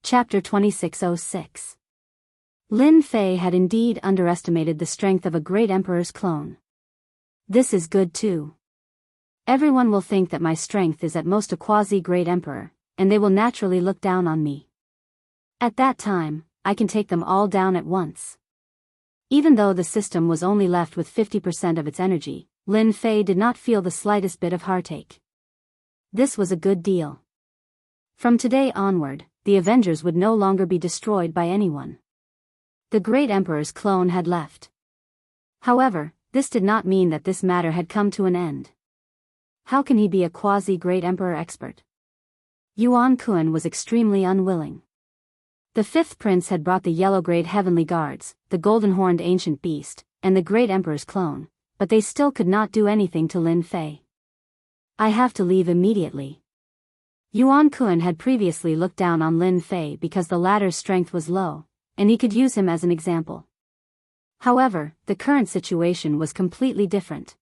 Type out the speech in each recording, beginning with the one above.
Chapter 2606. Lin Fei had indeed underestimated the strength of a great emperor's clone. This is good too. Everyone will think that my strength is at most a quasi-great emperor, and they will naturally look down on me. At that time, I can take them all down at once. Even though the system was only left with 50% of its energy, Lin Fei did not feel the slightest bit of heartache. This was a good deal. From today onward, the Avengers would no longer be destroyed by anyone. The great emperor's clone had left. However, this did not mean that this matter had come to an end. How can he be a quasi-great emperor expert? Yuan Kun was extremely unwilling. The fifth prince had brought the yellow-grade heavenly guards, the golden-horned ancient beast, and the great emperor's clone, but they still could not do anything to Lin Fei. I have to leave immediately. Yuan Kun had previously looked down on Lin Fei because the latter's strength was low, and he could use him as an example. However, the current situation was completely different.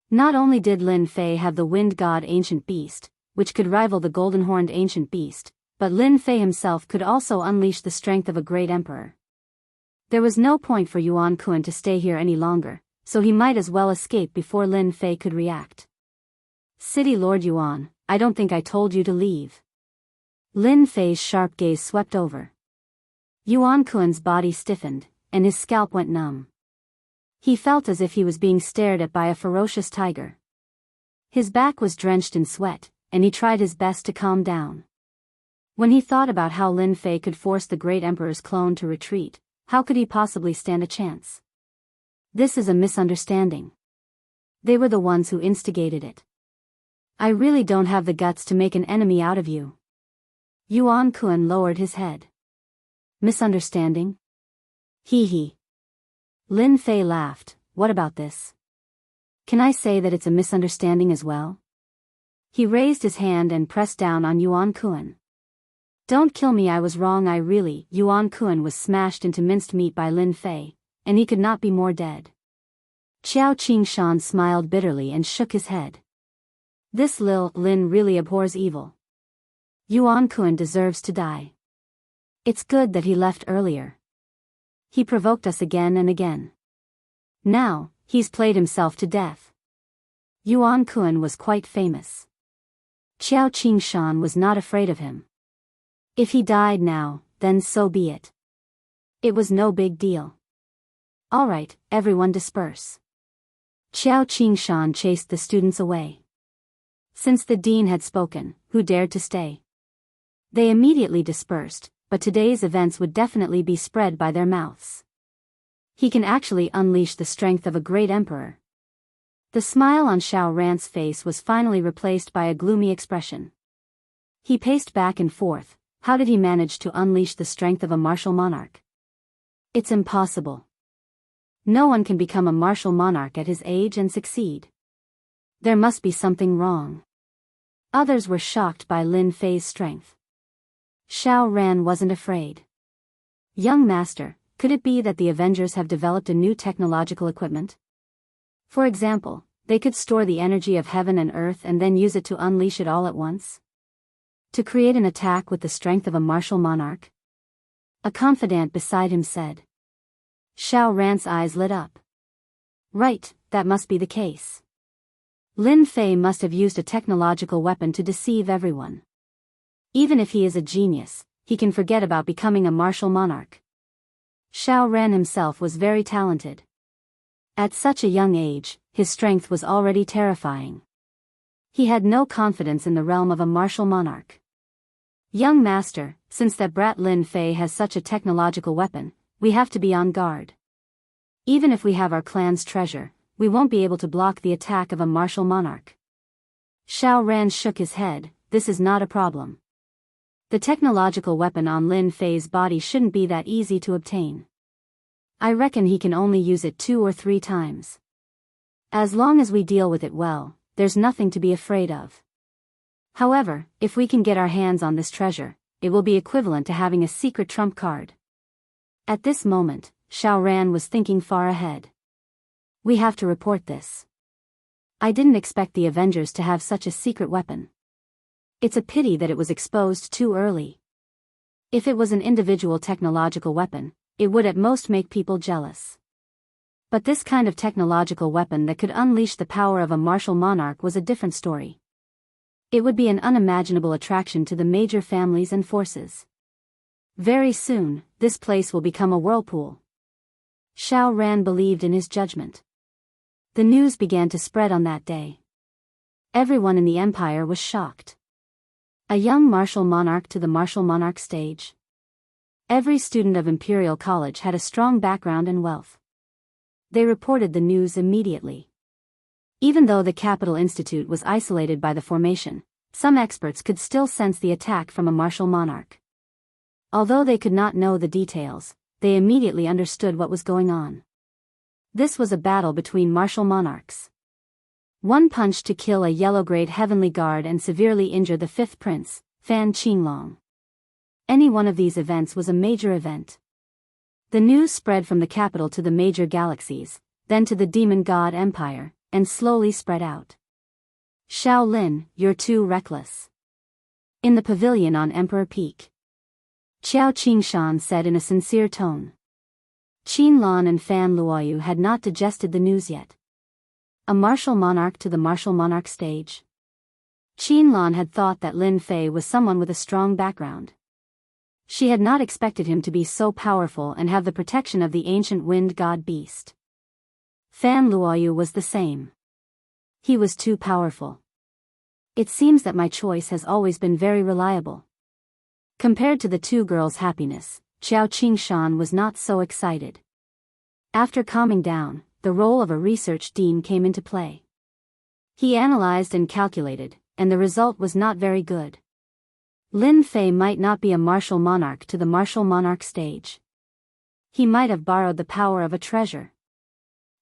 Not only did Lin Fei have the wind god ancient beast, which could rival the golden-horned ancient beast, but Lin Fei himself could also unleash the strength of a great emperor. There was no point for Yuan Kun to stay here any longer, so he might as well escape before Lin Fei could react. City Lord Yuan, I don't think I told you to leave. Lin Fei's sharp gaze swept over. Yuan Kun's body stiffened, and his scalp went numb. He felt as if he was being stared at by a ferocious tiger. His back was drenched in sweat, and he tried his best to calm down. When he thought about how Lin Fei could force the great emperor's clone to retreat, how could he possibly stand a chance? This is a misunderstanding. They were the ones who instigated it. I really don't have the guts to make an enemy out of you. Yuan Kun lowered his head. Misunderstanding? Hee hee. Lin Fei laughed. What about this? Can I say that it's a misunderstanding as well? He raised his hand and pressed down on Yuan Kun. Don't kill me, I was wrong, Yuan Kun was smashed into minced meat by Lin Fei, and he could not be more dead. Qiao Qingshan smiled bitterly and shook his head. This Lin really abhors evil. Yuan Kun deserves to die. It's good that he left earlier. He provoked us again and again. Now, he's played himself to death. Yuan Kun was quite famous. Qiao Qingshan was not afraid of him. If he died now, then so be it. It was no big deal. All right, everyone disperse. Qiao Qingshan chased the students away. Since the dean had spoken, who dared to stay? They immediately dispersed, but today's events would definitely be spread by their mouths. He can actually unleash the strength of a great emperor. The smile on Xiao Ran's face was finally replaced by a gloomy expression. He paced back and forth. How did he manage to unleash the strength of a martial monarch? It's impossible. No one can become a martial monarch at his age and succeed. There must be something wrong. Others were shocked by Lin Fei's strength. Xiao Ran wasn't afraid. Young master, could it be that the Avengers have developed a new technological equipment? For example, they could store the energy of heaven and earth and then use it to unleash it all at once? To create an attack with the strength of a martial monarch? A confidant beside him said. Xiao Ran's eyes lit up. Right, that must be the case. Lin Fei must have used a technological weapon to deceive everyone. Even if he is a genius, he can forget about becoming a martial monarch. Xiao Ran himself was very talented. At such a young age, his strength was already terrifying. He had no confidence in the realm of a martial monarch. Young master, since that brat Lin Fei has such a technological weapon, we have to be on guard. Even if we have our clan's treasure, we won't be able to block the attack of a martial monarch. Xiao Ran shook his head. This is not a problem. The technological weapon on Lin Fei's body shouldn't be that easy to obtain. I reckon he can only use it 2 or 3 times. As long as we deal with it well, there's nothing to be afraid of. However, if we can get our hands on this treasure, it will be equivalent to having a secret trump card. At this moment, Xiao Ran was thinking far ahead. We have to report this. I didn't expect the Avengers to have such a secret weapon. It's a pity that it was exposed too early. If it was an individual technological weapon, it would at most make people jealous. But this kind of technological weapon that could unleash the power of a martial monarch was a different story. It would be an unimaginable attraction to the major families and forces. Very soon, this place will become a whirlpool. Xiao Ran believed in his judgment. The news began to spread on that day. Everyone in the empire was shocked. A young martial monarch to the martial monarch stage. Every student of Imperial College had a strong background and wealth. They reported the news immediately. Even though the Capital Institute was isolated by the formation, some experts could still sense the attack from a martial monarch. Although they could not know the details, they immediately understood what was going on. This was a battle between martial monarchs. One punch to kill a yellow-grade heavenly guard and severely injure the fifth prince, Fan Qinglong. Any one of these events was a major event. The news spread from the capital to the major galaxies, then to the demon god empire, and slowly spread out. Shaolin, you're too reckless. In the pavilion on Emperor Peak, Qiao Qingshan said in a sincere tone. Qin Lan and Fan Luoyu had not digested the news yet. A martial monarch to the martial monarch stage. Qin Lan had thought that Lin Fei was someone with a strong background. She had not expected him to be so powerful and have the protection of the ancient wind god beast. Fan Luoyu was the same. He was too powerful. It seems that my choice has always been very reliable. Compared to the two girls' happiness, Qiao Qingshan was not so excited. After calming down, the role of a research dean came into play. He analyzed and calculated, and the result was not very good. Lin Fei might not be a martial monarch to the martial monarch stage. He might have borrowed the power of a treasure.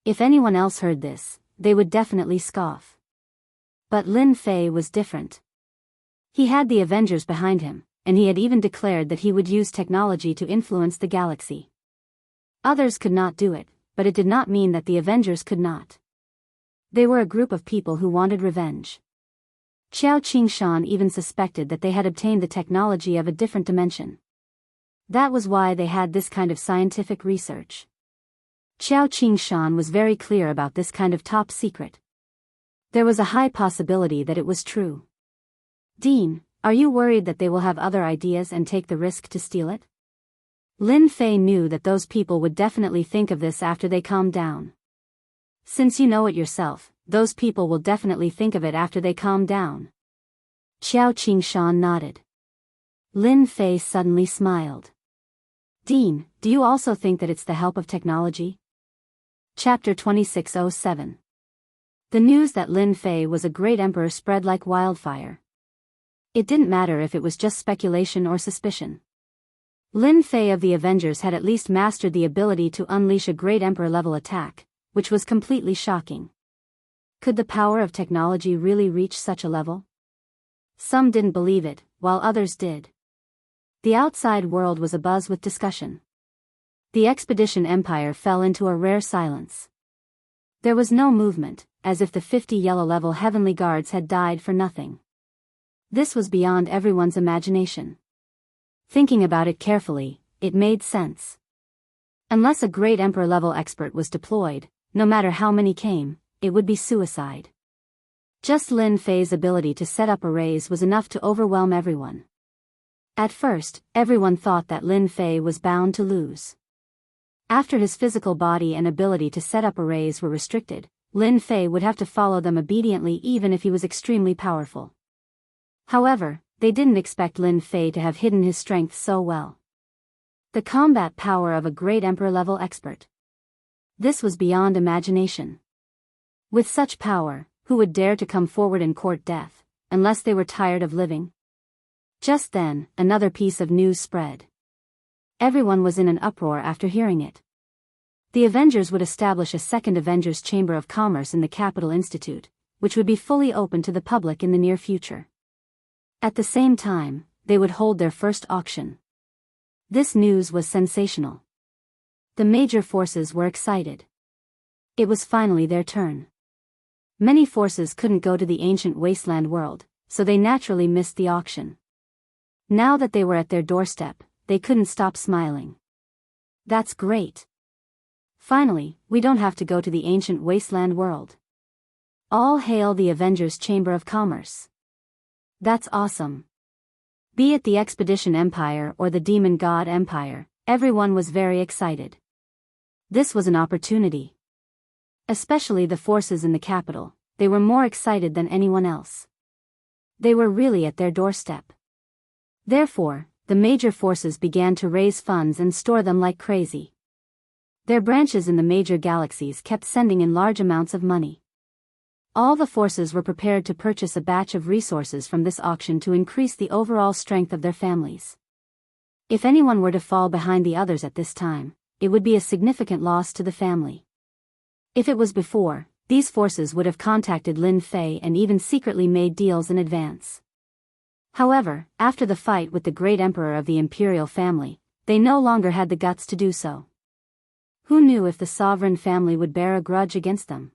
If anyone else heard this, they would definitely scoff. But Lin Fei was different. He had the Avengers behind him, and he had even declared that he would use technology to influence the galaxy. Others could not do it, but it did not mean that the Avengers could not. They were a group of people who wanted revenge. Qiao Qingshan even suspected that they had obtained the technology of a different dimension. That was why they had this kind of scientific research. Qiao Qingshan was very clear about this kind of top secret. There was a high possibility that it was true. Dean, are you worried that they will have other ideas and take the risk to steal it? Lin Fei knew that those people would definitely think of this after they calmed down. Since you know it yourself, those people will definitely think of it after they calm down. Qiao Qingshan nodded. Lin Fei suddenly smiled. Dean, do you also think that it's the help of technology? Chapter 2607. The news that Lin Fei was a great emperor spread like wildfire. It didn't matter if it was just speculation or suspicion. Lin Fei of the Avengers had at least mastered the ability to unleash a great emperor-level attack, which was completely shocking. Could the power of technology really reach such a level? Some didn't believe it, while others did. The outside world was abuzz with discussion. The expedition empire fell into a rare silence. There was no movement, as if the 50 yellow-level heavenly guards had died for nothing. This was beyond everyone's imagination. Thinking about it carefully, it made sense. Unless a great emperor-level expert was deployed, no matter how many came, it would be suicide. Just Lin Fei's ability to set up arrays was enough to overwhelm everyone. At first, everyone thought that Lin Fei was bound to lose. After his physical body and ability to set up arrays were restricted, Lin Fei would have to follow them obediently even if he was extremely powerful. However, they didn't expect Lin Fei to have hidden his strength so well. The combat power of a great emperor-level expert. This was beyond imagination. With such power, who would dare to come forward and court death, unless they were tired of living? Just then, another piece of news spread. Everyone was in an uproar after hearing it. The Avengers would establish a second Avengers Chamber of Commerce in the Capital Institute, which would be fully open to the public in the near future. At the same time, they would hold their first auction. This news was sensational. The major forces were excited. It was finally their turn. Many forces couldn't go to the ancient wasteland world, so they naturally missed the auction. Now that they were at their doorstep, they couldn't stop smiling. That's great. Finally, we don't have to go to the ancient wasteland world. All hail the Avengers Chamber of Commerce. That's awesome. Be it the Expedition Empire or the Demon God Empire, everyone was very excited. This was an opportunity. Especially the forces in the capital, they were more excited than anyone else. They were really at their doorstep. Therefore, the major forces began to raise funds and store them like crazy. Their branches in the major galaxies kept sending in large amounts of money. All the forces were prepared to purchase a batch of resources from this auction to increase the overall strength of their families. If anyone were to fall behind the others at this time, it would be a significant loss to the family. If it was before, these forces would have contacted Lin Fei and even secretly made deals in advance. However, after the fight with the great emperor of the imperial family, they no longer had the guts to do so. Who knew if the sovereign family would bear a grudge against them?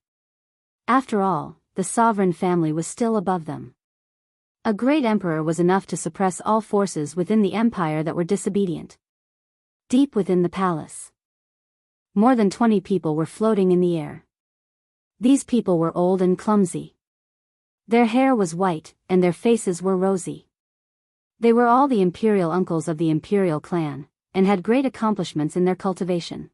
After all, the sovereign family was still above them. A great emperor was enough to suppress all forces within the empire that were disobedient. Deep within the palace, more than 20 people were floating in the air. These people were old and clumsy. Their hair was white, and their faces were rosy. They were all the imperial uncles of the imperial clan, and had great accomplishments in their cultivation.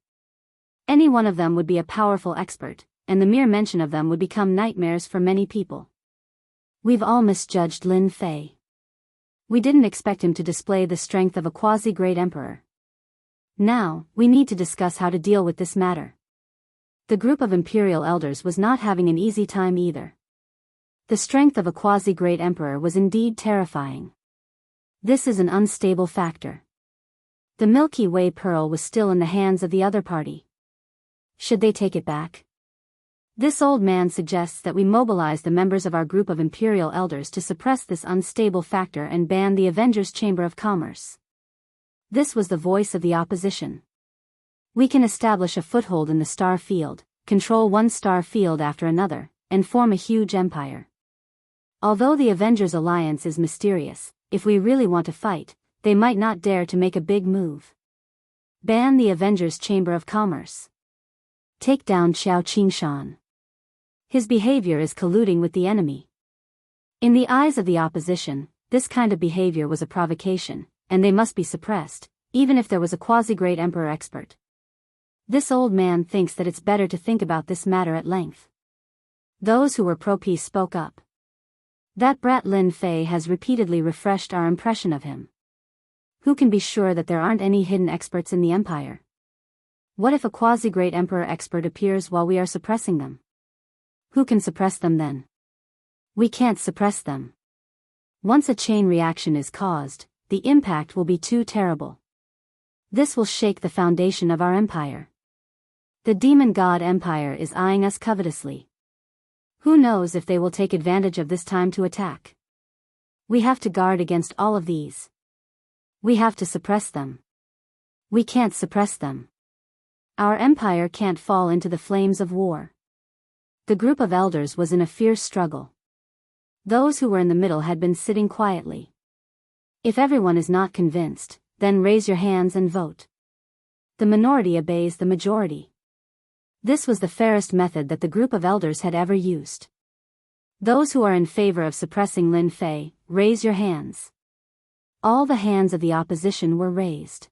Any one of them would be a powerful expert, and the mere mention of them would become nightmares for many people. We've all misjudged Lin Fei. We didn't expect him to display the strength of a quasi-great emperor. Now, we need to discuss how to deal with this matter. The group of imperial elders was not having an easy time either. The strength of a quasi-great emperor was indeed terrifying. This is an unstable factor. The Milky Way pearl was still in the hands of the other party. Should they take it back? This old man suggests that we mobilize the members of our group of imperial elders to suppress this unstable factor and ban the Avengers Chamber of Commerce. This was the voice of the opposition. We can establish a foothold in the star field, control one star field after another, and form a huge empire. Although the Avengers Alliance is mysterious, if we really want to fight, they might not dare to make a big move. Ban the Avengers Chamber of Commerce. Take down Xiao Qingshan. His behavior is colluding with the enemy. In the eyes of the opposition, this kind of behavior was a provocation, and they must be suppressed, even if there was a quasi-great emperor expert. This old man thinks that it's better to think about this matter at length. Those who were pro-peace spoke up. That brat Lin Fei has repeatedly refreshed our impression of him. Who can be sure that there aren't any hidden experts in the empire? What if a quasi-great emperor expert appears while we are suppressing them? Who can suppress them then? We can't suppress them. Once a chain reaction is caused, the impact will be too terrible. This will shake the foundation of our empire. The Demon God Empire is eyeing us covetously. Who knows if they will take advantage of this time to attack? We have to guard against all of these. We have to suppress them. We can't suppress them. Our empire can't fall into the flames of war. The group of elders was in a fierce struggle. Those who were in the middle had been sitting quietly. If everyone is not convinced, then raise your hands and vote. The minority obeys the majority. This was the fairest method that the group of elders had ever used. Those who are in favor of suppressing Lin Fei, raise your hands. All the hands of the opposition were raised.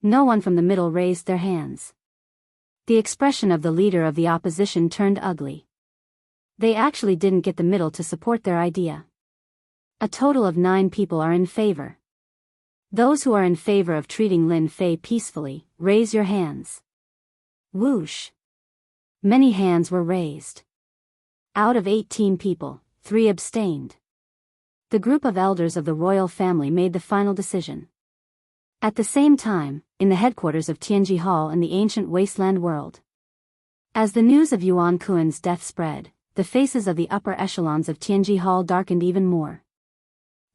No one from the middle raised their hands. The expression of the leader of the opposition turned ugly. They actually didn't get the middle to support their idea. A total of 9 people are in favor. Those who are in favor of treating Lin Fei peacefully, raise your hands. Whoosh! Many hands were raised. Out of 18 people, 3 abstained. The group of elders of the royal family made the final decision. At the same time, in the headquarters of Tianji Hall in the ancient wasteland world. As the news of Yuan Kuan's death spread, the faces of the upper echelons of Tianji Hall darkened even more.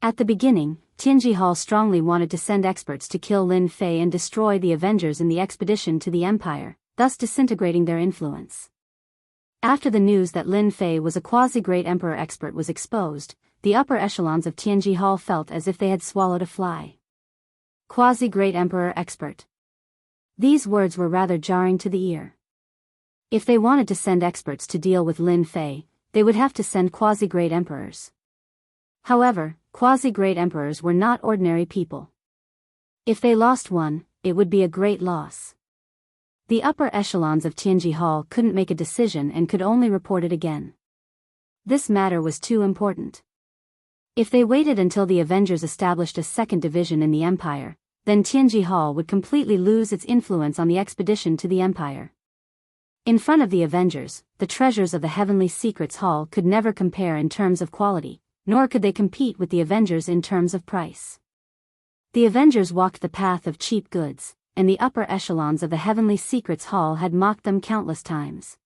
At the beginning, Tianji Hall strongly wanted to send experts to kill Lin Fei and destroy the Avengers in the expedition to the Empire, thus disintegrating their influence. After the news that Lin Fei was a quasi-great emperor expert was exposed, the upper echelons of Tianji Hall felt as if they had swallowed a fly. Quasi-Great Emperor Expert. These words were rather jarring to the ear. If they wanted to send experts to deal with Lin Fei, they would have to send quasi-great emperors. However, quasi-great emperors were not ordinary people. If they lost one, it would be a great loss. The upper echelons of Tianji Hall couldn't make a decision and could only report it again. This matter was too important. If they waited until the Avengers established a second division in the Empire, then Tianji Hall would completely lose its influence on the expedition to the Empire. In front of the Avengers, the treasures of the Heavenly Secrets Hall could never compare in terms of quality, nor could they compete with the Avengers in terms of price. The Avengers walked the path of cheap goods, and the upper echelons of the Heavenly Secrets Hall had mocked them countless times.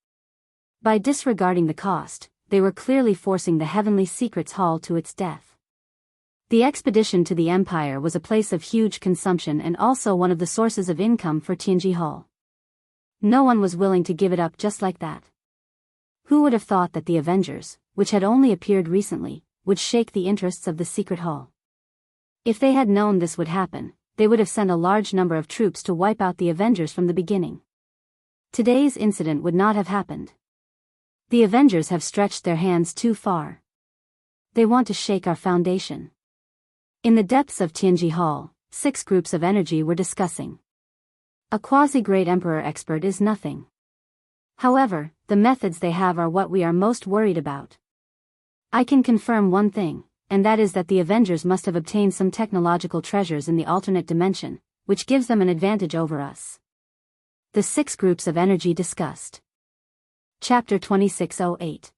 By disregarding the cost, they were clearly forcing the Heavenly Secrets Hall to its death. The expedition to the Empire was a place of huge consumption and also one of the sources of income for Tianji Hall. No one was willing to give it up just like that. Who would have thought that the Avengers, which had only appeared recently, would shake the interests of the Secret Hall? If they had known this would happen, they would have sent a large number of troops to wipe out the Avengers from the beginning. Today's incident would not have happened. The Avengers have stretched their hands too far. They want to shake our foundation. In the depths of Tianji Hall, 6 groups of energy were discussing. A quasi-great emperor expert is nothing. However, the methods they have are what we are most worried about. I can confirm one thing, and that is that the Avengers must have obtained some technological treasures in the alternate dimension, which gives them an advantage over us. The 6 groups of energy discussed. Chapter 2608.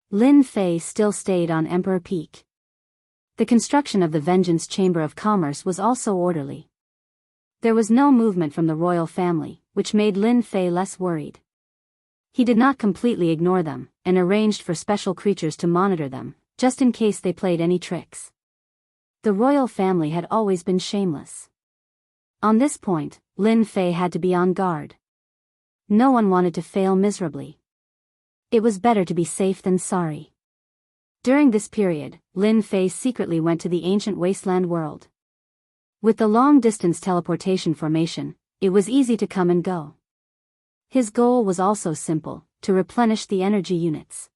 Lin Fei still stayed on Emperor Peak. The construction of the Vengeance Chamber of Commerce was also orderly. There was no movement from the royal family, which made Lin Fei less worried. He did not completely ignore them, and arranged for special creatures to monitor them, just in case they played any tricks. The royal family had always been shameless. On this point, Lin Fei had to be on guard. No one wanted to fail miserably. It was better to be safe than sorry. During this period, Lin Fei secretly went to the ancient wasteland world. With the long-distance teleportation formation, it was easy to come and go. His goal was also simple, to replenish the energy units.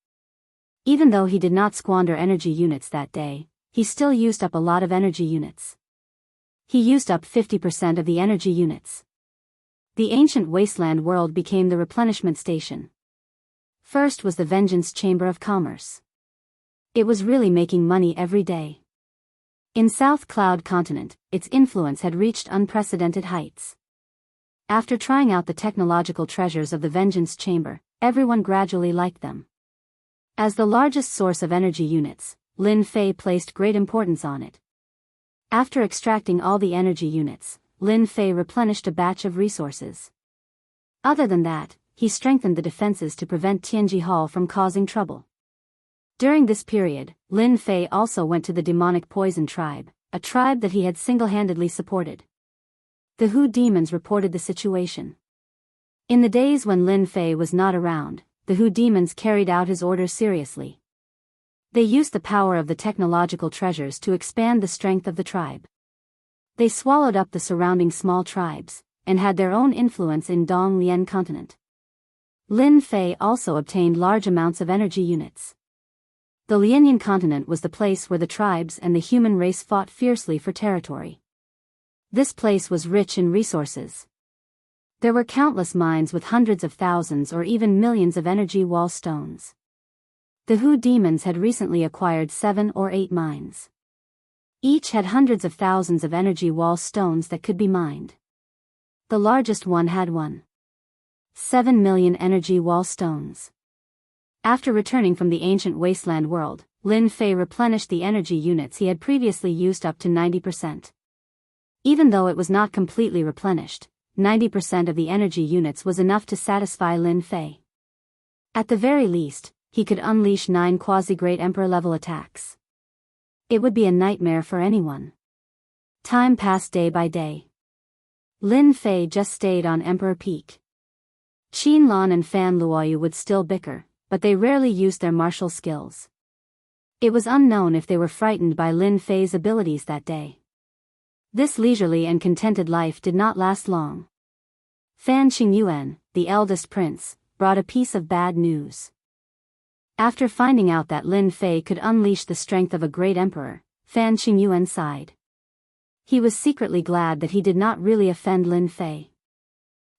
Even though he did not squander energy units that day, he still used up a lot of energy units. He used up 50% of the energy units. The ancient wasteland world became the replenishment station. First was the Vengeance Chamber of Commerce. It was really making money every day. In South Cloud Continent, its influence had reached unprecedented heights. After trying out the technological treasures of the Vengeance Chamber, everyone gradually liked them. As the largest source of energy units, Lin Fei placed great importance on it. After extracting all the energy units, Lin Fei replenished a batch of resources. Other than that, he strengthened the defenses to prevent Tianji Hall from causing trouble. During this period, Lin Fei also went to the demonic poison tribe, a tribe that he had single-handedly supported. The Hu demons reported the situation. In the days when Lin Fei was not around, the Hu demons carried out his orders seriously. They used the power of the technological treasures to expand the strength of the tribe. They swallowed up the surrounding small tribes, and had their own influence in Dong Lian continent. Lin Fei also obtained large amounts of energy units. The Lianyan continent was the place where the tribes and the human race fought fiercely for territory. This place was rich in resources. There were countless mines with hundreds of thousands or even millions of energy wall stones. The Hu demons had recently acquired 7 or 8 mines. Each had hundreds of thousands of energy wall stones that could be mined. The largest one had 7 million energy wall stones. After returning from the ancient wasteland world, Lin Fei replenished the energy units he had previously used up to 90%. Even though it was not completely replenished, 90% of the energy units was enough to satisfy Lin Fei. At the very least, he could unleash 9 quasi-great emperor-level attacks. It would be a nightmare for anyone. Time passed day by day. Lin Fei just stayed on Emperor Peak. Qin Lan and Fan Luoyu would still bicker, but they rarely used their martial skills. It was unknown if they were frightened by Lin Fei's abilities that day. This leisurely and contented life did not last long. Fan Qingyuan, the eldest prince, brought a piece of bad news. After finding out that Lin Fei could unleash the strength of a great emperor, Fan Qingyuan sighed. He was secretly glad that he did not really offend Lin Fei.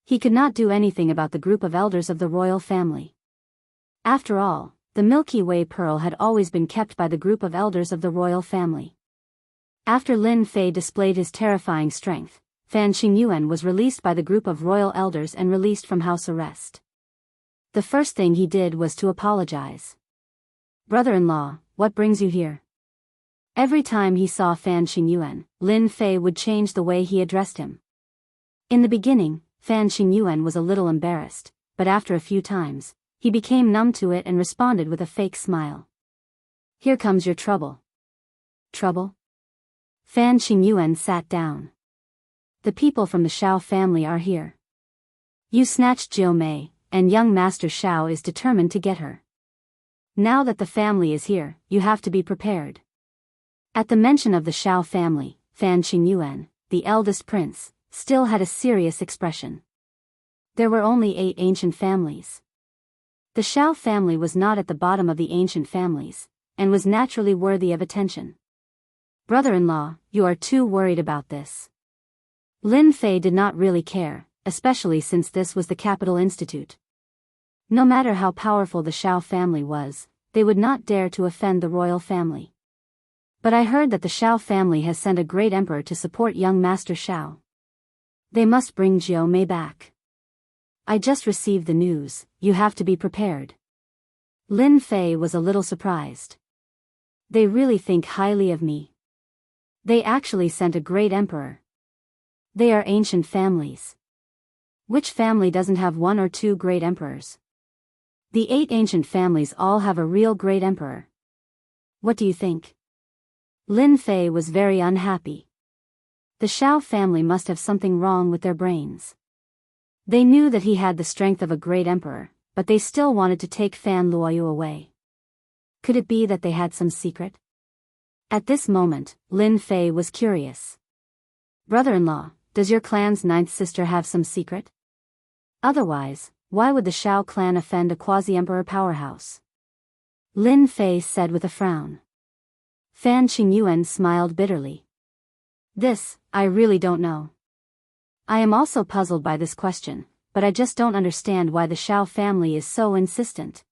He could not do anything about the group of elders of the royal family. After all, the Milky Way pearl had always been kept by the group of elders of the royal family. After Lin Fei displayed his terrifying strength, Fan Qingyuan was released by the group of royal elders and released from house arrest. The first thing he did was to apologize. "Brother-in-law, what brings you here?" Every time he saw Fan Qingyuan, Lin Fei would change the way he addressed him. In the beginning, Fan Qingyuan was a little embarrassed, but after a few times, he became numb to it and responded with a fake smile. "Here comes your trouble." "Trouble?" Fan Qingyuan sat down. "The people from the Shao family are here. You snatched Jiu Mei, and young Master Shao is determined to get her. Now that the family is here, you have to be prepared." At the mention of the Shao family, Fan Qingyuan, the eldest prince, still had a serious expression. There were only 8 ancient families. The Shao family was not at the bottom of the ancient families, and was naturally worthy of attention. "Brother-in-law, you are too worried about this." Lin Fei did not really care, especially since this was the capital institute. No matter how powerful the Shao family was, they would not dare to offend the royal family. "But I heard that the Shao family has sent a great emperor to support young Master Shao. They must bring Jiu Mei back. I just received the news, you have to be prepared." Lin Fei was a little surprised. "They really think highly of me. They actually sent a great emperor. They are ancient families. Which family doesn't have 1 or 2 great emperors? The 8 ancient families all have a real great emperor. What do you think?" Lin Fei was very unhappy. The Shao family must have something wrong with their brains. They knew that he had the strength of a great emperor, but they still wanted to take Fan Luoyu away. Could it be that they had some secret? At this moment, Lin Fei was curious. "Brother-in-law, does your clan's 9th sister have some secret? Otherwise, why would the Shao clan offend a quasi-emperor powerhouse?" Lin Fei said with a frown. Fan Qingyuan smiled bitterly. "This, I really don't know. I am also puzzled by this question, but I just don't understand why the Shao family is so insistent."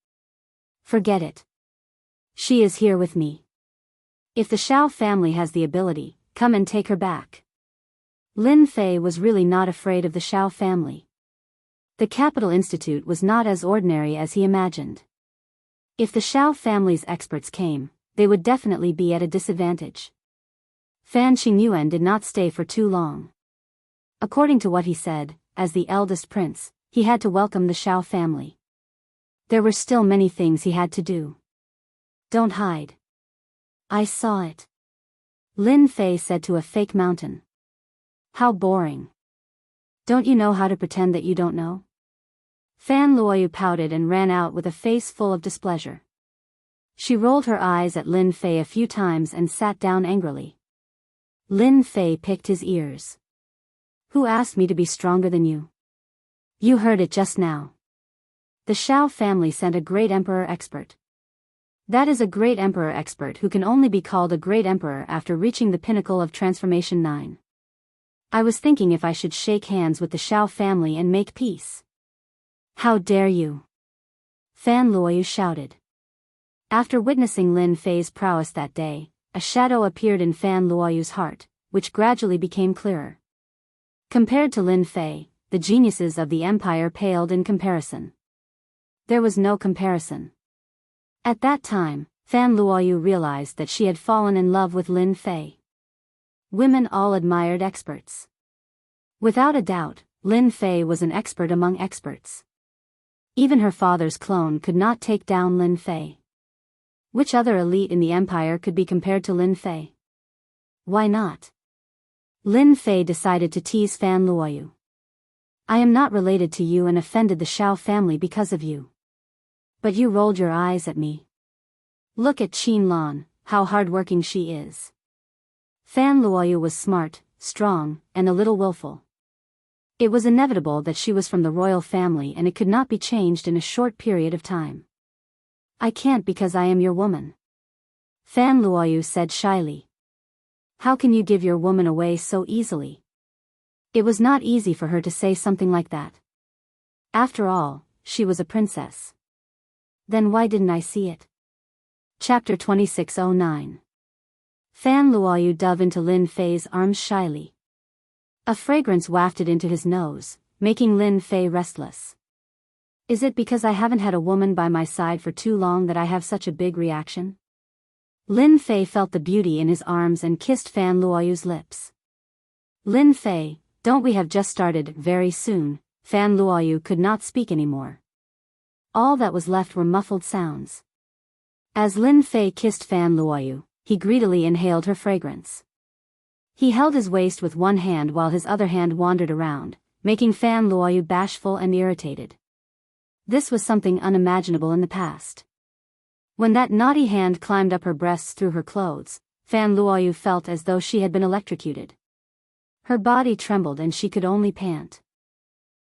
"Forget it. She is here with me. If the Shao family has the ability, come and take her back." Lin Fei was really not afraid of the Shao family. The Capital Institute was not as ordinary as he imagined. If the Shao family's experts came, they would definitely be at a disadvantage. Fan Qingyuan did not stay for too long. According to what he said, as the eldest prince, he had to welcome the Shao family. There were still many things he had to do. "Don't hide. I saw it," Lin Fei said to a fake mountain. "How boring. Don't you know how to pretend that you don't know?" Fan Luoyu pouted and ran out with a face full of displeasure. She rolled her eyes at Lin Fei a few times and sat down angrily. Lin Fei picked his ears. "Who asked me to be stronger than you? You heard it just now. The Shao family sent a great emperor expert. That is a great emperor expert who can only be called a great emperor after reaching the pinnacle of Transformation 9. I was thinking if I should shake hands with the Shao family and make peace." "How dare you!" Fan Luoyu shouted. After witnessing Lin Fei's prowess that day, a shadow appeared in Fan Luoyu's heart, which gradually became clearer. Compared to Lin Fei, the geniuses of the empire paled in comparison. There was no comparison. At that time, Fan Luoyu realized that she had fallen in love with Lin Fei. Women all admired experts. Without a doubt, Lin Fei was an expert among experts. Even her father's clone could not take down Lin Fei. Which other elite in the empire could be compared to Lin Fei? Why not? Lin Fei decided to tease Fan Luoyu. "I am not related to you and offended the Shao family because of you. But you rolled your eyes at me. Look at Qin Lan, how hardworking she is." Fan Luoyu was smart, strong, and a little willful. It was inevitable that she was from the royal family and it could not be changed in a short period of time. I can't because I am your woman. Fan Luoyu said shyly. How can you give your woman away so easily? It was not easy for her to say something like that. After all, she was a princess. Then why didn't I see it? Chapter 2609. Fan Luoyu dove into Lin Fei's arms shyly. A fragrance wafted into his nose, making Lin Fei restless. Is it because I haven't had a woman by my side for too long that I have such a big reaction? Lin Fei felt the beauty in his arms and kissed Fan Luoyu's lips. Lin Fei, don't we have just started very soon? Fan Luoyu could not speak anymore. All that was left were muffled sounds. As Lin Fei kissed Fan Luoyu, he greedily inhaled her fragrance. He held his waist with one hand while his other hand wandered around, making Fan Luoyu bashful and irritated. This was something unimaginable in the past. When that naughty hand climbed up her breasts through her clothes, Fan Luoyu felt as though she had been electrocuted. Her body trembled and she could only pant.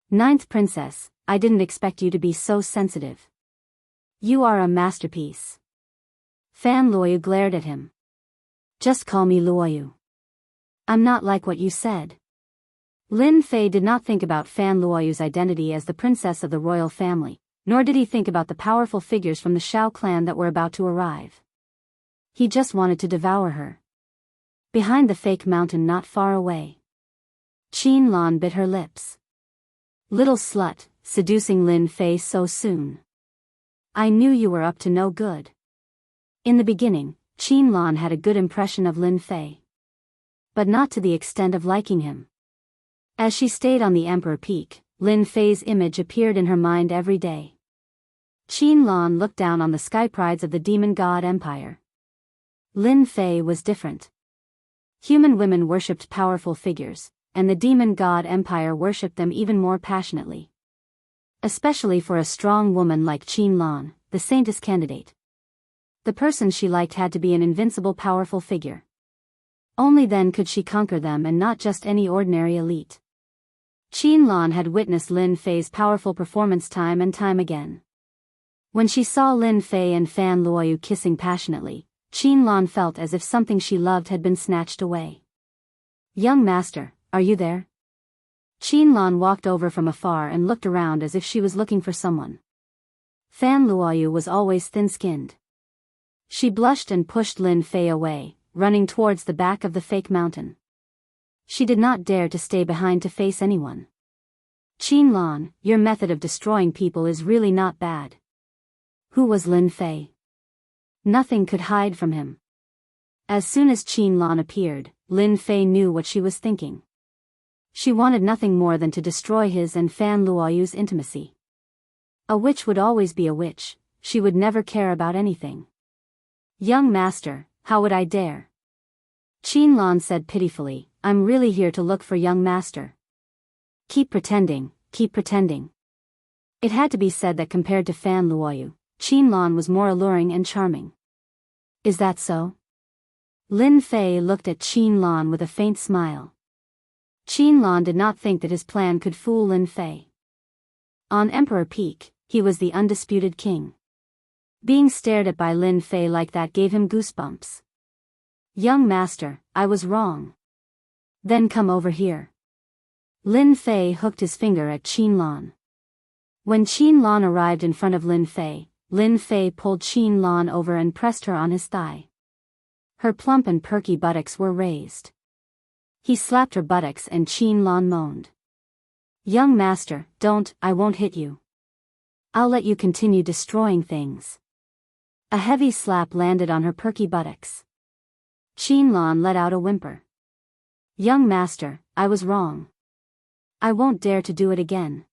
Ninth Princess, I didn't expect you to be so sensitive. You are a masterpiece. Fan Luoyu glared at him. Just call me Luoyu. I'm not like what you said. Lin Fei did not think about Fan Luoyu's identity as the princess of the royal family, nor did he think about the powerful figures from the Shao clan that were about to arrive. He just wanted to devour her. Behind the fake mountain not far away, Qin Lan bit her lips. Little slut, seducing Lin Fei so soon. I knew you were up to no good. In the beginning, Qin Lan had a good impression of Lin Fei. But not to the extent of liking him. As she stayed on the Emperor Peak, Lin Fei's image appeared in her mind every day. Qin Lan looked down on the sky prides of the demon god empire. Lin Fei was different. Human women worshipped powerful figures, and the demon god empire worshipped them even more passionately. Especially for a strong woman like Qin Lan, the saintess candidate. The person she liked had to be an invincible powerful figure. Only then could she conquer them and not just any ordinary elite. Qin Lan had witnessed Lin Fei's powerful performance time and time again. When she saw Lin Fei and Fan Luoyu kissing passionately, Qin Lan felt as if something she loved had been snatched away. Young master, are you there? Qin Lan walked over from afar and looked around as if she was looking for someone. Fan Luoyu was always thin-skinned. She blushed and pushed Lin Fei away, running towards the back of the fake mountain. She did not dare to stay behind to face anyone. Qin Lan, your method of destroying people is really not bad. Who was Lin Fei? Nothing could hide from him. As soon as Qin Lan appeared, Lin Fei knew what she was thinking. She wanted nothing more than to destroy his and Fan Luoyu's intimacy. A witch would always be a witch, she would never care about anything. Young master, how would I dare? Qin Lan said pitifully, I'm really here to look for young master. Keep pretending, keep pretending. It had to be said that compared to Fan Luoyu, Qin Lan was more alluring and charming. Is that so? Lin Fei looked at Qin Lan with a faint smile. Qin Lan did not think that his plan could fool Lin Fei. On Emperor Peak, he was the undisputed king. Being stared at by Lin Fei like that gave him goosebumps. Young master, I was wrong. Then come over here. Lin Fei hooked his finger at Qin Lan. When Qin Lan arrived in front of Lin Fei pulled Qin Lan over and pressed her on his thigh. Her plump and perky buttocks were raised. He slapped her buttocks and Qin Lan moaned. Young master, don't, I won't hit you. I'll let you continue destroying things. A heavy slap landed on her perky buttocks. Qin Lan let out a whimper. Young master, I was wrong. I won't dare to do it again.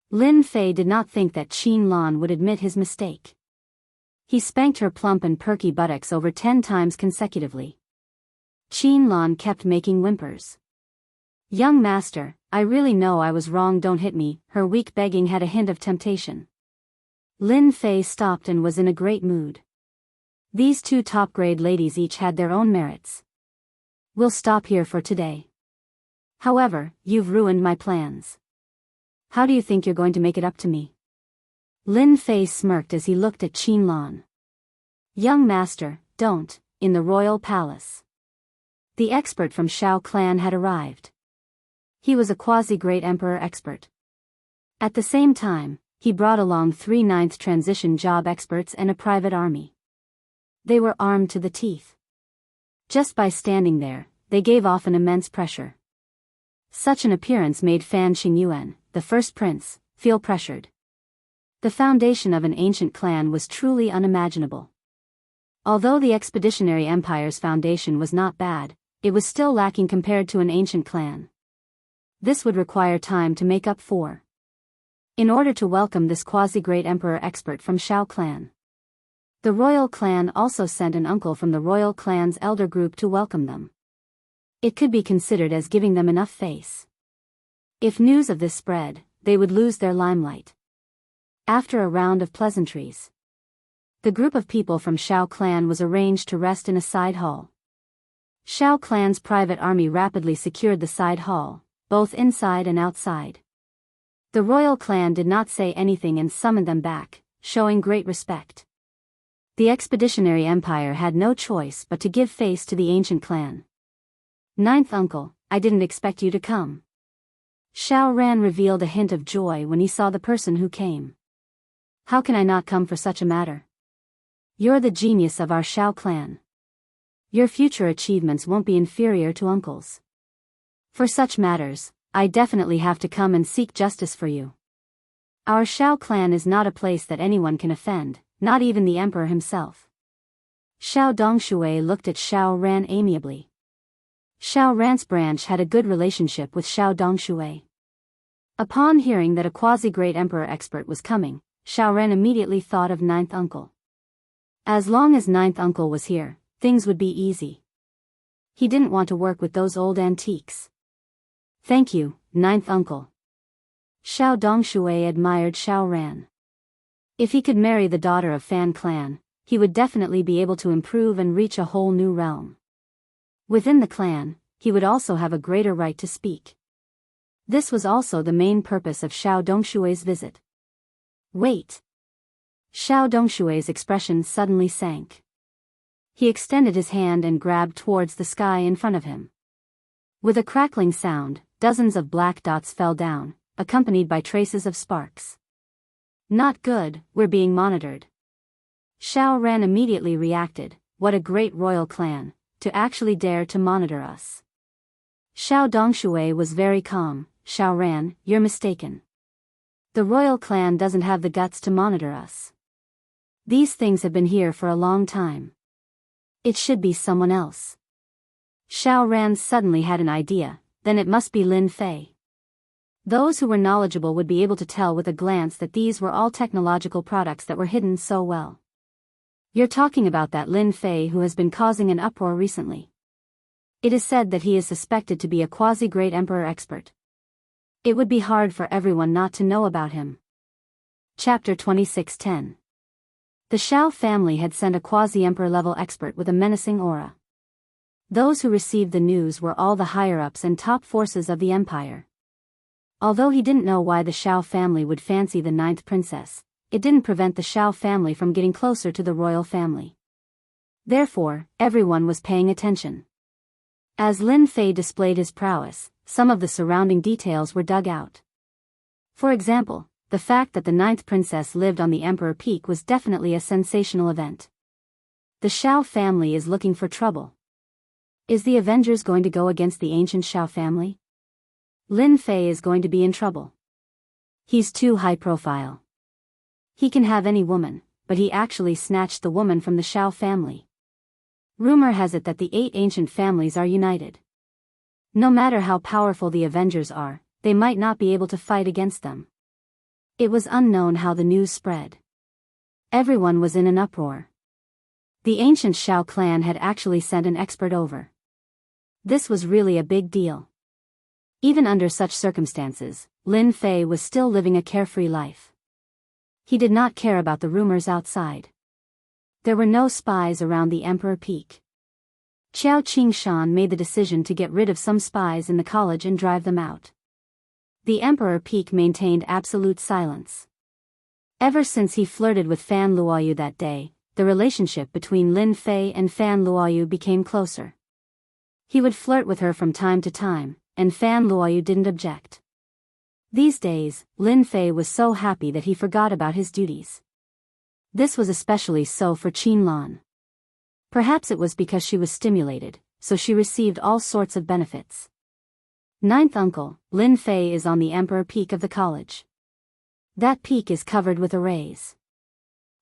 Lin Fei did not think that Qin Lan would admit his mistake. He spanked her plump and perky buttocks over 10 times consecutively. Qin Lan kept making whimpers. Young master, I really know I was wrong, don't hit me. Her weak begging had a hint of temptation. Lin Fei stopped and was in a great mood. These two top-grade ladies each had their own merits. We'll stop here for today. However, you've ruined my plans. How do you think you're going to make it up to me? Lin Fei smirked as he looked at Qin Lan. Young master, don't, in the royal palace. The expert from Shao clan had arrived. He was a quasi-great emperor expert. At the same time, he brought along 3 ninth transition job experts and a private army. They were armed to the teeth. Just by standing there, they gave off an immense pressure. Such an appearance made Fan Qingyuan, the first prince, feel pressured. The foundation of an ancient clan was truly unimaginable. Although the Expeditionary Empire's foundation was not bad, it was still lacking compared to an ancient clan. This would require time to make up for. In order to welcome this quasi-great emperor expert from Shao clan, the royal clan also sent an uncle from the royal clan's elder group to welcome them. It could be considered as giving them enough face. If news of this spread, they would lose their limelight. After a round of pleasantries, the group of people from Shao clan was arranged to rest in a side hall. Shao clan's private army rapidly secured the side hall, both inside and outside. The royal clan did not say anything and summoned them back, showing great respect. The Expeditionary Empire had no choice but to give face to the ancient clan. Ninth uncle, I didn't expect you to come. Shao Ran revealed a hint of joy when he saw the person who came. How can I not come for such a matter? You're the genius of our Shao clan. Your future achievements won't be inferior to uncle's. For such matters, I definitely have to come and seek justice for you. Our Shao clan is not a place that anyone can offend, not even the emperor himself. Shao Dongshui looked at Shao Ran amiably. Shao Ran's branch had a good relationship with Shao Dongshui. Upon hearing that a quasi-great emperor expert was coming, Shao Ran immediately thought of ninth uncle. As long as ninth uncle was here, things would be easy. He didn't want to work with those old antiques. Thank you, ninth uncle. Shao Dongshui admired Shao Ran. If he could marry the daughter of Fan clan, he would definitely be able to improve and reach a whole new realm. Within the clan, he would also have a greater right to speak. This was also the main purpose of Shao Dongshui's visit. Wait. Shao Dongshui's expression suddenly sank. He extended his hand and grabbed towards the sky in front of him. With a crackling sound, dozens of black dots fell down, accompanied by traces of sparks. Not good, we're being monitored. Shao Ran immediately reacted, what a great royal clan, to actually dare to monitor us. Shao Dongshui was very calm. Shao Ran, you're mistaken. The royal clan doesn't have the guts to monitor us. These things have been here for a long time. It should be someone else. Shao Ran suddenly had an idea, then it must be Lin Fei. Those who were knowledgeable would be able to tell with a glance that these were all technological products that were hidden so well. You're talking about that Lin Fei who has been causing an uproar recently. It is said that he is suspected to be a quasi-great emperor expert. It would be hard for everyone not to know about him. Chapter 26:10. The Shao family had sent a quasi-emperor level expert with a menacing aura. Those who received the news were all the higher-ups and top forces of the empire. Although he didn't know why the Shao family would fancy the ninth princess, it didn't prevent the Shao family from getting closer to the royal family. Therefore, everyone was paying attention. As Lin Fei displayed his prowess, some of the surrounding details were dug out. For example, the fact that the ninth princess lived on the Emperor Peak was definitely a sensational event. The Shao family is looking for trouble. Is the Avengers going to go against the ancient Shao family? Lin Fei is going to be in trouble. He's too high profile. He can have any woman, but he actually snatched the woman from the Shao family. Rumor has it that the 8 ancient families are united. No matter how powerful the Avengers are, they might not be able to fight against them. It was unknown how the news spread. Everyone was in an uproar. The ancient Shao clan had actually sent an expert over. This was really a big deal. Even under such circumstances, Lin Fei was still living a carefree life. He did not care about the rumors outside. There were no spies around the Emperor Peak. Qiao Qingshan made the decision to get rid of some spies in the college and drive them out. The Emperor Peak maintained absolute silence. Ever since he flirted with Fan Luoyu that day, the relationship between Lin Fei and Fan Luoyu became closer. He would flirt with her from time to time, and Fan Luoyu didn't object. These days, Lin Fei was so happy that he forgot about his duties. This was especially so for Qin Lan. Perhaps it was because she was stimulated, so she received all sorts of benefits. Ninth uncle, Lin Fei is on the Emperor Peak of the college. That peak is covered with arrays.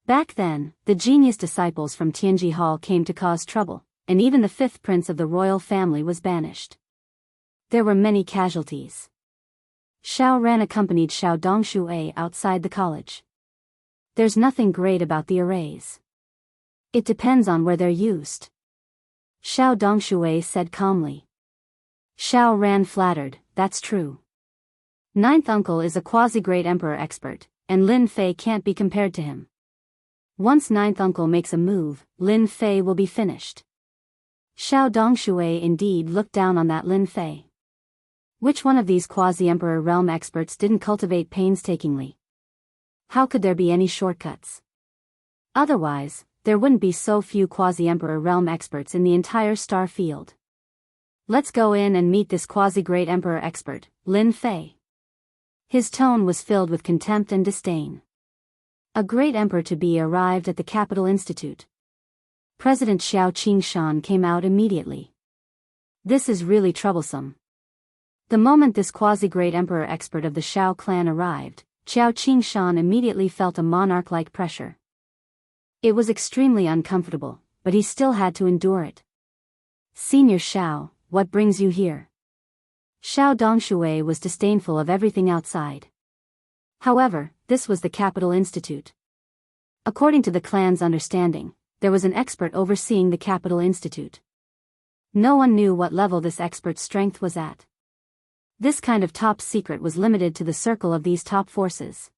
Back then, the genius disciples from Tianji Hall came to cause trouble, and even the fifth prince of the royal family was banished. There were many casualties. Xiao Ran accompanied Xiao Dongshui outside the college. There's nothing great about the arrays. It depends on where they're used. Xiao Dongshui said calmly. Xiao Ran flattered, that's true. Ninth uncle is a quasi-great emperor expert, and Lin Fei can't be compared to him. Once ninth uncle makes a move, Lin Fei will be finished. Xiao Dongshui indeed looked down on that Lin Fei. Which one of these quasi-emperor realm experts didn't cultivate painstakingly? How could there be any shortcuts? Otherwise, there wouldn't be so few quasi-emperor realm experts in the entire star field. Let's go in and meet this quasi-great emperor expert, Lin Fei. His tone was filled with contempt and disdain. A great emperor-to-be arrived at the Capital Institute. President Xiao Qingshan came out immediately. This is really troublesome. The moment this quasi-great emperor expert of the Xiao clan arrived, Xiao Qingshan immediately felt a monarch-like pressure. It was extremely uncomfortable, but he still had to endure it. Senior Xiao, what brings you here? Xiao Dongshui was disdainful of everything outside. However, this was the Capital Institute. According to the clan's understanding, there was an expert overseeing the Capital Institute. No one knew what level this expert's strength was at. This kind of top secret was limited to the circle of these top forces.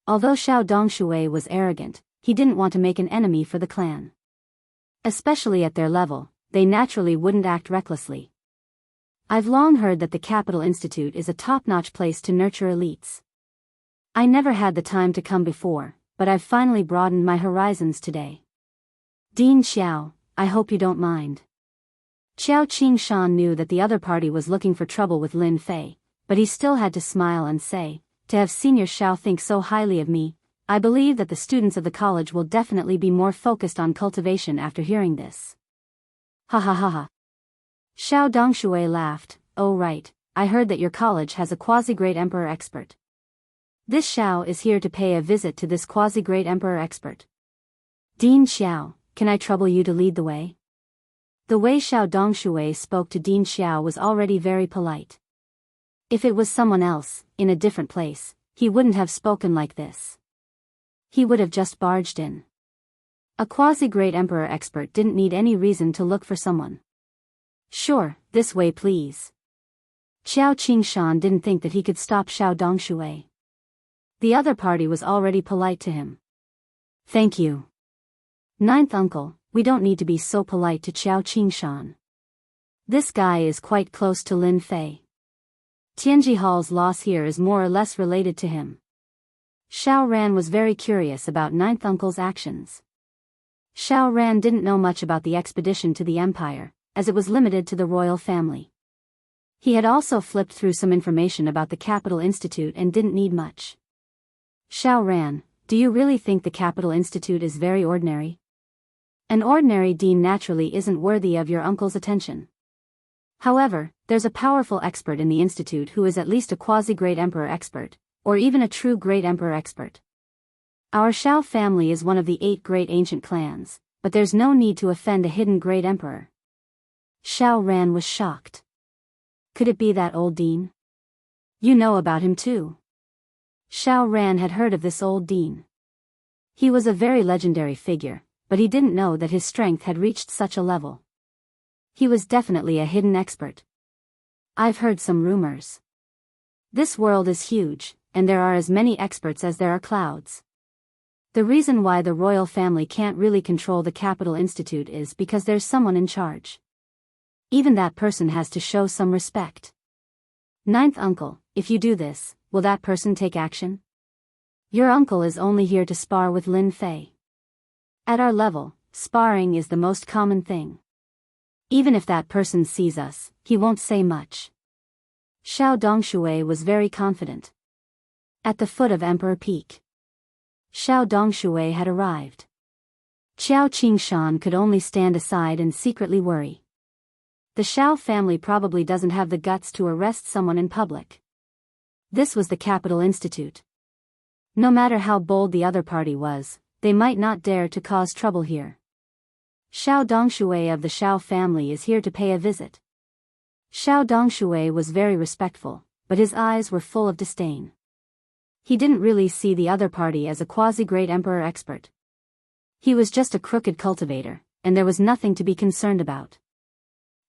Although Xiao Dongshui was arrogant, he didn't want to make an enemy for the clan. Especially at their level, they naturally wouldn't act recklessly. I've long heard that the Capital Institute is a top-notch place to nurture elites. I never had the time to come before, but I've finally broadened my horizons today. Dean Xiao, I hope you don't mind. Qiao Qingshan knew that the other party was looking for trouble with Lin Fei, but he still had to smile and say, to have Senior Xiao think so highly of me, I believe that the students of the college will definitely be more focused on cultivation after hearing this. Ha ha ha ha. Xiao Dongshui laughed, oh right, I heard that your college has a quasi-great emperor expert. This Xiao is here to pay a visit to this quasi-great emperor expert. Dean Xiao, can I trouble you to lead the way? The way Xiao Dongshui spoke to Dean Xiao was already very polite. If it was someone else, in a different place, he wouldn't have spoken like this. He would have just barged in. A quasi-great emperor expert didn't need any reason to look for someone. Sure, this way please. Qiao Qingshan didn't think that he could stop Xiao Dongshui. The other party was already polite to him. Thank you. Ninth uncle, we don't need to be so polite to Qiao Qingshan. This guy is quite close to Lin Fei. Tianji Hall's loss here is more or less related to him. Xiao Ran was very curious about Ninth uncle's actions. Xiao Ran didn't know much about the expedition to the empire, as it was limited to the royal family. He had also flipped through some information about the Capital Institute and didn't need much. Xiao Ran, do you really think the Capital Institute is very ordinary? An ordinary dean naturally isn't worthy of your uncle's attention. However, there's a powerful expert in the institute who is at least a quasi-great emperor expert, or even a true great emperor expert. Our Xiao family is one of the 8 great ancient clans, but there's no need to offend a hidden great emperor. Xiao Ran was shocked. Could it be that old dean? You know about him too. Xiao Ran had heard of this old dean. He was a very legendary figure, but he didn't know that his strength had reached such a level. He was definitely a hidden expert. I've heard some rumors. This world is huge, and there are as many experts as there are clouds. The reason why the royal family can't really control the Capital Institute is because there's someone in charge. Even that person has to show some respect. Ninth uncle, if you do this, will that person take action? Your uncle is only here to spar with Lin Fei. At our level, sparring is the most common thing. Even if that person sees us, he won't say much. Xiao Dongshui was very confident. At the foot of Emperor Peak, Xiao Dongshui had arrived. Qiao Qingshan could only stand aside and secretly worry. The Xiao family probably doesn't have the guts to arrest someone in public. This was the Capital Institute. No matter how bold the other party was, they might not dare to cause trouble here. Xiao Dongshui of the Xiao family is here to pay a visit. Xiao Dongshui was very respectful, but his eyes were full of disdain. He didn't really see the other party as a quasi-great emperor expert. He was just a crooked cultivator, and there was nothing to be concerned about.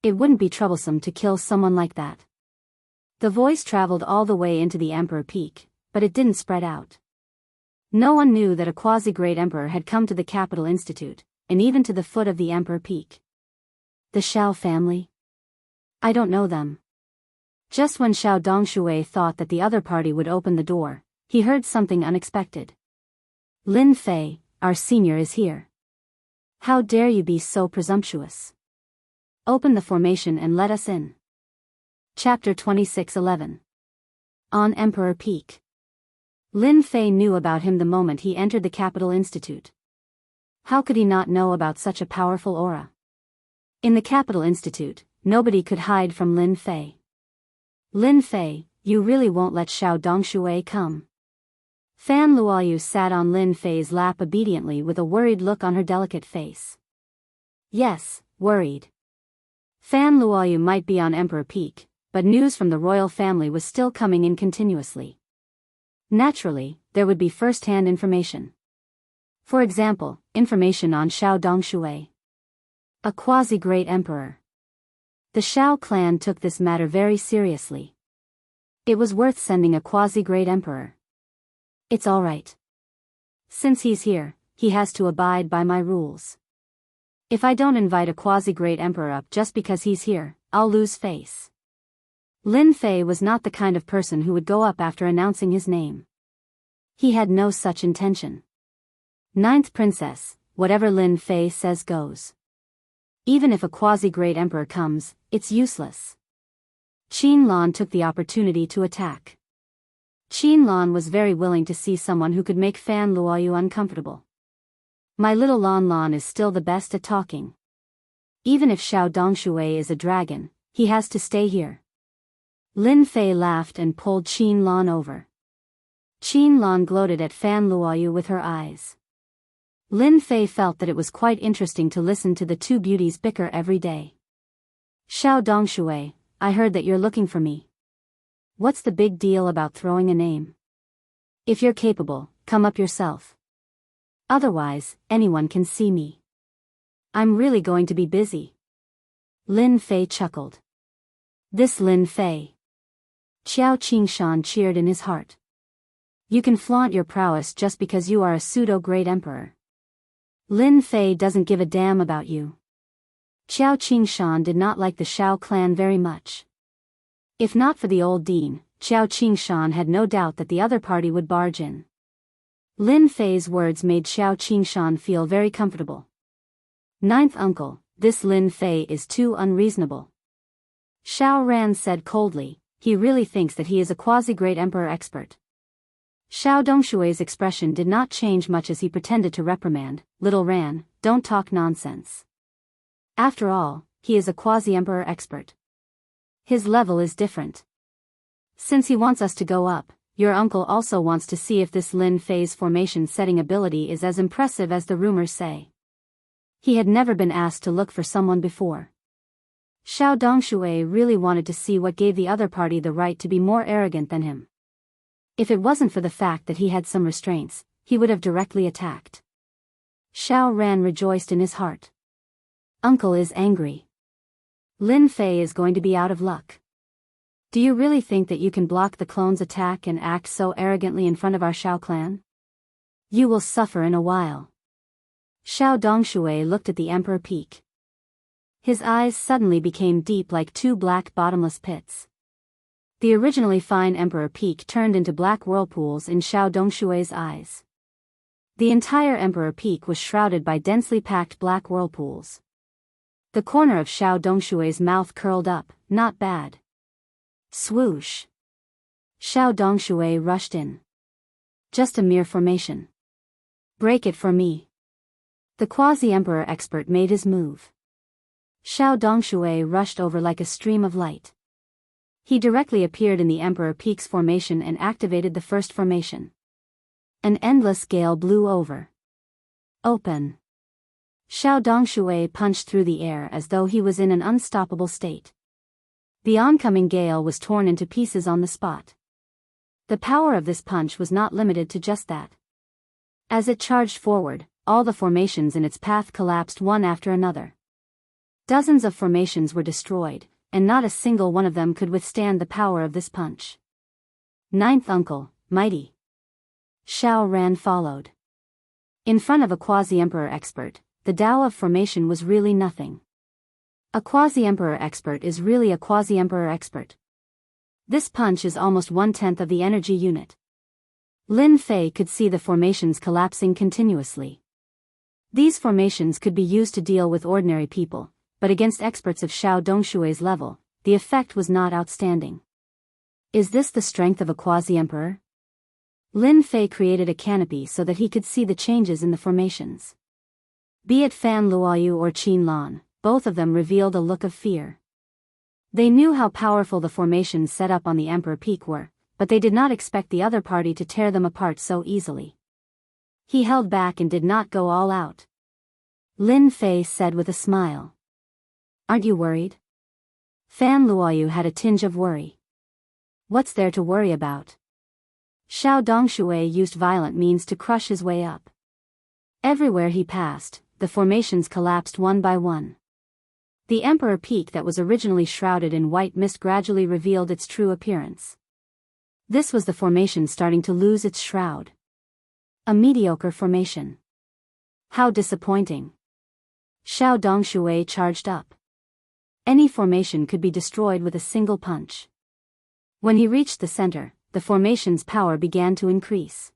It wouldn't be troublesome to kill someone like that. The voice traveled all the way into the Emperor Peak, but it didn't spread out. No one knew that a quasi-great emperor had come to the Capital Institute, and even to the foot of the Emperor Peak. The Xiao family? I don't know them. Just when Xiao Dongshui thought that the other party would open the door, he heard something unexpected. Lin Fei, our senior is here. How dare you be so presumptuous? Open the formation and let us in. Chapter 26:11. On Emperor Peak. Lin Fei knew about him the moment he entered the Capital Institute. How could he not know about such a powerful aura? In the Capital Institute, nobody could hide from Lin Fei. Lin Fei, you really won't let Xiao Dongshui come? Fan Luoyu sat on Lin Fei's lap obediently with a worried look on her delicate face. Yes, worried. Fan Luoyu might be on Emperor Peak, but news from the royal family was still coming in continuously. Naturally, there would be first-hand information. For example, information on Xiao Dongshui, a quasi-great emperor. The Xiao clan took this matter very seriously. It was worth sending a quasi-great emperor. It's all right. Since he's here, he has to abide by my rules. If I don't invite a quasi-great emperor up just because he's here, I'll lose face. Lin Fei was not the kind of person who would go up after announcing his name. He had no such intention. Ninth princess, whatever Lin Fei says goes. Even if a quasi-great emperor comes, it's useless. Qin Lan took the opportunity to attack. Qin Lan was very willing to see someone who could make Fan Luoyu uncomfortable. My little Lan Lan is still the best at talking. Even if Xiao Dongshui is a dragon, he has to stay here. Lin Fei laughed and pulled Qin Lan over. Qin Lan gloated at Fan Luoyu with her eyes. Lin Fei felt that it was quite interesting to listen to the two beauties bicker every day. Xiao Dongshui, I heard that you're looking for me. What's the big deal about throwing a name? If you're capable, come up yourself. Otherwise, anyone can see me. I'm really going to be busy. Lin Fei chuckled. This Lin Fei. Qiao Qingshan cheered in his heart. You can flaunt your prowess just because you are a pseudo-great emperor. Lin Fei doesn't give a damn about you. Qiao Qingshan did not like the Xiao clan very much. If not for the old dean, Qiao Qingshan had no doubt that the other party would barge in. Lin Fei's words made Xiao Qingshan feel very comfortable. Ninth uncle, this Lin Fei is too unreasonable. Xiao Ran said coldly, he really thinks that he is a quasi-great emperor expert. Xiao Dongshui's expression did not change much as he pretended to reprimand, little Ran, don't talk nonsense. After all, he is a quasi-emperor expert. His level is different. Since he wants us to go up, your uncle also wants to see if this Lin Fei's formation-setting ability is as impressive as the rumors say. He had never been asked to look for someone before. Xiao Dongshui really wanted to see what gave the other party the right to be more arrogant than him. If it wasn't for the fact that he had some restraints, he would have directly attacked. Xiao Ran rejoiced in his heart. Uncle is angry. Lin Fei is going to be out of luck. Do you really think that you can block the clone's attack and act so arrogantly in front of our Xiao clan? You will suffer in a while. Xiao Dongshui looked at the Emperor Peak. His eyes suddenly became deep like two black bottomless pits. The originally fine emperor peak turned into black whirlpools in Xiao Dongshui's eyes. The entire emperor peak was shrouded by densely packed black whirlpools. The corner of Xiao Dongshui's mouth curled up. Not bad. Swoosh. Xiao Dongshui rushed in. Just a mere formation. Break it for me. The quasi-emperor expert made his move. Xiao Dongshui rushed over like a stream of light. He directly appeared in the emperor peak's formation and activated the first formation. An endless gale blew over. Open. Xiao Dongshui punched through the air as though he was in an unstoppable state. The oncoming gale was torn into pieces on the spot. The power of this punch was not limited to just that. As it charged forward, all the formations in its path collapsed one after another. Dozens of formations were destroyed, and not a single one of them could withstand the power of this punch. Ninth uncle, mighty. Xiao Ran followed. In front of a quasi-emperor expert, the Tao of formation was really nothing. A quasi-emperor expert is really a quasi-emperor expert. This punch is almost 1/10 of the energy unit. Lin Fei could see the formations collapsing continuously. These formations could be used to deal with ordinary people, but against experts of Xiao Dongshui's level, the effect was not outstanding. Is this the strength of a quasi-emperor? Lin Fei created a canopy so that he could see the changes in the formations. Be it Fan Luoyu or Qin Lan, both of them revealed a look of fear. They knew how powerful the formations set up on the Emperor Peak were, but they did not expect the other party to tear them apart so easily. He held back and did not go all out. Lin Fei said with a smile. Aren't you worried? Fan Luoyu had a tinge of worry. What's there to worry about? Xiao Dongshui used violent means to crush his way up. Everywhere he passed, the formations collapsed one by one. The Emperor Peak that was originally shrouded in white mist gradually revealed its true appearance. This was the formation starting to lose its shroud. A mediocre formation. How disappointing. Xiao Dongshui charged up. Any formation could be destroyed with a single punch. When he reached the center, the formation's power began to increase.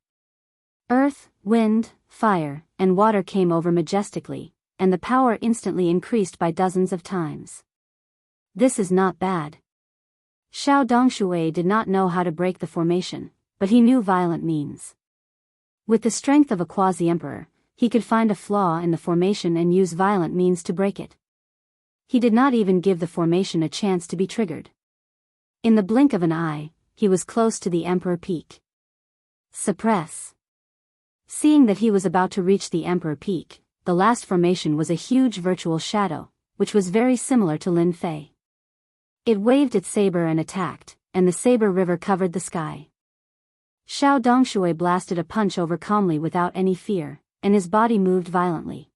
Earth, wind, fire, and water came over majestically, and the power instantly increased by dozens of times. This is not bad. Xiao Dongshui did not know how to break the formation, but he knew violent means. With the strength of a quasi-emperor, he could find a flaw in the formation and use violent means to break it. He did not even give the formation a chance to be triggered. In the blink of an eye, he was close to the Emperor Peak. Suppress. Seeing that he was about to reach the Emperor Peak, the last formation was a huge virtual shadow, which was very similar to Lin Fei. It waved its saber and attacked, and the saber river covered the sky. Xiao Dongshui blasted a punch over calmly without any fear, and his body moved violently.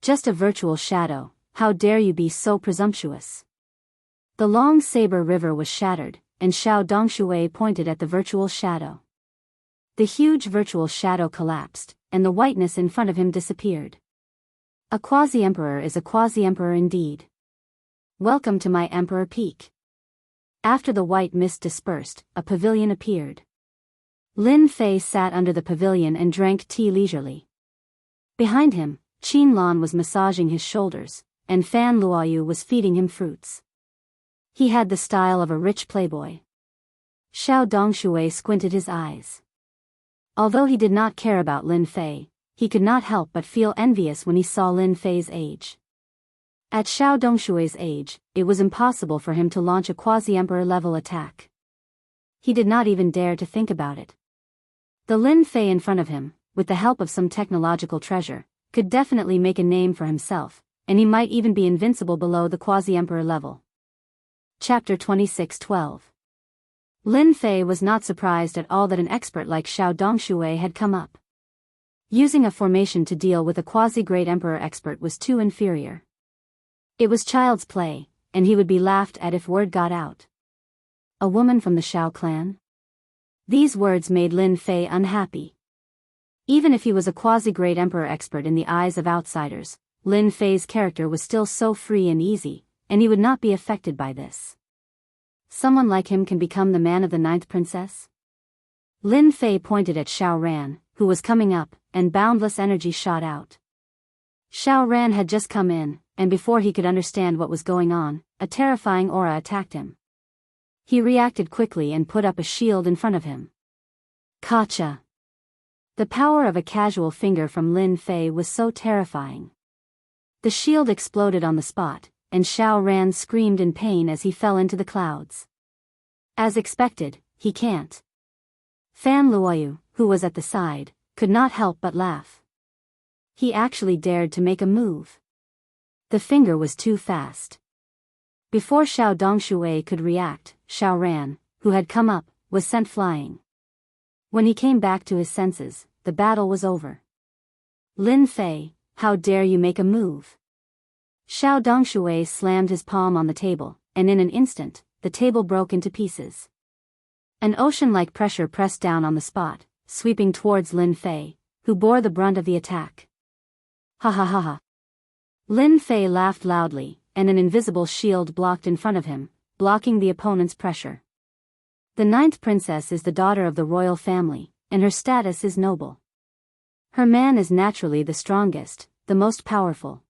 Just a virtual shadow, how dare you be so presumptuous? The long saber river was shattered, and Xiao Dongshui pointed at the virtual shadow. The huge virtual shadow collapsed, and the whiteness in front of him disappeared. A quasi-emperor is a quasi-emperor indeed. Welcome to my Emperor Peak. After the white mist dispersed, a pavilion appeared. Lin Fei sat under the pavilion and drank tea leisurely. Behind him, Qin Lan was massaging his shoulders, and Fan Luoyu was feeding him fruits. He had the style of a rich playboy. Xiao Dongshui squinted his eyes. Although he did not care about Lin Fei, he could not help but feel envious when he saw Lin Fei's age. At Xiao Dongshui's age, it was impossible for him to launch a quasi-emperor level attack. He did not even dare to think about it. The Lin Fei in front of him, with the help of some technological treasure, could definitely make a name for himself, and he might even be invincible below the quasi-emperor level. Chapter 26:12. Lin Fei was not surprised at all that an expert like Xiao Dongshui had come up. Using a formation to deal with a quasi-great emperor expert was too inferior. It was child's play, and he would be laughed at if word got out. A woman from the Xiao clan? These words made Lin Fei unhappy. Even if he was a quasi-great emperor expert in the eyes of outsiders, Lin Fei's character was still so free and easy, and he would not be affected by this. Someone like him can become the man of the 9th princess? Lin Fei pointed at Xiao Ran, who was coming up, and boundless energy shot out. Xiao Ran had just come in, and before he could understand what was going on, a terrifying aura attacked him. He reacted quickly and put up a shield in front of him. Gotcha! The power of a casual finger from Lin Fei was so terrifying. The shield exploded on the spot, and Xiao Ran screamed in pain as he fell into the clouds. As expected, he can't. Fan Luoyu, who was at the side, could not help but laugh. He actually dared to make a move. The finger was too fast. Before Xiao Dongshui could react, Xiao Ran, who had come up, was sent flying. When he came back to his senses, the battle was over. Lin Fei, how dare you make a move? Xiao Dongshui slammed his palm on the table, and in an instant, the table broke into pieces. An ocean-like pressure pressed down on the spot, sweeping towards Lin Fei, who bore the brunt of the attack. Ha ha ha ha. Lin Fei laughed loudly, and an invisible shield blocked in front of him, blocking the opponent's pressure. The 9th princess is the daughter of the royal family, and her status is noble. Her man is naturally the strongest, the most powerful.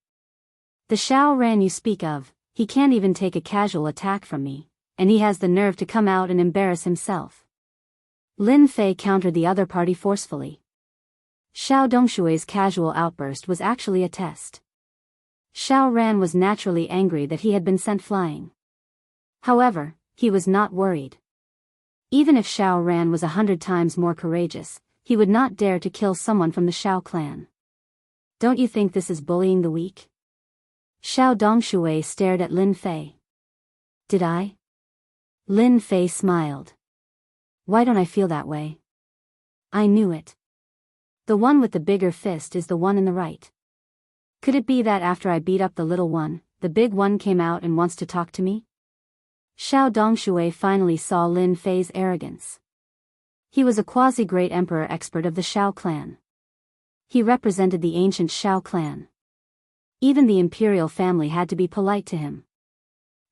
The Xiao Ran you speak of, he can't even take a casual attack from me, and he has the nerve to come out and embarrass himself. Lin Fei countered the other party forcefully. Xiao Dongshui's casual outburst was actually a test. Xiao Ran was naturally angry that he had been sent flying. However, he was not worried. Even if Xiao Ran was 100 times more courageous, he would not dare to kill someone from the Xiao clan. Don't you think this is bullying the weak? Xiao Dongshui stared at Lin Fei. Did I? Lin Fei smiled. Why don't I feel that way? I knew it. The one with the bigger fist is the one in the right. Could it be that after I beat up the little one, the big one came out and wants to talk to me? Xiao Dongshui finally saw Lin Fei's arrogance. He was a quasi-great emperor expert of the Xiao clan. He represented the ancient Xiao clan. Even the imperial family had to be polite to him.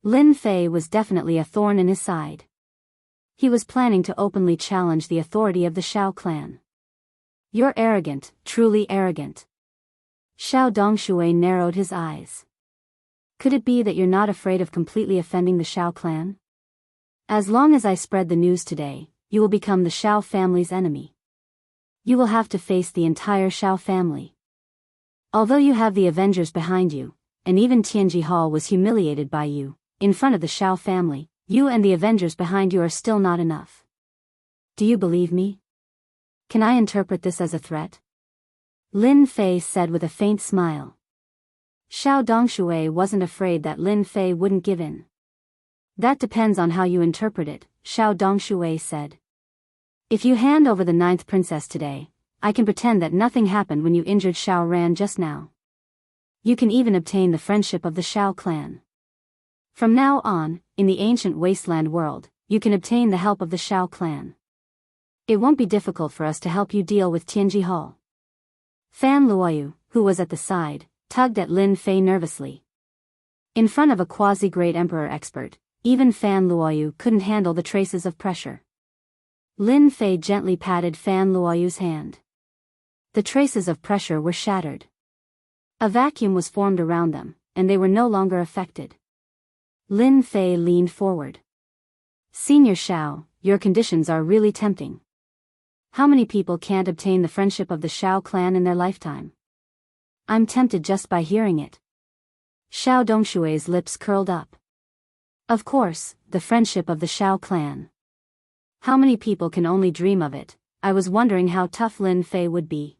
Lin Fei was definitely a thorn in his side. He was planning to openly challenge the authority of the Xiao clan. You're arrogant, truly arrogant. Xiao Dongshui narrowed his eyes. Could it be that you're not afraid of completely offending the Xiao clan? As long as I spread the news today, you will become the Xiao family's enemy. You will have to face the entire Xiao family. Although you have the Avengers behind you, and even Tianji Hall was humiliated by you, in front of the Xiao family, you and the Avengers behind you are still not enough. Do you believe me? Can I interpret this as a threat? Lin Fei said with a faint smile. Xiao Dongshui wasn't afraid that Lin Fei wouldn't give in. That depends on how you interpret it, Xiao Dongshui said. If you hand over the 9th princess today, I can pretend that nothing happened when you injured Xiao Ran just now. You can even obtain the friendship of the Xiao clan. From now on, in the ancient wasteland world, you can obtain the help of the Xiao clan. It won't be difficult for us to help you deal with Tianji Hall. Fan Luoyu, who was at the side, tugged at Lin Fei nervously. In front of a quasi-great emperor expert, even Fan Luoyu couldn't handle the traces of pressure. Lin Fei gently patted Fan Luoyu's hand. The traces of pressure were shattered. A vacuum was formed around them, and they were no longer affected. Lin Fei leaned forward. Senior Xiao, your conditions are really tempting. How many people can't obtain the friendship of the Xiao clan in their lifetime? I'm tempted just by hearing it. Xiao Dongshui's lips curled up. Of course, the friendship of the Xiao clan. How many people can only dream of it? I was wondering how tough Lin Fei would be.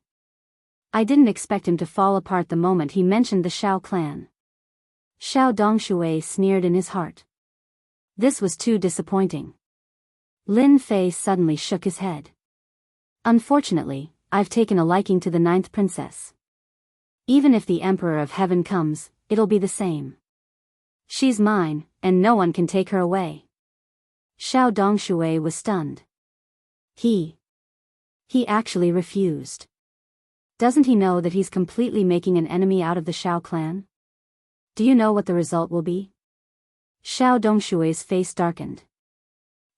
I didn't expect him to fall apart the moment he mentioned the Xiao clan. Xiao Dongshui sneered in his heart. This was too disappointing. Lin Fei suddenly shook his head. Unfortunately, I've taken a liking to the 9th princess. Even if the Emperor of Heaven comes, it'll be the same. She's mine, and no one can take her away. Xiao Dongshui was stunned. He actually refused. Doesn't he know that he's completely making an enemy out of the Shao clan? Do you know what the result will be? Xiao Dongshui's face darkened.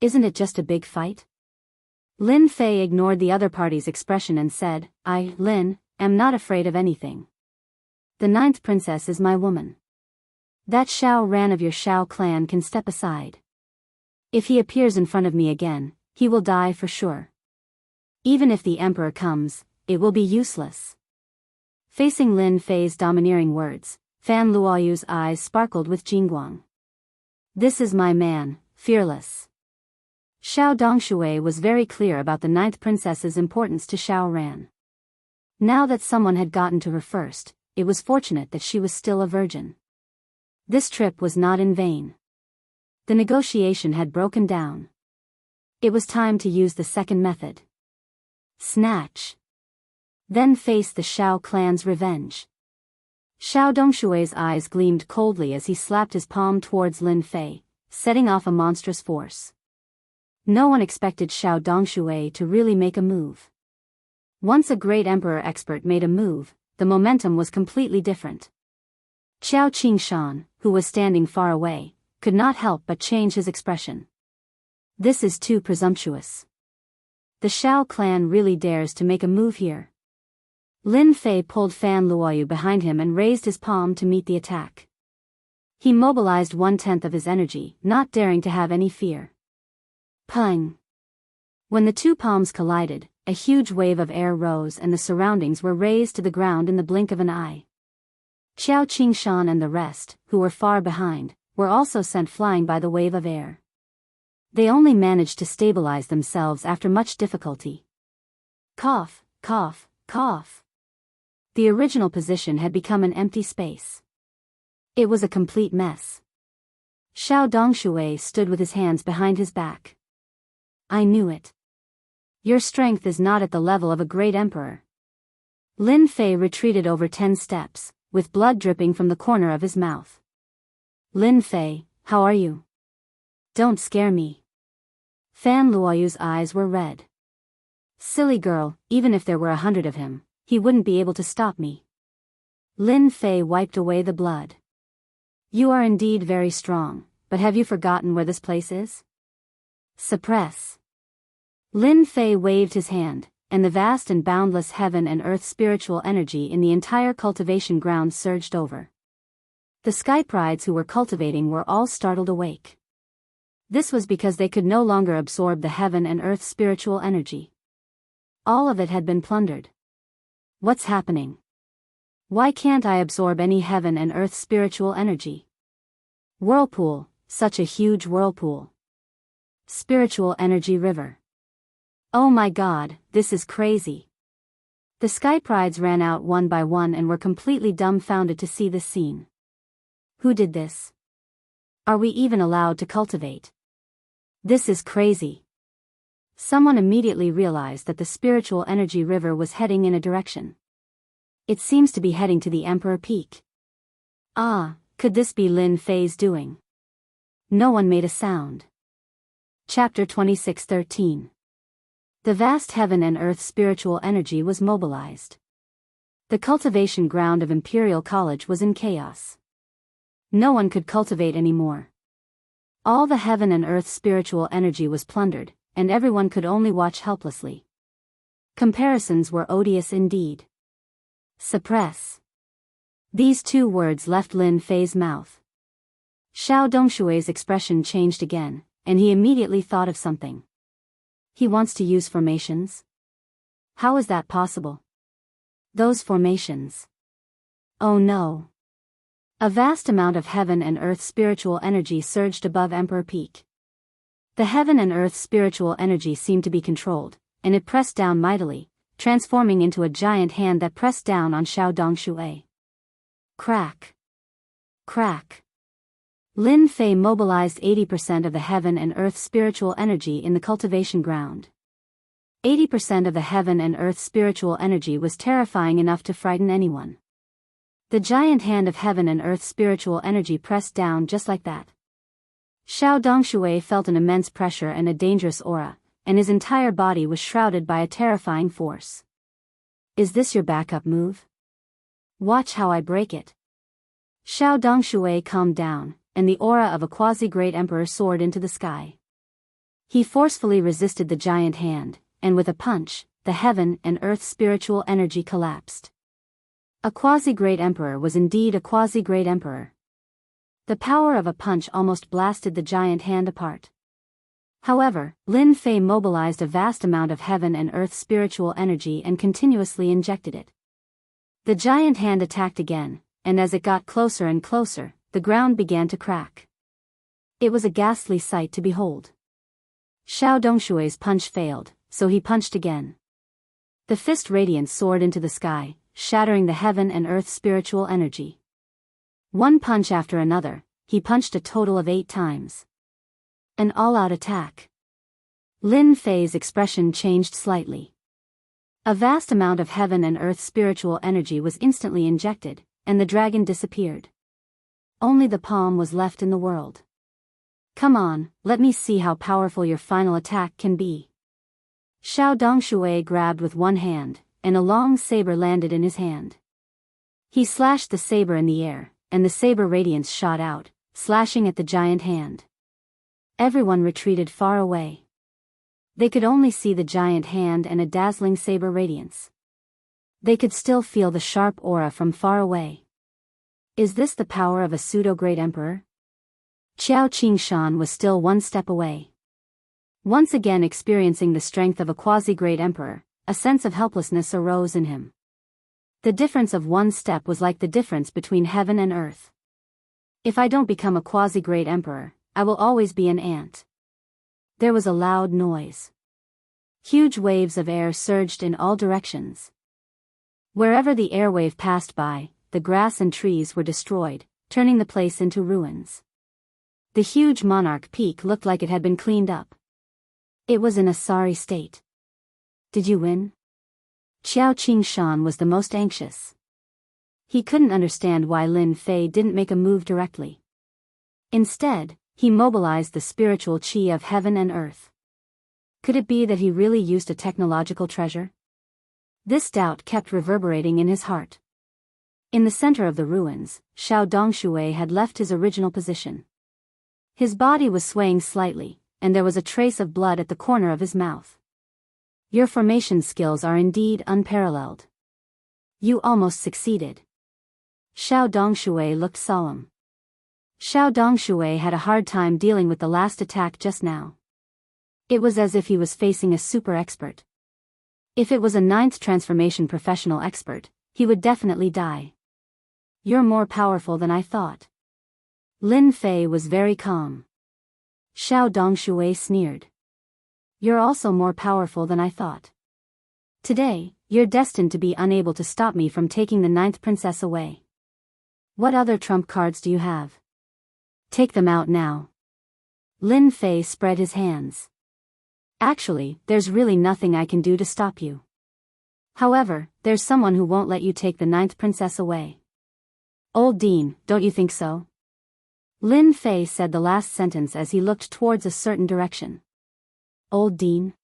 Isn't it just a big fight? Lin Fei ignored the other party's expression and said, I, Lin, am not afraid of anything. The 9th princess is my woman. That Shao Ran of your Shao clan can step aside. If he appears in front of me again, he will die for sure. Even if the emperor comes, it will be useless. Facing Lin Fei's domineering words, Fan Luoyu's eyes sparkled with Jingguang. This is my man, fearless. Xiao Dongshui was very clear about the 9th princess's importance to Shao Ran. Now that someone had gotten to her first, it was fortunate that she was still a virgin. This trip was not in vain. The negotiation had broken down. It was time to use the second method. Snatch. Then face the Shao clan's revenge. Xiao Dongshui's eyes gleamed coldly as he slapped his palm towards Lin Fei, setting off a monstrous force. No one expected Xiao Dongshui to really make a move. Once a great emperor expert made a move, the momentum was completely different. Qiao Qingshan, who was standing far away, could not help but change his expression. This is too presumptuous. The Shao clan really dares to make a move here. Lin Fei pulled Fan Luoyu behind him and raised his palm to meet the attack. He mobilized 1/10 of his energy, not daring to have any fear. Pung! When the two palms collided, a huge wave of air rose and the surroundings were razed to the ground in the blink of an eye. Qiao Qingshan and the rest, who were far behind, were also sent flying by the wave of air. They only managed to stabilize themselves after much difficulty. Cough, cough, cough. The original position had become an empty space. It was a complete mess. Xiao Dongshui stood with his hands behind his back. I knew it. Your strength is not at the level of a great emperor. Lin Fei retreated over 10 steps, with blood dripping from the corner of his mouth. Lin Fei, how are you? Don't scare me. Fan Luoyu's eyes were red. Silly girl, even if there were 100 of him, he wouldn't be able to stop me. Lin Fei wiped away the blood. You are indeed very strong, but have you forgotten where this place is? Suppress. Lin Fei waved his hand, and the vast and boundless heaven and earth spiritual energy in the entire cultivation ground surged over. The skyprides who were cultivating were all startled awake. This was because they could no longer absorb the heaven and earth spiritual energy. All of it had been plundered. What's happening? Why can't I absorb any heaven and earth spiritual energy? Whirlpool, such a huge whirlpool. Spiritual energy river. Oh my God, this is crazy. The skyprides ran out one by one and were completely dumbfounded to see this scene. Who did this? Are we even allowed to cultivate? This is crazy. Someone immediately realized that the spiritual energy river was heading in a direction. It seems to be heading to the Emperor Peak. Ah, could this be Lin Fei's doing? No one made a sound. Chapter 26:13. The vast heaven and earth spiritual energy was mobilized. The cultivation ground of Imperial College was in chaos. No one could cultivate anymore. All the heaven and earth spiritual energy was plundered, and everyone could only watch helplessly. Comparisons were odious indeed. Suppress. These two words left Lin Fei's mouth. Xiao Dongshui's expression changed again, and he immediately thought of something. He wants to use formations? How is that possible? Those formations. Oh no. A vast amount of heaven and earth spiritual energy surged above Emperor Peak. The heaven and earth spiritual energy seemed to be controlled, and it pressed down mightily, transforming into a giant hand that pressed down on Xiao Dongshui. Crack. Crack. Lin Fei mobilized 80% of the heaven and earth spiritual energy in the cultivation ground. 80% of the heaven and earth spiritual energy was terrifying enough to frighten anyone. The giant hand of heaven and earth spiritual energy pressed down just like that. Xiao Dongshui felt an immense pressure and a dangerous aura, and his entire body was shrouded by a terrifying force. Is this your backup move? Watch how I break it. Xiao Dongshui calmed down, and the aura of a quasi-great emperor soared into the sky. He forcefully resisted the giant hand, and with a punch, the heaven and earth spiritual energy collapsed. A quasi-great emperor was indeed a quasi-great emperor. The power of a punch almost blasted the giant hand apart. However, Lin Fei mobilized a vast amount of heaven and earth spiritual energy and continuously injected it. The giant hand attacked again, and as it got closer and closer, the ground began to crack. It was a ghastly sight to behold. Xiao Dongshui's punch failed, so he punched again. The fist radiance soared into the sky, shattering the heaven and earth spiritual energy. One punch after another, he punched a total of 8 times. An all-out attack. Lin Fei's expression changed slightly. A vast amount of heaven and earth spiritual energy was instantly injected, and the dragon disappeared. Only the palm was left in the world. Come on, let me see how powerful your final attack can be. Xiao Dongshui grabbed with one hand, and a long saber landed in his hand. He slashed the saber in the air, and the saber radiance shot out, slashing at the giant hand. Everyone retreated far away. They could only see the giant hand and a dazzling saber radiance. They could still feel the sharp aura from far away. Is this the power of a pseudo-great emperor? Qiao Qingshan was still one step away. Once again experiencing the strength of a quasi-great emperor, a sense of helplessness arose in him. The difference of one step was like the difference between heaven and earth. If I don't become a quasi-great emperor, I will always be an ant. There was a loud noise. Huge waves of air surged in all directions. Wherever the airwave passed by, the grass and trees were destroyed, turning the place into ruins. The huge monarch peak looked like it had been cleaned up. It was in a sorry state. Did you win? Qiao Qingshan was the most anxious. He couldn't understand why Lin Fei didn't make a move directly. Instead, he mobilized the spiritual qi of heaven and earth. Could it be that he really used a technological treasure? This doubt kept reverberating in his heart. In the center of the ruins, Xiao Dongshui had left his original position. His body was swaying slightly, and there was a trace of blood at the corner of his mouth. Your formation skills are indeed unparalleled. You almost succeeded. Xiao Dongshui looked solemn. Xiao Dongshui had a hard time dealing with the last attack just now. It was as if he was facing a super expert. If it was a 9th transformation professional expert, he would definitely die. You're more powerful than I thought. Lin Fei was very calm. Xiao Dongshui sneered. You're also more powerful than I thought. Today, you're destined to be unable to stop me from taking the 9th princess away. What other trump cards do you have? Take them out now. Lin Fei spread his hands. Actually, there's really nothing I can do to stop you. However, there's someone who won't let you take the 9th princess away. Old Dean, don't you think so? Lin Fei said the last sentence as he looked towards a certain direction. Old Dean?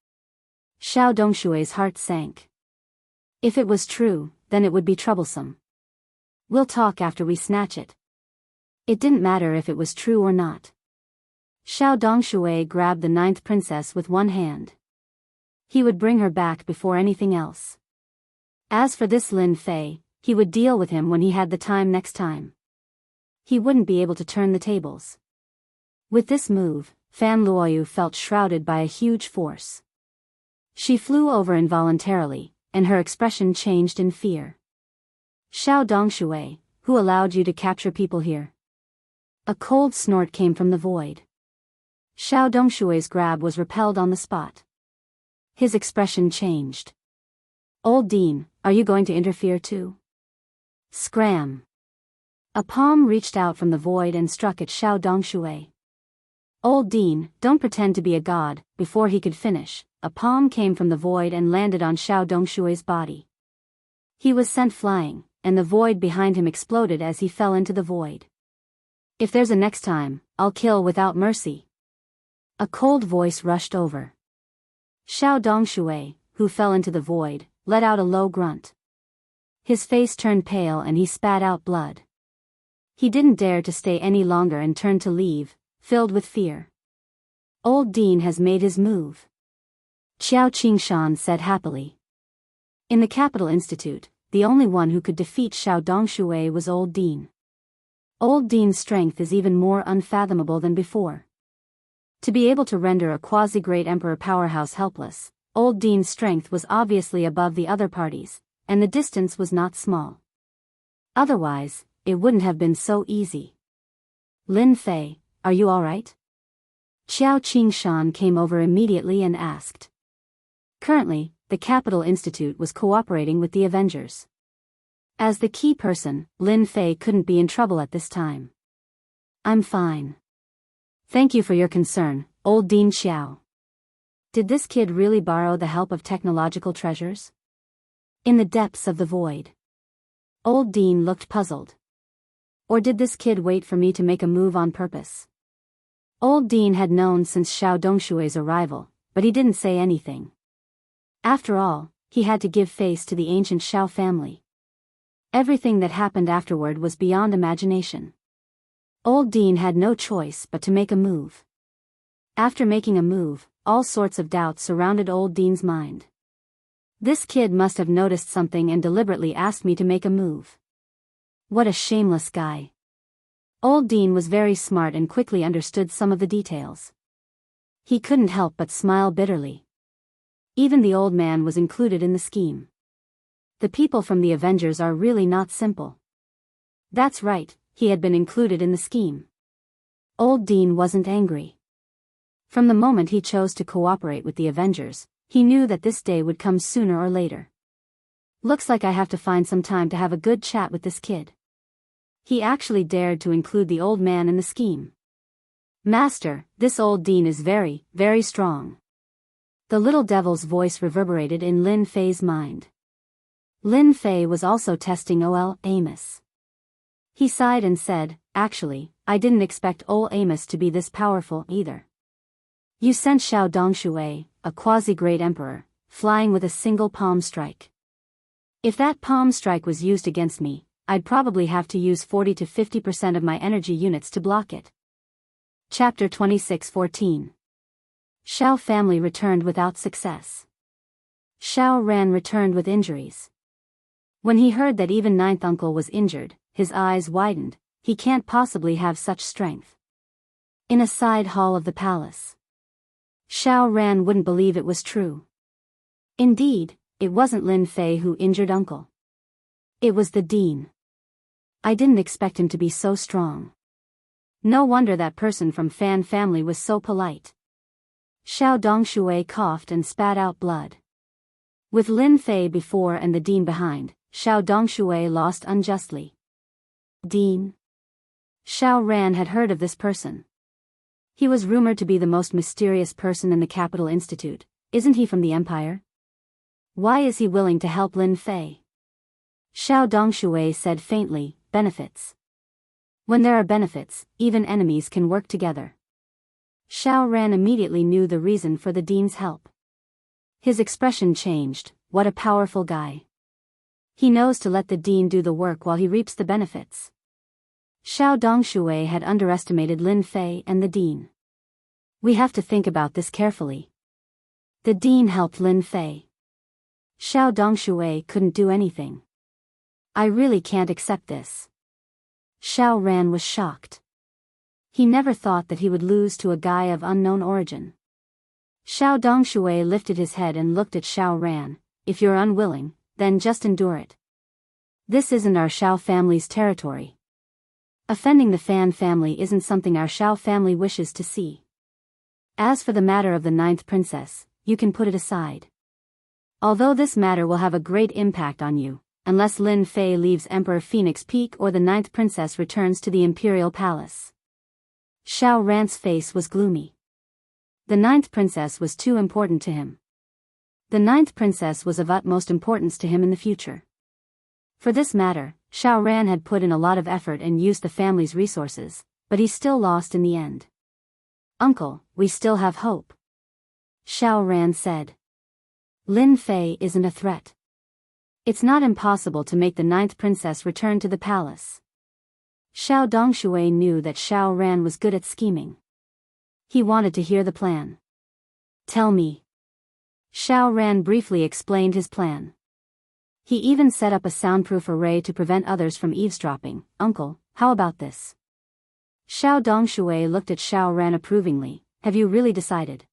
Xiao Dongshui's heart sank. If it was true, then it would be troublesome. We'll talk after we snatch it. It didn't matter if it was true or not. Xiao Dongshui grabbed the 9th princess with one hand. He would bring her back before anything else. As for this Lin Fei, he would deal with him when he had the time next time. He wouldn't be able to turn the tables. With this move, Fan Luoyu felt shrouded by a huge force. She flew over involuntarily, and her expression changed in fear. Xiao Dongshui, who allowed you to capture people here? A cold snort came from the void. Xiao Dongshui's grab was repelled on the spot. His expression changed. Old Dean, are you going to interfere too? Scram! A palm reached out from the void and struck at Xiao Dongshui. Old Dean, don't pretend to be a god. Before he could finish, a palm came from the void and landed on Xiao Dongshui's body. He was sent flying, and the void behind him exploded as he fell into the void. If there's a next time, I'll kill without mercy. A cold voice rushed over. Xiao Dongshui, who fell into the void, let out a low grunt. His face turned pale and he spat out blood. He didn't dare to stay any longer and turned to leave, filled with fear. Old Dean has made his move, Xiao Qingshan said happily. In the Capital Institute, the only one who could defeat Xiao Dongshui was Old Dean. Old Dean's strength is even more unfathomable than before. To be able to render a quasi-great emperor powerhouse helpless, Old Dean's strength was obviously above the other parties, and the distance was not small. Otherwise, it wouldn't have been so easy. Lin Fei, are you all right? Xiao Qingshan came over immediately and asked. Currently, the Capital Institute was cooperating with the Avengers. As the key person, Lin Fei couldn't be in trouble at this time. I'm fine. Thank you for your concern, Old Dean Xiao. Did this kid really borrow the help of technological treasures? In the depths of the void. Old Dean looked puzzled. Or did this kid wait for me to make a move on purpose? Old Dean had known since Xiao Dongshui's arrival, but he didn't say anything. After all, he had to give face to the ancient Xiao family. Everything that happened afterward was beyond imagination. Old Dean had no choice but to make a move. After making a move, all sorts of doubts surrounded Old Dean's mind. This kid must have noticed something and deliberately asked me to make a move. What a shameless guy. Old Dean was very smart and quickly understood some of the details. He couldn't help but smile bitterly. Even the old man was included in the scheme. The people from the Avengers are really not simple. That's right, he had been included in the scheme. Old Dean wasn't angry. From the moment he chose to cooperate with the Avengers, he knew that this day would come sooner or later. Looks like I have to find some time to have a good chat with this kid. He actually dared to include the old man in the scheme. Master, this Old Dean is very, very strong. The little devil's voice reverberated in Lin Fei's mind. Lin Fei was also testing Ol Amos. He sighed and said, actually, I didn't expect Ol Amos to be this powerful either. You sent Xiao Dongshui, a quasi-great emperor, flying with a single palm strike. If that palm strike was used against me, I'd probably have to use 40 to 50% of my energy units to block it. Chapter 26:14. Xiao family returned without success. Xiao Ran returned with injuries. When he heard that even ninth uncle was injured, his eyes widened. He can't possibly have such strength. In a side hall of the palace, Xiao Ran wouldn't believe it was true. Indeed, it wasn't Lin Fei who injured uncle. It was the dean. I didn't expect him to be so strong. No wonder that person from Fan family was so polite. Xiao Dongshui coughed and spat out blood. With Lin Fei before and the dean behind, Xiao Dongshui lost unjustly. Dean? Xiao Ran had heard of this person. He was rumored to be the most mysterious person in the Capital Institute. Isn't he from the Empire? Why is he willing to help Lin Fei? Xiao Dongshui said faintly, benefits. When there are benefits, even enemies can work together. Xiao Ran immediately knew the reason for the dean's help. His expression changed. What a powerful guy. He knows to let the dean do the work while he reaps the benefits. Xiao Dongshui had underestimated Lin Fei and the dean. We have to think about this carefully. The dean helped Lin Fei. Xiao Dongshui couldn't do anything. I really can't accept this. Xiao Ran was shocked. He never thought that he would lose to a guy of unknown origin. Xiao Dongshui lifted his head and looked at Xiao Ran. If you're unwilling, then just endure it. This isn't our Xiao family's territory. Offending the Fan family isn't something our Xiao family wishes to see. As for the matter of the ninth princess, you can put it aside. Although this matter will have a great impact on you, unless Lin Fei leaves Emperor Phoenix Peak or the ninth princess returns to the imperial palace. Xiao Ran's face was gloomy. The ninth princess was too important to him. The ninth princess was of utmost importance to him in the future. For this matter, Xiao Ran had put in a lot of effort and used the family's resources, but he still lost in the end. Uncle, we still have hope. Xiao Ran said. Lin Fei isn't a threat. It's not impossible to make the 9th princess return to the palace. Xiao Dongshui knew that Xiao Ran was good at scheming. He wanted to hear the plan. Tell me. Xiao Ran briefly explained his plan. He even set up a soundproof array to prevent others from eavesdropping. Uncle, how about this? Xiao Dongshui looked at Xiao Ran approvingly. Have you really decided?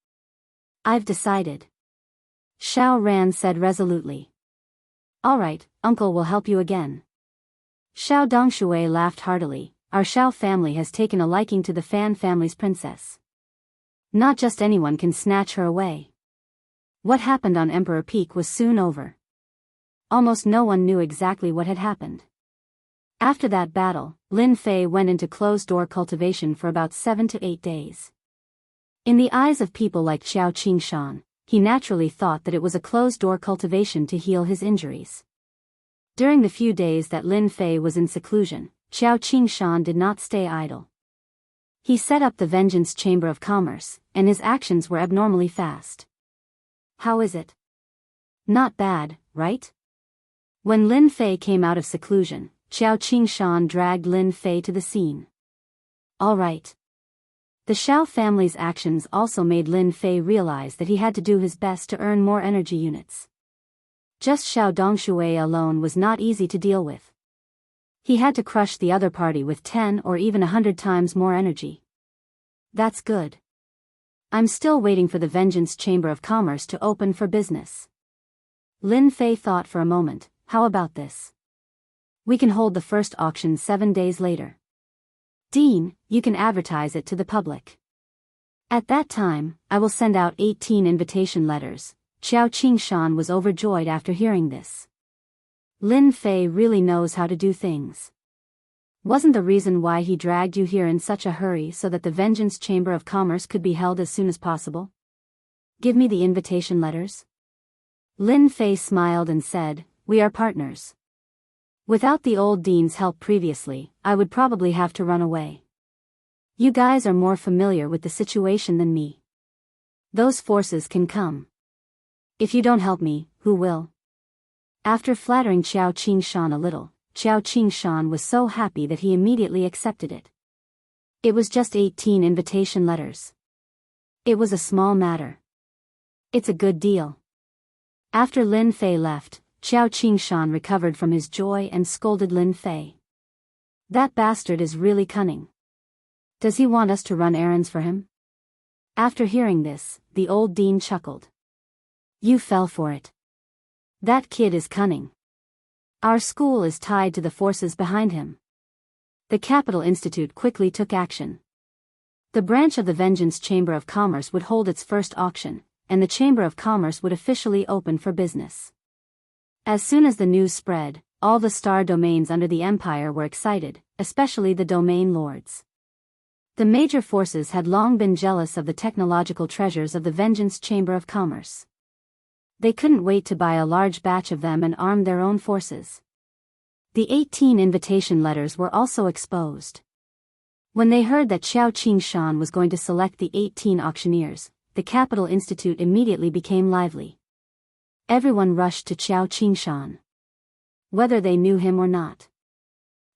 I've decided. Xiao Ran said resolutely. All right, Uncle will help you again. Xiao Dongshui laughed heartily. Our Xiao family has taken a liking to the Fan family's princess. Not just anyone can snatch her away. What happened on Emperor Peak was soon over. Almost no one knew exactly what had happened. After that battle, Lin Fei went into closed-door cultivation for about 7 to 8 days. In the eyes of people like Xiao Qingshan, he naturally thought that it was a closed-door cultivation to heal his injuries. During the few days that Lin Fei was in seclusion, Xiao Qingshan did not stay idle. He set up the Vengeance Chamber of Commerce, and his actions were abnormally fast. How is it? Not bad, right? When Lin Fei came out of seclusion, Xiao Qingshan dragged Lin Fei to the scene. All right. The Xiao family's actions also made Lin Fei realize that he had to do his best to earn more energy units. Just Xiao Dongshui alone was not easy to deal with. He had to crush the other party with 10 or even 100 times more energy. That's good. I'm still waiting for the Vengeance Chamber of Commerce to open for business. Lin Fei thought for a moment. How about this? We can hold the first auction 7 days later. Dean, you can advertise it to the public. At that time, I will send out 18 invitation letters. Xiao Qingshan was overjoyed after hearing this. Lin Fei really knows how to do things. Wasn't the reason why he dragged you here in such a hurry so that the Vengeance Chamber of Commerce could be held as soon as possible? Give me the invitation letters. Lin Fei smiled and said, we are partners. Without the old dean's help previously, I would probably have to run away. You guys are more familiar with the situation than me. Those forces can come. If you don't help me, who will? After flattering Xiao Qingshan a little, Xiao Qingshan was so happy that he immediately accepted it. It was just 18 invitation letters. It was a small matter. It's a good deal. After Lin Fei left, Xiao Qingshan recovered from his joy and scolded Lin Fei. That bastard is really cunning. Does he want us to run errands for him? After hearing this, the old dean chuckled. You fell for it. That kid is cunning. Our school is tied to the forces behind him. The Capital Institute quickly took action. The branch of the Vengeance Chamber of Commerce would hold its first auction, and the Chamber of Commerce would officially open for business. As soon as the news spread, all the star domains under the empire were excited, especially the domain lords. The major forces had long been jealous of the technological treasures of the Vengeance Chamber of Commerce. They couldn't wait to buy a large batch of them and arm their own forces. The 18 invitation letters were also exposed. When they heard that Xiao Qingshan was going to select the 18 auctioneers, the Capital Institute immediately became lively. Everyone rushed to Xiao Qingshan. Whether they knew him or not.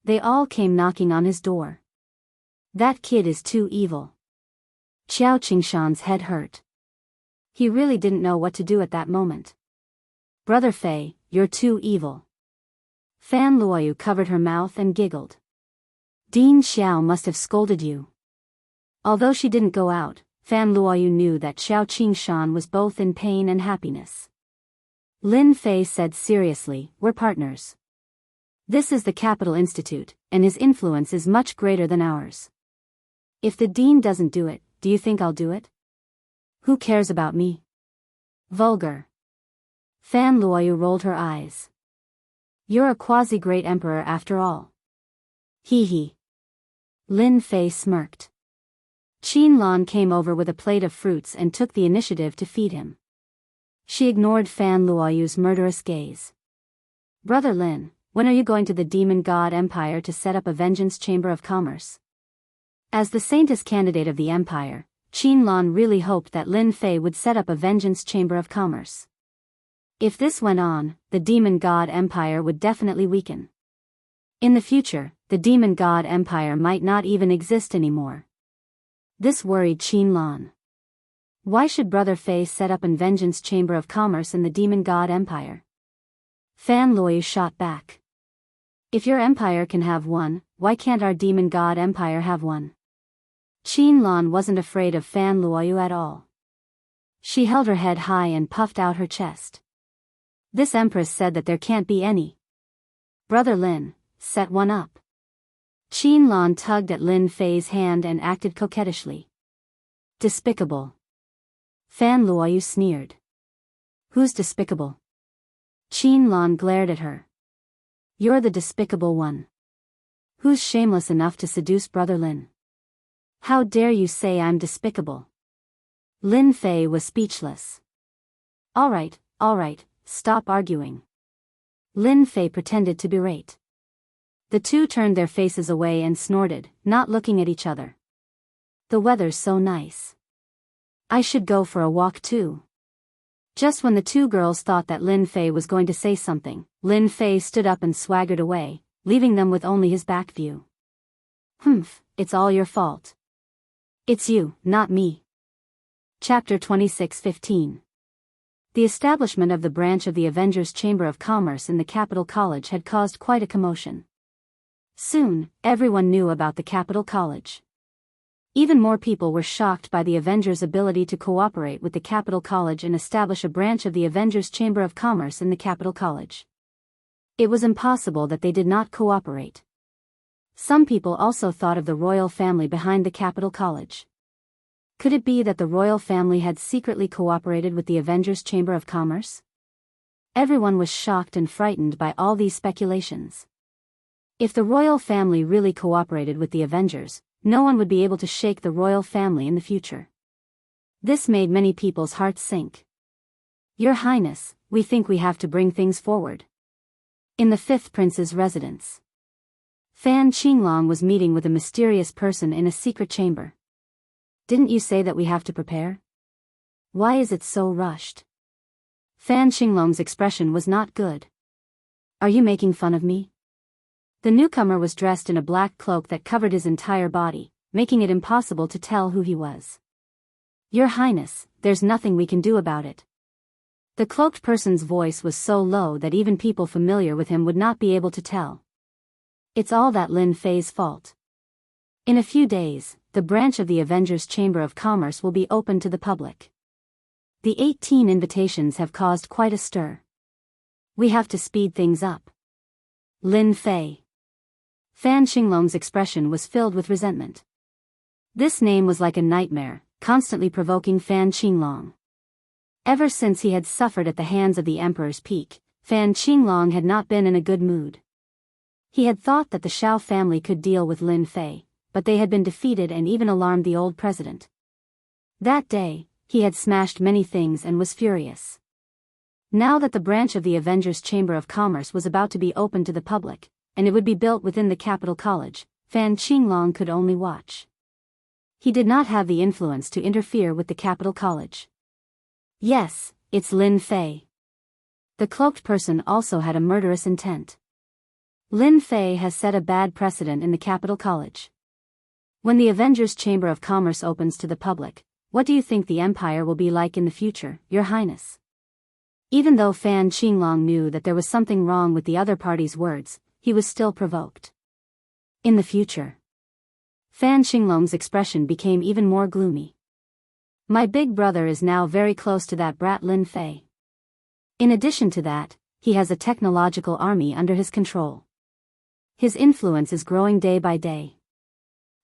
They all came knocking on his door. That kid is too evil. Xiao Qingshan's head hurt. He really didn't know what to do at that moment. Brother Fei, you're too evil. Fan Luoyu covered her mouth and giggled. Dean Xiao must have scolded you. Although she didn't go out, Fan Luoyu knew that Xiao Qingshan was both in pain and happiness. Lin Fei said seriously, we're partners. This is the Capital Institute, and his influence is much greater than ours. If the dean doesn't do it, do you think I'll do it? Who cares about me? Vulgar. Fan Luoyu rolled her eyes. You're a quasi-great emperor after all. Hee hee. Lin Fei smirked. Qin Lan came over with a plate of fruits and took the initiative to feed him. She ignored Fan Luoyu's murderous gaze. Brother Lin, when are you going to the Demon God Empire to set up a Vengeance Chamber of Commerce? As the saintess candidate of the Empire, Qin Lan really hoped that Lin Fei would set up a Vengeance Chamber of Commerce. If this went on, the demon god empire would definitely weaken. In the future, the demon god empire might not even exist anymore. This worried Qin Lan. Why should Brother Fei set up an vengeance chamber of commerce in the demon god empire? Fan Luoyu shot back. If your empire can have one, why can't our demon god empire have one? Qin Lan wasn't afraid of Fan Luoyu at all. She held her head high and puffed out her chest. This empress said that there can't be any. Brother Lin, set one up. Qin Lan tugged at Lin Fei's hand and acted coquettishly. Despicable. Fan Luoyu sneered. Who's despicable? Qin Lan glared at her. You're the despicable one. Who's shameless enough to seduce Brother Lin? How dare you say I'm despicable? Lin Fei was speechless. All right, stop arguing. Lin Fei pretended to berate. The two turned their faces away and snorted, not looking at each other. The weather's so nice. I should go for a walk too. Just when the two girls thought that Lin Fei was going to say something, Lin Fei stood up and swaggered away, leaving them with only his back view. Humph, it's all your fault. It's you, not me. Chapter 26:15. The establishment of the branch of the Avengers Chamber of Commerce in the Capital College had caused quite a commotion. Soon, everyone knew about the Capital College. Even more people were shocked by the Avengers' ability to cooperate with the Capital College and establish a branch of the Avengers Chamber of Commerce in the Capital College. It was impossible that they did not cooperate. Some people also thought of the royal family behind the Capital College. Could it be that the royal family had secretly cooperated with the Avengers Chamber of Commerce? Everyone was shocked and frightened by all these speculations. If the royal family really cooperated with the Avengers, no one would be able to shake the royal family in the future. This made many people's hearts sink. Your Highness, we think we have to bring things forward. In the fifth prince's residence, Fan Qinglong was meeting with a mysterious person in a secret chamber. Didn't you say that we have to prepare? Why is it so rushed? Fan Qinglong's expression was not good. Are you making fun of me? The newcomer was dressed in a black cloak that covered his entire body, making it impossible to tell who he was. Your Highness, there's nothing we can do about it. The cloaked person's voice was so low that even people familiar with him would not be able to tell. It's all that Lin Fei's fault. In a few days, the branch of the Avengers Chamber of Commerce will be open to the public. The 18 invitations have caused quite a stir. We have to speed things up. Lin Fei. Fan Qinglong's expression was filled with resentment. This name was like a nightmare, constantly provoking Fan Qinglong. Ever since he had suffered at the hands of the Emperor's Peak, Fan Qinglong had not been in a good mood. He had thought that the Shao family could deal with Lin Fei, but they had been defeated and even alarmed the old president. That day, he had smashed many things and was furious. Now that the branch of the Avengers Chamber of Commerce was about to be opened to the public, and it would be built within the Capital College, Fan Qinglong could only watch. He did not have the influence to interfere with the Capital College. Yes, it's Lin Fei. The cloaked person also had a murderous intent. Lin Fei has set a bad precedent in the Capital College. When the Avengers Chamber of Commerce opens to the public, what do you think the Empire will be like in the future, Your Highness? Even though Fan Qinglong knew that there was something wrong with the other party's words, he was still provoked. In the future. Fan Qinglong's expression became even more gloomy. My big brother is now very close to that brat Lin Fei. In addition to that, he has a technological army under his control. His influence is growing day by day.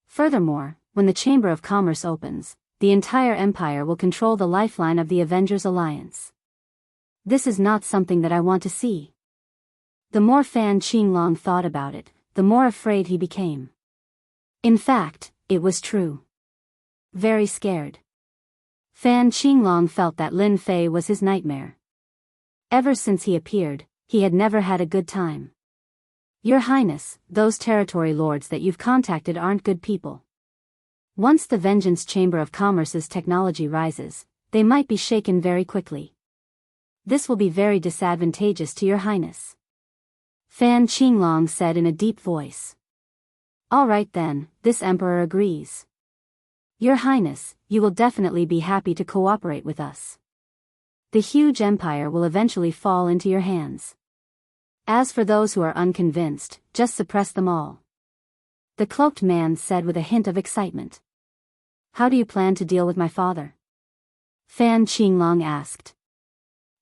Furthermore, when the Chamber of Commerce opens, the entire empire will control the lifeline of the Avengers Alliance. This is not something that I want to see. The more Fan Qinglong thought about it, the more afraid he became. In fact, it was true. Very scared. Fan Qinglong felt that Lin Fei was his nightmare. Ever since he appeared, he had never had a good time. Your Highness, those territory lords that you've contacted aren't good people. Once the Vengeance Chamber of Commerce's technology rises, they might be shaken very quickly. This will be very disadvantageous to your highness. Fan Qinglong said in a deep voice. All right then, this emperor agrees. Your highness, you will definitely be happy to cooperate with us. The huge empire will eventually fall into your hands. As for those who are unconvinced, just suppress them all. The cloaked man said with a hint of excitement. How do you plan to deal with my father? Fan Qinglong asked.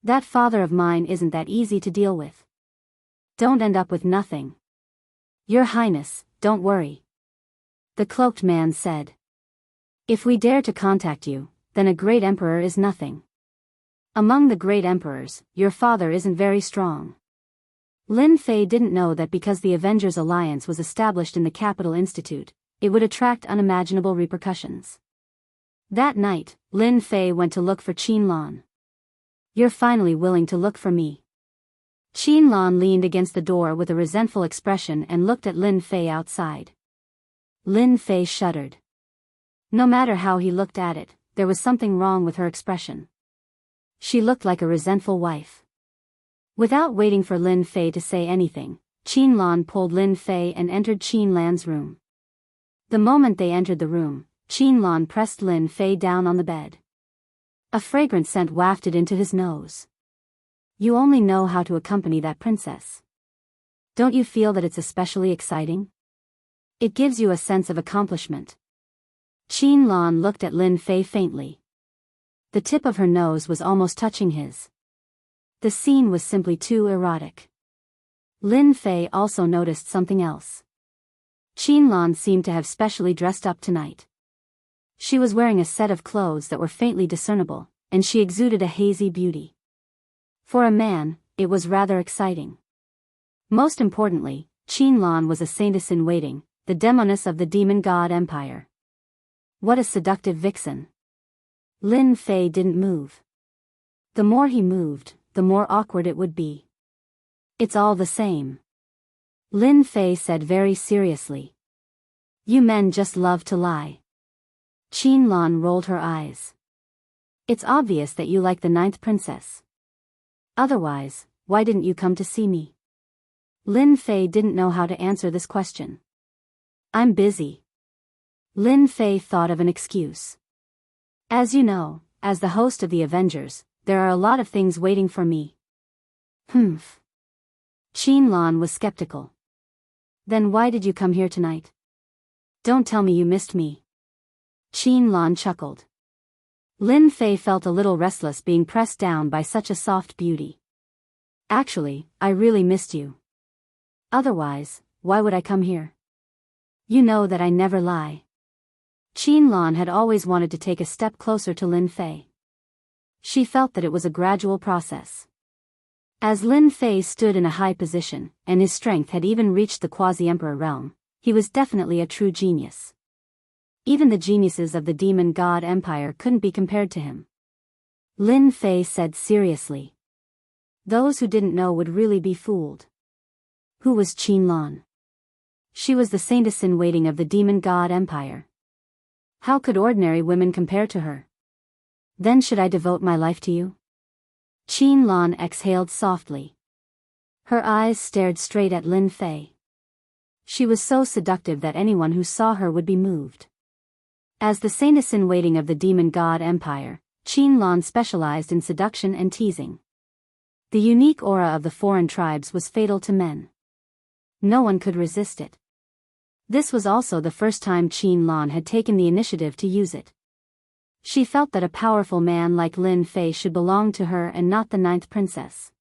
That father of mine isn't that easy to deal with. Don't end up with nothing. Your highness, don't worry. The cloaked man said. If we dare to contact you, then a great emperor is nothing. Among the great emperors, your father isn't very strong. Lin Fei didn't know that because the Avengers Alliance was established in the Capital Institute, it would attract unimaginable repercussions. That night, Lin Fei went to look for Qinlan. You're finally willing to look for me. Qinlan leaned against the door with a resentful expression and looked at Lin Fei outside. Lin Fei shuddered. No matter how he looked at it, there was something wrong with her expression. She looked like a resentful wife. Without waiting for Lin Fei to say anything, Qinlan pulled Lin Fei and entered Qinlan's room. The moment they entered the room, Qinlan pressed Lin Fei down on the bed. A fragrant scent wafted into his nose. You only know how to accompany that princess. Don't you feel that it's especially exciting? It gives you a sense of accomplishment. Qinlan looked at Lin Fei faintly. The tip of her nose was almost touching his. The scene was simply too erotic. Lin Fei also noticed something else. Qinlan seemed to have specially dressed up tonight. She was wearing a set of clothes that were faintly discernible, and she exuded a hazy beauty. For a man, it was rather exciting. Most importantly, Qinlan was a saintess-in-waiting, the demoness of the demon god empire. What a seductive vixen. Lin Fei didn't move. The more he moved, the more awkward it would be. It's all the same. Lin Fei said very seriously. You men just love to lie. Qinlan rolled her eyes. It's obvious that you like the 9th princess. Otherwise, why didn't you come to see me? Lin Fei didn't know how to answer this question. I'm busy. Lin Fei thought of an excuse. As you know, as the host of the Avengers, there are a lot of things waiting for me. Humph. Qinlan was skeptical. Then why did you come here tonight? Don't tell me you missed me. Qinlan chuckled. Lin Fei felt a little restless being pressed down by such a soft beauty. Actually, I really missed you. Otherwise, why would I come here? You know that I never lie. Qinlan had always wanted to take a step closer to Lin Fei. She felt that it was a gradual process. As Lin Fei stood in a high position, and his strength had even reached the quasi-emperor realm, he was definitely a true genius. Even the geniuses of the demon god empire couldn't be compared to him. Lin Fei said seriously. Those who didn't know would really be fooled. Who was Qinlan? She was the saintess-in-waiting of the demon god empire. How could ordinary women compare to her? Then should I devote my life to you? Qinlan exhaled softly. Her eyes stared straight at Lin Fei. She was so seductive that anyone who saw her would be moved. As the saintess-in-waiting of the demon god empire, Qinlan specialized in seduction and teasing. The unique aura of the foreign tribes was fatal to men. No one could resist it. This was also the first time Qinlan had taken the initiative to use it. She felt that a powerful man like Lin Fei should belong to her and not the 9th princess.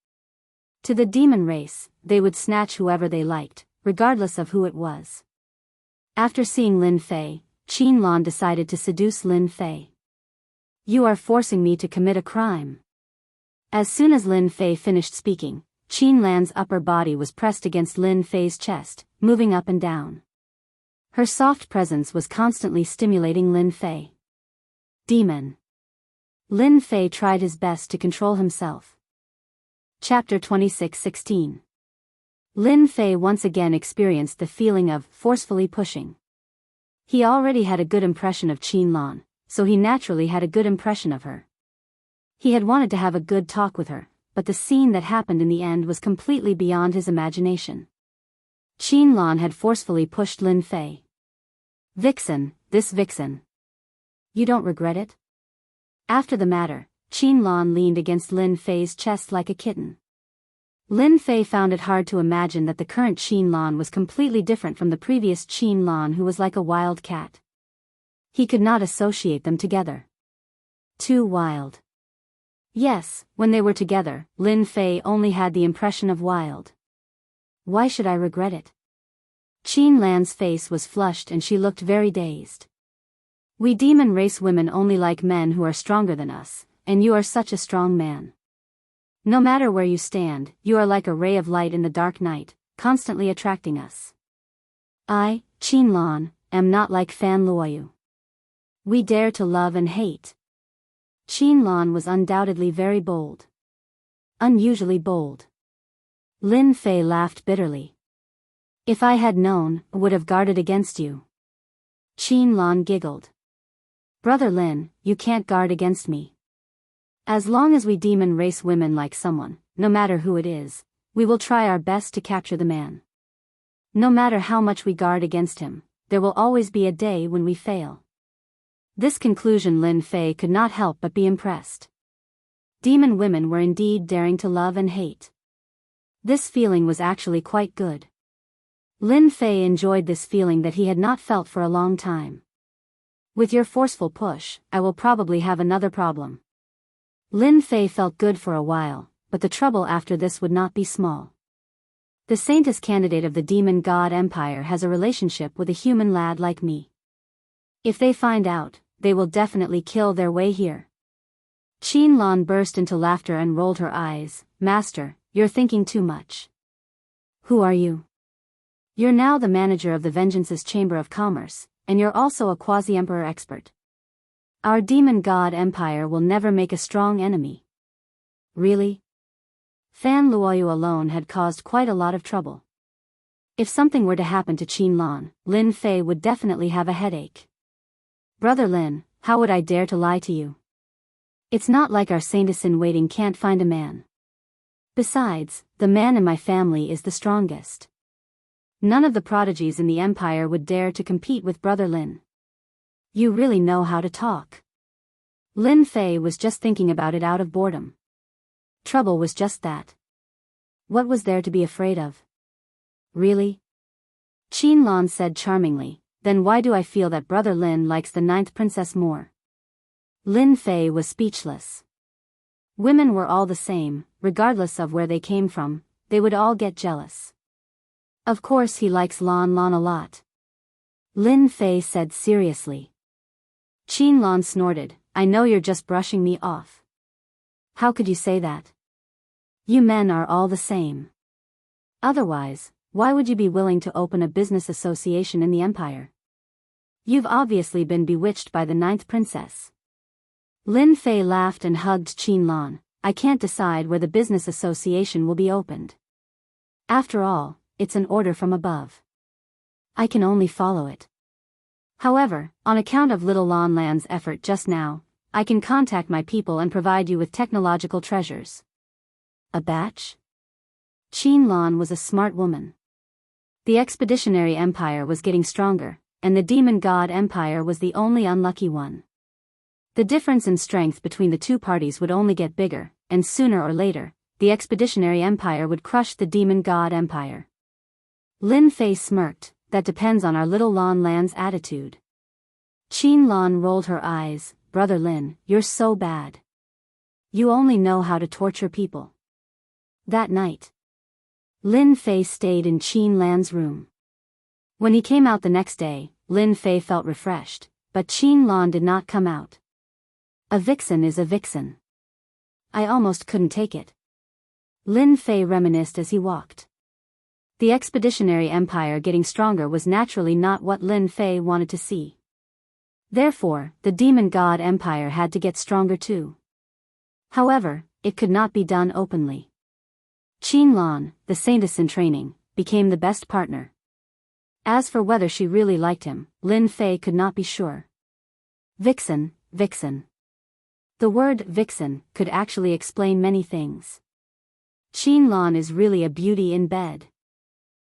To the demon race, they would snatch whoever they liked, regardless of who it was. After seeing Lin Fei, Qinlan decided to seduce Lin Fei. You are forcing me to commit a crime. As soon as Lin Fei finished speaking, Qinlan's upper body was pressed against Lin Fei's chest, moving up and down. Her soft presence was constantly stimulating Lin Fei. Demon. Lin Fei tried his best to control himself. Chapter 26:16. Lin Fei once again experienced the feeling of forcefully pushing. He already had a good impression of Qinlan, so he naturally had a good impression of her. He had wanted to have a good talk with her, but the scene that happened in the end was completely beyond his imagination. Qin had forcefully pushed Lin Fei. Vixen, this vixen. You don't regret it? After the matter, Qin leaned against Lin Fei's chest like a kitten. Lin Fei found it hard to imagine that the current Qin was completely different from the previous Qin who was like a wild cat. He could not associate them together. Too wild. Yes, when they were together, Lin Fei only had the impression of wild. Why should I regret it? Qin's face was flushed and she looked very dazed. We demon race women only like men who are stronger than us, and you are such a strong man. No matter where you stand, you are like a ray of light in the dark night, constantly attracting us. I, Qin, am not like Fan Luoyu. We dare to love and hate. Qin was undoubtedly very bold. Unusually bold. Lin Fei laughed bitterly. If I had known, I would have guarded against you. Qin giggled. Brother Lin, you can't guard against me. As long as we demon race women like someone, no matter who it is, we will try our best to capture the man. No matter how much we guard against him, there will always be a day when we fail. This conclusion Lin Fei could not help but be impressed. Demon women were indeed daring to love and hate. This feeling was actually quite good. Lin Fei enjoyed this feeling that he had not felt for a long time. With your forceful push, I will probably have another problem. Lin Fei felt good for a while, but the trouble after this would not be small. The saintess candidate of the demon god empire has a relationship with a human lad like me. If they find out, they will definitely kill their way here. Qin burst into laughter and rolled her eyes. Master, you're thinking too much. Who are you? You're now the manager of the Vengeance's Chamber of Commerce, and you're also a quasi-emperor expert. Our demon god empire will never make a strong enemy. Really? Fan Luoyu alone had caused quite a lot of trouble. If something were to happen to Qin, Lin Fei would definitely have a headache. Brother Lin, how would I dare to lie to you? It's not like our saintess-in-waiting can't find a man. Besides, the man in my family is the strongest. None of the prodigies in the empire would dare to compete with Brother Lin. You really know how to talk. Lin Fei was just thinking about it out of boredom. Trouble was just that. What was there to be afraid of? Really? Qin said charmingly, then why do I feel that Brother Lin likes the 9th princess more? Lin Fei was speechless. Women were all the same, regardless of where they came from, they would all get jealous. Of course he likes Lan a lot. Lin Fei said seriously. Qin snorted, I know you're just brushing me off. How could you say that? You men are all the same. Otherwise, why would you be willing to open a business association in the empire? You've obviously been bewitched by the 9th princess. Lin Fei laughed and hugged Qin. I can't decide where the business association will be opened. After all, it's an order from above. I can only follow it. However, on account of little Lan's effort just now, I can contact my people and provide you with technological treasures. A batch? Qin was a smart woman. The expeditionary empire was getting stronger, and the demon god empire was the only unlucky one. The difference in strength between the two parties would only get bigger, and sooner or later, the expeditionary empire would crush the demon god empire. Lin Fei smirked, that depends on our little Lan's attitude. Qin rolled her eyes, Brother Lin, you're so bad. You only know how to torture people. That night, Lin Fei stayed in Qin's room. When he came out the next day, Lin Fei felt refreshed, but Qin did not come out. A vixen is a vixen. I almost couldn't take it. Lin Fei reminisced as he walked. The expeditionary empire getting stronger was naturally not what Lin Fei wanted to see. Therefore, the demon god empire had to get stronger too. However, it could not be done openly. Qin, the saintess in training, became the best partner. As for whether she really liked him, Lin Fei could not be sure. Vixen, vixen. The word vixen could actually explain many things. Qin Lan is really a beauty in bed.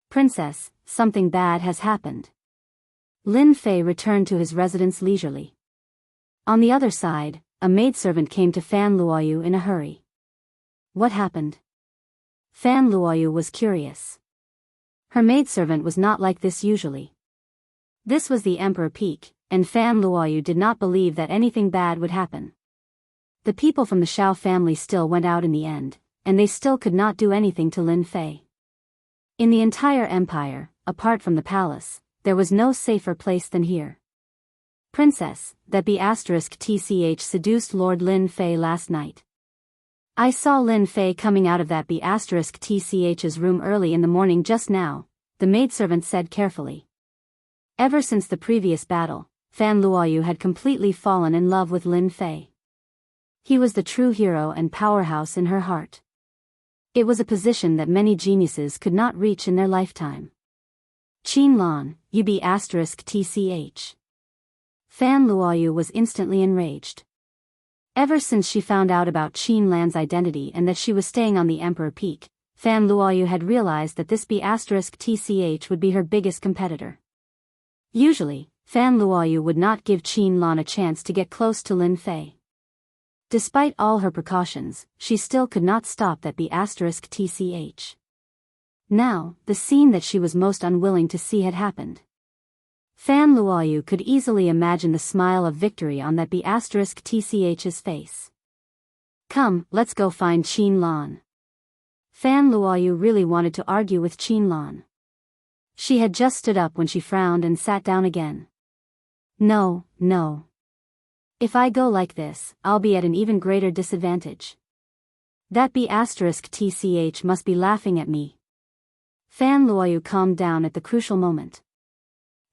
Princess, something bad has happened. Lin Fei returned to his residence leisurely. On the other side, a maidservant came to Fan Luoyu in a hurry. What happened? Fan Luoyu was curious. Her maidservant was not like this usually. This was the Emperor Peak, and Fan Luoyu did not believe that anything bad would happen. The people from the Shao family still went out in the end, and they still could not do anything to Lin Fei. In the entire empire, apart from the palace, there was no safer place than here. Princess, that B***tch seduced Lord Lin Fei last night. I saw Lin Fei coming out of that B***tch's room early in the morning just now, the maidservant said carefully. Ever since the previous battle, Fan Luoyu had completely fallen in love with Lin Fei. He was the true hero and powerhouse in her heart. It was a position that many geniuses could not reach in their lifetime. Qin Lan, you B***tch. Fan Luoyu was instantly enraged. Ever since she found out about Qin Lan's identity and that she was staying on the Emperor Peak, Fan Luoyu had realized that this B***tch would be her biggest competitor. Usually, Fan Luoyu would not give Qin Lan a chance to get close to Lin Fei. Despite all her precautions, she still could not stop that B***tch. Now, the scene that she was most unwilling to see had happened. Fan Luoyu could easily imagine the smile of victory on that B***tch's face. Come, let's go find Qin Lan. Fan Luoyu really wanted to argue with Qin Lan. She had just stood up when she frowned and sat down again. No, no. If I go like this, I'll be at an even greater disadvantage. That B***tch must be laughing at me. Fan Luoyu calmed down at the crucial moment.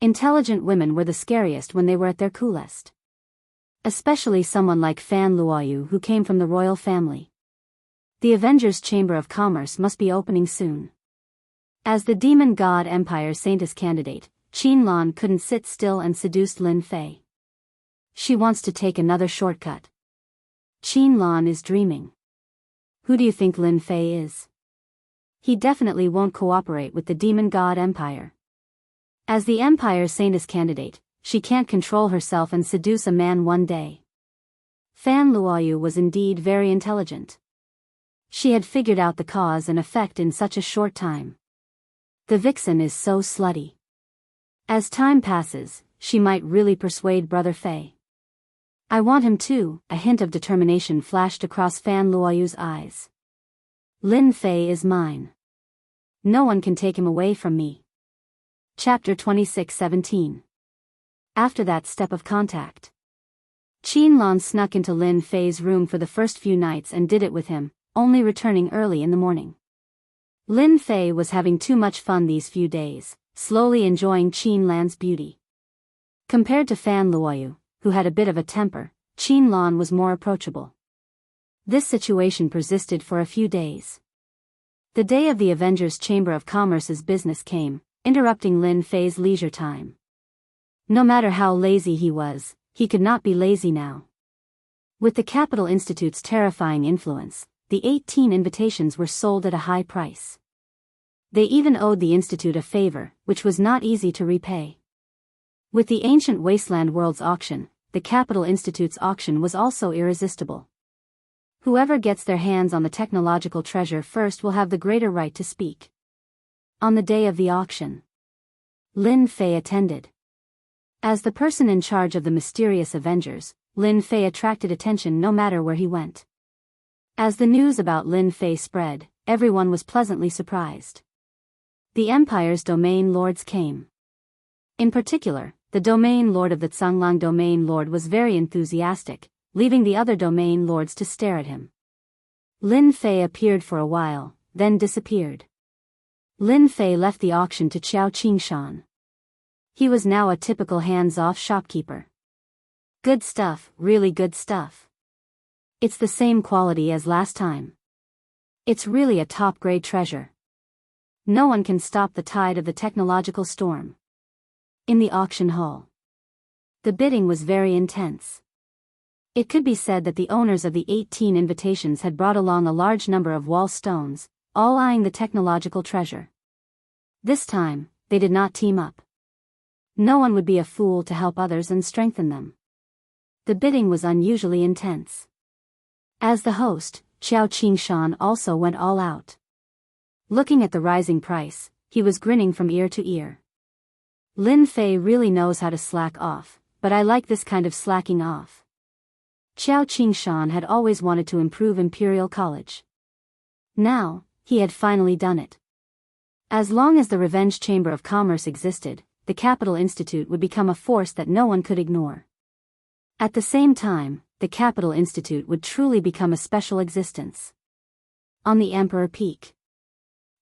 Intelligent women were the scariest when they were at their coolest. Especially someone like Fan Luoyu who came from the royal family. The Avengers' Chamber of Commerce must be opening soon. As the Demon God Empire Saintess candidate, Qin Lan couldn't sit still and seduced Lin Fei. She wants to take another shortcut. Qin Lan is dreaming. Who do you think Lin Fei is? He definitely won't cooperate with the Demon God Empire. As the Empire's Saintess candidate, she can't control herself and seduce a man one day. Fan Luoyu was indeed very intelligent. She had figured out the cause and effect in such a short time. The vixen is so slutty. As time passes, she might really persuade Brother Fei. I want him too, a hint of determination flashed across Fan Luoyu's eyes. Lin Fei is mine. No one can take him away from me. Chapter 26:17. After that step of contact, Qin Lan snuck into Lin Fei's room for the first few nights and did it with him, only returning early in the morning. Lin Fei was having too much fun these few days, slowly enjoying Qin Lan's beauty. Compared to Fan Luoyu, who had a bit of a temper, Qin Lan was more approachable. This situation persisted for a few days. The day of the Avengers' Chamber of Commerce's business came, interrupting Lin Fei's leisure time. No matter how lazy he was, he could not be lazy now. With the Capital Institute's terrifying influence, the 18 invitations were sold at a high price. They even owed the Institute a favor, which was not easy to repay. With the ancient Wasteland World's auction, the Capital Institute's auction was also irresistible. Whoever gets their hands on the technological treasure first will have the greater right to speak. On the day of the auction, Lin Fei attended. As the person in charge of the mysterious Avengers, Lin Fei attracted attention no matter where he went. As the news about Lin Fei spread, everyone was pleasantly surprised. The Empire's domain lords came. In particular, the domain lord of the Zhanglang domain lord was very enthusiastic, leaving the other domain lords to stare at him. Lin Fei appeared for a while, then disappeared. Lin Fei left the auction to Qiao Qingshan. He was now a typical hands-off shopkeeper. Good stuff, really good stuff. It's the same quality as last time. It's really a top-grade treasure. No one can stop the tide of the technological storm. In the auction hall, the bidding was very intense. It could be said that the owners of the 18 invitations had brought along a large number of wall stones, all eyeing the technological treasure. This time, they did not team up. No one would be a fool to help others and strengthen them. The bidding was unusually intense. As the host, Qiao Qingshan also went all out. Looking at the rising price, he was grinning from ear to ear. Lin Fei really knows how to slack off, but I like this kind of slacking off. Qiao Qingshan had always wanted to improve Imperial College. Now, he had finally done it. As long as the Revenge Chamber of Commerce existed, the Capital Institute would become a force that no one could ignore. At the same time, the Capital Institute would truly become a special existence. On the Emperor Peak,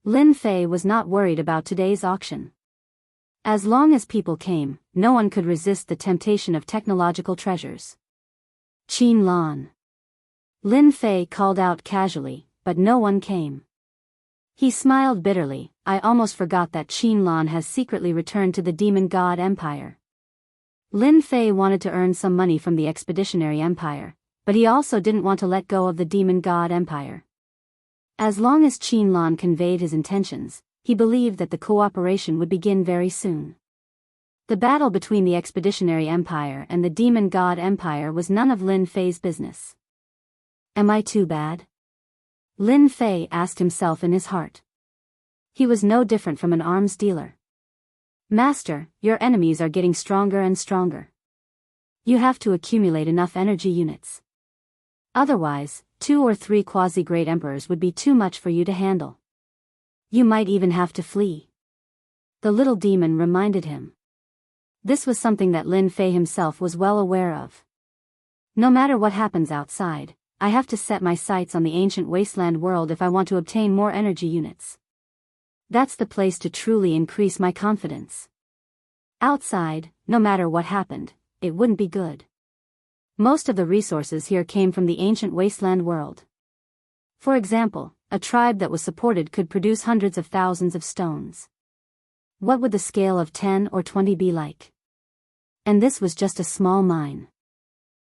Lin Fei was not worried about today's auction. As long as people came, no one could resist the temptation of technological treasures. Qin Lan. Lin Fei called out casually, but no one came. He smiled bitterly. I almost forgot that Qin Lan has secretly returned to the Demon God Empire. Lin Fei wanted to earn some money from the Expeditionary Empire, but he also didn't want to let go of the Demon God Empire. As long as Qin Lan conveyed his intentions, he believed that the cooperation would begin very soon. The battle between the Expeditionary Empire and the Demon God Empire was none of Lin Fei's business. Am I too bad? Lin Fei asked himself in his heart. He was no different from an arms dealer. Master, your enemies are getting stronger and stronger. You have to accumulate enough energy units. Otherwise, 2 or 3 quasi-great emperors would be too much for you to handle. You might even have to flee. The little demon reminded him. This was something that Lin Fei himself was well aware of. No matter what happens outside, I have to set my sights on the ancient wasteland world if I want to obtain more energy units. That's the place to truly increase my confidence. Outside, no matter what happened, it wouldn't be good. Most of the resources here came from the ancient wasteland world. For example, a tribe that was supported could produce hundreds of thousands of stones. What would the scale of 10 or 20 be like? And this was just a small mine.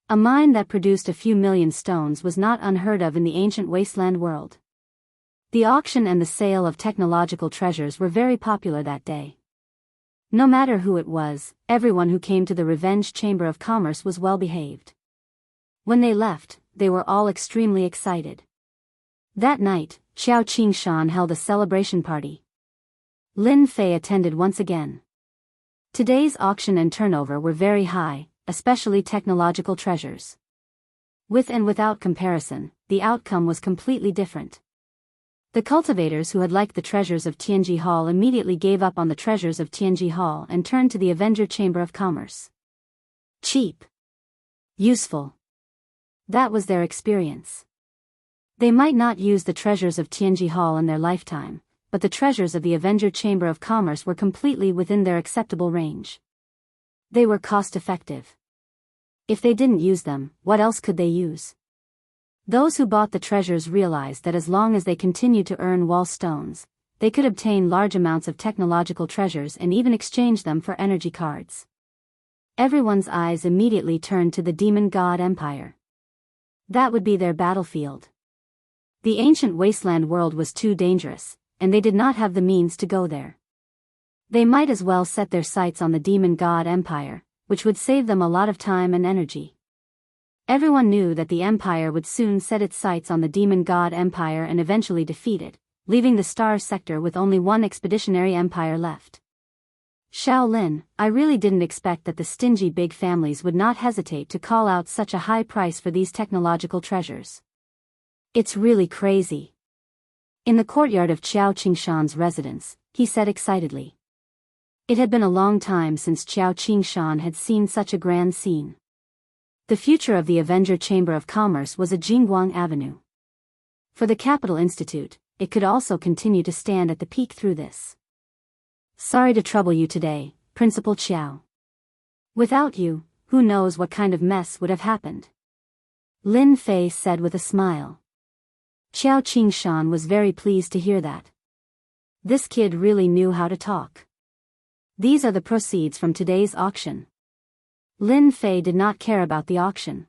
A mine that produced a few million stones was not unheard of in the ancient wasteland world. The auction and the sale of technological treasures were very popular that day. No matter who it was, everyone who came to the Revenge Chamber of Commerce was well behaved. When they left, they were all extremely excited. That night, Qiao Qingshan held a celebration party. Lin Fei attended once again. Today's auction and turnover were very high, especially technological treasures. With and without comparison, the outcome was completely different. The cultivators who had liked the treasures of Tianji Hall immediately gave up on the treasures of Tianji Hall and turned to the Avenger Chamber of Commerce. Cheap. Useful. That was their experience. They might not use the treasures of Tianji Hall in their lifetime, but the treasures of the Avenger Chamber of Commerce were completely within their acceptable range. They were cost-effective. If they didn't use them, what else could they use? Those who bought the treasures realized that as long as they continued to earn wall stones, they could obtain large amounts of technological treasures and even exchange them for energy cards. Everyone's eyes immediately turned to the Demon God Empire. That would be their battlefield. The ancient wasteland world was too dangerous, and they did not have the means to go there. They might as well set their sights on the Demon God Empire, which would save them a lot of time and energy. Everyone knew that the Empire would soon set its sights on the Demon God Empire and eventually defeat it, leaving the Star Sector with only one expeditionary empire left. Shaolin, I really didn't expect that the stingy big families would not hesitate to call out such a high price for these technological treasures. It's really crazy. In the courtyard of Qiao Qingshan's residence, he said excitedly. It had been a long time since Qiao Qingshan had seen such a grand scene. The future of the Avenger Chamber of Commerce was a Jingguang Avenue. For the Capital Institute, it could also continue to stand at the peak through this. Sorry to trouble you today, Principal Qiao. Without you, who knows what kind of mess would have happened? Lin Fei said with a smile. Qiao Qingshan was very pleased to hear that. This kid really knew how to talk. These are the proceeds from today's auction. Lin Fei did not care about the auction.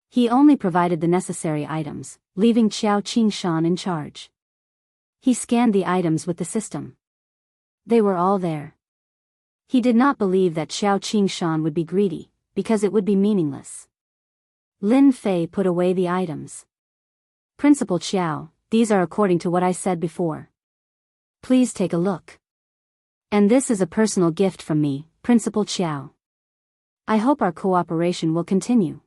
He only provided the necessary items, leaving Qiao Qingshan in charge. He scanned the items with the system. They were all there. He did not believe that Xiao Qingshan would be greedy, because it would be meaningless. Lin Fei put away the items. Principal Xiao, these are according to what I said before. Please take a look. And this is a personal gift from me, Principal Xiao. I hope our cooperation will continue.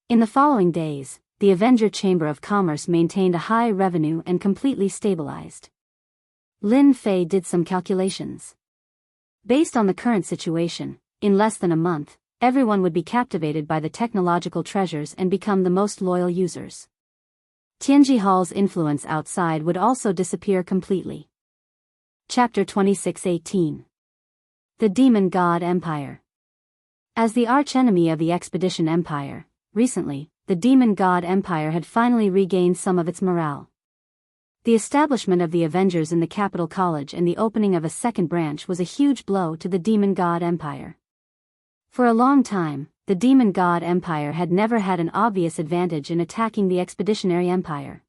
In the following days, the Avenger Chamber of Commerce maintained a high revenue and completely stabilized. Lin Fei did some calculations. Based on the current situation, in less than a month, everyone would be captivated by the technological treasures and become the most loyal users. Tianji Hall's influence outside would also disappear completely. Chapter 26:18. The Demon God Empire. As the archenemy of the Expedition Empire, recently, the Demon God Empire had finally regained some of its morale. The establishment of the Avengers in the Capital College and the opening of a second branch was a huge blow to the Demon God Empire. For a long time, the Demon God Empire had never had an obvious advantage in attacking the Expeditionary Empire.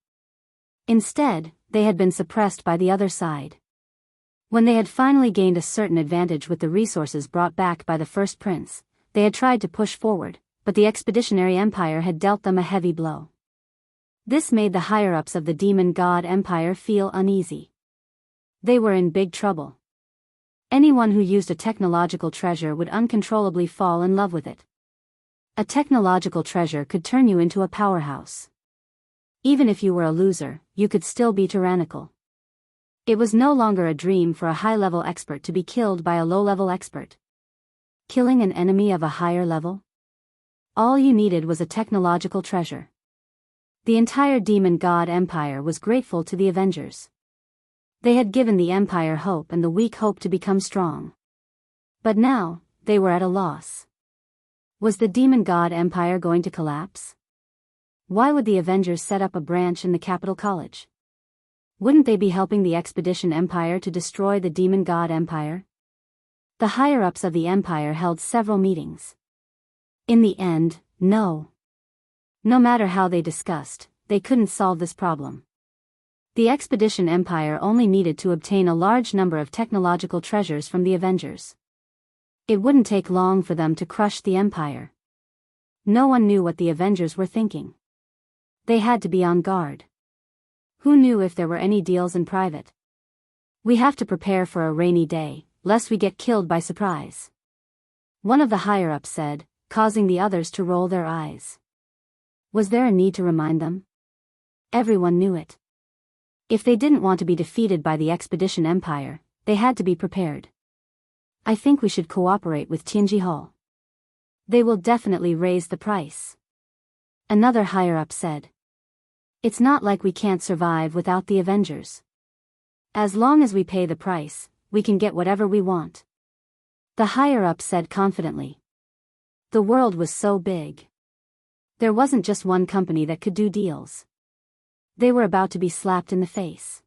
Instead, they had been suppressed by the other side. When they had finally gained a certain advantage with the resources brought back by the first prince, they had tried to push forward, but the Expeditionary Empire had dealt them a heavy blow. This made the higher-ups of the Demon God Empire feel uneasy. They were in big trouble. Anyone who used a technological treasure would uncontrollably fall in love with it. A technological treasure could turn you into a powerhouse. Even if you were a loser, you could still be tyrannical. It was no longer a dream for a high-level expert to be killed by a low-level expert. Killing an enemy of a higher level? All you needed was a technological treasure. The entire Demon God Empire was grateful to the Avengers. They had given the Empire hope and the weak hope to become strong. But now, they were at a loss. Was the Demon God Empire going to collapse? Why would the Avengers set up a branch in the Capital College? Wouldn't they be helping the Expedition Empire to destroy the Demon God Empire? The higher-ups of the Empire held several meetings. In the end, no. No matter how they discussed, they couldn't solve this problem. The Expedition Empire only needed to obtain a large number of technological treasures from the Avengers. It wouldn't take long for them to crush the Empire. No one knew what the Avengers were thinking. They had to be on guard. Who knew if there were any deals in private? We have to prepare for a rainy day, lest we get killed by surprise. One of the higher-ups said, causing the others to roll their eyes. Was there a need to remind them? Everyone knew it. If they didn't want to be defeated by the Expedition Empire, they had to be prepared. I think we should cooperate with Tianji Hall. They will definitely raise the price. Another higher-up said. It's not like we can't survive without the Avengers. As long as we pay the price, we can get whatever we want. The higher-up said confidently. The world was so big. There wasn't just one company that could do deals. They were about to be slapped in the face.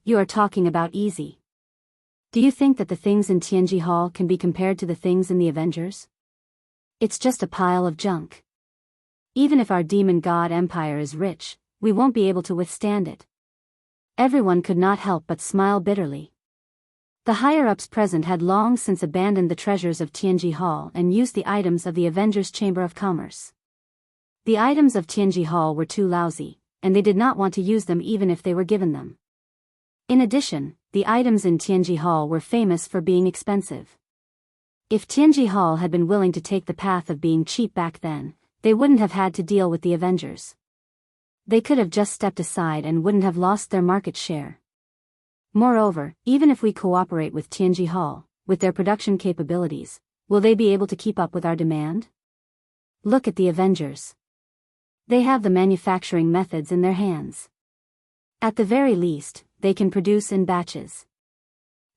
You are talking about easy. Do you think that the things in Tianji Hall can be compared to the things in the Avengers? It's just a pile of junk. Even if our Demon God Empire is rich, we won't be able to withstand it. Everyone could not help but smile bitterly. The higher-ups present had long since abandoned the treasures of Tianji Hall and used the items of the Avengers Chamber of Commerce. The items of Tianji Hall were too lousy, and they did not want to use them even if they were given them. In addition, the items in Tianji Hall were famous for being expensive. If Tianji Hall had been willing to take the path of being cheap back then, they wouldn't have had to deal with the Avengers. They could have just stepped aside and wouldn't have lost their market share. Moreover, even if we cooperate with Tianji Hall, with their production capabilities, will they be able to keep up with our demand? Look at the Avengers. They have the manufacturing methods in their hands. At the very least, they can produce in batches.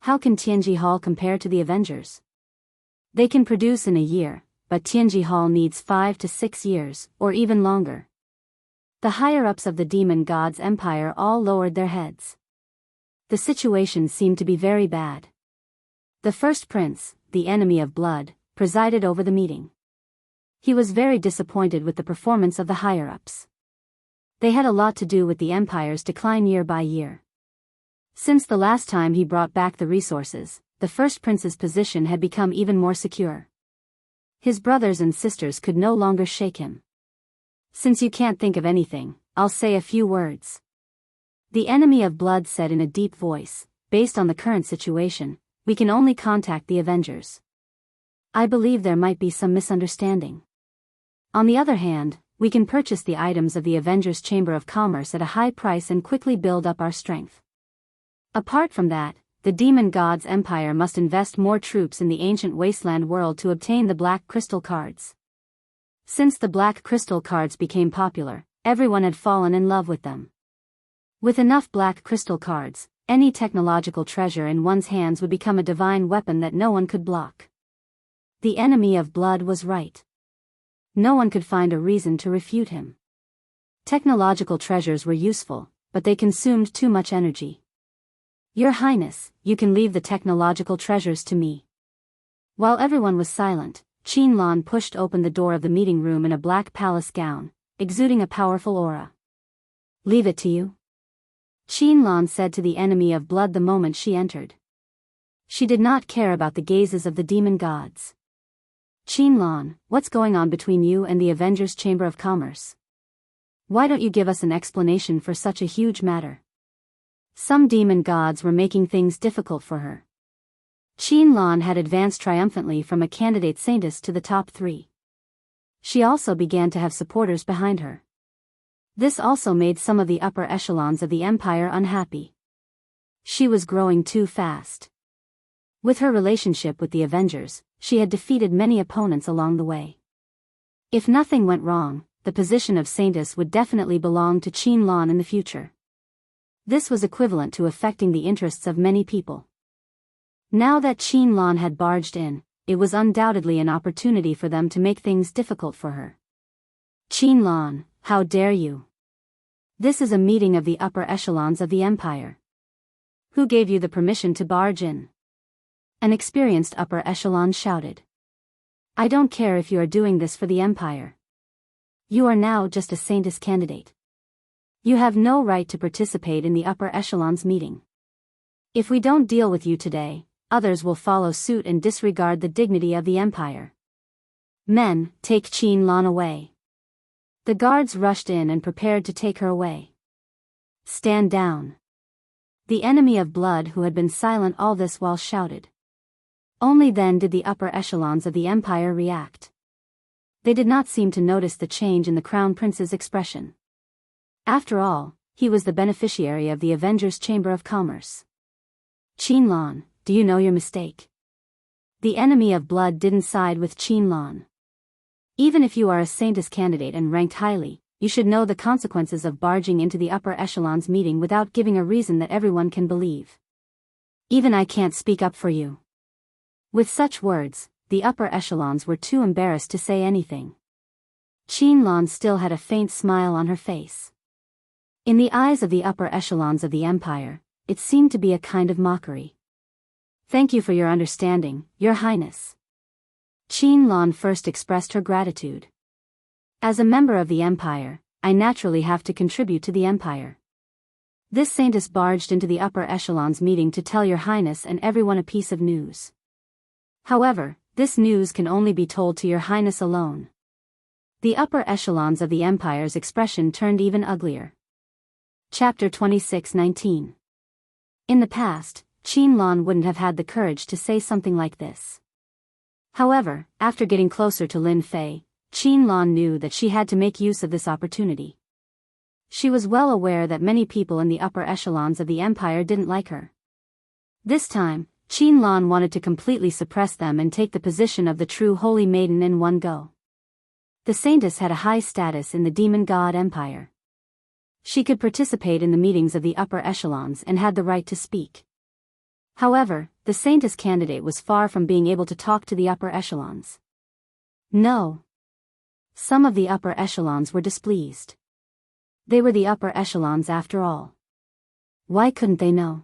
How can Tianji Hall compare to the Avengers? They can produce in a year, but Tianji Hall needs 5 to 6 years, or even longer. The higher-ups of the Demon God's Empire all lowered their heads. The situation seemed to be very bad. The first prince, the enemy of blood, presided over the meeting. He was very disappointed with the performance of the higher-ups. They had a lot to do with the empire's decline year by year. Since the last time he brought back the resources, the first prince's position had become even more secure. His brothers and sisters could no longer shake him. Since you can't think of anything, I'll say a few words. The enemy of blood said in a deep voice, based on the current situation, we can only contact the Avengers. I believe there might be some misunderstanding. On the other hand, we can purchase the items of the Avengers Chamber of Commerce at a high price and quickly build up our strength. Apart from that, the Demon God's Empire must invest more troops in the ancient wasteland world to obtain the Black Crystal cards. Since the Black Crystal cards became popular, everyone had fallen in love with them. With enough Black Crystal cards, any technological treasure in one's hands would become a divine weapon that no one could block. The enemy of blood was right. No one could find a reason to refute him. Technological treasures were useful, but they consumed too much energy. Your Highness, you can leave the technological treasures to me. While everyone was silent, Qinlan pushed open the door of the meeting room in a black palace gown, exuding a powerful aura. Leave it to you? Qinlan said to the enemy of blood the moment she entered. She did not care about the gazes of the demon gods. Qinlan, what's going on between you and the Avengers Chamber of Commerce? Why don't you give us an explanation for such a huge matter? Some demon gods were making things difficult for her. Qinlan had advanced triumphantly from a candidate saintess to the top 3. She also began to have supporters behind her. This also made some of the upper echelons of the empire unhappy. She was growing too fast. With her relationship with the Avengers, she had defeated many opponents along the way. If nothing went wrong, the position of saintess would definitely belong to Qinlan in the future. This was equivalent to affecting the interests of many people. Now that Qinlan had barged in, it was undoubtedly an opportunity for them to make things difficult for her. Qinlan, how dare you? This is a meeting of the upper echelons of the empire. Who gave you the permission to barge in? An experienced upper echelon shouted. I don't care if you are doing this for the empire. You are now just a saintess candidate. You have no right to participate in the upper echelons meeting. If we don't deal with you today, others will follow suit and disregard the dignity of the empire. Men, take Qinlan away. The guards rushed in and prepared to take her away. Stand down. The enemy of blood who had been silent all this while shouted. Only then did the upper echelons of the empire react. They did not seem to notice the change in the crown prince's expression. After all, he was the beneficiary of the Avengers Chamber of Commerce. Qinlan, do you know your mistake? The enemy of blood didn't side with Qinlan. Even if you are a saintess candidate and ranked highly, you should know the consequences of barging into the upper echelons meeting without giving a reason that everyone can believe. Even I can't speak up for you. With such words, the upper echelons were too embarrassed to say anything. Qinlan still had a faint smile on her face. In the eyes of the upper echelons of the empire, it seemed to be a kind of mockery. Thank you for your understanding, Your Highness. Qinlan first expressed her gratitude. As a member of the empire, I naturally have to contribute to the empire. This saintess barged into the upper echelons meeting to tell Your Highness and everyone a piece of news. However, this news can only be told to Your Highness alone. The upper echelons of the empire's expression turned even uglier. Chapter 26:19. In the past, Qinlan wouldn't have had the courage to say something like this. However, after getting closer to Lin Fei, Qinlan knew that she had to make use of this opportunity. She was well aware that many people in the upper echelons of the empire didn't like her. This time, Qinlan wanted to completely suppress them and take the position of the true holy maiden in one go. The saintess had a high status in the demon god empire. She could participate in the meetings of the upper echelons and had the right to speak. However, the saintess candidate was far from being able to talk to the upper echelons. No. Some of the upper echelons were displeased. They were the upper echelons after all. Why couldn't they know?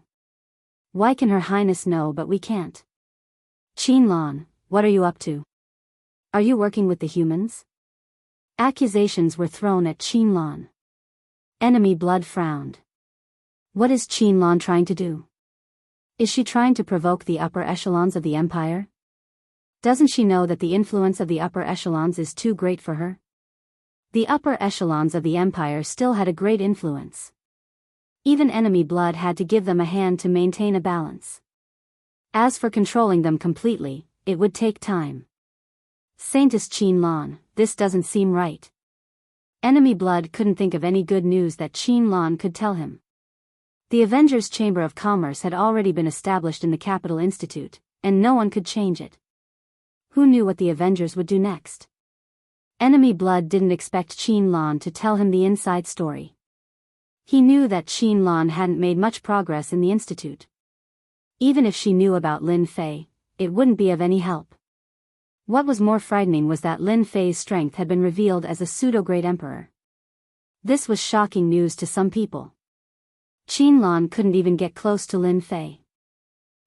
Why can Her Highness know but we can't? Qinlan, what are you up to? Are you working with the humans? Accusations were thrown at Qinlan. Enemy Blood frowned. What is Qinlan trying to do? Is she trying to provoke the upper echelons of the empire? Doesn't she know that the influence of the upper echelons is too great for her? The upper echelons of the empire still had a great influence. Even Enemy Blood had to give them a hand to maintain a balance. As for controlling them completely, it would take time. Saintess Qinlan, this doesn't seem right. Enemy Blood couldn't think of any good news that Qinlan could tell him. The Avengers' Chamber of Commerce had already been established in the Capital Institute, and no one could change it. Who knew what the Avengers would do next? Enemy Blood didn't expect Qinlan to tell him the inside story. He knew that Qinlan hadn't made much progress in the Institute. Even if she knew about Lin Fei, it wouldn't be of any help. What was more frightening was that Lin Fei's strength had been revealed as a pseudo-great emperor. This was shocking news to some people. Qinlan couldn't even get close to Lin Fei.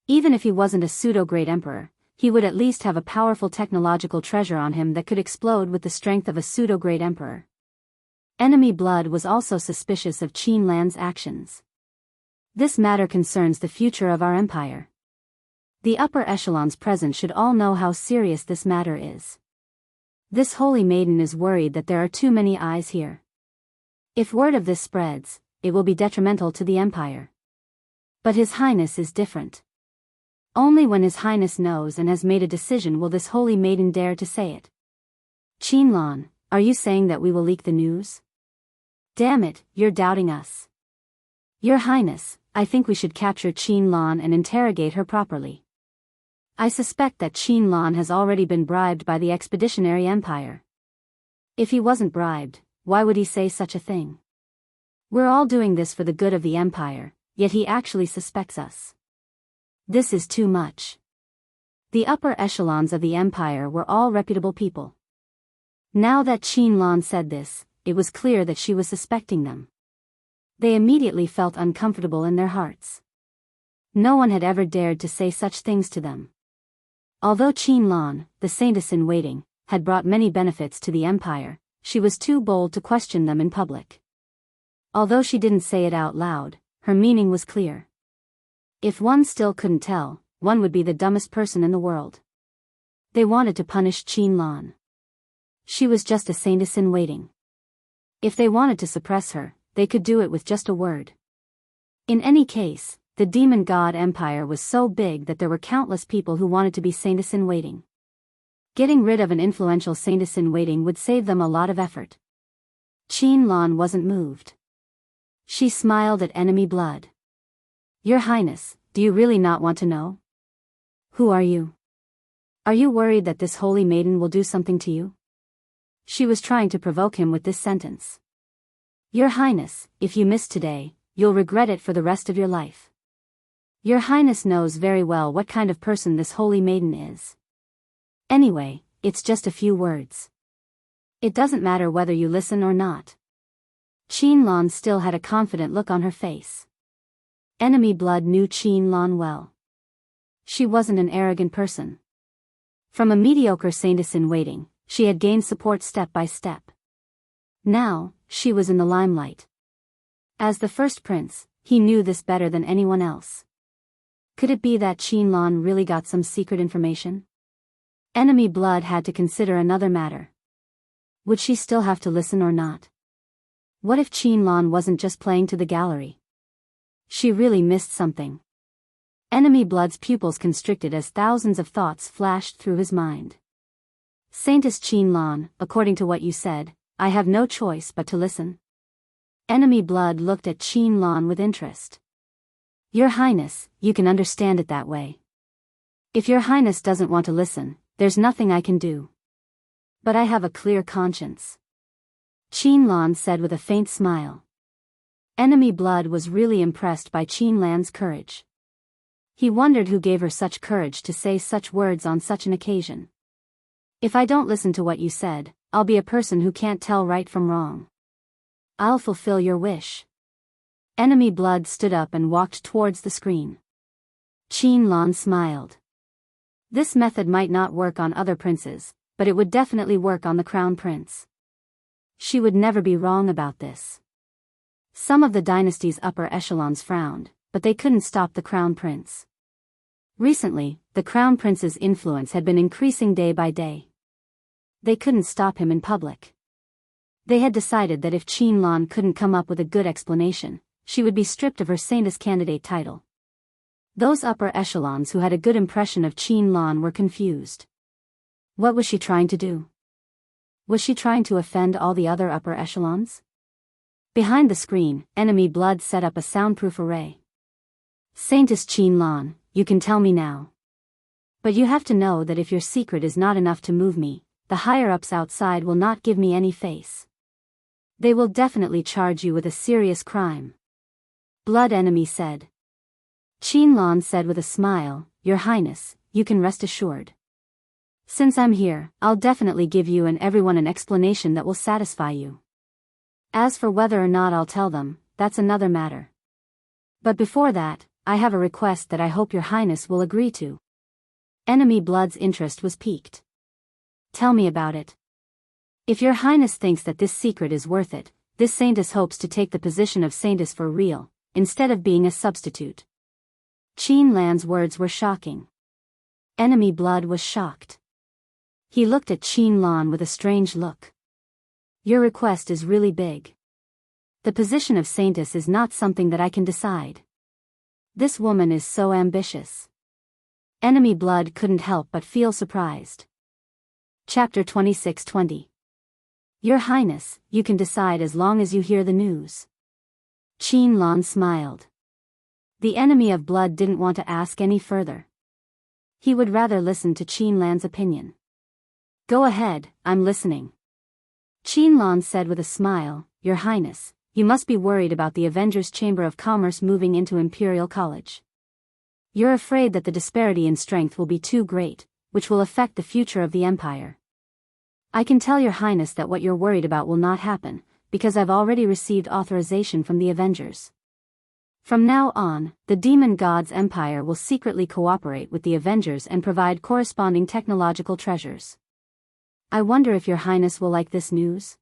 Even if he wasn't a pseudo-great emperor, he would at least have a powerful technological treasure on him that could explode with the strength of a pseudo-great emperor. Enemy Blood was also suspicious of Qinlan's actions. This matter concerns the future of our empire. The upper echelons present should all know how serious this matter is. This holy maiden is worried that there are too many eyes here. If word of this spreads, it will be detrimental to the empire. But His Highness is different. Only when His Highness knows and has made a decision will this holy maiden dare to say it. Qinlan, are you saying that we will leak the news? Damn it, you're doubting us. Your Highness, I think we should capture Qinlan and interrogate her properly. I suspect that Qinlan has already been bribed by the Expeditionary Empire. If he wasn't bribed, why would he say such a thing? We're all doing this for the good of the empire, yet he actually suspects us. This is too much. The upper echelons of the empire were all reputable people. Now that Qinlan said this, it was clear that she was suspecting them. They immediately felt uncomfortable in their hearts. No one had ever dared to say such things to them. Although Qinlan, the saintess-in-waiting, had brought many benefits to the empire, she was too bold to question them in public. Although she didn't say it out loud, her meaning was clear. If one still couldn't tell, one would be the dumbest person in the world. They wanted to punish Qinlan. She was just a saintess-in-waiting. If they wanted to suppress her, they could do it with just a word. In any case, the demon god empire was so big that there were countless people who wanted to be saintess-in-waiting. Getting rid of an influential saintess-in-waiting would save them a lot of effort. Qinlan wasn't moved. She smiled at Enemy Blood. Your Highness, do you really not want to know? Who are you? Are you worried that this holy maiden will do something to you? She was trying to provoke him with this sentence. Your Highness, if you miss today, you'll regret it for the rest of your life. Your Highness knows very well what kind of person this holy maiden is. Anyway, it's just a few words. It doesn't matter whether you listen or not. Qinlan still had a confident look on her face. Enemy Blood knew Qinlan well. She wasn't an arrogant person. From a mediocre saintess-in-waiting, she had gained support step by step. Now, she was in the limelight. As the first prince, he knew this better than anyone else. Could it be that Qinlan really got some secret information? Enemy Blood had to consider another matter. Would she still have to listen or not? What if Qinlan wasn't just playing to the gallery? She really missed something. Enemy Blood's pupils constricted as thousands of thoughts flashed through his mind. Saintess Qinlan, according to what you said, I have no choice but to listen. Enemy Blood looked at Qinlan with interest. Your Highness, you can understand it that way. If your Highness doesn't want to listen, there's nothing I can do. But I have a clear conscience. Qinlan said with a faint smile. Enemy Blood was really impressed by Qinlan's courage. He wondered who gave her such courage to say such words on such an occasion. If I don't listen to what you said, I'll be a person who can't tell right from wrong. I'll fulfill your wish. Enemy Blood stood up and walked towards the screen. Qinlan smiled. This method might not work on other princes, but it would definitely work on the crown prince. She would never be wrong about this. Some of the dynasty's upper echelons frowned, but they couldn't stop the crown prince. Recently, the crown prince's influence had been increasing day by day. They couldn't stop him in public. They had decided that if Qin Lan couldn't come up with a good explanation, she would be stripped of her Saintess candidate title. Those upper echelons who had a good impression of Qin Lan were confused. What was she trying to do? Was she trying to offend all the other upper echelons? Behind the screen, enemy blood set up a soundproof array. Saintess Qin Lan, you can tell me now. But you have to know that if your secret is not enough to move me, the higher-ups outside will not give me any face. They will definitely charge you with a serious crime. Blood enemy said. Qin Lan said with a smile, Your Highness, you can rest assured. Since I'm here, I'll definitely give you and everyone an explanation that will satisfy you. As for whether or not I'll tell them, that's another matter. But before that, I have a request that I hope Your Highness will agree to. Enemy Blood's interest was piqued. Tell me about it. If Your Highness thinks that this secret is worth it, this Saintess hopes to take the position of Saintess for real, instead of being a substitute. Qin Lan's words were shocking. Enemy Blood was shocked. He looked at Qin Lan with a strange look. Your request is really big. The position of Saintess is not something that I can decide. This woman is so ambitious. Enemy Blood couldn't help but feel surprised. Chapter 26:20. Your Highness, you can decide as long as you hear the news. Qin Lan smiled. The enemy of blood didn't want to ask any further. He would rather listen to Qin Lan's opinion. Go ahead, I'm listening. Qin Lan said with a smile, Your Highness, you must be worried about the Avengers Chamber of Commerce moving into Imperial College. You're afraid that the disparity in strength will be too great, which will affect the future of the Empire. I can tell Your Highness that what you're worried about will not happen, because I've already received authorization from the Avengers. From now on, the Demon God's Empire will secretly cooperate with the Avengers and provide corresponding technological treasures. I wonder if Your Highness will like this news?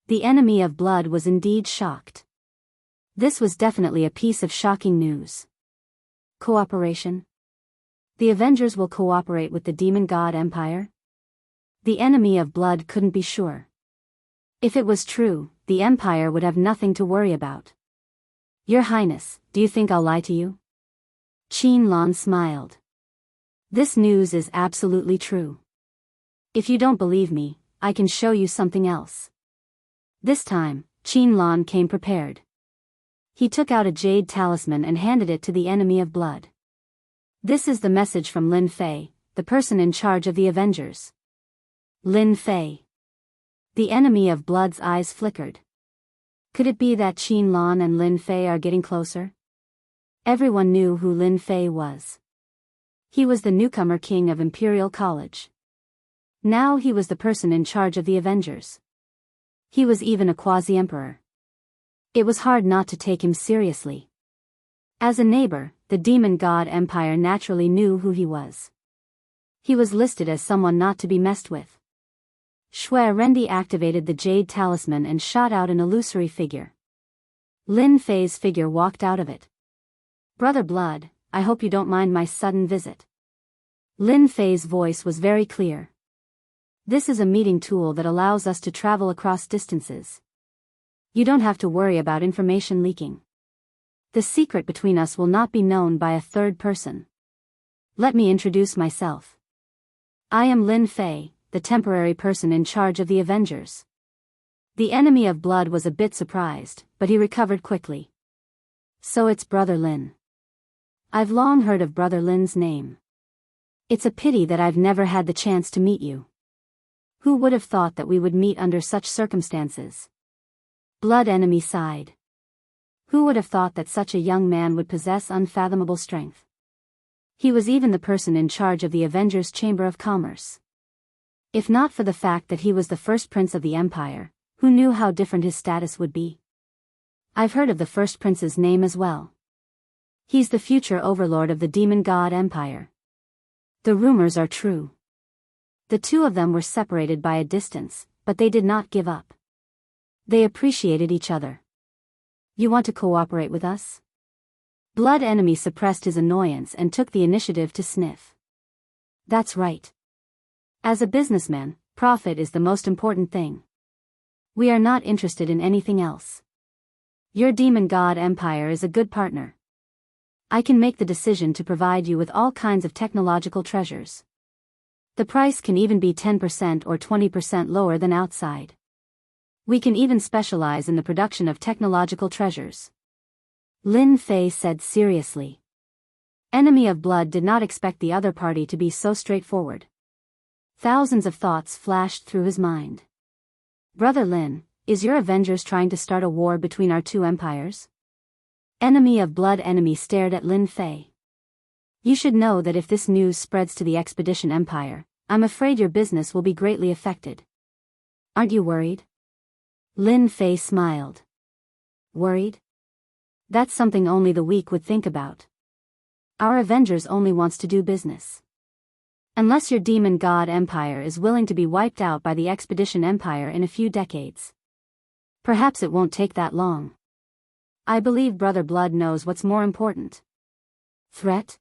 The enemy of blood was indeed shocked. This was definitely a piece of shocking news. Cooperation? The Avengers will cooperate with the Demon God Empire? The enemy of blood couldn't be sure. If it was true, the Empire would have nothing to worry about. Your Highness, do you think I'll lie to you? Qin Lan smiled. This news is absolutely true. If you don't believe me, I can show you something else. This time, Qin Lan came prepared. He took out a jade talisman and handed it to the enemy of blood. This is the message from Lin Fei, the person in charge of the Avengers. Lin Fei. The enemy of blood's eyes flickered. Could it be that Qin Lan and Lin Fei are getting closer? Everyone knew who Lin Fei was. He was the newcomer king of Imperial College. Now he was the person in charge of the Avengers. He was even a quasi-emperor. It was hard not to take him seriously. As a neighbor, the Demon God Empire naturally knew who he was. He was listed as someone not to be messed with. Shui Rendi activated the jade talisman and shot out an illusory figure. Lin Fei's figure walked out of it. Brother Blood, I hope you don't mind my sudden visit. Lin Fei's voice was very clear. This is a meeting tool that allows us to travel across distances. You don't have to worry about information leaking. The secret between us will not be known by a third person. Let me introduce myself. I am Lin Fei, the temporary person in charge of the Avengers. The enemy of blood was a bit surprised, but he recovered quickly. So it's Brother Lin. I've long heard of Brother Lin's name. It's a pity that I've never had the chance to meet you. Who would have thought that we would meet under such circumstances? Blood enemy sighed. Who would have thought that such a young man would possess unfathomable strength? He was even the person in charge of the Avengers Chamber of Commerce. If not for the fact that he was the first prince of the Empire, who knew how different his status would be? I've heard of the first prince's name as well. He's the future overlord of the Demon God Empire. The rumors are true. The two of them were separated by a distance, but they did not give up. They appreciated each other. You want to cooperate with us? Blood Enemy suppressed his annoyance and took the initiative to sniff. That's right. As a businessman, profit is the most important thing. We are not interested in anything else. Your demon god empire is a good partner. I can make the decision to provide you with all kinds of technological treasures. The price can even be 10% or 20% lower than outside. We can even specialize in the production of technological treasures. Lin Fei said seriously. Enemy of Blood did not expect the other party to be so straightforward. Thousands of thoughts flashed through his mind. Brother Lin, is your Avengers trying to start a war between our two empires? Enemy of Blood Enemy stared at Lin Fei. You should know that if this news spreads to the Expedition Empire, I'm afraid your business will be greatly affected. Aren't you worried? Lin Fei smiled. Worried? That's something only the weak would think about. Our Avengers only wants to do business. Unless your demon god empire is willing to be wiped out by the Expedition Empire in a few decades. Perhaps it won't take that long. I believe Brother Blood knows what's more important. Threat?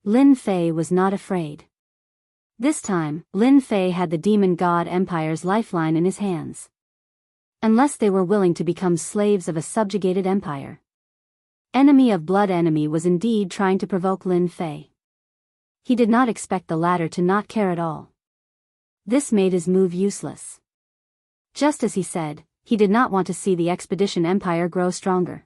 Lin Fei was not afraid. This time, Lin Fei had the demon god empire's lifeline in his hands. Unless they were willing to become slaves of a subjugated empire. Enemy of Blood Enemy was indeed trying to provoke Lin Fei. He did not expect the latter to not care at all. This made his move useless. Just as he said, he did not want to see the Expedition Empire grow stronger.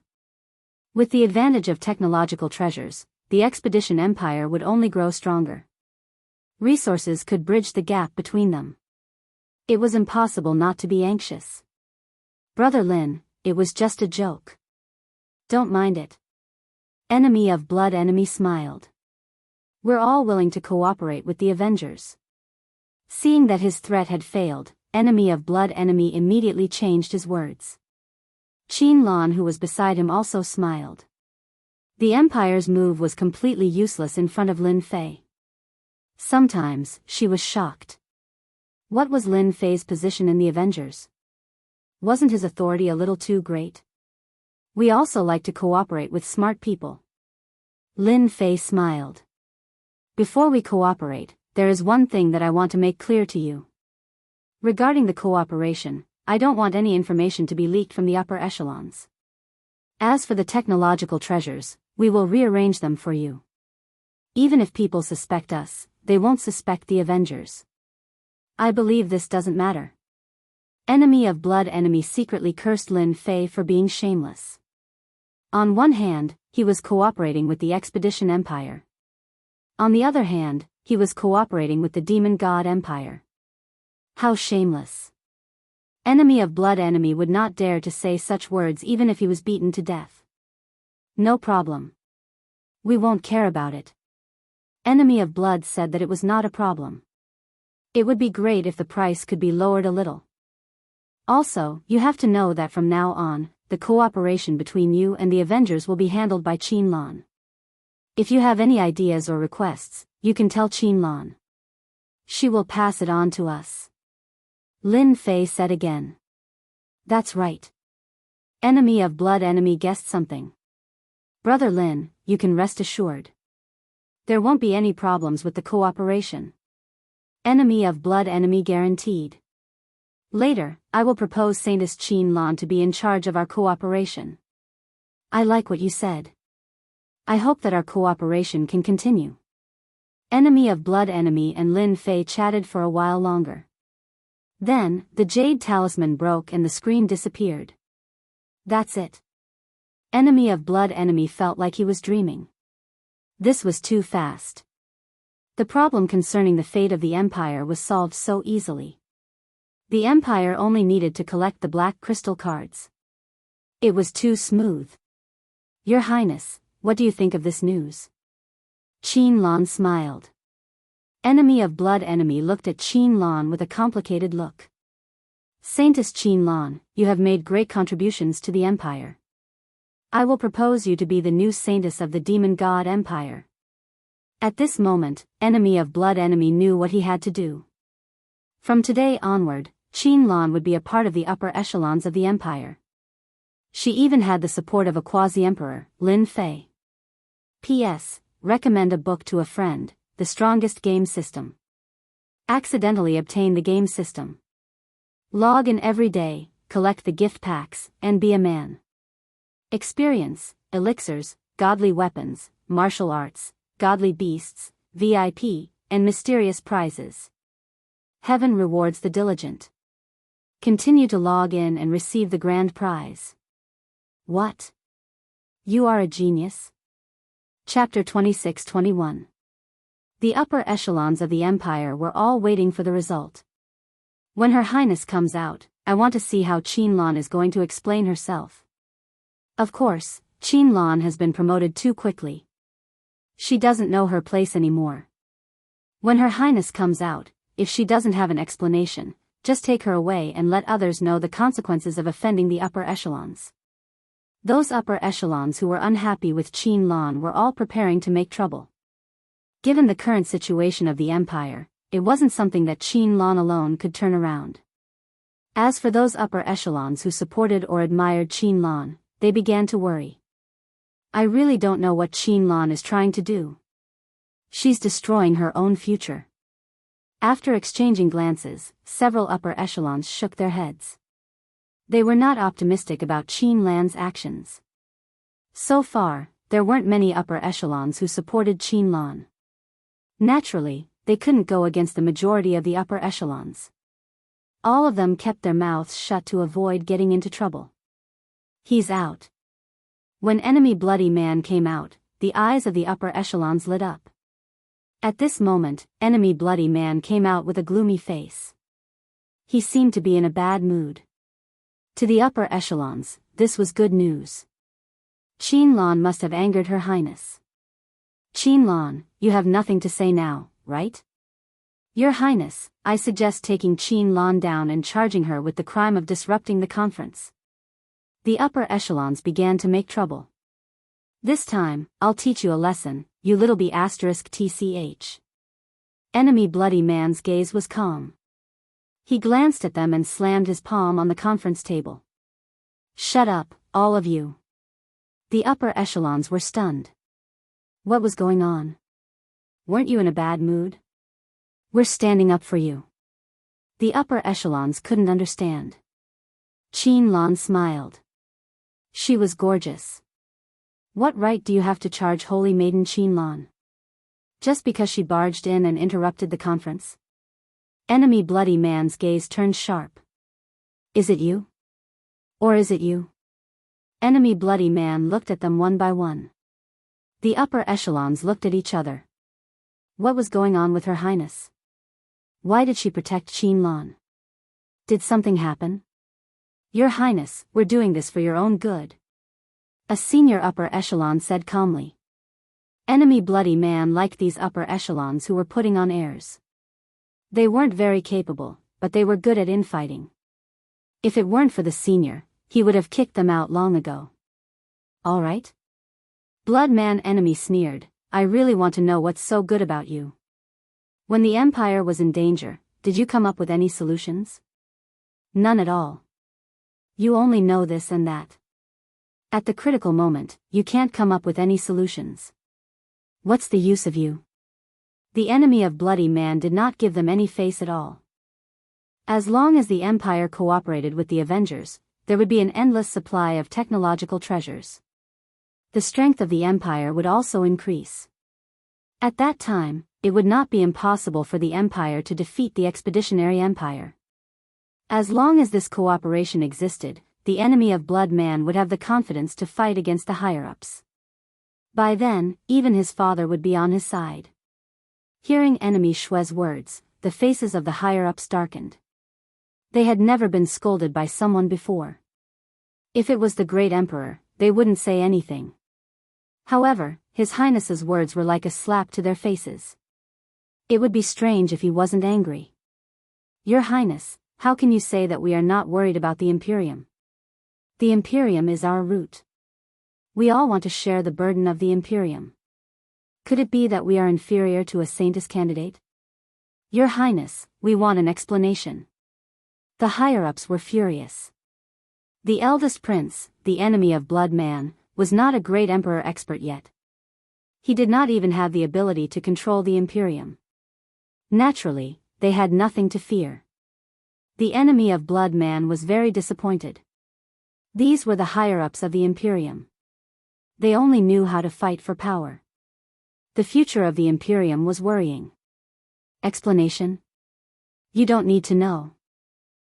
With the advantage of technological treasures, the Expedition Empire would only grow stronger. Resources could bridge the gap between them. It was impossible not to be anxious. Brother Lin, it was just a joke. Don't mind it. Enemy of Blood Enemy smiled. We're all willing to cooperate with the Avengers. Seeing that his threat had failed, Enemy of Blood Enemy immediately changed his words. Qin Lan, who was beside him, also smiled. The Empire's move was completely useless in front of Lin Fei. Sometimes, she was shocked. What was Lin Fei's position in the Avengers? Wasn't his authority a little too great? We also like to cooperate with smart people. Lin Fei smiled. Before we cooperate, there is one thing that I want to make clear to you. Regarding the cooperation, I don't want any information to be leaked from the upper echelons. As for the technological treasures, we will rearrange them for you. Even if people suspect us, they won't suspect the Avengers. I believe this doesn't matter. Enemy of Blood Enemy secretly cursed Lin Fei for being shameless. On one hand, he was cooperating with the Expedition Empire. On the other hand, he was cooperating with the Demon God Empire. How shameless. Enemy of Blood Enemy would not dare to say such words even if he was beaten to death. No problem. We won't care about it. Enemy of Blood said that it was not a problem. It would be great if the price could be lowered a little. Also, you have to know that from now on, the cooperation between you and the Avengers will be handled by Qin Lan. If you have any ideas or requests, you can tell Qin Lan. She will pass it on to us. Lin Fei said again. That's right. Enemy of Blood Enemy guessed something. Brother Lin, you can rest assured. There won't be any problems with the cooperation. Enemy of Blood Enemy guaranteed. Later, I will propose Saintess Qin Lan to be in charge of our cooperation. I like what you said. I hope that our cooperation can continue. Enemy of Blood Enemy and Lin Fei chatted for a while longer. Then, the jade talisman broke and the screen disappeared. That's it. Enemy of Blood Enemy felt like he was dreaming. This was too fast. The problem concerning the fate of the Empire was solved so easily. The Empire only needed to collect the black crystal cards. It was too smooth. Your Highness, what do you think of this news? Qin Lan smiled. Enemy of Blood Enemy looked at Qin Lan with a complicated look. Saintess Qin Lan, you have made great contributions to the Empire. I will propose you to be the new Saintess of the Demon God Empire. At this moment, Enemy of Blood Enemy knew what he had to do. From today onward, Qin Lan would be a part of the upper echelons of the Empire. She even had the support of a quasi-emperor, Lin Fei. P.S. Recommend a book to a friend, The Strongest Game System. Accidentally obtain the game system. Log in every day, collect the gift packs, and be a man. Experience, elixirs, godly weapons, martial arts, godly beasts, VIP, and mysterious prizes. Heaven rewards the diligent. Continue to log in and receive the grand prize. What? You are a genius? Chapter 26-21. The upper echelons of the empire were all waiting for the result. When Her Highness comes out, I want to see how Qinlan is going to explain herself. Of course, Qinlan has been promoted too quickly. She doesn't know her place anymore. When Her Highness comes out, if she doesn't have an explanation, just take her away and let others know the consequences of offending the upper echelons. Those upper echelons who were unhappy with Qinlan were all preparing to make trouble. Given the current situation of the empire, it wasn't something that Qinlan alone could turn around. As for those upper echelons who supported or admired Qinlan, they began to worry. I really don't know what Qinlan is trying to do. She's destroying her own future. After exchanging glances, several upper echelons shook their heads. They were not optimistic about Qinlan's actions. So far, there weren't many upper echelons who supported Qinlan. Naturally, they couldn't go against the majority of the upper echelons. All of them kept their mouths shut to avoid getting into trouble. He's out. When enemy Bloody Man came out, the eyes of the upper echelons lit up. At this moment, enemy Bloody Man came out with a gloomy face. He seemed to be in a bad mood. To the upper echelons, this was good news. Qinlan must have angered Her Highness. Qinlan, you have nothing to say now, right? Your Highness, I suggest taking Qinlan down and charging her with the crime of disrupting the conference. The upper echelons began to make trouble. This time, I'll teach you a lesson, you little b******. Enemy Bloody Man's gaze was calm. He glanced at them and slammed his palm on the conference table. Shut up, all of you. The upper echelons were stunned. What was going on? Weren't you in a bad mood? We're standing up for you. The upper echelons couldn't understand. Qinlan smiled. She was gorgeous. What right do you have to charge Holy Maiden Qinlan? Just because she barged in and interrupted the conference? Enemy Bloody Man's gaze turned sharp. Is it you? Or is it you? Enemy Bloody Man looked at them one by one. The upper echelons looked at each other. What was going on with Her Highness? Why did she protect Qinlan? Did something happen? Your Highness, we're doing this for your own good. A senior upper echelon said calmly. Enemy Bloody Man liked these upper echelons who were putting on airs. They weren't very capable, but they were good at infighting. If it weren't for the senior, he would have kicked them out long ago. All right? Bloodman Enemy sneered, I really want to know what's so good about you. When the Empire was in danger, did you come up with any solutions? None at all. You only know this and that. At the critical moment, you can't come up with any solutions. What's the use of you? The enemy of Bloody Man did not give them any face at all. As long as the Empire cooperated with the Avengers, there would be an endless supply of technological treasures. The strength of the Empire would also increase. At that time, it would not be impossible for the Empire to defeat the Expeditionary Empire. As long as this cooperation existed, the enemy of Blood Man would have the confidence to fight against the higher-ups. By then, even his father would be on his side. Hearing enemy Shue's words, the faces of the higher-ups darkened. They had never been scolded by someone before. If it was the great emperor, they wouldn't say anything. However, His Highness's words were like a slap to their faces. It would be strange if he wasn't angry. Your Highness, how can you say that we are not worried about the Imperium? The Imperium is our root. We all want to share the burden of the Imperium. Could it be that we are inferior to a Saintess candidate? Your Highness, we want an explanation. The higher-ups were furious. The eldest prince, the enemy of blood man, was not a great emperor expert yet. He did not even have the ability to control the Imperium. Naturally, they had nothing to fear. The enemy of blood man was very disappointed. These were the higher-ups of the Imperium. They only knew how to fight for power. The future of the Imperium was worrying. Explanation? You don't need to know.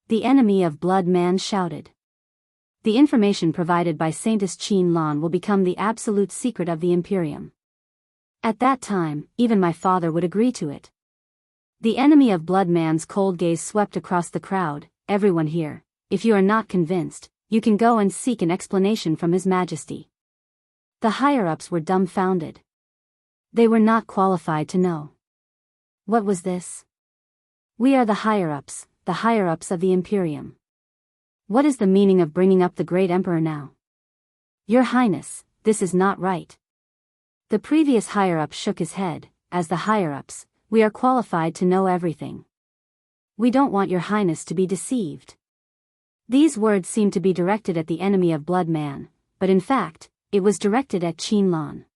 The enemy of blood man shouted. The information provided by Saintess Qin Lan will become the absolute secret of the Imperium. At that time, even my father would agree to it. The enemy of blood man's cold gaze swept across the crowd. Everyone here, if you are not convinced, you can go and seek an explanation from His Majesty. The higher-ups were dumbfounded. They were not qualified to know. What was this? We are the higher-ups of the Imperium. What is the meaning of bringing up the great emperor now? Your Highness, this is not right. The previous higher-up shook his head. As the higher-ups, we are qualified to know everything. We don't want your Highness to be deceived. These words seemed to be directed at the enemy of blood man, but in fact, it was directed at Qin Lan.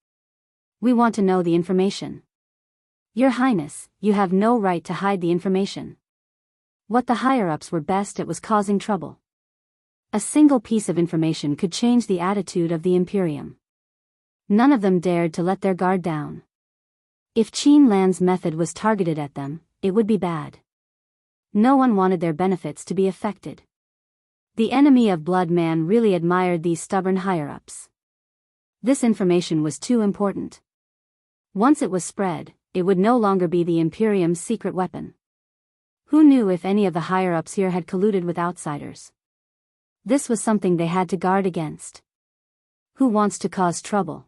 We want to know the information. Your Highness, you have no right to hide the information. What the higher-ups were best at was causing trouble. A single piece of information could change the attitude of the Imperium. None of them dared to let their guard down. If Qin Lan's method was targeted at them, it would be bad. No one wanted their benefits to be affected. The enemy of blood man really admired these stubborn higher-ups. This information was too important. Once it was spread, it would no longer be the Imperium's secret weapon. Who knew if any of the higher-ups here had colluded with outsiders? This was something they had to guard against. Who wants to cause trouble?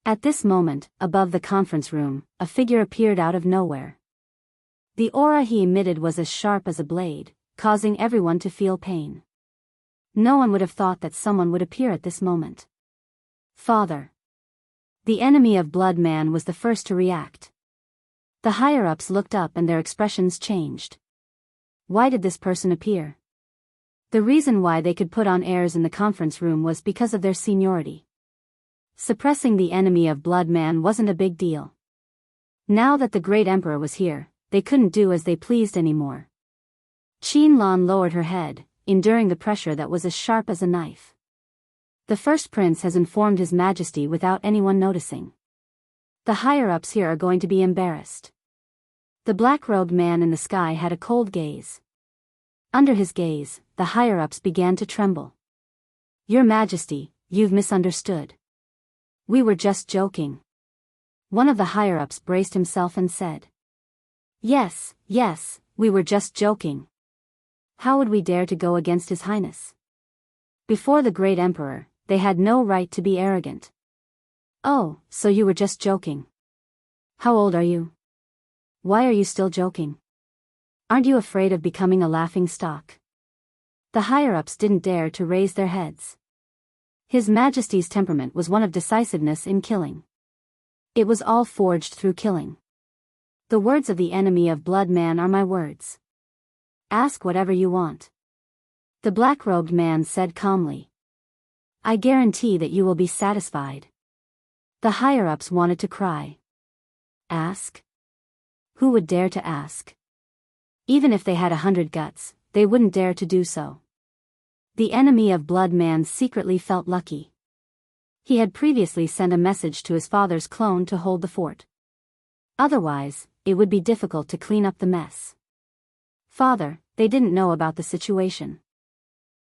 At this moment, above the conference room, a figure appeared out of nowhere. The aura he emitted was as sharp as a blade, causing everyone to feel pain. No one would have thought that someone would appear at this moment. Father. The enemy of blood man was the first to react. The higher-ups looked up and their expressions changed. Why did this person appear? The reason why they could put on airs in the conference room was because of their seniority. Suppressing the enemy of blood man wasn't a big deal. Now that the great emperor was here, they couldn't do as they pleased anymore. Qin Lan lowered her head, enduring the pressure that was as sharp as a knife. The first prince has informed His Majesty without anyone noticing. The higher-ups here are going to be embarrassed. The black-robed man in the sky had a cold gaze. Under his gaze, the higher-ups began to tremble. Your Majesty, you've misunderstood. We were just joking. One of the higher-ups braced himself and said. Yes, we were just joking. How would we dare to go against His Highness? Before the great emperor, they had no right to be arrogant. Oh, so you were just joking. How old are you? Why are you still joking? Aren't you afraid of becoming a laughing stock? The higher-ups didn't dare to raise their heads. His Majesty's temperament was one of decisiveness in killing. It was all forged through killing. The words of the enemy of blood man are my words. Ask whatever you want. The black-robed man said calmly. I guarantee that you will be satisfied. The higher-ups wanted to cry. Ask? Who would dare to ask? Even if they had 100 guts, they wouldn't dare to do so. The enemy of blood man secretly felt lucky. He had previously sent a message to his father's clone to hold the fort. Otherwise, it would be difficult to clean up the mess. Father, they didn't know about the situation.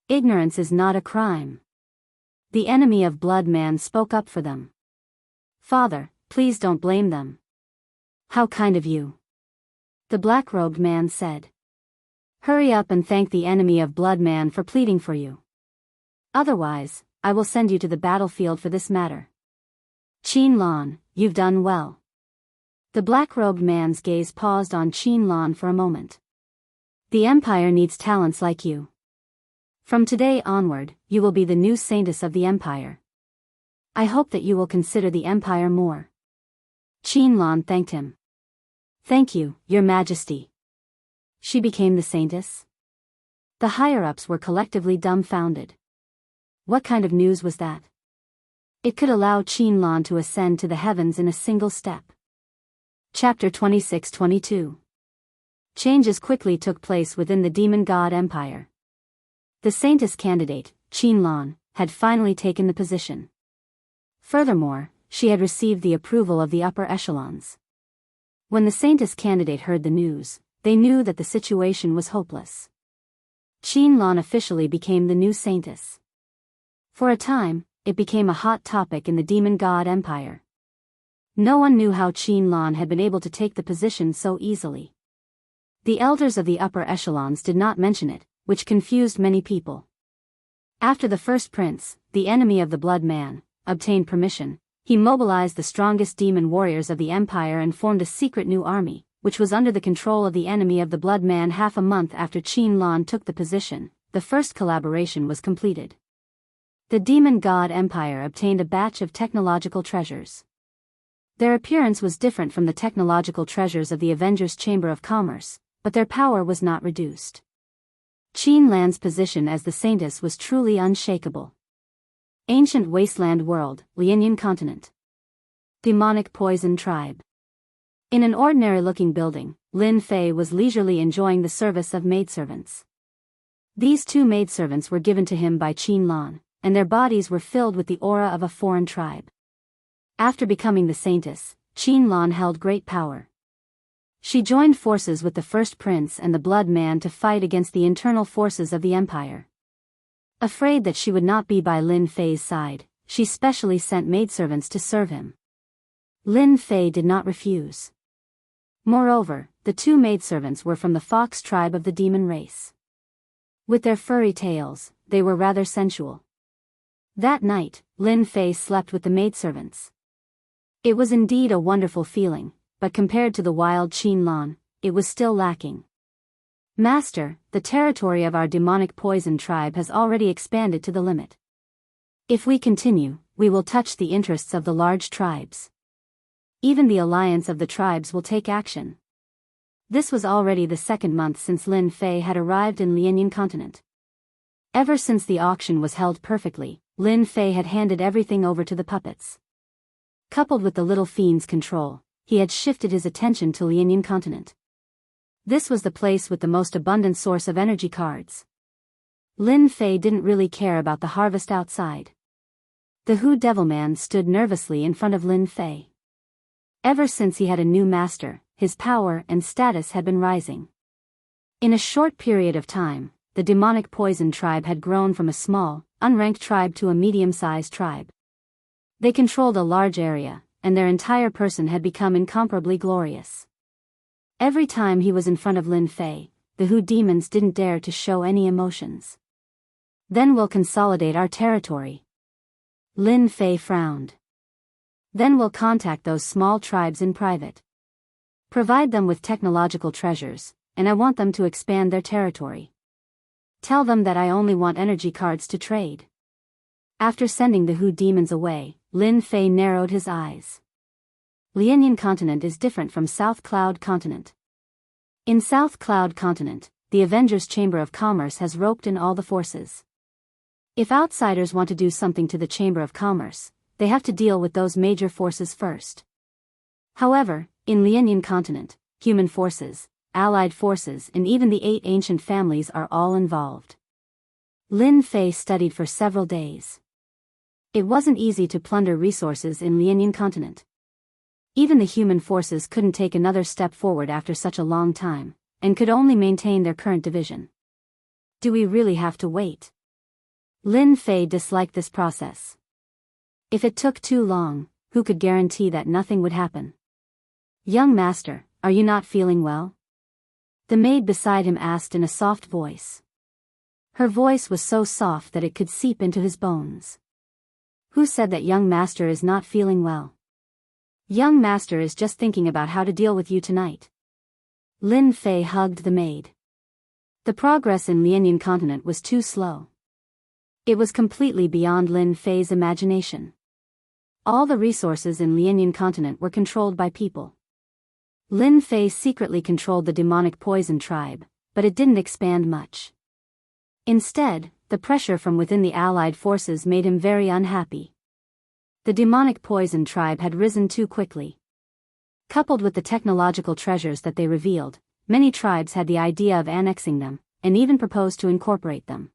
Ignorance is not a crime. The enemy of blood man spoke up for them. Father, please don't blame them. How kind of you. The black-robed man said. Hurry up and thank the enemy of blood man for pleading for you. Otherwise, I will send you to the battlefield for this matter. Qin Lan, you've done well. The black-robed man's gaze paused on Qin Lan for a moment. The Empire needs talents like you. From today onward, you will be the new saintess of the Empire. I hope that you will consider the Empire more. Qin Lan thanked him. Thank you, Your Majesty. She became the saintess? The higher-ups were collectively dumbfounded. What kind of news was that? It could allow Qinlan to ascend to the heavens in a single step. Chapter 26-22. Changes quickly took place within the demon god empire. The saintess candidate, Qinlan, had finally taken the position. Furthermore, she had received the approval of the upper echelons. When the saintess candidate heard the news, they knew that the situation was hopeless. Qinlan officially became the new saintess. For a time, it became a hot topic in the demon god empire. No one knew how Qinlan had been able to take the position so easily. The elders of the upper echelons did not mention it, which confused many people. After the first prince, the enemy of the blood man, obtained permission, he mobilized the strongest demon warriors of the empire and formed a secret new army, which was under the control of the enemy of the blood man. Half a month after Qinlan took the position, the first collaboration was completed. The demon god empire obtained a batch of technological treasures. Their appearance was different from the technological treasures of the Avengers' Chamber of Commerce, but their power was not reduced. Qinlan's position as the saintess was truly unshakable. Ancient wasteland world, Lianyan continent. Demonic poison tribe. In an ordinary-looking building, Lin Fei was leisurely enjoying the service of maidservants. These 2 maidservants were given to him by Qinlan, and their bodies were filled with the aura of a foreign tribe. After becoming the saintess, Qinlan held great power. She joined forces with the first prince and the blood man to fight against the internal forces of the empire. Afraid that she would not be by Lin Fei's side, she specially sent maidservants to serve him. Lin Fei did not refuse. Moreover, the 2 maidservants were from the fox tribe of the demon race. With their furry tails, they were rather sensual. That night, Lin Fei slept with the maidservants. It was indeed a wonderful feeling, but compared to the wild Qinlan, it was still lacking. Master, the territory of our demonic poison tribe has already expanded to the limit. If we continue, we will touch the interests of the large tribes. Even the alliance of the tribes will take action. This was already the 2nd month since Lin Fei had arrived in Lianyan continent. Ever since the auction was held perfectly, Lin Fei had handed everything over to the puppets. Coupled with the little fiend's control, he had shifted his attention to Lianyan continent. This was the place with the most abundant source of energy cards. Lin Fei didn't really care about the harvest outside. The Hu Devilman stood nervously in front of Lin Fei. Ever since he had a new master, his power and status had been rising. In a short period of time, the demonic poison tribe had grown from a small, unranked tribe to a medium-sized tribe. They controlled a large area, and their entire person had become incomparably glorious. Every time he was in front of Lin Fei, the Hu demons didn't dare to show any emotions. Then we'll consolidate our territory. Lin Fei frowned. Then we'll contact those small tribes in private. Provide them with technological treasures, and I want them to expand their territory. Tell them that I only want energy cards to trade. After sending the Hu demons away, Lin Fei narrowed his eyes. Lianyan continent is different from South Cloud continent. In South Cloud continent, the Avengers' Chamber of Commerce has roped in all the forces. If outsiders want to do something to the Chamber of Commerce, they have to deal with those major forces first. However, in Lianyan continent, human forces, allied forces and even the 8 ancient families are all involved. Lin Fei studied for several days. It wasn't easy to plunder resources in Lianyan continent. Even the human forces couldn't take another step forward after such a long time, and could only maintain their current division. Do we really have to wait? Lin Fei disliked this process. If it took too long, who could guarantee that nothing would happen? Young master, are you not feeling well? The maid beside him asked in a soft voice. Her voice was so soft that it could seep into his bones. Who said that young master is not feeling well? Young master is just thinking about how to deal with you tonight. Lin Fei hugged the maid. The progress in Lianyan continent was too slow. It was completely beyond Lin Fei's imagination. All the resources in Lianyan continent were controlled by people. Lin Fei secretly controlled the demonic poison tribe, but it didn't expand much. Instead, The pressure from within the Allied forces made him very unhappy. The demonic poison tribe had risen too quickly. Coupled with the technological treasures that they revealed, many tribes had the idea of annexing them, and even proposed to incorporate them.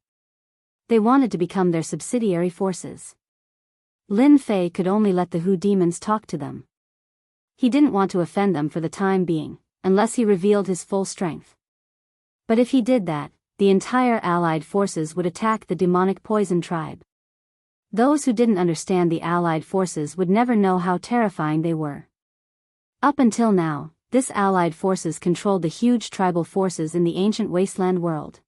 They wanted to become their subsidiary forces. Lin Fei could only let the Hu demons talk to them. He didn't want to offend them for the time being, unless he revealed his full strength. But if he did that, the entire Allied forces would attack the demonic poison tribe. Those who didn't understand the Allied forces would never know how terrifying they were. Up until now, this Allied forces controlled the huge tribal forces in the ancient wasteland world.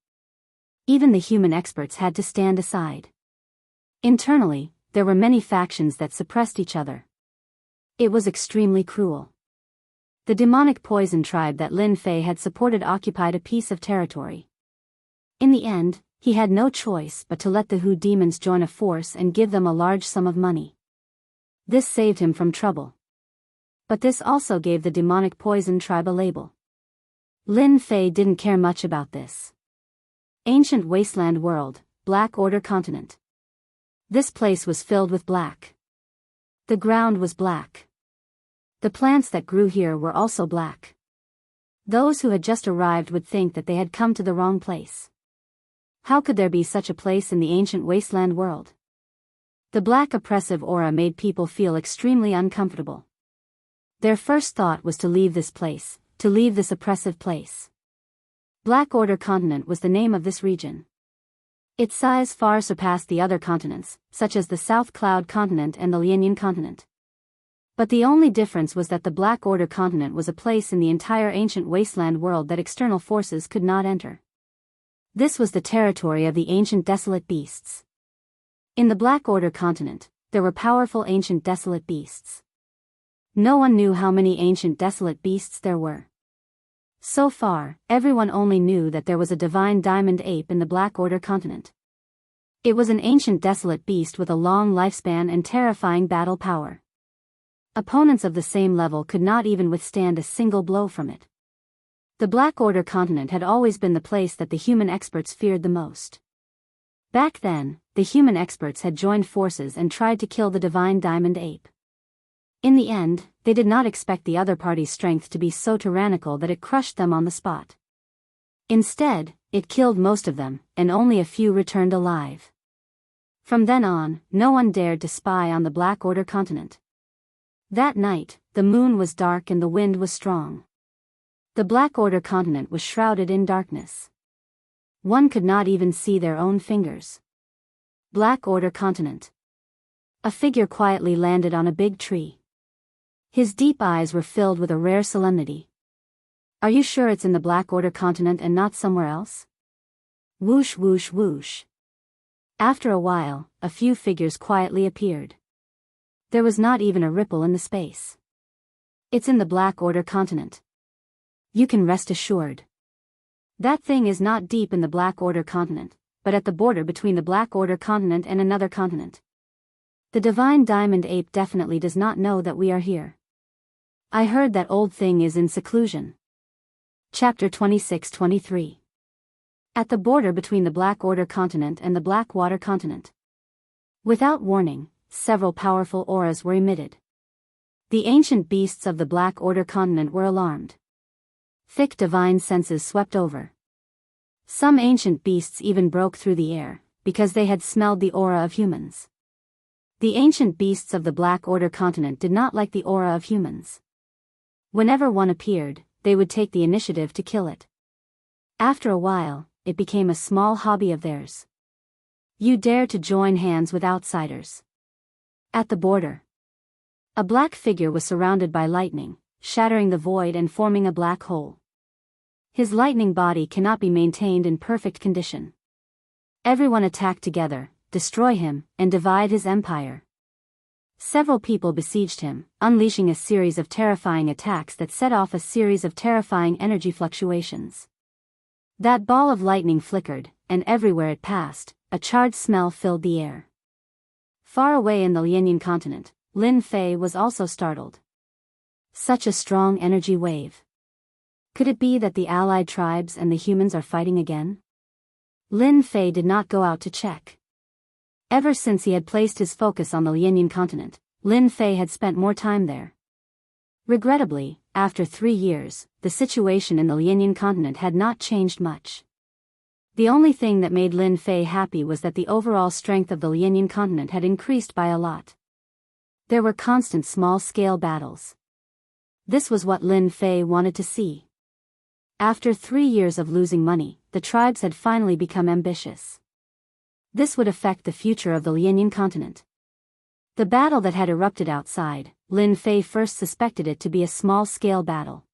Even the human experts had to stand aside. Internally, there were many factions that suppressed each other. It was extremely cruel. The demonic poison tribe that Lin Fei had supported occupied a piece of territory. In the end, he had no choice but to let the Hu demons join a force and give them a large sum of money. This saved him from trouble. But this also gave the demonic poison tribe a label. Lin Fei didn't care much about this. Ancient wasteland world, Black Order continent. This place was filled with black. The ground was black. The plants that grew here were also black. Those who had just arrived would think that they had come to the wrong place. How could there be such a place in the ancient wasteland world? The black oppressive aura made people feel extremely uncomfortable. Their first thought was to leave this place, to leave this oppressive place. Black Order continent was the name of this region. Its size far surpassed the other continents, such as the South Cloud continent and the Lianyan continent. But the only difference was that the Black Order continent was a place in the entire ancient wasteland world that external forces could not enter. This was the territory of the ancient desolate beasts. In the Black Order continent, there were powerful ancient desolate beasts. No one knew how many ancient desolate beasts there were. So far, everyone only knew that there was a divine diamond ape in the Black Order continent. It was an ancient desolate beast with a long lifespan and terrifying battle power. Opponents of the same level could not even withstand a single blow from it. The Black Order continent had always been the place that the human experts feared the most. Back then, the human experts had joined forces and tried to kill the divine diamond ape. In the end, they did not expect the other party's strength to be so tyrannical that it crushed them on the spot. Instead, it killed most of them, and only a few returned alive. From then on, no one dared to spy on the Black Order continent. That night, the moon was dark and the wind was strong. The Black Order continent was shrouded in darkness. One could not even see their own fingers. Black Order continent. A figure quietly landed on a big tree. His deep eyes were filled with a rare solemnity. Are you sure it's in the Black Order continent and not somewhere else? Whoosh whoosh whoosh. After a while, a few figures quietly appeared. There was not even a ripple in the space. It's in the Black Order continent. You can rest assured. That thing is not deep in the Black Order continent, but at the border between the Black Order continent and another continent. The divine diamond ape definitely does not know that we are here. I heard that old thing is in seclusion. Chapter 26-23. At the border between the Black Order continent and the Black Water continent. Without warning, several powerful auras were emitted. The ancient beasts of the Black Order continent were alarmed. Thick divine senses swept over. Some ancient beasts even broke through the air, because they had smelled the aura of humans. The ancient beasts of the Black Order continent did not like the aura of humans. Whenever one appeared, they would take the initiative to kill it. After a while, it became a small hobby of theirs. You dare to join hands with outsiders. At the border, a black figure was surrounded by lightning, shattering the void and forming a black hole. His lightning body cannot be maintained in perfect condition. Everyone attacked together, destroy him, and divide his empire. Several people besieged him, unleashing a series of terrifying attacks that set off a series of terrifying energy fluctuations. That ball of lightning flickered, and everywhere it passed, a charred smell filled the air. Far away in the Lianyan continent, Lin Fei was also startled. Such a strong energy wave. Could it be that the allied tribes and the humans are fighting again? Lin Fei did not go out to check. Ever since he had placed his focus on the Lianyan continent, Lin Fei had spent more time there. Regrettably, after 3 years, the situation in the Lianyan continent had not changed much. The only thing that made Lin Fei happy was that the overall strength of the Lianyan continent had increased by a lot. There were constant small-scale battles. This was what Lin Fei wanted to see. After 3 years of losing money, the tribes had finally become ambitious. This would affect the future of the Lianyan continent. The battle that had erupted outside, Lin Fei first suspected it to be a small-scale battle.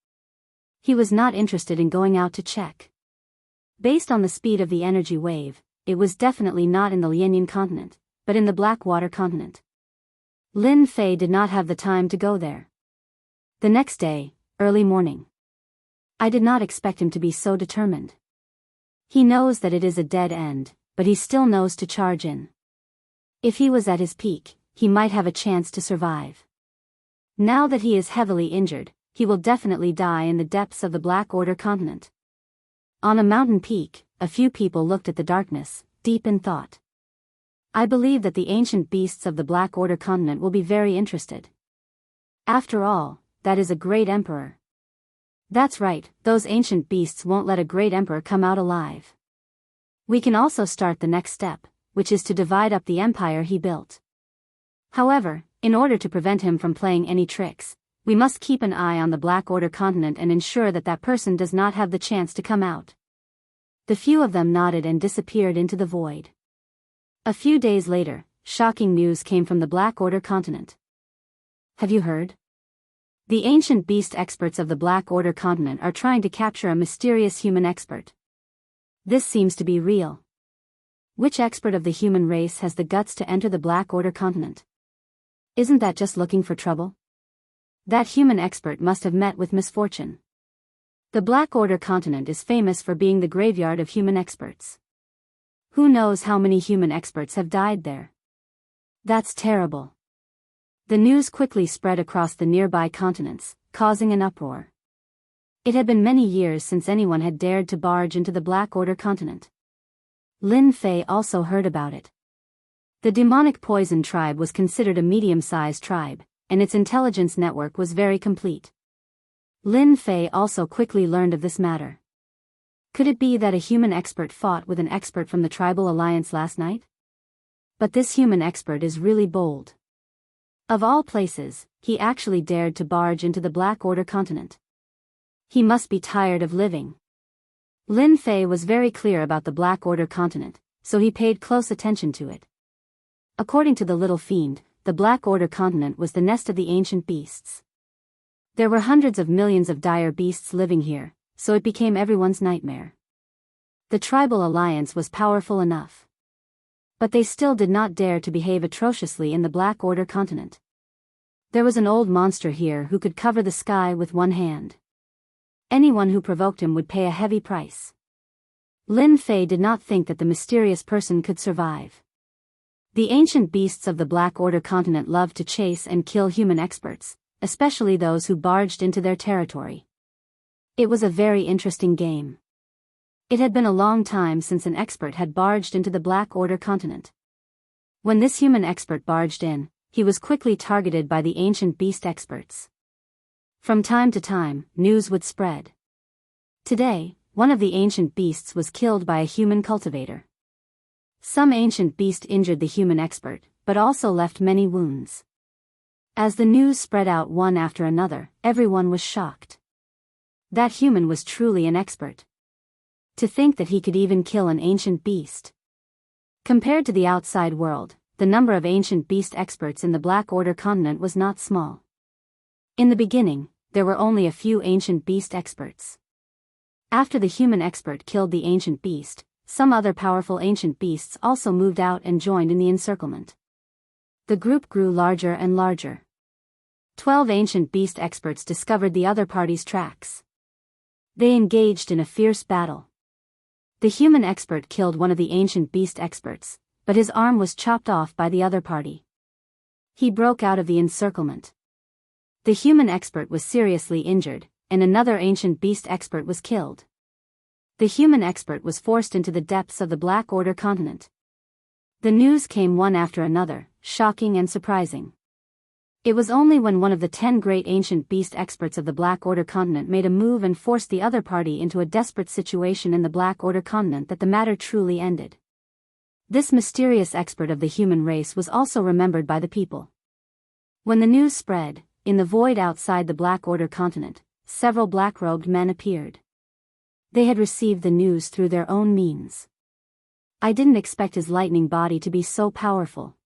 He was not interested in going out to check. Based on the speed of the energy wave, it was definitely not in the Lianyan continent, but in the Blackwater continent. Lin Fei did not have the time to go there. The next day, early morning. I did not expect him to be so determined. He knows that it is a dead end, but he still knows to charge in. If he was at his peak, he might have a chance to survive. Now that he is heavily injured, he will definitely die in the depths of the Blackwater continent. On a mountain peak, a few people looked at the darkness, deep in thought. I believe that the ancient beasts of the Blackwater continent will be very interested. After all, that is a great emperor. That's right, those ancient beasts won't let a great emperor come out alive. We can also start the next step, which is to divide up the empire he built. However, in order to prevent him from playing any tricks, we must keep an eye on the Blackwater continent and ensure that that person does not have the chance to come out. The few of them nodded and disappeared into the void. A few days later, shocking news came from the Blackwater continent. Have you heard? The ancient beast experts of the Blackwater continent are trying to capture a mysterious human expert. This seems to be real. Which expert of the human race has the guts to enter the Blackwater continent? Isn't that just looking for trouble? That human expert must have met with misfortune. The Blackwater continent is famous for being the graveyard of human experts. Who knows how many human experts have died there? That's terrible. The news quickly spread across the nearby continents, causing an uproar. It had been many years since anyone had dared to barge into the Blackwater continent. Lin Fei also heard about it. The demonic poison tribe was considered a medium-sized tribe, and its intelligence network was very complete. Lin Fei also quickly learned of this matter. Could it be that a human expert fought with an expert from the tribal alliance last night? But this human expert is really bold. Of all places, he actually dared to barge into the Blackwater continent. He must be tired of living. Lin Fei was very clear about the Blackwater continent, so he paid close attention to it. According to the little fiend, the Blackwater continent was the nest of the ancient beasts. There were hundreds of millions of dire beasts living here, so it became everyone's nightmare. The tribal alliance was powerful enough. But they still did not dare to behave atrociously in the Blackwater continent. There was an old monster here who could cover the sky with one hand. Anyone who provoked him would pay a heavy price. Lin Fei did not think that the mysterious person could survive. The ancient beasts of the Blackwater continent loved to chase and kill human experts, especially those who barged into their territory. It was a very interesting game. It had been a long time since an expert had barged into the Blackwater continent. When this human expert barged in, he was quickly targeted by the ancient beast experts. From time to time, news would spread. Today, one of the ancient beasts was killed by a human cultivator. Some ancient beast injured the human expert, but also left many wounds. As the news spread out one after another, everyone was shocked. That human was truly an expert. To think that he could even kill an ancient beast. Compared to the outside world, the number of ancient beast experts in the Blackwater continent was not small. In the beginning, there were only a few ancient beast experts. After the human expert killed the ancient beast, some other powerful ancient beasts also moved out and joined in the encirclement. The group grew larger and larger. 12 ancient beast experts discovered the other party's tracks. They engaged in a fierce battle. The human expert killed one of the ancient beast experts, but his arm was chopped off by the other party. He broke out of the encirclement. The human expert was seriously injured, and another ancient beast expert was killed. The human expert was forced into the depths of the Black Order continent. The news came one after another, shocking and surprising. It was only when one of the 10 great ancient beast experts of the Black Order continent made a move and forced the other party into a desperate situation in the Black Order continent that the matter truly ended. This mysterious expert of the human race was also remembered by the people. When the news spread, in the void outside the Black Order continent, several black-robed men appeared. They had received the news through their own means. I didn't expect his lightning body to be so powerful.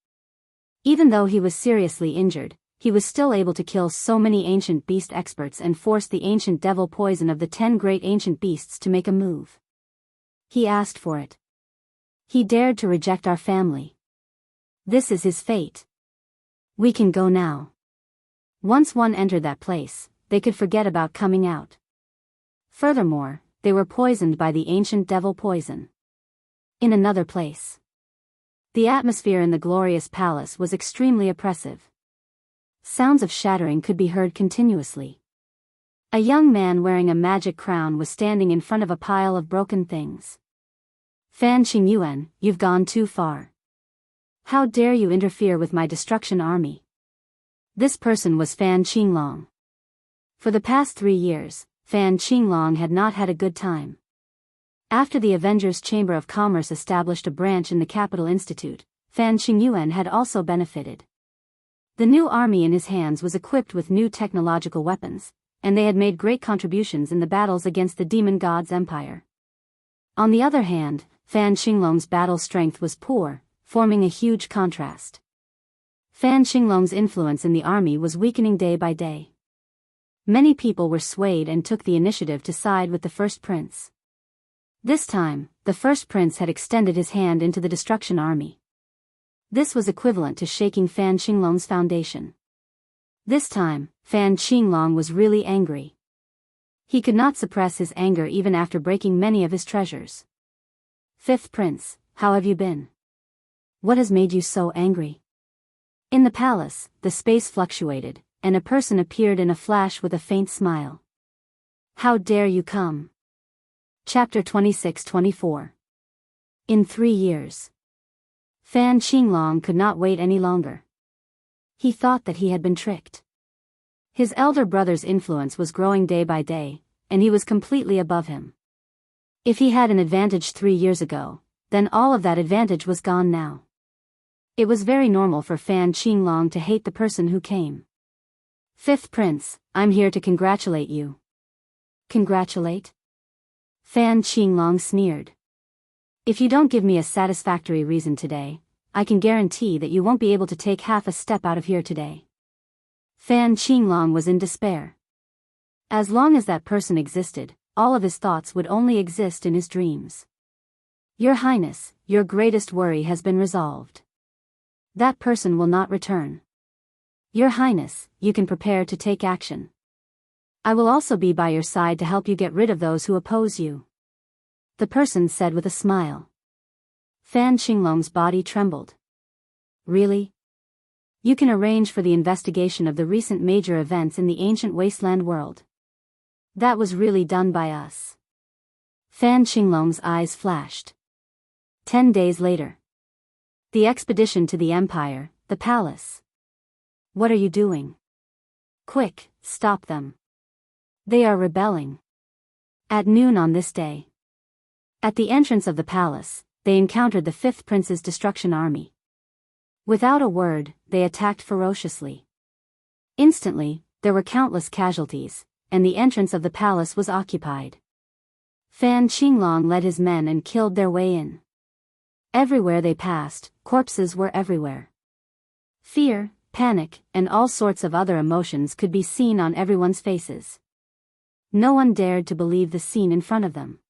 Even though he was seriously injured, he was still able to kill so many ancient beast experts and force the ancient devil poison of the 10 great ancient beasts to make a move. He asked for it. He dared to reject our family. This is his fate. We can go now. Once one entered that place, they could forget about coming out. Furthermore, they were poisoned by the ancient devil poison. In another place, the atmosphere in the glorious palace was extremely oppressive. Sounds of shattering could be heard continuously. A young man wearing a magic crown was standing in front of a pile of broken things. Fan Qingyuan, you've gone too far. How dare you interfere with my destruction army? This person was Fan Qinglong. For the past 3 years, Fan Qinglong had not had a good time. After the Avengers Chamber of Commerce established a branch in the Capital Institute, Fan Qingyuan had also benefited. The new army in his hands was equipped with new technological weapons, and they had made great contributions in the battles against the demon god's empire. On the other hand, Fan Qinglong's battle strength was poor, forming a huge contrast. Fan Qinglong's influence in the army was weakening day by day. Many people were swayed and took the initiative to side with the first prince. This time, the first prince had extended his hand into the destruction army. This was equivalent to shaking Fan Qinglong's foundation. This time, Fan Qinglong was really angry. He could not suppress his anger even after breaking many of his treasures. Fifth Prince, how have you been? What has made you so angry? In the palace, the space fluctuated, and a person appeared in a flash with a faint smile. How dare you come? Chapter 26-24. In 3 years. Fan Qinglong could not wait any longer. He thought that he had been tricked. His elder brother's influence was growing day by day, and he was completely above him. If he had an advantage 3 years ago, then all of that advantage was gone now. It was very normal for Fan Qinglong to hate the person who came. Fifth Prince, I'm here to congratulate you. Congratulate? Fan Qinglong sneered. If you don't give me a satisfactory reason today, I can guarantee that you won't be able to take half a step out of here today. Fan Qinglong was in despair. As long as that person existed, all of his thoughts would only exist in his dreams. Your Highness, your greatest worry has been resolved. That person will not return. Your Highness, you can prepare to take action. I will also be by your side to help you get rid of those who oppose you. The person said with a smile. Fan Qinglong's body trembled. Really? You can arrange for the investigation of the recent major events in the ancient wasteland world. That was really done by us. Fan Qinglong's eyes flashed. 10 days later. The expedition to the Empire, the palace. What are you doing? Quick, stop them. They are rebelling. At noon on this day. At the entrance of the palace, they encountered the Fifth Prince's destruction army. Without a word, they attacked ferociously. Instantly, there were countless casualties, and the entrance of the palace was occupied. Fan Qinglong led his men and killed their way in. Everywhere they passed, corpses were everywhere. Fear, panic, and all sorts of other emotions could be seen on everyone's faces. No one dared to believe the scene in front of them.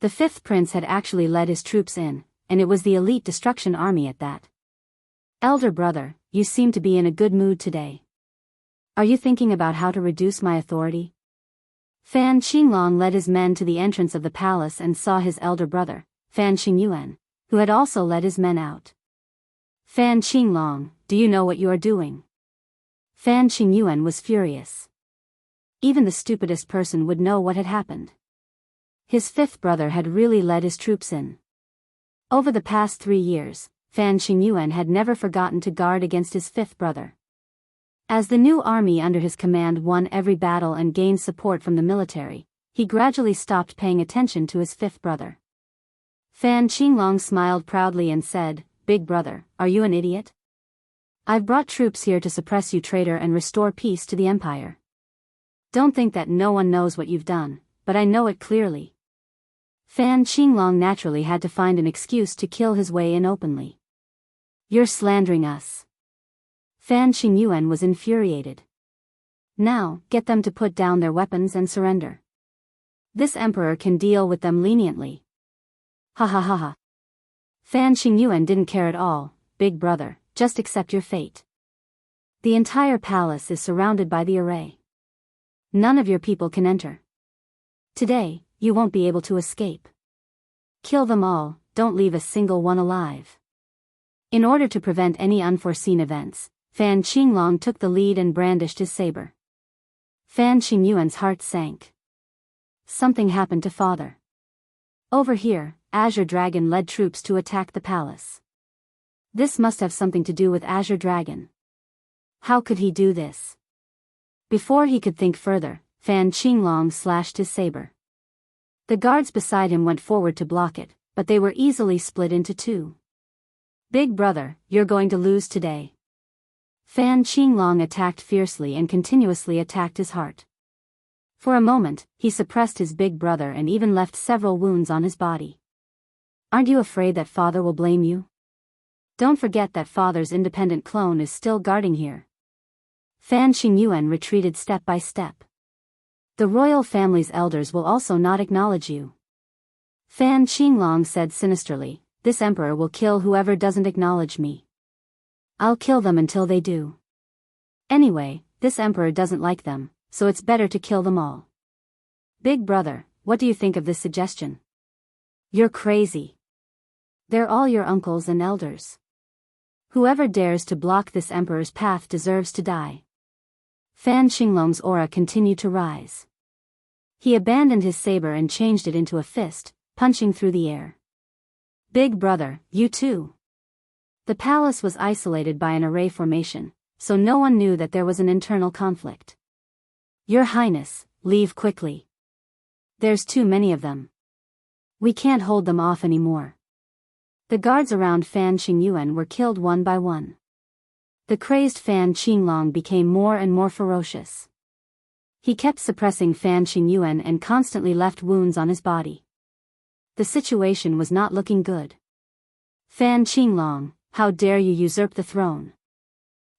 The Fifth Prince had actually led his troops in, and it was the elite destruction army at that. Elder brother, you seem to be in a good mood today. Are you thinking about how to reduce my authority? Fan Qinglong led his men to the entrance of the palace and saw his elder brother, Fan Qingyuan, who had also led his men out. Fan Qinglong, do you know what you are doing? Fan Qingyuan was furious. Even the stupidest person would know what had happened. His fifth brother had really led his troops in. Over the past 3 years, Fan Qingyuan had never forgotten to guard against his fifth brother. As the new army under his command won every battle and gained support from the military, he gradually stopped paying attention to his fifth brother. Fan Qinglong smiled proudly and said, "Big brother, are you an idiot? I've brought troops here to suppress you, traitor, and restore peace to the empire. Don't think that no one knows what you've done, but I know it clearly." Fan Qinglong naturally had to find an excuse to kill his way in openly. "You're slandering us." Fan Qingyuan was infuriated. "Now, get them to put down their weapons and surrender. This emperor can deal with them leniently." Ha ha ha ha. Fan Qingyuan didn't care at all. "Big brother, just accept your fate. The entire palace is surrounded by the array. None of your people can enter. Today, you won't be able to escape. Kill them all, don't leave a single one alive." In order to prevent any unforeseen events, Fan Qinglong took the lead and brandished his saber. Fan Qingyuan's heart sank. Something happened to father. Over here, Azure Dragon led troops to attack the palace. This must have something to do with Azure Dragon. How could he do this? Before he could think further, Fan Qinglong slashed his saber. The guards beside him went forward to block it, but they were easily split into two. "Big brother, you're going to lose today." Fan Qinglong attacked fiercely and continuously attacked his heart. For a moment, he suppressed his big brother and even left several wounds on his body. "Aren't you afraid that father will blame you? Don't forget that father's independent clone is still guarding here." Fan Qingyuan retreated step by step. "The royal family's elders will also not acknowledge you." Fan Qinglong said sinisterly, "This emperor will kill whoever doesn't acknowledge me. I'll kill them until they do. Anyway, this emperor doesn't like them, so it's better to kill them all." "Big brother, what do you think of this suggestion?" "You're crazy. They're all your uncles and elders. Whoever dares to block this emperor's path deserves to die." Fan Qinglong's aura continued to rise. He abandoned his saber and changed it into a fist, punching through the air. "Big brother, you too." The palace was isolated by an array formation, so no one knew that there was an internal conflict. "Your Highness, leave quickly. There's too many of them. We can't hold them off anymore." The guards around Fan Qingyuan were killed one by one. The crazed Fan Qinglong became more and more ferocious. He kept suppressing Fan Qingyuan and constantly left wounds on his body. The situation was not looking good. "Fan Qinglong, how dare you usurp the throne?"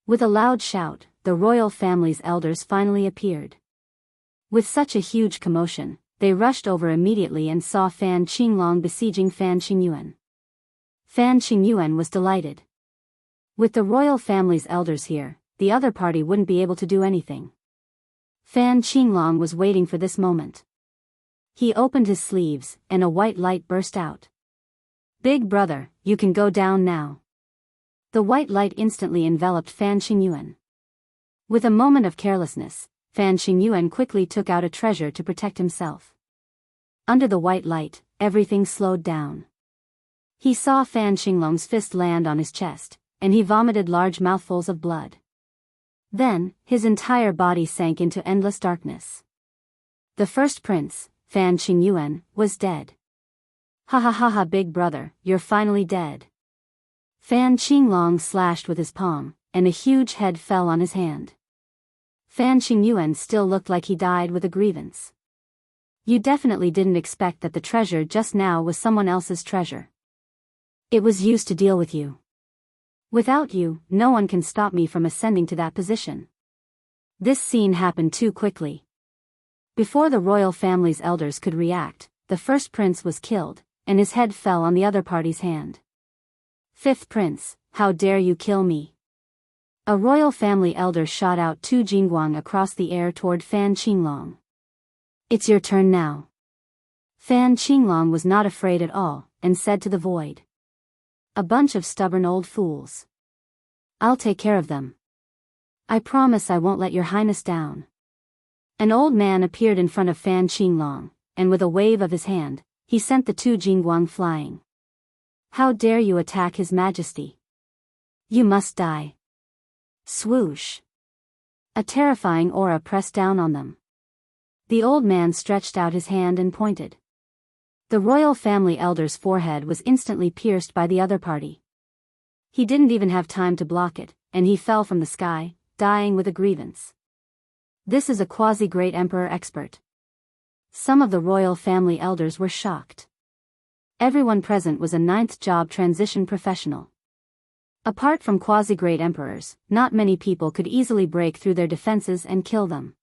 With a loud shout, the royal family's elders finally appeared. With such a huge commotion, they rushed over immediately and saw Fan Qinglong besieging Fan Qingyuan. Fan Qingyuan was delighted. With the royal family's elders here, the other party wouldn't be able to do anything. Fan Qinglong was waiting for this moment. He opened his sleeves, and a white light burst out. "Big brother, you can go down now." The white light instantly enveloped Fan Qingyuan. With a moment of carelessness, Fan Qingyuan quickly took out a treasure to protect himself. Under the white light, everything slowed down. He saw Fan Qinglong's fist land on his chest, and he vomited large mouthfuls of blood. Then, his entire body sank into endless darkness. The first prince, Fan Qingyuan, was dead. "Ha ha ha ha, big brother, you're finally dead." Fan Qinglong slashed with his palm, and a huge head fell on his hand. Fan Qingyuan still looked like he died with a grievance. "You definitely didn't expect that the treasure just now was someone else's treasure. It was used to deal with you. Without you, no one can stop me from ascending to that position." This scene happened too quickly. Before the royal family's elders could react, the first prince was killed, and his head fell on the other party's hand. "Fifth prince, how dare you kill me?" A royal family elder shot out 2 jingguang across the air toward Fan Qinglong. "It's your turn now." Fan Qinglong was not afraid at all, and said to the void, "A bunch of stubborn old fools. I'll take care of them. I promise I won't let your highness down." An old man appeared in front of Fan Qinglong, and with a wave of his hand, he sent the two Jingguang flying. How dare you attack His Majesty? You must die. Swoosh. A terrifying aura pressed down on them. The old man stretched out his hand and pointed. The royal family elder's forehead was instantly pierced by the other party. He didn't even have time to block it, and he fell from the sky, dying with a grievance. This is a quasi-great emperor expert. Some of the royal family elders were shocked. Everyone present was a ninth job transition professional. Apart from quasi-great emperors, not many people could easily break through their defenses and kill them.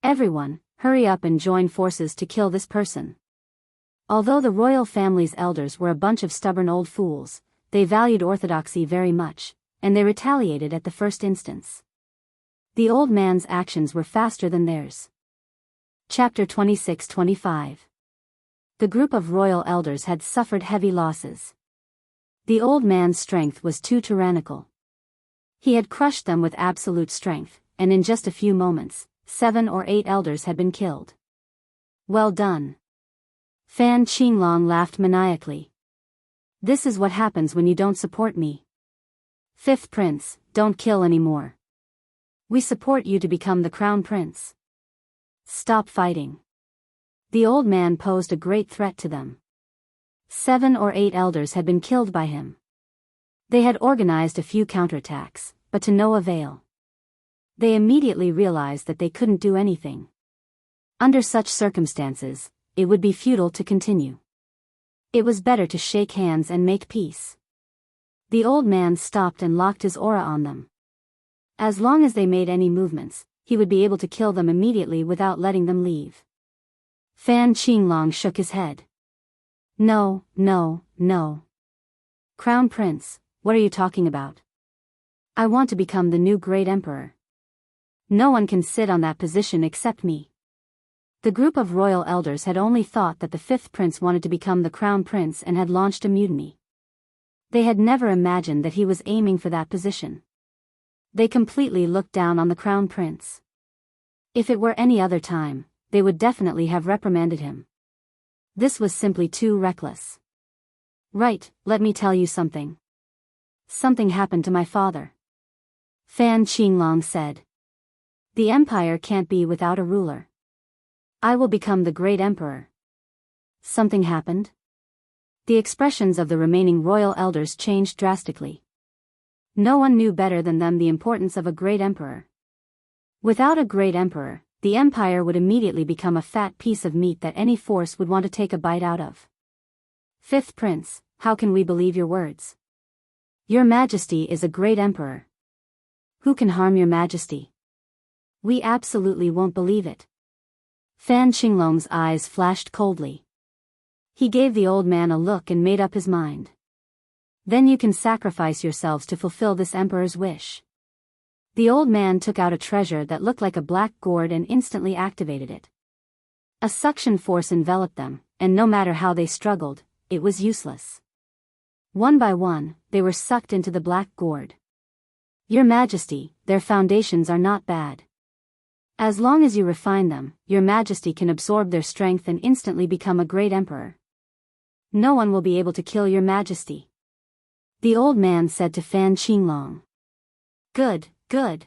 Everyone, hurry up and join forces to kill this person. Although the royal family's elders were a bunch of stubborn old fools, they valued orthodoxy very much, and they retaliated at the first instance. The old man's actions were faster than theirs. Chapter 26-25. The group of royal elders had suffered heavy losses. The old man's strength was too tyrannical. He had crushed them with absolute strength, and in just a few moments, 7 or 8 elders had been killed. Well done. Fan Qinglong laughed maniacally. This is what happens when you don't support me. Fifth Prince, don't kill anymore. We support you to become the Crown Prince. Stop fighting. The old man posed a great threat to them. 7 or 8 elders had been killed by him. They had organized a few counterattacks, but to no avail. They immediately realized that they couldn't do anything. Under such circumstances, it would be futile to continue. It was better to shake hands and make peace. The old man stopped and locked his aura on them. As long as they made any movements, he would be able to kill them immediately without letting them leave. Fan Qinglong shook his head. No, no, no. Crown Prince, what are you talking about? I want to become the new great emperor. No one can sit on that position except me. The group of royal elders had only thought that the 5th prince wanted to become the crown prince and had launched a mutiny. They had never imagined that he was aiming for that position. They completely looked down on the crown prince. If it were any other time, they would definitely have reprimanded him. This was simply too reckless. Right, let me tell you something. Something happened to my father. Fan Qinglong said. The empire can't be without a ruler. I will become the great emperor. Something happened? The expressions of the remaining royal elders changed drastically. No one knew better than them the importance of a great emperor. Without a great emperor, the empire would immediately become a fat piece of meat that any force would want to take a bite out of. 5th Prince, how can we believe your words? Your Majesty is a great emperor. Who can harm your Majesty? We absolutely won't believe it. Fan Qinglong's eyes flashed coldly. He gave the old man a look and made up his mind. Then you can sacrifice yourselves to fulfill this emperor's wish. The old man took out a treasure that looked like a black gourd and instantly activated it. A suction force enveloped them, and no matter how they struggled, it was useless. One by one, they were sucked into the black gourd. Your Majesty, their foundations are not bad. As long as you refine them, your Majesty can absorb their strength and instantly become a great emperor. No one will be able to kill your Majesty. The old man said to Fan Qinglong. Good, good.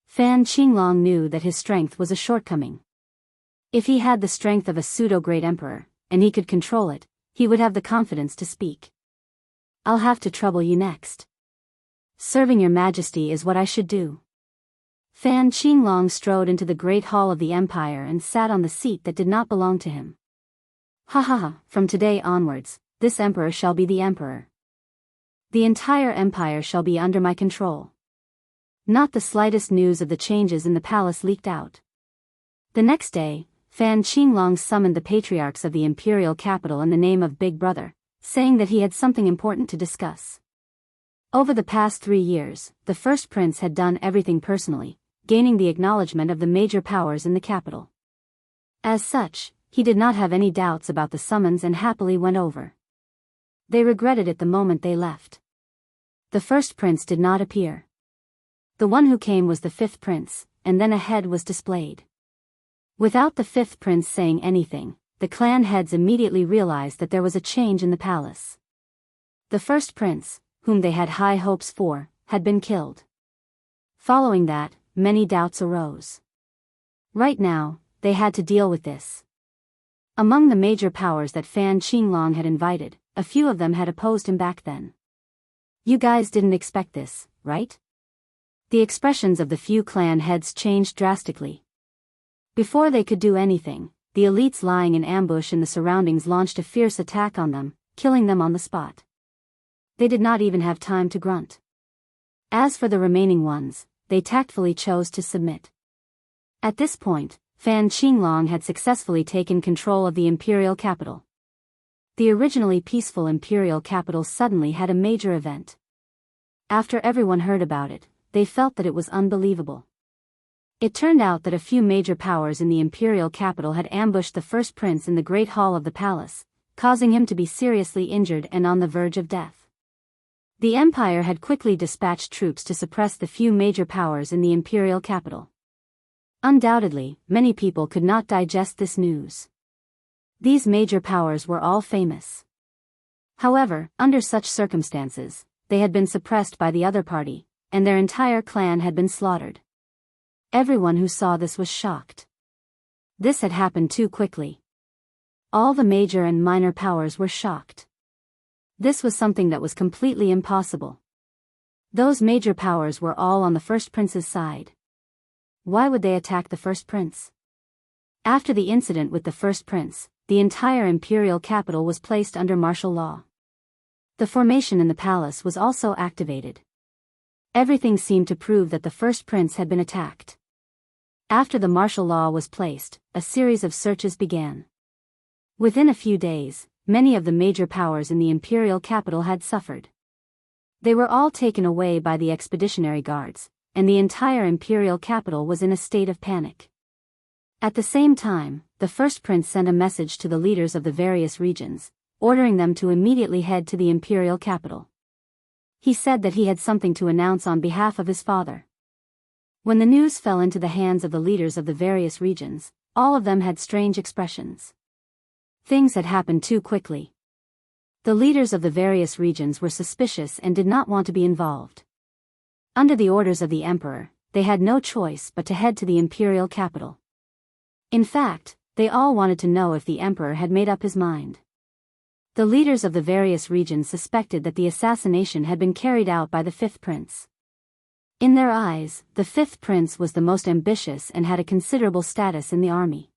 Fan Qinglong knew that his strength was a shortcoming. If he had the strength of a pseudo-great emperor, and he could control it, he would have the confidence to speak. I'll have to trouble you next. Serving your Majesty is what I should do. Fan Qinglong strode into the great hall of the empire and sat on the seat that did not belong to him. Ha ha ha, from today onwards, this emperor shall be the emperor. The entire empire shall be under my control. Not the slightest news of the changes in the palace leaked out. The next day, Fan Qinglong summoned the patriarchs of the imperial capital in the name of Big Brother, saying that he had something important to discuss. Over the past 3 years, the first prince had done everything personally, gaining the acknowledgement of the major powers in the capital. As such, he did not have any doubts about the summons and happily went over. They regretted it the moment they left. The first prince did not appear. The one who came was the 5th prince, and then a head was displayed. Without the fifth prince saying anything, the clan heads immediately realized that there was a change in the palace. The first prince, whom they had high hopes for, had been killed. Following that, many doubts arose. Right now, they had to deal with this. Among the major powers that Fan Qinglong had invited, a few of them had opposed him back then. You guys didn't expect this, right? The expressions of the few clan heads changed drastically. Before they could do anything, the elites lying in ambush in the surroundings launched a fierce attack on them, killing them on the spot. They did not even have time to grunt. As for the remaining ones, they tactfully chose to submit. At this point, Fan Qinglong had successfully taken control of the imperial capital. The originally peaceful imperial capital suddenly had a major event. After everyone heard about it, they felt that it was unbelievable. It turned out that a few major powers in the imperial capital had ambushed the first prince in the great hall of the palace, causing him to be seriously injured and on the verge of death. The empire had quickly dispatched troops to suppress the few major powers in the imperial capital. Undoubtedly, many people could not digest this news. These major powers were all famous. However, under such circumstances, they had been suppressed by the other party, and their entire clan had been slaughtered. Everyone who saw this was shocked. This had happened too quickly. All the major and minor powers were shocked. This was something that was completely impossible. Those major powers were all on the first prince's side. Why would they attack the first prince? After the incident with the first prince, the entire imperial capital was placed under martial law. The formation in the palace was also activated. Everything seemed to prove that the first prince had been attacked. After the martial law was placed, a series of searches began. Within a few days, many of the major powers in the imperial capital had suffered. They were all taken away by the expeditionary guards, and the entire imperial capital was in a state of panic. At the same time, the first prince sent a message to the leaders of the various regions, ordering them to immediately head to the imperial capital. He said that he had something to announce on behalf of his father. When the news fell into the hands of the leaders of the various regions, all of them had strange expressions. Things had happened too quickly. The leaders of the various regions were suspicious and did not want to be involved. Under the orders of the emperor, they had no choice but to head to the imperial capital. In fact, they all wanted to know if the emperor had made up his mind. The leaders of the various regions suspected that the assassination had been carried out by the fifth prince. In their eyes, the fifth prince was the most ambitious and had a considerable status in the army.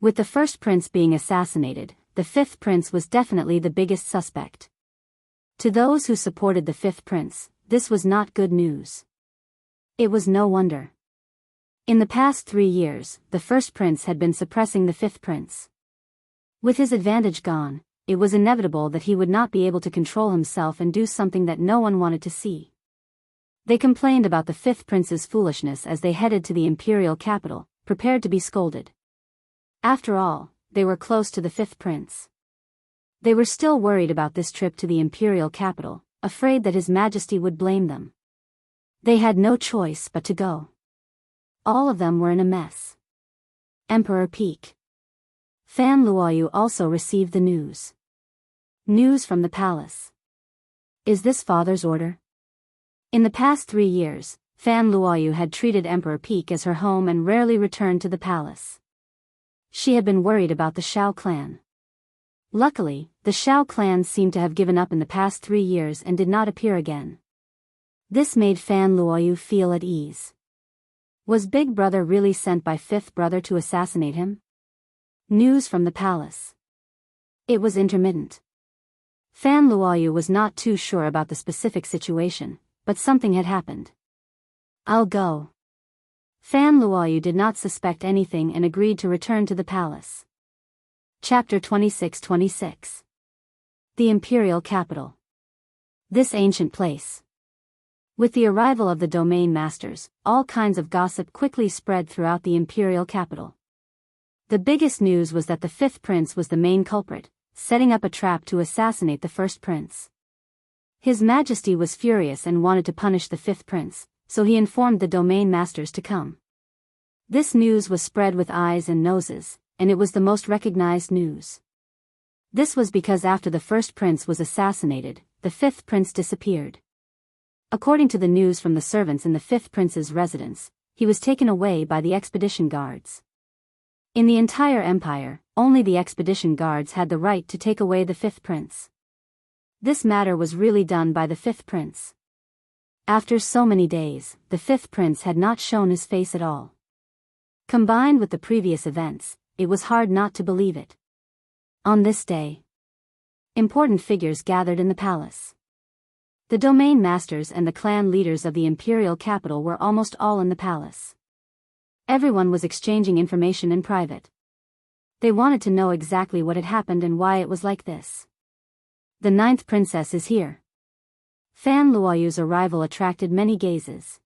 With the first prince being assassinated, the fifth prince was definitely the biggest suspect. To those who supported the fifth prince, this was not good news. It was no wonder. In the past 3 years, the first prince had been suppressing the fifth prince. With his advantage gone, it was inevitable that he would not be able to control himself and do something that no one wanted to see. They complained about the fifth prince's foolishness as they headed to the imperial capital, prepared to be scolded. After all, they were close to the fifth prince. They were still worried about this trip to the imperial capital, afraid that His Majesty would blame them. They had no choice but to go. All of them were in a mess. Emperor Peak. Fan Luoyu also received the news. News from the palace. Is this father's order? In the past 3 years, Fan Luoyu had treated Emperor Peak as her home and rarely returned to the palace. She had been worried about the Shao clan. Luckily, the Shao clan seemed to have given up in the past 3 years and did not appear again. This made Fan Luoyu feel at ease. Was Big Brother really sent by Fifth Brother to assassinate him? News from the palace. It was intermittent. Fan Luoyu was not too sure about the specific situation, but something had happened. I'll go. Fan Luoyu did not suspect anything and agreed to return to the palace. Chapter 26-26. The Imperial Capital. This ancient place. With the arrival of the domain masters, all kinds of gossip quickly spread throughout the imperial capital. The biggest news was that the fifth prince was the main culprit, setting up a trap to assassinate the first prince. His Majesty was furious and wanted to punish the fifth prince, so he informed the domain masters to come. This news was spread with eyes and noses, and it was the most recognized news. This was because after the first prince was assassinated, the fifth prince disappeared. According to the news from the servants in the fifth prince's residence, he was taken away by the expedition guards. In the entire empire, only the expedition guards had the right to take away the fifth prince. This matter was really done by the fifth prince. After so many days, the fifth prince had not shown his face at all. Combined with the previous events, it was hard not to believe it. On this day, important figures gathered in the palace. The domain masters and the clan leaders of the imperial capital were almost all in the palace. Everyone was exchanging information in private. They wanted to know exactly what had happened and why it was like this. The ninth princess is here. Fan Luoyu's arrival attracted many gazes.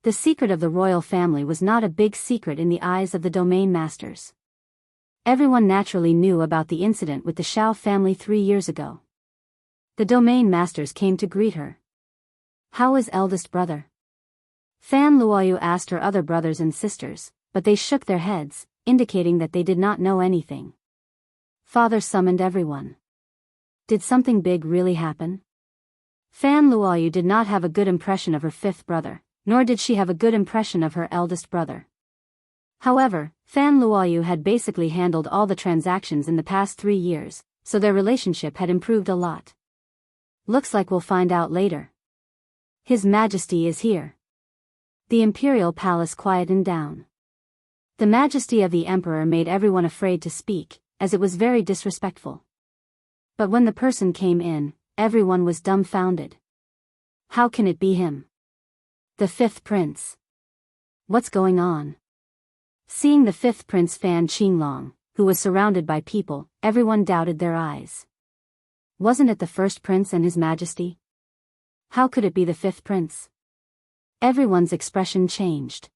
The secret of the royal family was not a big secret in the eyes of the domain masters. Everyone naturally knew about the incident with the Shao family 3 years ago. The domain masters came to greet her. How is eldest brother? Fan Luoyu asked her other brothers and sisters, but they shook their heads, indicating that they did not know anything. Father summoned everyone. Did something big really happen? Fan Luoyu did not have a good impression of her fifth brother, nor did she have a good impression of her eldest brother. However, Fan Luoyu had basically handled all the transactions in the past 3 years, so their relationship had improved a lot. Looks like we'll find out later. His Majesty is here. The imperial palace quietened down. The majesty of the emperor made everyone afraid to speak, as it was very disrespectful. But when the person came in, everyone was dumbfounded. How can it be him? The fifth prince. What's going on? Seeing the fifth prince Fan Qinglong, who was surrounded by people, everyone doubted their eyes. Wasn't it the first prince and his majesty? How could it be the fifth prince? Everyone's expression changed.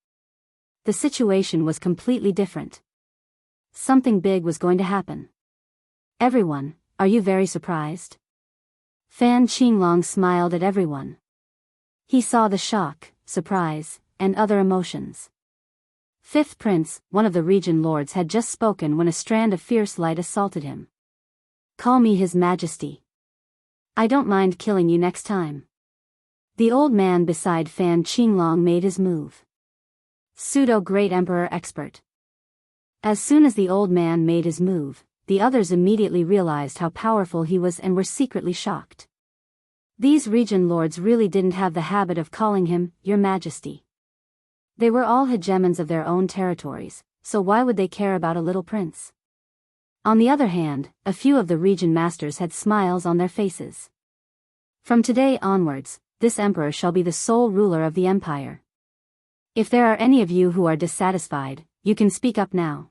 The situation was completely different. Something big was going to happen. Everyone, are you very surprised? Fan Qinglong smiled at everyone. He saw the shock, surprise, and other emotions. Fifth prince, one of the region lords, had just spoken when a strand of fierce light assaulted him. Call me His Majesty. I don't mind killing you next time. The old man beside Fan Qinglong made his move. Pseudo-Great Emperor Expert. As soon as the old man made his move, the others immediately realized how powerful he was and were secretly shocked. These region lords really didn't have the habit of calling him, Your Majesty. They were all hegemons of their own territories, so why would they care about a little prince? On the other hand, a few of the region masters had smiles on their faces. From today onwards, this emperor shall be the sole ruler of the empire. If there are any of you who are dissatisfied, you can speak up now.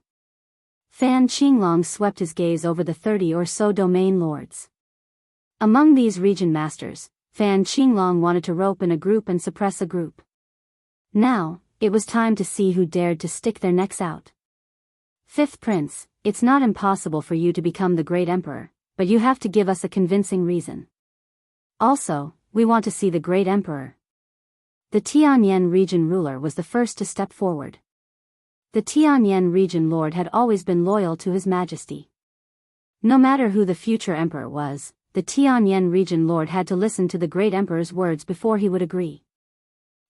Fan Qinglong swept his gaze over the 30 or so domain lords. Among these region masters, Fan Qinglong wanted to rope in a group and suppress a group. Now, it was time to see who dared to stick their necks out. Fifth prince, it's not impossible for you to become the great emperor, but you have to give us a convincing reason. Also, we want to see the great emperor. The Tianyan region ruler was the first to step forward. The Tianyan region lord had always been loyal to His Majesty. No matter who the future emperor was, the Tianyan region lord had to listen to the great emperor's words before he would agree.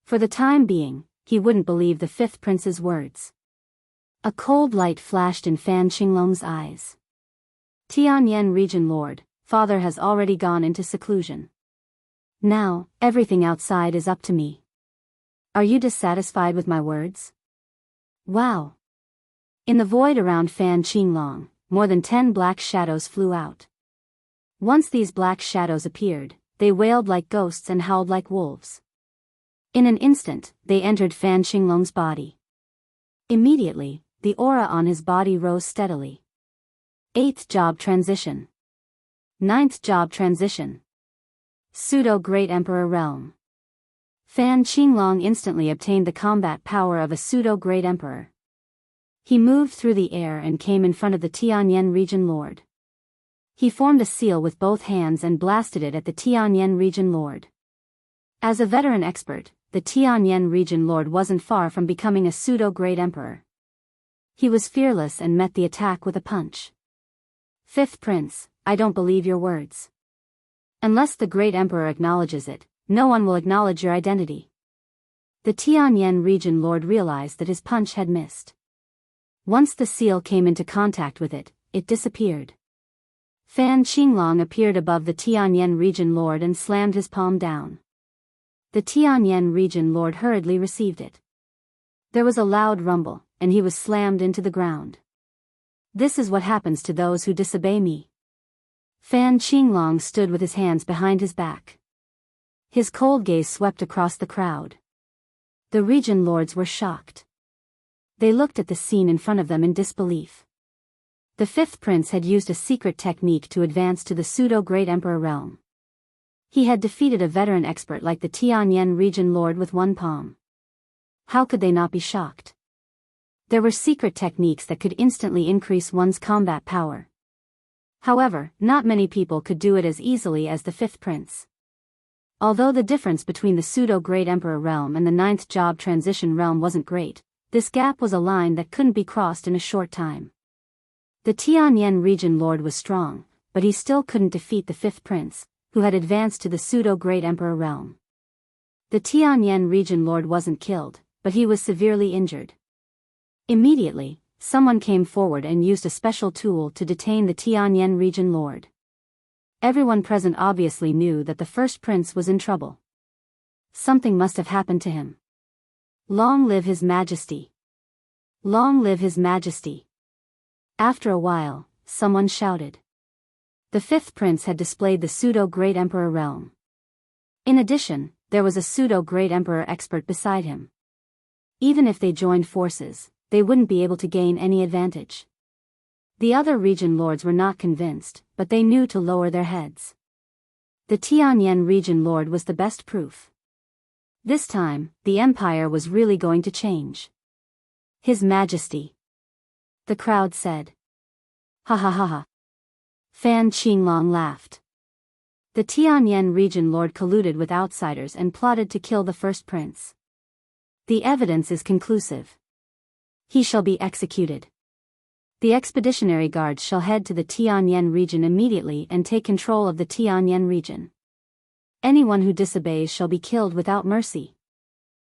For the time being, he wouldn't believe the fifth prince's words. A cold light flashed in Fan Qinglong's eyes. Tianyan region lord, father has already gone into seclusion. Now, everything outside is up to me. Are you dissatisfied with my words? Wow! In the void around Fan Qinglong, more than 10 black shadows flew out. Once these black shadows appeared, they wailed like ghosts and howled like wolves. In an instant, they entered Fan Qinglong's body. Immediately, the aura on his body rose steadily. 8th job transition. 9th job transition. Pseudo-Great Emperor Realm. Fan Qinglong instantly obtained the combat power of a pseudo-Great Emperor. He moved through the air and came in front of the Tianyan region lord. He formed a seal with both hands and blasted it at the Tianyan region lord. As a veteran expert, the Tianyan region lord wasn't far from becoming a pseudo-great emperor. He was fearless and met the attack with a punch. Fifth prince, I don't believe your words. Unless the great emperor acknowledges it, no one will acknowledge your identity. The Tianyan region lord realized that his punch had missed. Once the seal came into contact with it, it disappeared. Fan Qinglong appeared above the Tianyan region lord and slammed his palm down. The Tianyan region lord hurriedly received it. There was a loud rumble, and he was slammed into the ground. This is what happens to those who disobey me. Fan Qinglong stood with his hands behind his back. His cold gaze swept across the crowd. The region lords were shocked. They looked at the scene in front of them in disbelief. The fifth prince had used a secret technique to advance to the pseudo-great emperor realm. He had defeated a veteran expert like the Tianyan region lord with one palm. How could they not be shocked? There were secret techniques that could instantly increase one's combat power. However, not many people could do it as easily as the fifth prince. Although the difference between the pseudo-great emperor realm and the ninth job transition realm wasn't great, this gap was a line that couldn't be crossed in a short time. The Tianyan region lord was strong, but he still couldn't defeat the fifth prince, who had advanced to the pseudo-great emperor realm. The Tianyan region lord wasn't killed, but he was severely injured. Immediately, someone came forward and used a special tool to detain the Tianyan region lord. Everyone present obviously knew that the first prince was in trouble. Something must have happened to him. Long live His Majesty! Long live His Majesty! After a while, someone shouted. The fifth prince had displayed the pseudo-great emperor realm. In addition, there was a pseudo-great emperor expert beside him. Even if they joined forces, they wouldn't be able to gain any advantage. The other region lords were not convinced, but they knew to lower their heads. The Tianyan region lord was the best proof. This time, the empire was really going to change. His Majesty. The crowd said. Ha ha ha ha. Fan Qinglong laughed. The Tianyan region lord colluded with outsiders and plotted to kill the first prince. The evidence is conclusive. He shall be executed. The expeditionary guards shall head to the Tianyan region immediately and take control of the Tianyan region. Anyone who disobeys shall be killed without mercy.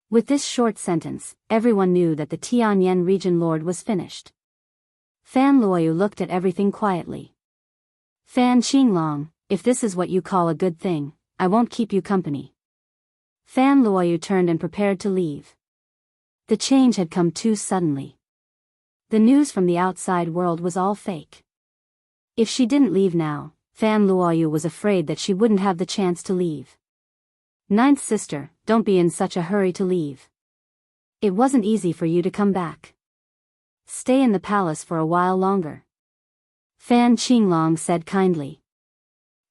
With this short sentence, everyone knew that the Tianyan region lord was finished. Fan Luoyu looked at everything quietly. Fan Qinglong, if this is what you call a good thing, I won't keep you company. Fan Luoyu turned and prepared to leave. The change had come too suddenly. The news from the outside world was all fake. If she didn't leave now, Fan Luoyu was afraid that she wouldn't have the chance to leave. Ninth sister, don't be in such a hurry to leave. It wasn't easy for you to come back. Stay in the palace for a while longer. Fan Qinglong said kindly.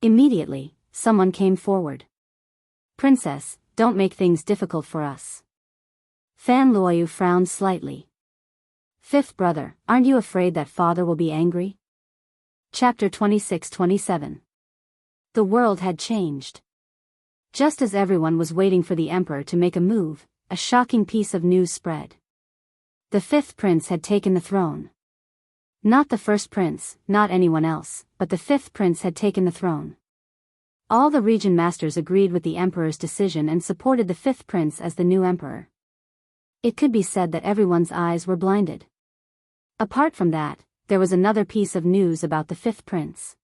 Immediately, someone came forward. Princess, don't make things difficult for us. Fan Luoyu frowned slightly. Fifth brother, aren't you afraid that father will be angry? Chapter 26-27. The world had changed. Just as everyone was waiting for the emperor to make a move, a shocking piece of news spread. The fifth prince had taken the throne. Not the first prince, not anyone else, but the fifth prince had taken the throne. All the region masters agreed with the emperor's decision and supported the fifth prince as the new emperor. It could be said that everyone's eyes were blinded. Apart from that, there was another piece of news about the fifth prince.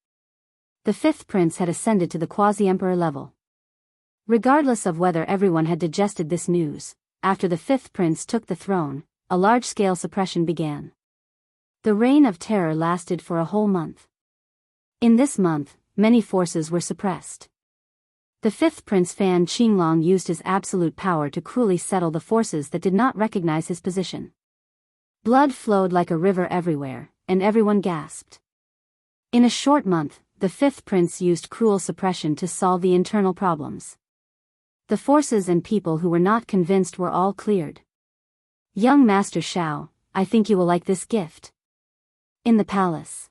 The fifth prince had ascended to the quasi-emperor level. Regardless of whether everyone had digested this news, after the fifth prince took the throne, a large-scale suppression began. The reign of terror lasted for a whole month. In this month, many forces were suppressed. The fifth prince Fan Qinglong used his absolute power to cruelly settle the forces that did not recognize his position. Blood flowed like a river everywhere, and everyone gasped. In a short month, the fifth prince used cruel suppression to solve the internal problems. The forces and people who were not convinced were all cleared. Young Master Shao, I think you will like this gift. In the palace.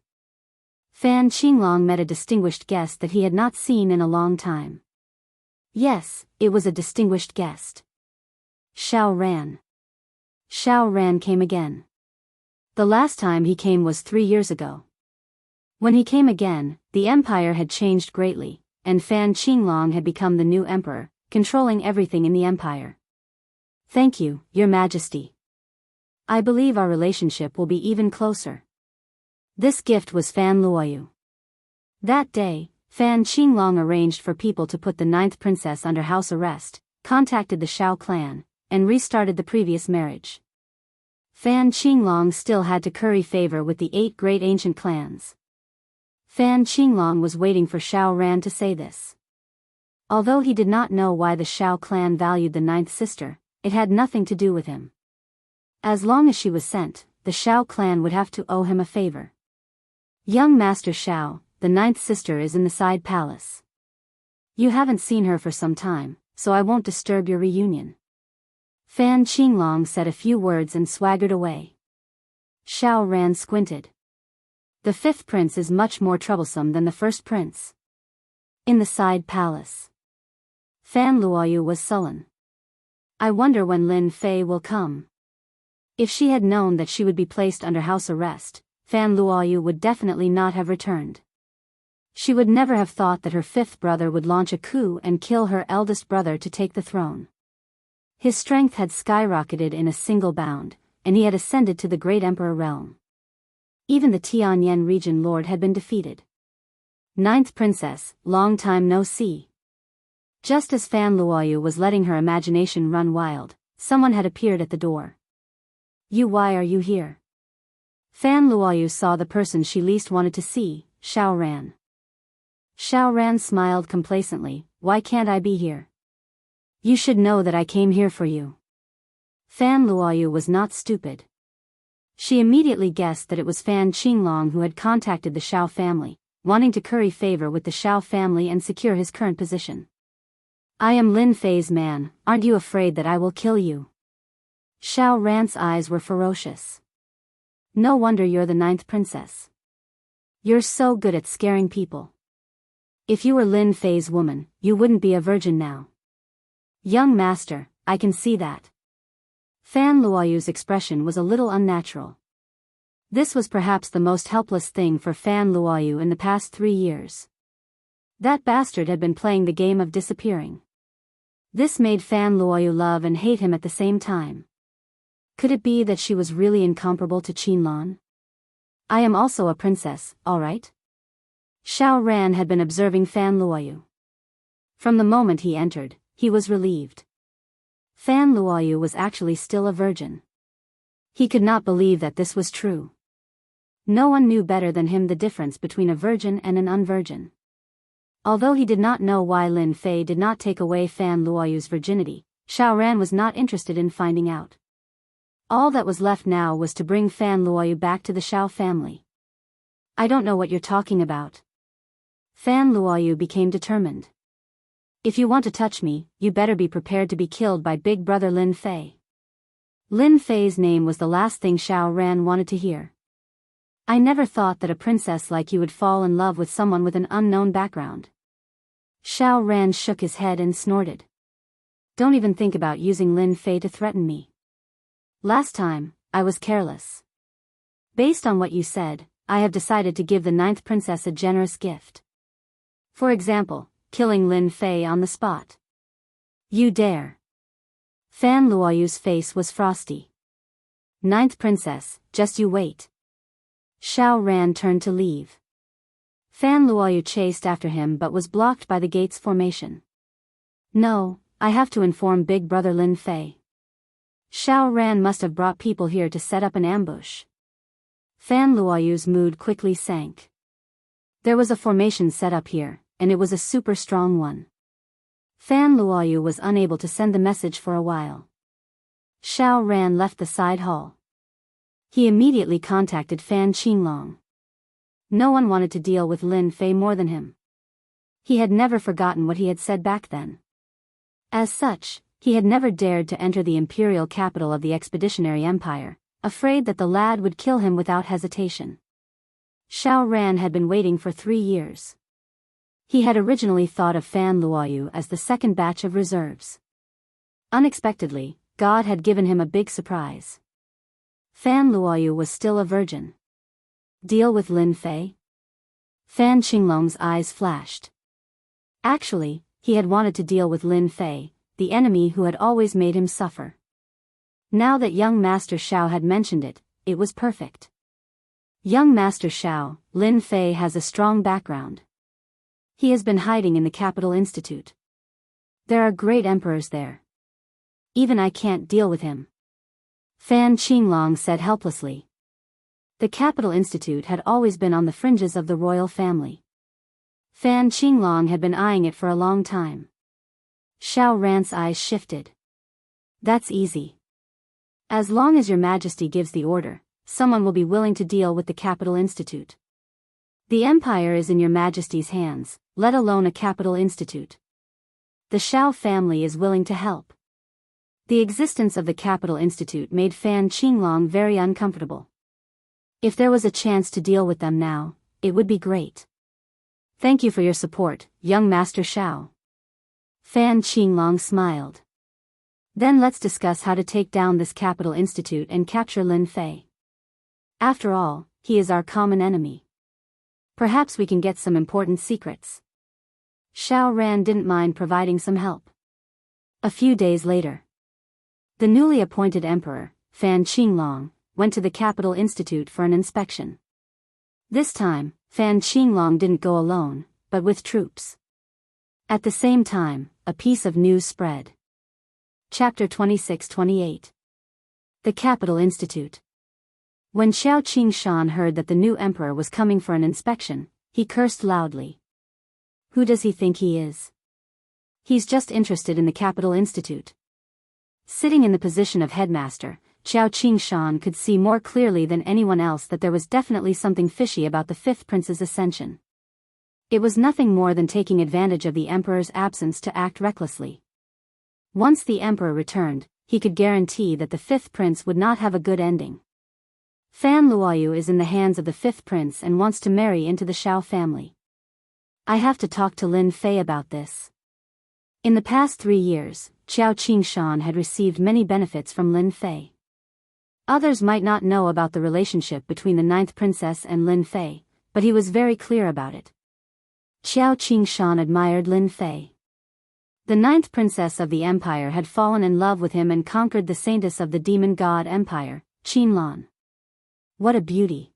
Fan Qinglong met a distinguished guest that he had not seen in a long time. Yes, it was a distinguished guest. Xiao Ran. Xiao Ran came again. The last time he came was 3 years ago. When he came again, the empire had changed greatly, and Fan Qinglong had become the new emperor, controlling everything in the empire. Thank you, Your Majesty. I believe our relationship will be even closer. This gift was Fan Luoyu. That day, Fan Qinglong arranged for people to put the 9th princess under house arrest, contacted the Shao clan, and restarted the previous marriage. Fan Qinglong still had to curry favor with the 8 great ancient clans. Fan Qinglong was waiting for Xiao Ran to say this. Although he did not know why the Shao clan valued the 9th sister, it had nothing to do with him. As long as she was sent, the Shao clan would have to owe him a favor. Young Master Shao, the 9th sister is in the side palace. You haven't seen her for some time, so I won't disturb your reunion. Fan Qinglong said a few words and swaggered away. Xiao Ran squinted. The 5th prince is much more troublesome than the 1st prince. In the side palace. Fan Luoyu was sullen. I wonder when Lin Fei will come. If she had known that she would be placed under house arrest, Fan Luoyu would definitely not have returned. She would never have thought that her 5th brother would launch a coup and kill her eldest brother to take the throne. His strength had skyrocketed in a single bound, and he had ascended to the great emperor realm. Even the Tianyan region lord had been defeated. 9th princess, long time no see. Just as Fan Luoyu was letting her imagination run wild, someone had appeared at the door. Why are you here? Fan Luoyu saw the person she least wanted to see, Xiao Ran. Xiao Ran smiled complacently, why can't I be here? You should know that I came here for you. Fan Luoyu was not stupid. She immediately guessed that it was Fan Qinglong who had contacted the Shao family, wanting to curry favor with the Shao family and secure his current position. I am Lin Fei's man, aren't you afraid that I will kill you? Xiao Ran's eyes were ferocious. No wonder you're the 9th princess. You're so good at scaring people. If you were Lin Fei's woman, you wouldn't be a virgin now. Young master, I can see that. Fan Luoyu's expression was a little unnatural. This was perhaps the most helpless thing for Fan Luoyu in the past 3 years. That bastard had been playing the game of disappearing. This made Fan Luoyu love and hate him at the same time. Could it be that she was really incomparable to Qinlan? I am also a princess, all right? Xiao Ran had been observing Fan Luoyu. From the moment he entered, he was relieved. Fan Luoyu was actually still a virgin. He could not believe that this was true. No one knew better than him the difference between a virgin and an unvirgin. Although he did not know why Lin Fei did not take away Fan Luoyu's virginity, Xiao Ran was not interested in finding out. All that was left now was to bring Fan Luoyu back to the Shao family. I don't know what you're talking about. Fan Luoyu became determined. If you want to touch me, you better be prepared to be killed by big brother Lin Fei. Lin Fei's name was the last thing Xiao Ran wanted to hear. I never thought that a princess like you would fall in love with someone with an unknown background. Xiao Ran shook his head and snorted. Don't even think about using Lin Fei to threaten me. Last time, I was careless. Based on what you said, I have decided to give the 9th princess a generous gift. For example, killing Lin Fei on the spot. You dare. Fan Luoyu's face was frosty. 9th princess, just you wait. Xiao Ran turned to leave. Fan Luoyu chased after him but was blocked by the gate's formation. No, I have to inform big brother Lin Fei. Xiao Ran must have brought people here to set up an ambush. Fan Luoyu's mood quickly sank. There was a formation set up here, and it was a super strong one. Fan Luoyu was unable to send the message for a while. Xiao Ran left the side hall. He immediately contacted Fan Qinglong. No one wanted to deal with Lin Fei more than him. He had never forgotten what he had said back then. As such, he had never dared to enter the imperial capital of the expeditionary empire, afraid that the lad would kill him without hesitation. Xiao Ran had been waiting for 3 years. He had originally thought of Fan Luoyu as the second batch of reserves. Unexpectedly, God had given him a big surprise. Fan Luoyu was still a virgin. Deal with Lin Fei? Fan Qinglong's eyes flashed. Actually, he had wanted to deal with Lin Fei, the enemy who had always made him suffer. Now that young Master Xiao had mentioned it, it was perfect. Young Master Xiao, Lin Fei has a strong background. He has been hiding in the Capital Institute. There are great emperors there. Even I can't deal with him. Fan Qinglong said helplessly. The Capital Institute had always been on the fringes of the royal family. Fan Qinglong had been eyeing it for a long time. Xiao Ran's eyes shifted. That's easy. As long as your majesty gives the order, someone will be willing to deal with the Capital Institute. The empire is in your majesty's hands, let alone a Capital Institute. The Xiao family is willing to help. The existence of the Capital Institute made Fan Qinglong very uncomfortable. If there was a chance to deal with them now, it would be great. Thank you for your support, young Master Xiao. Fan Qinglong smiled. Then let's discuss how to take down this Capital Institute and capture Lin Fei. After all, he is our common enemy. Perhaps we can get some important secrets. Xiao Ran didn't mind providing some help. A few days later, the newly appointed emperor, Fan Qinglong, went to the Capital Institute for an inspection. This time, Fan Qinglong didn't go alone, but with troops. At the same time, a piece of news spread. Chapter 26-28. The Capital Institute. When Xiao Qingshan heard that the new emperor was coming for an inspection, he cursed loudly. Who does he think he is? He's just interested in the Capital Institute. Sitting in the position of headmaster, Xiao Qingshan could see more clearly than anyone else that there was definitely something fishy about the fifth prince's ascension. It was nothing more than taking advantage of the emperor's absence to act recklessly. Once the emperor returned, he could guarantee that the fifth prince would not have a good ending. Fan Luoyu is in the hands of the fifth prince and wants to marry into the Xiao family. I have to talk to Lin Fei about this. In the past 3 years, Xiao Qingshan had received many benefits from Lin Fei. Others might not know about the relationship between the ninth princess and Lin Fei, but he was very clear about it. Xiao Qingshan admired Lin Fei. The ninth princess of the empire had fallen in love with him and conquered the saintess of the demon god empire, Qinlan. What a beauty!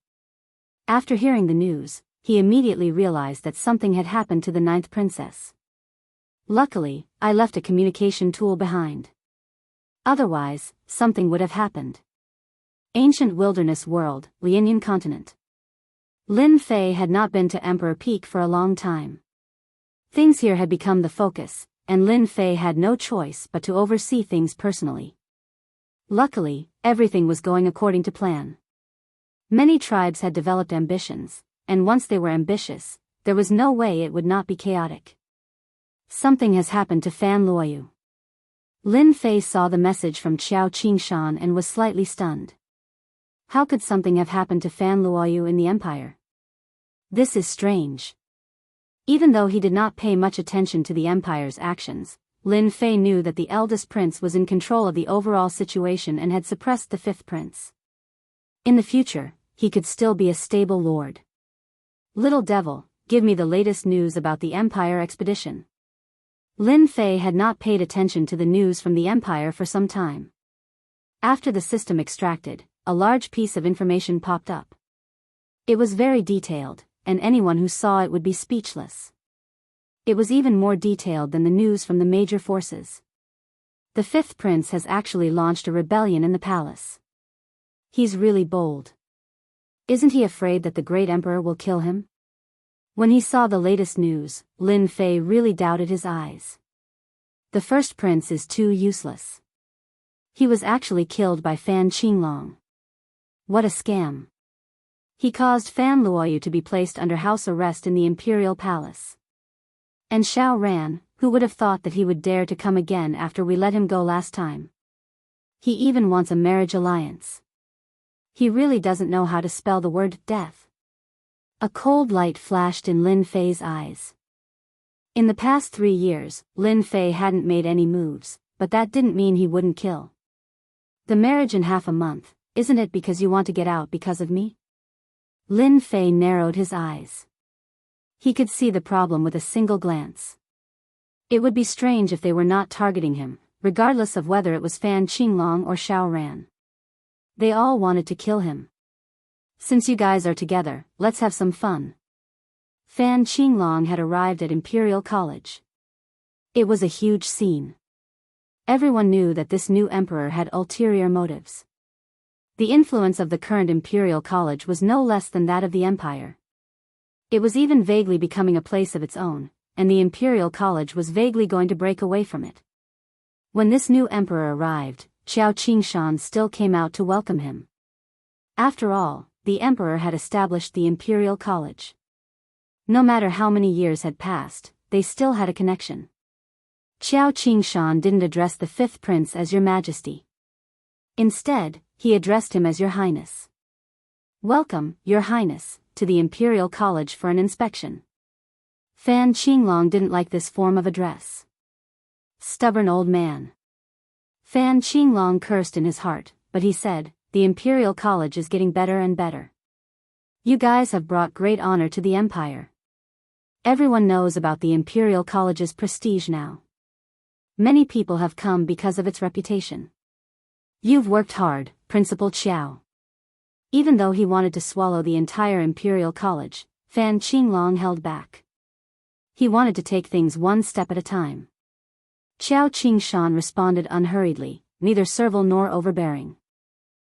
After hearing the news, he immediately realized that something had happened to the ninth princess. Luckily, I left a communication tool behind. Otherwise, something would have happened. Ancient wilderness world, Lianyan continent. Lin Fei had not been to Emperor Peak for a long time. Things here had become the focus, and Lin Fei had no choice but to oversee things personally. Luckily, everything was going according to plan. Many tribes had developed ambitions, and once they were ambitious, there was no way it would not be chaotic. Something has happened to Fan Luoyu. Lin Fei saw the message from Xiao Qingshan and was slightly stunned. How could something have happened to Fan Luoyu in the empire? This is strange. Even though he did not pay much attention to the empire's actions, Lin Fei knew that the eldest prince was in control of the overall situation and had suppressed the fifth prince. In the future, he could still be a stable lord. Little devil, give me the latest news about the empire expedition. Lin Fei had not paid attention to the news from the empire for some time. After the system extracted, a large piece of information popped up. It was very detailed, and anyone who saw it would be speechless. It was even more detailed than the news from the major forces. The fifth prince has actually launched a rebellion in the palace. He's really bold. Isn't he afraid that the great emperor will kill him? When he saw the latest news, Lin Fei really doubted his eyes. The first prince is too useless. He was actually killed by Fan Qinglong. What a scam. He caused Fan Luoyu to be placed under house arrest in the imperial palace. And Xiao Ran, who would have thought that he would dare to come again after we let him go last time? He even wants a marriage alliance. He really doesn't know how to spell the word death. A cold light flashed in Lin Fei's eyes. In the past 3 years, Lin Fei hadn't made any moves, but that didn't mean he wouldn't kill. The marriage in half a month, isn't it because you want to get out because of me? Lin Fei narrowed his eyes. He could see the problem with a single glance. It would be strange if they were not targeting him, regardless of whether it was Fan Qinglong or Xiao Ran. They all wanted to kill him. Since you guys are together, let's have some fun. Fan Qinglong had arrived at Imperial College. It was a huge scene. Everyone knew that this new emperor had ulterior motives. The influence of the current Imperial College was no less than that of the empire. It was even vaguely becoming a place of its own, and the Imperial College was vaguely going to break away from it. When this new emperor arrived, Qiao Qingshan still came out to welcome him. After all, the emperor had established the Imperial College. No matter how many years had passed, they still had a connection. Qiao Qingshan didn't address the fifth prince as Your Majesty. Instead, he addressed him as Your Highness. Welcome, Your Highness, to the Imperial College for an inspection. Fan Qinglong didn't like this form of address. Stubborn old man. Fan Qinglong cursed in his heart, but he said, the Imperial College is getting better and better. You guys have brought great honor to the empire. Everyone knows about the Imperial College's prestige now. Many people have come because of its reputation. You've worked hard, Principal Qiao. Even though he wanted to swallow the entire Imperial College, Fan Qinglong held back. He wanted to take things one step at a time. Qiao Qingshan responded unhurriedly, neither servile nor overbearing.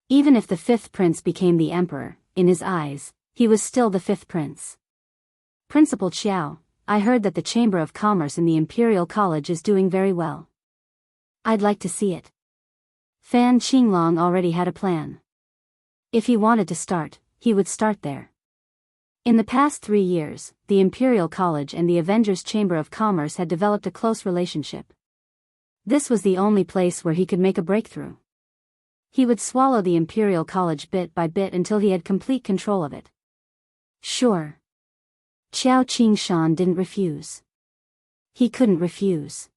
Even if the fifth prince became the emperor, in his eyes, he was still the fifth prince. Principal Qiao, I heard that the Chamber of Commerce in the Imperial College is doing very well. I'd like to see it. Fan Qinglong already had a plan. If he wanted to start, he would start there. In the past 3 years, the Imperial College and the Avengers Chamber of Commerce had developed a close relationship. This was the only place where he could make a breakthrough. He would swallow the Imperial College bit by bit until he had complete control of it. Sure. Qiao Qingshan didn't refuse. He couldn't refuse.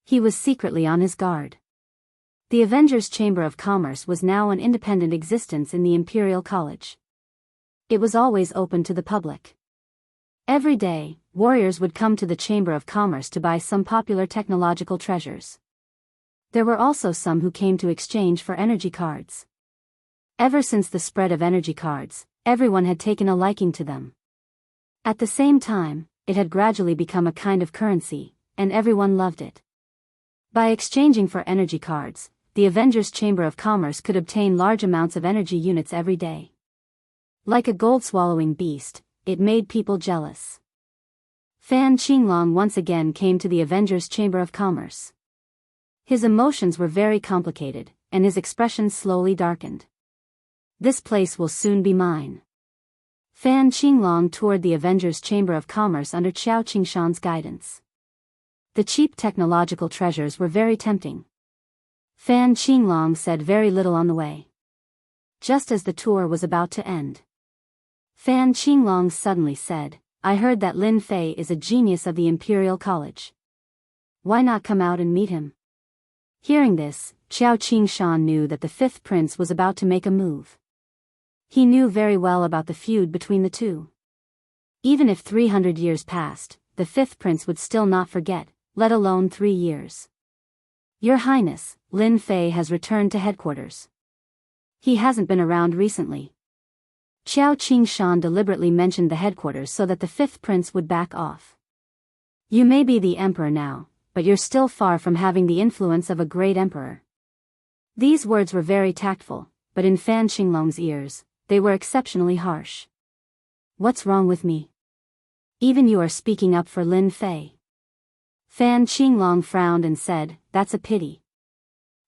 He was secretly on his guard. The Avengers Chamber of Commerce was now an independent existence in the Imperial College. It was always open to the public. Every day, warriors would come to the Chamber of Commerce to buy some popular technological treasures. There were also some who came to exchange for energy cards. Ever since the spread of energy cards, everyone had taken a liking to them. At the same time, it had gradually become a kind of currency, and everyone loved it. By exchanging for energy cards, the Avengers Chamber of Commerce could obtain large amounts of energy units every day. Like a gold-swallowing beast, it made people jealous. Fan Qinglong once again came to the Avengers Chamber of Commerce. His emotions were very complicated, and his expression slowly darkened. This place will soon be mine. Fan Qinglong toured the Avengers Chamber of Commerce under Qiao Qingshan's guidance. The cheap technological treasures were very tempting. Fan Qinglong said very little on the way. Just as the tour was about to end, Fan Qinglong suddenly said, I heard that Lin Fei is a genius of the Imperial College. Why not come out and meet him? Hearing this, Qiao Qingshan knew that the fifth prince was about to make a move. He knew very well about the feud between the two. Even if 300 years passed, the fifth prince would still not forget, let alone 3 years. Your Highness, Lin Fei has returned to headquarters. He hasn't been around recently. Qiao Qingshan deliberately mentioned the headquarters so that the fifth prince would back off. You may be the emperor now, but you're still far from having the influence of a great emperor. These words were very tactful, but in Fan Qinglong's ears, they were exceptionally harsh. What's wrong with me? Even you are speaking up for Lin Fei. Fan Qinglong frowned and said, that's a pity.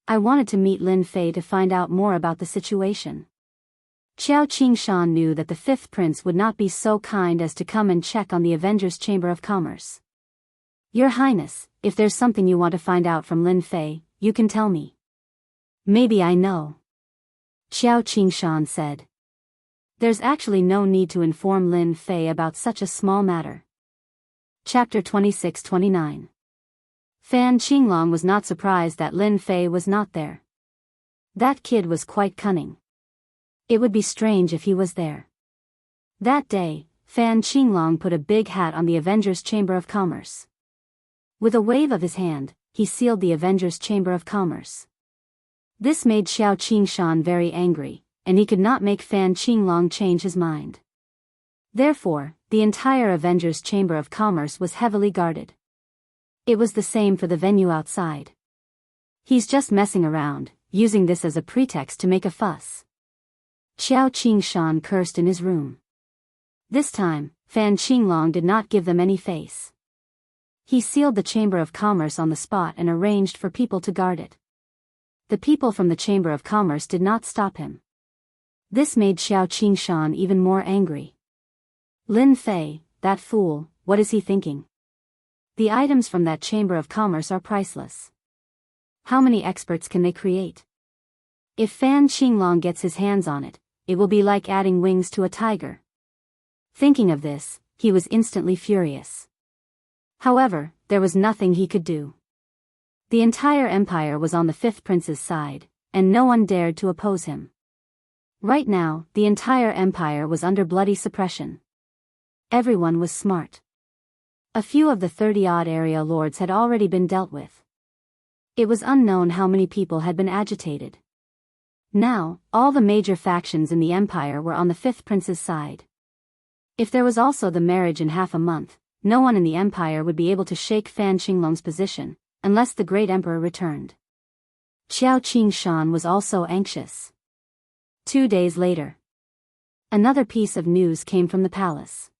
I wanted to meet Lin Fei to find out more about the situation. Qiao Qingshan knew that the fifth prince would not be so kind as to come and check on the Avengers Chamber of Commerce. Your Highness, if there's something you want to find out from Lin Fei, you can tell me. Maybe I know. Qiao Qingshan said. There's actually no need to inform Lin Fei about such a small matter. Chapter 26-29. Fan Qinglong was not surprised that Lin Fei was not there. That kid was quite cunning. It would be strange if he was there. That day, Fan Qinglong put a big hat on the Avengers Chamber of Commerce. With a wave of his hand, he sealed the Avengers Chamber of Commerce. This made Xiao Qingshan very angry, and he could not make Fan Qinglong change his mind. Therefore, the entire Avengers Chamber of Commerce was heavily guarded. It was the same for the venue outside. He's just messing around, using this as a pretext to make a fuss. Xiao Qingshan cursed in his room. This time, Fan Qinglong did not give them any face. He sealed the Chamber of Commerce on the spot and arranged for people to guard it. The people from the Chamber of Commerce did not stop him. This made Xiao Qingshan even more angry. Lin Fei, that fool, what is he thinking? The items from that Chamber of Commerce are priceless. How many experts can they create? If Fan Qinglong gets his hands on it, it will be like adding wings to a tiger. Thinking of this, he was instantly furious. However, there was nothing he could do. The entire empire was on the fifth prince's side, and no one dared to oppose him. Right now, the entire empire was under bloody suppression. Everyone was smart. A few of the 30-odd area lords had already been dealt with. It was unknown how many people had been agitated. Now, all the major factions in the empire were on the fifth prince's side. If there was also the marriage in half a month, no one in the empire would be able to shake Fan Qinglong's position, unless the great emperor returned. Xiao Qingshan was also anxious. 2 days later, another piece of news came from the palace.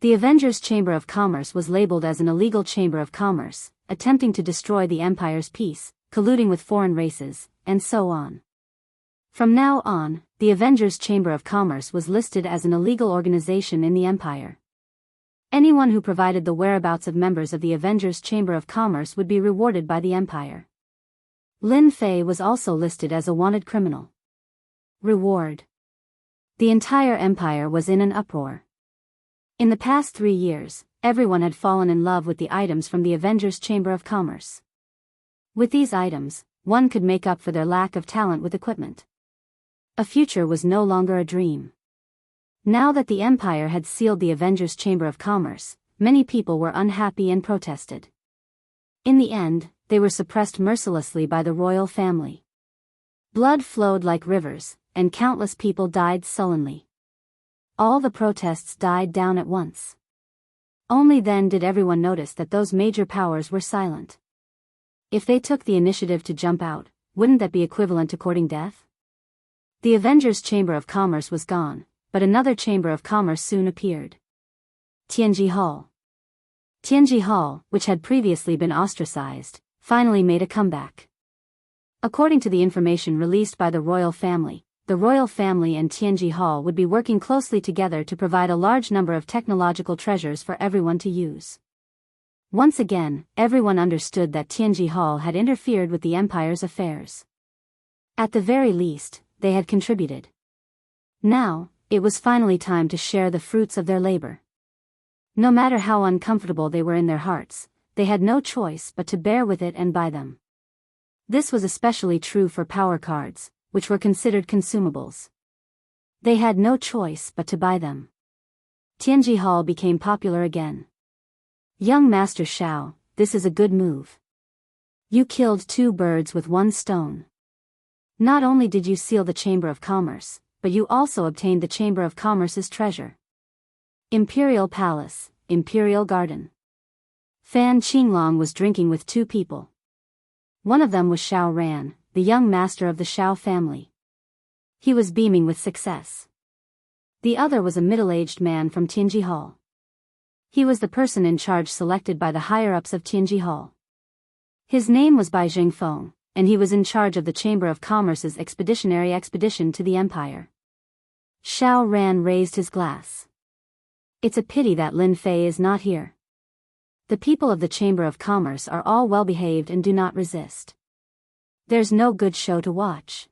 The Avengers Chamber of Commerce was labeled as an illegal chamber of commerce, attempting to destroy the empire's peace, colluding with foreign races, and so on. From now on, the Avengers Chamber of Commerce was listed as an illegal organization in the empire. Anyone who provided the whereabouts of members of the Avengers Chamber of Commerce would be rewarded by the empire. Lin Fei was also listed as a wanted criminal. Reward. The entire empire was in an uproar. In the past 3 years, everyone had fallen in love with the items from the Avengers Chamber of Commerce. With these items, one could make up for their lack of talent with equipment. A future was no longer a dream. Now that the empire had sealed the Avengers Chamber of Commerce, many people were unhappy and protested. In the end, they were suppressed mercilessly by the royal family. Blood flowed like rivers, and countless people died sullenly. All the protests died down at once. Only then did everyone notice that those major powers were silent. If they took the initiative to jump out, wouldn't that be equivalent to courting death? The Avengers Chamber of Commerce was gone, but another Chamber of Commerce soon appeared. Tianji Hall. Tianji Hall, which had previously been ostracized, finally made a comeback. According to the information released by the royal family and Tianji Hall would be working closely together to provide a large number of technological treasures for everyone to use. Once again, everyone understood that Tianji Hall had interfered with the empire's affairs. At the very least, they had contributed. Now, it was finally time to share the fruits of their labor. No matter how uncomfortable they were in their hearts, they had no choice but to bear with it and buy them. This was especially true for power cards, which were considered consumables. They had no choice but to buy them. Tianji Hall became popular again. Young Master Shao, this is a good move. You killed 2 birds with 1 stone. Not only did you seal the Chamber of Commerce, but you also obtained the Chamber of Commerce's treasure. Imperial Palace, Imperial Garden. Fan Qinglong was drinking with 2 people. One of them was Shao Ran, the young master of the Shao family. He was beaming with success. The other was a middle-aged man from Tianji Hall. He was the person in charge selected by the higher-ups of Tianji Hall. His name was Bai Zhengfeng, and he was in charge of the Chamber of Commerce's expeditionary expedition to the empire. Shao Ran raised his glass. It's a pity that Lin Fei is not here. The people of the Chamber of Commerce are all well-behaved and do not resist. There's no good show to watch.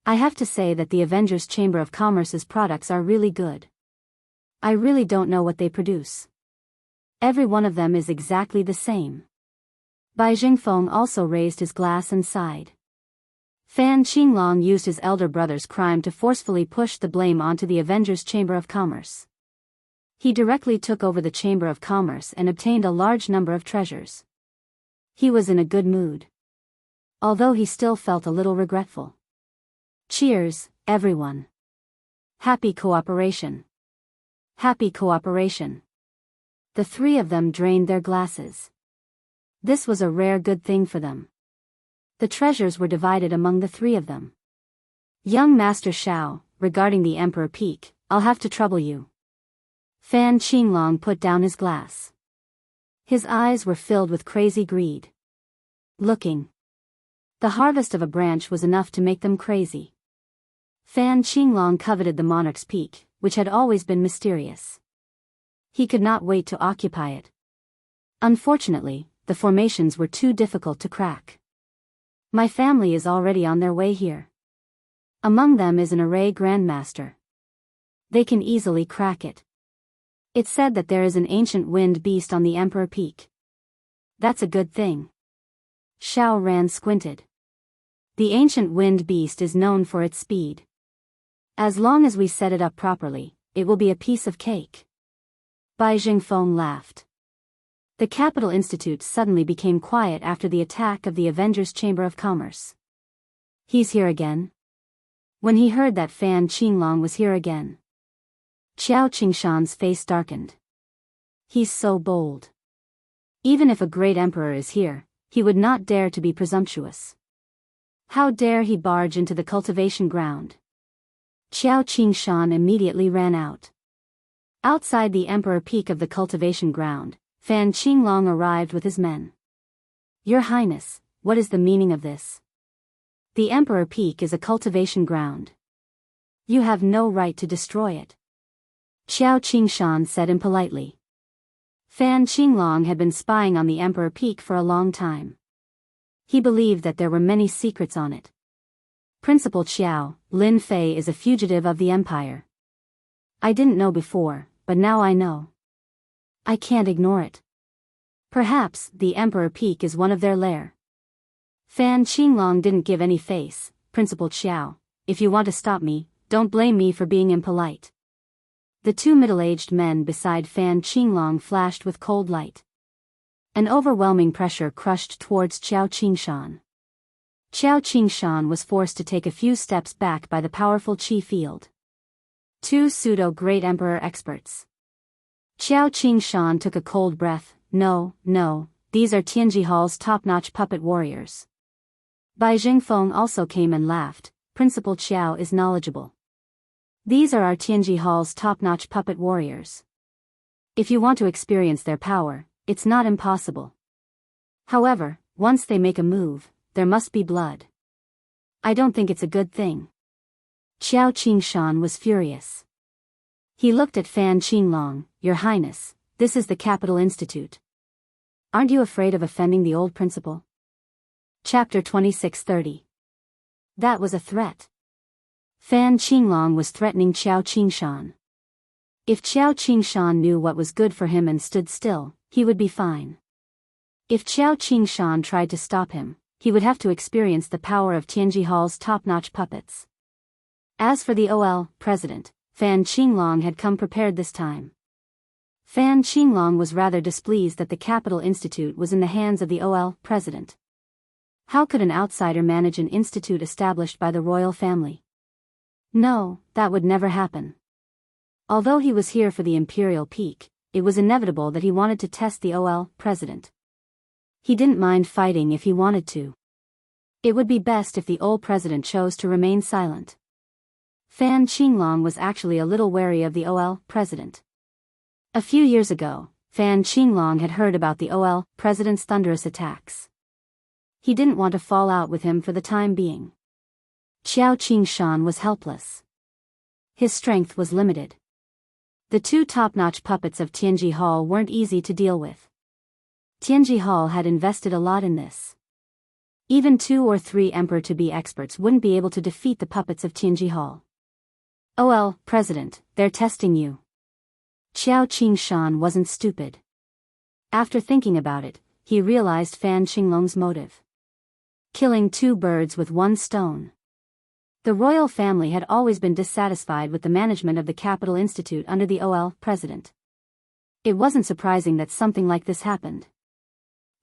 I have to say that the Avengers Chamber of Commerce's products are really good. I really don't know what they produce. Every one of them is exactly the same. Bai Zhengfeng also raised his glass and sighed. Fan Qinglong used his elder brother's crime to forcefully push the blame onto the Avengers Chamber of Commerce. He directly took over the Chamber of Commerce and obtained a large number of treasures. He was in a good mood, although he still felt a little regretful. Cheers, everyone. Happy cooperation. Happy cooperation. The three of them drained their glasses. This was a rare good thing for them. The treasures were divided among the three of them. Young Master Xiao, regarding the Emperor Peak, I'll have to trouble you. Fan Qinglong put down his glass. His eyes were filled with crazy greed. Looking. The harvest of a branch was enough to make them crazy. Fan Qinglong coveted the monarch's peak, which had always been mysterious. He could not wait to occupy it. Unfortunately, the formations were too difficult to crack. My family is already on their way here. Among them is an array grandmaster. They can easily crack it. It's said that there is an ancient wind beast on the Emperor Peak. That's a good thing. Xiao Ran squinted. The ancient wind beast is known for its speed. As long as we set it up properly, it will be a piece of cake. Bai Jingfeng laughed. The Capital Institute suddenly became quiet after the attack of the Avengers Chamber of Commerce. He's here again? When he heard that Fan Qinglong was here again, Qiao Qingshan's face darkened. He's so bold. Even if a great emperor is here, he would not dare to be presumptuous. How dare he barge into the cultivation ground? Qiao Qingshan immediately ran out. Outside the Emperor Peak of the cultivation ground, Fan Qinglong arrived with his men. Your Highness, what is the meaning of this? The Emperor Peak is a cultivation ground. You have no right to destroy it. Qiao Qingshan said impolitely. Fan Qinglong had been spying on the Emperor Peak for a long time. He believed that there were many secrets on it. Principal Qiao, Lin Fei is a fugitive of the Empire. I didn't know before, but now I know. I can't ignore it. Perhaps the Emperor Peak is one of their lair. Fan Qinglong didn't give any face. Principal Qiao, if you want to stop me, don't blame me for being impolite. The two middle-aged men beside Fan Qinglong flashed with cold light. An overwhelming pressure crushed towards Qiao Qingshan. Qiao Qingshan was forced to take a few steps back by the powerful qi field. Two pseudo-great emperor experts. Qiao Qingshan took a cold breath. No, these are Tianji Hall's top-notch puppet warriors. Bai Jingfeng also came and laughed. Principal Qiao is knowledgeable. These are our Tianji Hall's top-notch puppet warriors. If you want to experience their power, it's not impossible. However, once they make a move, there must be blood. I don't think it's a good thing. Qiao Qingshan was furious. He looked at Fan Qinglong. Your Highness, this is the Capital Institute. Aren't you afraid of offending the old principal? Chapter 2630. That was a threat. Fan Qinglong was threatening Qiao Qingshan. If Qiao Qingshan knew what was good for him and stood still, he would be fine. If Qiao Qingshan tried to stop him, he would have to experience the power of Tianji Hall's top-notch puppets. As for the OL president, Fan Qinglong had come prepared this time. Fan Qinglong was rather displeased that the Capital Institute was in the hands of the OL president. How could an outsider manage an institute established by the royal family? No, that would never happen. Although he was here for the Imperial Peak, it was inevitable that he wanted to test the OL president. He didn't mind fighting if he wanted to. It would be best if the old president chose to remain silent. Fan Qinglong was actually a little wary of the OL president. A few years ago, Fan Qinglong had heard about the OL president's thunderous attacks. He didn't want to fall out with him for the time being. Qiao Qingshan was helpless. His strength was limited. The two top-notch puppets of Tianji Hall weren't easy to deal with. Tianji Hall had invested a lot in this. Even 2 or 3 emperor-to-be experts wouldn't be able to defeat the puppets of Tianji Hall. OL, President, they're testing you. Qiao Qingshan wasn't stupid. After thinking about it, he realized Fan Qinglong's motive. killing two birds with one stone. The royal family had always been dissatisfied with the management of the Capital Institute under the OL president. It wasn't surprising that something like this happened.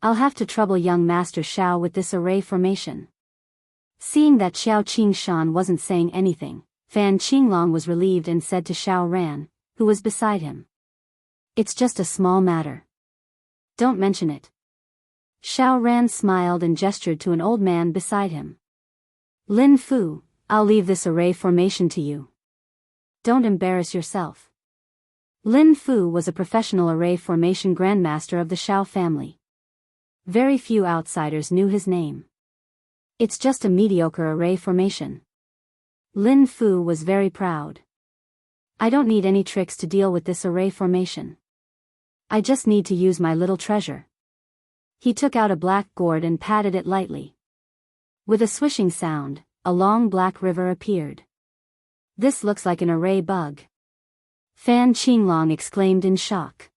I'll have to trouble young Master Xiao with this array formation. Seeing that Xiao Qingshan wasn't saying anything, Fan Qinglong was relieved and said to Xiao Ran, who was beside him. It's just a small matter. Don't mention it. Xiao Ran smiled and gestured to an old man beside him. Lin Fu, I'll leave this array formation to you. Don't embarrass yourself. Lin Fu was a professional array formation grandmaster of the Xiao family. Very few outsiders knew his name. It's just a mediocre array formation. Lin Fu was very proud. I don't need any tricks to deal with this array formation. I just need to use my little treasure. He took out a black gourd and patted it lightly. With a swishing sound, a long black river appeared. This looks like an array bug. Fan Qinglong exclaimed in shock.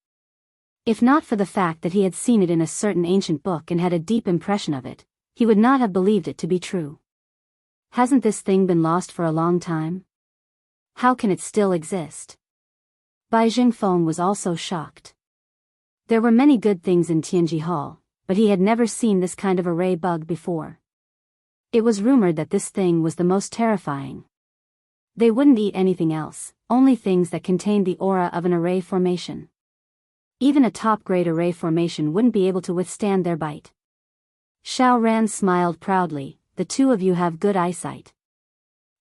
If not for the fact that he had seen it in a certain ancient book and had a deep impression of it, he would not have believed it to be true. Hasn't this thing been lost for a long time? How can it still exist? Bai Jingfeng was also shocked. There were many good things in Tianji Hall, but he had never seen this kind of array bug before. It was rumored that this thing was the most terrifying. They wouldn't eat anything else, only things that contained the aura of an array formation. Even a top-grade array formation wouldn't be able to withstand their bite. Xiao Ran smiled proudly, the two of you have good eyesight.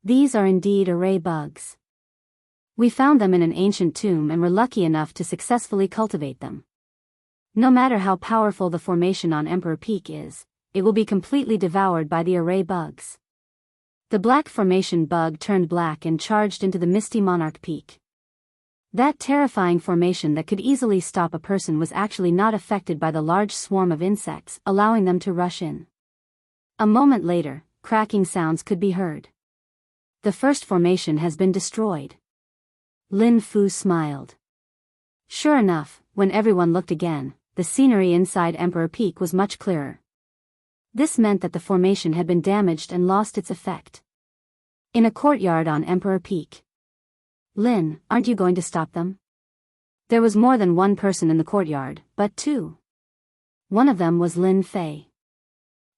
These are indeed array bugs. We found them in an ancient tomb and were lucky enough to successfully cultivate them. No matter how powerful the formation on Emperor Peak is, it will be completely devoured by the array bugs. The black formation bug turned black and charged into the misty monarch peak. That terrifying formation that could easily stop a person was actually not affected by the large swarm of insects, allowing them to rush in. A moment later, cracking sounds could be heard. The first formation has been destroyed. Lin Fu smiled. Sure enough, when everyone looked again, the scenery inside Emperor Peak was much clearer. This meant that the formation had been damaged and lost its effect. In a courtyard on Emperor Peak. Lin, aren't you going to stop them? There was more than one person in the courtyard, but two. One of them was Lin Fei.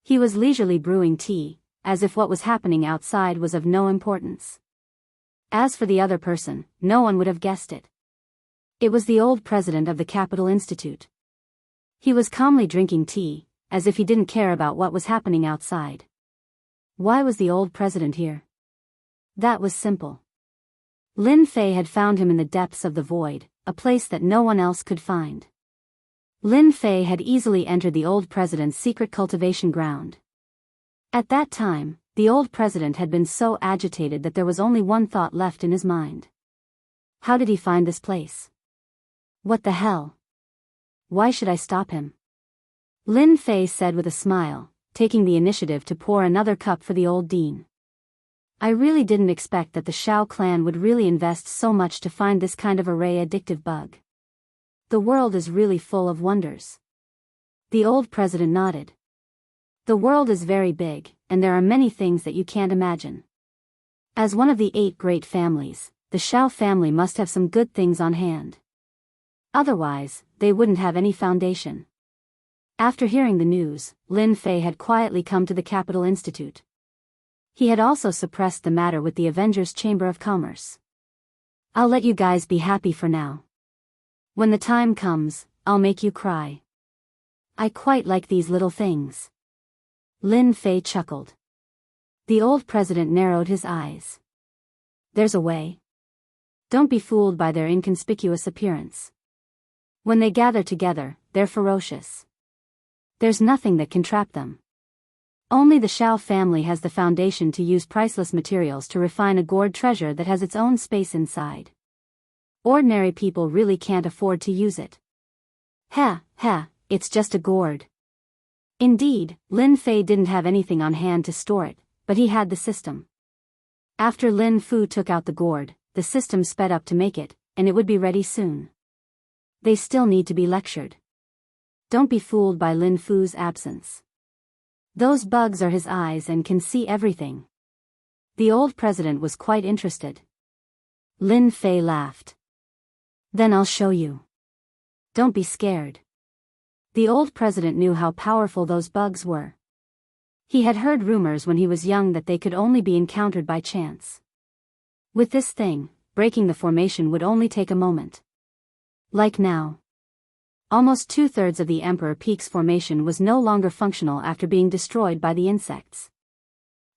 He was leisurely brewing tea, as if what was happening outside was of no importance. As for the other person, no one would have guessed it. It was the old president of the Capital Institute. He was calmly drinking tea, as if he didn't care about what was happening outside. Why was the old president here? That was simple. Lin Fei had found him in the depths of the void, a place that no one else could find. Lin Fei had easily entered the old president's secret cultivation ground. At that time, the old president had been so agitated that there was only one thought left in his mind. How did he find this place? What the hell? Why should I stop him? Lin Fei said with a smile, taking the initiative to pour another cup for the old dean. I really didn't expect that the Xiao clan would really invest so much to find this kind of array addictive bug. The world is really full of wonders. The old president nodded. The world is very big, and there are many things that you can't imagine. As one of the 8 great families, the Xiao family must have some good things on hand. Otherwise, they wouldn't have any foundation. After hearing the news, Lin Fei had quietly come to the Capital Institute. He had also suppressed the matter with the Avengers Chamber of Commerce. I'll let you guys be happy for now. When the time comes, I'll make you cry. I quite like these little things. Lin Fei chuckled. The old president narrowed his eyes. There's a way. Don't be fooled by their inconspicuous appearance. When they gather together, they're ferocious. There's nothing that can trap them. Only the Xiao family has the foundation to use priceless materials to refine a gourd treasure that has its own space inside. Ordinary people really can't afford to use it. It's just a gourd. Indeed, Lin Fei didn't have anything on hand to store it, but he had the system. After Lin Fu took out the gourd, the system sped up to make it, and it would be ready soon. They still need to be lectured. Don't be fooled by Lin Fu's absence. Those bugs are his eyes and can see everything. The old president was quite interested. Lin Fei laughed. Then I'll show you. Don't be scared. The old president knew how powerful those bugs were. He had heard rumors when he was young that they could only be encountered by chance. With this thing, breaking the formation would only take a moment. Like now. Almost 2/3 of the Emperor Peak's formation was no longer functional after being destroyed by the insects.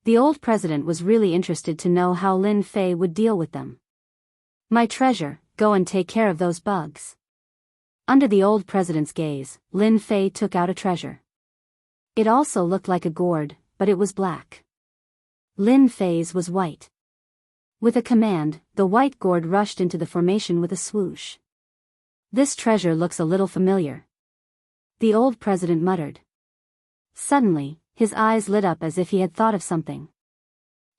The old president was really interested to know how Lin Fei would deal with them. My treasure, go and take care of those bugs. Under the old president's gaze, Lin Fei took out a treasure. It also looked like a gourd, but it was black. Lin Fei's was white. With a command, the white gourd rushed into the formation with a swoosh. This treasure looks a little familiar. The old president muttered. Suddenly, his eyes lit up as if he had thought of something.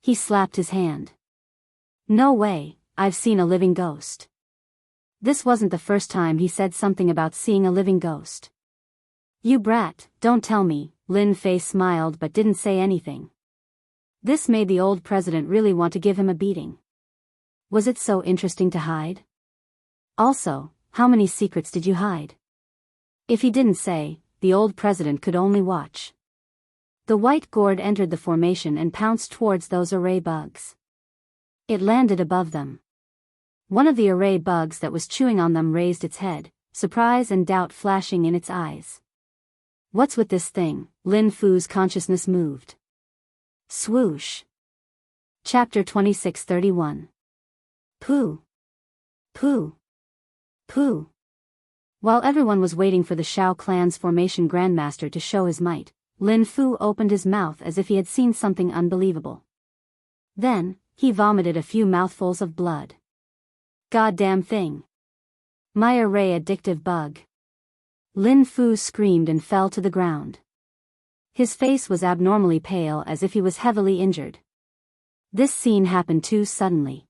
He slapped his hand. No way, I've seen a living ghost. This wasn't the first time he said something about seeing a living ghost. You brat, don't tell me, Lin Fei smiled but didn't say anything. This made the old president really want to give him a beating. Was it so interesting to hide? Also, how many secrets did you hide? If he didn't say, the old president could only watch. The white gourd entered the formation and pounced towards those array bugs. It landed above them. One of the array bugs that was chewing on them raised its head, surprise and doubt flashing in its eyes. What's with this thing? Lin Fu's consciousness moved. Swoosh. Chapter 2631. Pooh. Pooh. Pooh. While everyone was waiting for the Shao clan's formation grandmaster to show his might, Lin Fu opened his mouth as if he had seen something unbelievable. Then, he vomited a few mouthfuls of blood. Goddamn thing. My array addictive bug. Lin Fu screamed and fell to the ground. His face was abnormally pale as if he was heavily injured. This scene happened too suddenly.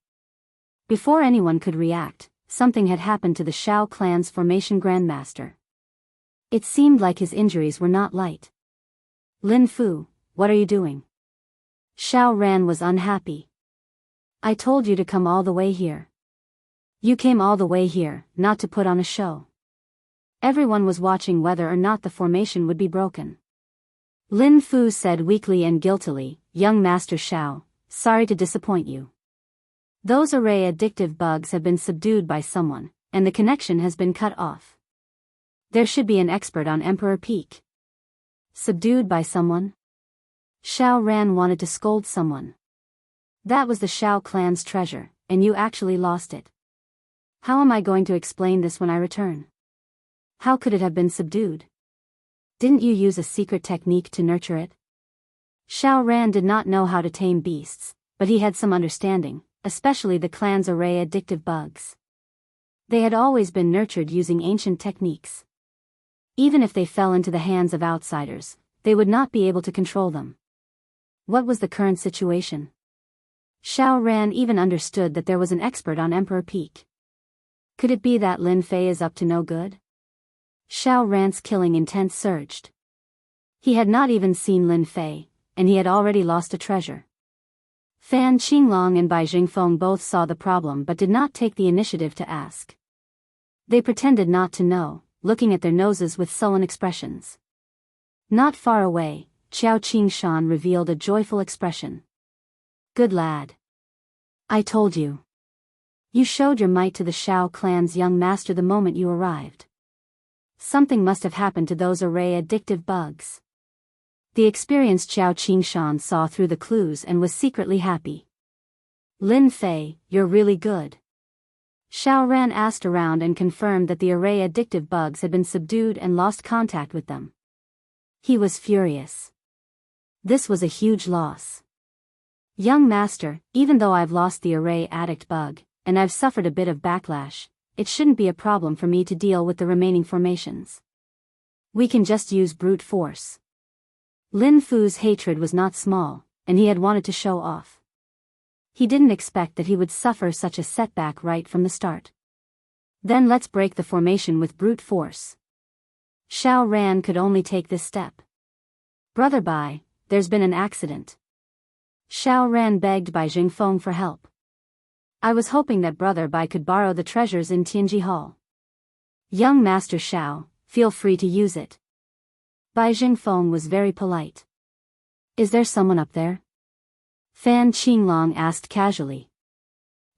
Before anyone could react, something had happened to the Shao clan's formation grandmaster. It seemed like his injuries were not light. Lin Fu, what are you doing? Shao Ran was unhappy. I told you to come all the way here. You came all the way here, not to put on a show. Everyone was watching whether or not the formation would be broken. Lin Fu said weakly and guiltily, Young Master Shao, sorry to disappoint you. Those array addictive bugs have been subdued by someone, and the connection has been cut off. There should be an expert on Emperor Peak. Subdued by someone? Shao Ran wanted to scold someone. That was the Shao clan's treasure, and you actually lost it. How am I going to explain this when I return? How could it have been subdued? Didn't you use a secret technique to nurture it? Shao Ran did not know how to tame beasts, but he had some understanding, especially the clan's array addictive bugs. They had always been nurtured using ancient techniques. Even if they fell into the hands of outsiders, they would not be able to control them. What was the current situation? Shao Ran even understood that there was an expert on Emperor Peak. Could it be that Lin Fei is up to no good? Shao Ran's killing intent surged. He had not even seen Lin Fei, and he had already lost a treasure. Fan Qinglong and Bai Jingfeng both saw the problem but did not take the initiative to ask. They pretended not to know, looking at their noses with sullen expressions. Not far away, Qiao Qingshan revealed a joyful expression. Good lad. I told you. You showed your might to the Shao clan's young master the moment you arrived. Something must have happened to those array addictive bugs. The experienced Qiao Qingshan saw through the clues and was secretly happy. Lin Fei, you're really good. Shao Ran asked around and confirmed that the array addictive bugs had been subdued and lost contact with them. He was furious. This was a huge loss. Young master, even though I've lost the array addict bug, and I've suffered a bit of backlash, it shouldn't be a problem for me to deal with the remaining formations. We can just use brute force. Lin Fu's hatred was not small, and he had wanted to show off. He didn't expect that he would suffer such a setback right from the start. Then let's break the formation with brute force. Shao Ran could only take this step. Brother Bai, there's been an accident. Xiao Ran begged Bai Jingfeng for help. I was hoping that Brother Bai could borrow the treasures in Tianji Hall. Young Master Xiao, feel free to use it. Bai Jingfeng was very polite. Is there someone up there? Fan Qinglong asked casually.